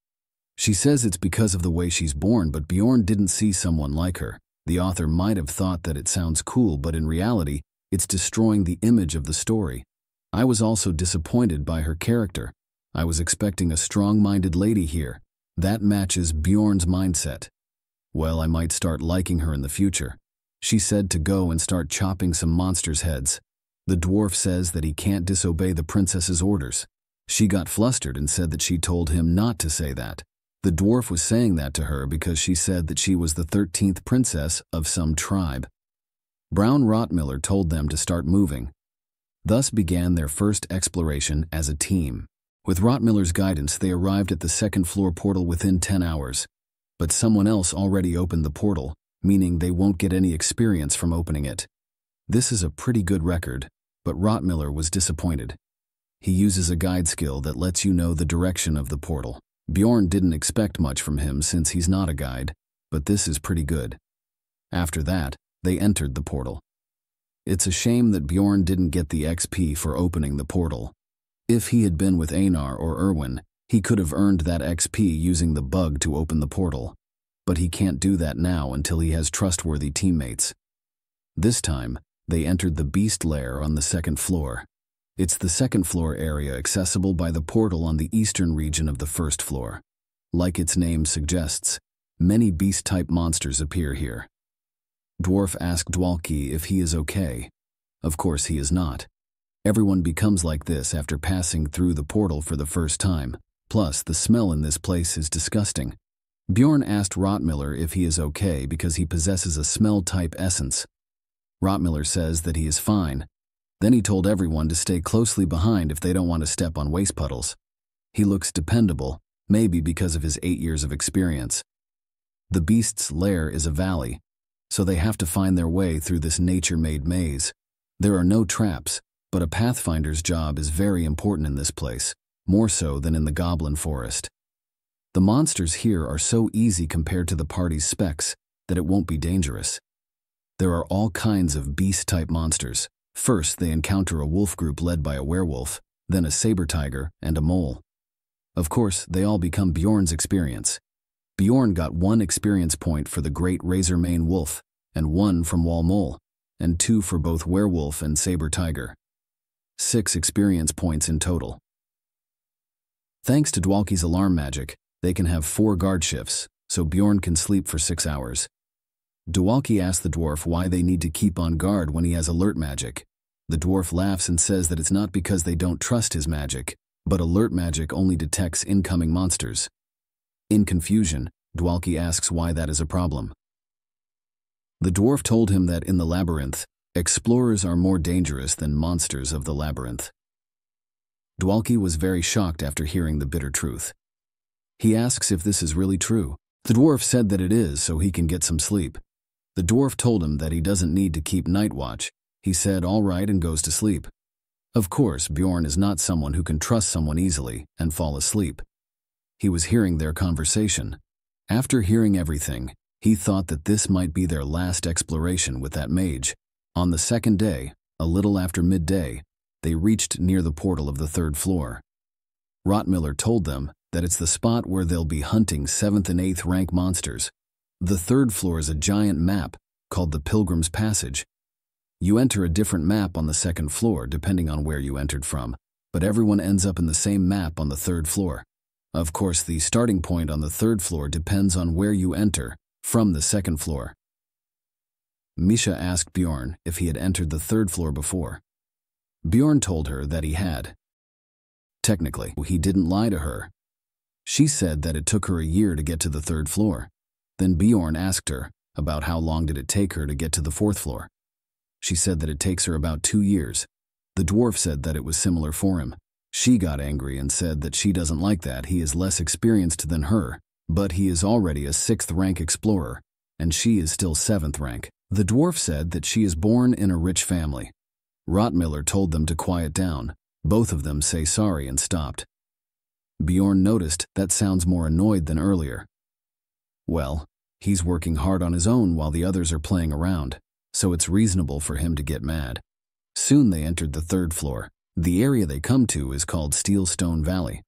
She says it's because of the way she's born, but Bjorn didn't see someone like her. The author might have thought that it sounds cool, but in reality, it's destroying the image of the story. I was also disappointed by her character. I was expecting a strong-minded lady here. That matches Bjorn's mindset. Well, I might start liking her in the future. She said to go and start chopping some monsters' heads. The dwarf says that he can't disobey the princess's orders. She got flustered and said that she told him not to say that. The dwarf was saying that to her because she said that she was the 13th princess of some tribe. Braun Rotmiller told them to start moving. Thus began their first exploration as a team. With Rotmiller's guidance, they arrived at the 2nd floor portal within 10 hours. But someone else already opened the portal, meaning they won't get any experience from opening it. This is a pretty good record, but Rottmiller was disappointed. He uses a guide skill that lets you know the direction of the portal. Bjorn didn't expect much from him since he's not a guide, but this is pretty good. After that, they entered the portal. It's a shame that Bjorn didn't get the XP for opening the portal. If he had been with Einar or Erwin, he could have earned that XP using the bug to open the portal, but he can't do that now until he has trustworthy teammates. This time, they entered the beast lair on the second floor. It's the second floor area accessible by the portal on the eastern region of the first floor. Like its name suggests, many beast-type monsters appear here. Dwarf asked Dwalki if he is okay. Of course he is not. Everyone becomes like this after passing through the portal for the first time. Plus, the smell in this place is disgusting. Bjorn asked Rottmiller if he is okay because he possesses a smell-type essence. Rottmiller says that he is fine. Then he told everyone to stay closely behind if they don't want to step on waste puddles. He looks dependable, maybe because of his 8 years of experience. The beast's lair is a valley, so they have to find their way through this nature-made maze. There are no traps, but a pathfinder's job is very important in this place, more so than in the goblin forest. The monsters here are so easy compared to the party's specs that it won't be dangerous. There are all kinds of beast-type monsters. First, they encounter a wolf group led by a werewolf, then a saber tiger, and a mole. Of course, they all become Bjorn's experience. Bjorn got 1 experience point for the great razor-mane wolf, and 1 from Wall Mole, and 2 for both werewolf and saber tiger. 6 experience points in total. Thanks to Dwalki's alarm magic, they can have 4 guard shifts, so Bjorn can sleep for 6 hours. Dwalki asks the dwarf why they need to keep on guard when he has alert magic. The dwarf laughs and says that it's not because they don't trust his magic, but alert magic only detects incoming monsters. In confusion, Dwalki asks why that is a problem. The dwarf told him that in the labyrinth, explorers are more dangerous than monsters of the labyrinth. Dwalki was very shocked after hearing the bitter truth. He asks if this is really true. The dwarf said that it is so he can get some sleep. The dwarf told him that he doesn't need to keep night watch. He said all right and goes to sleep. Of course, Bjorn is not someone who can trust someone easily and fall asleep. He was hearing their conversation. After hearing everything, he thought that this might be their last exploration with that mage. On the second day, a little after midday, they reached near the portal of the 3rd floor. Rottmiller told them that it's the spot where they'll be hunting 7th and 8th rank monsters. The 3rd floor is a giant map called the Pilgrim's Passage. You enter a different map on the 2nd floor depending on where you entered from, but everyone ends up in the same map on the 3rd floor. Of course, the starting point on the 3rd floor depends on where you enter from the 2nd floor. Misha asked Bjorn if he had entered the 3rd floor before. Bjorn told her that he had. Technically, he didn't lie to her. She said that it took her a year to get to the 3rd floor. Then Bjorn asked her about how long did it take her to get to the 4th floor. She said that it takes her about 2 years. The dwarf said that it was similar for him. She got angry and said that she doesn't like that he is less experienced than her, but he is already a 6th rank explorer, and she is still 7th rank. The dwarf said that she is born in a rich family. Rottmiller told them to quiet down. Both of them say sorry and stopped. Bjorn noticed that sounds more annoyed than earlier. Well, he's working hard on his own while the others are playing around, so it's reasonable for him to get mad. Soon they entered the 3rd floor. The area they come to is called Steelstone Valley.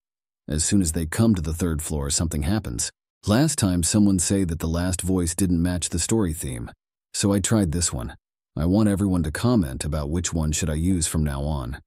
As soon as they come to the 3rd floor, something happens. Last time someone said that the last voice didn't match the story theme, so I tried this one. I want everyone to comment about which one should I use from now on.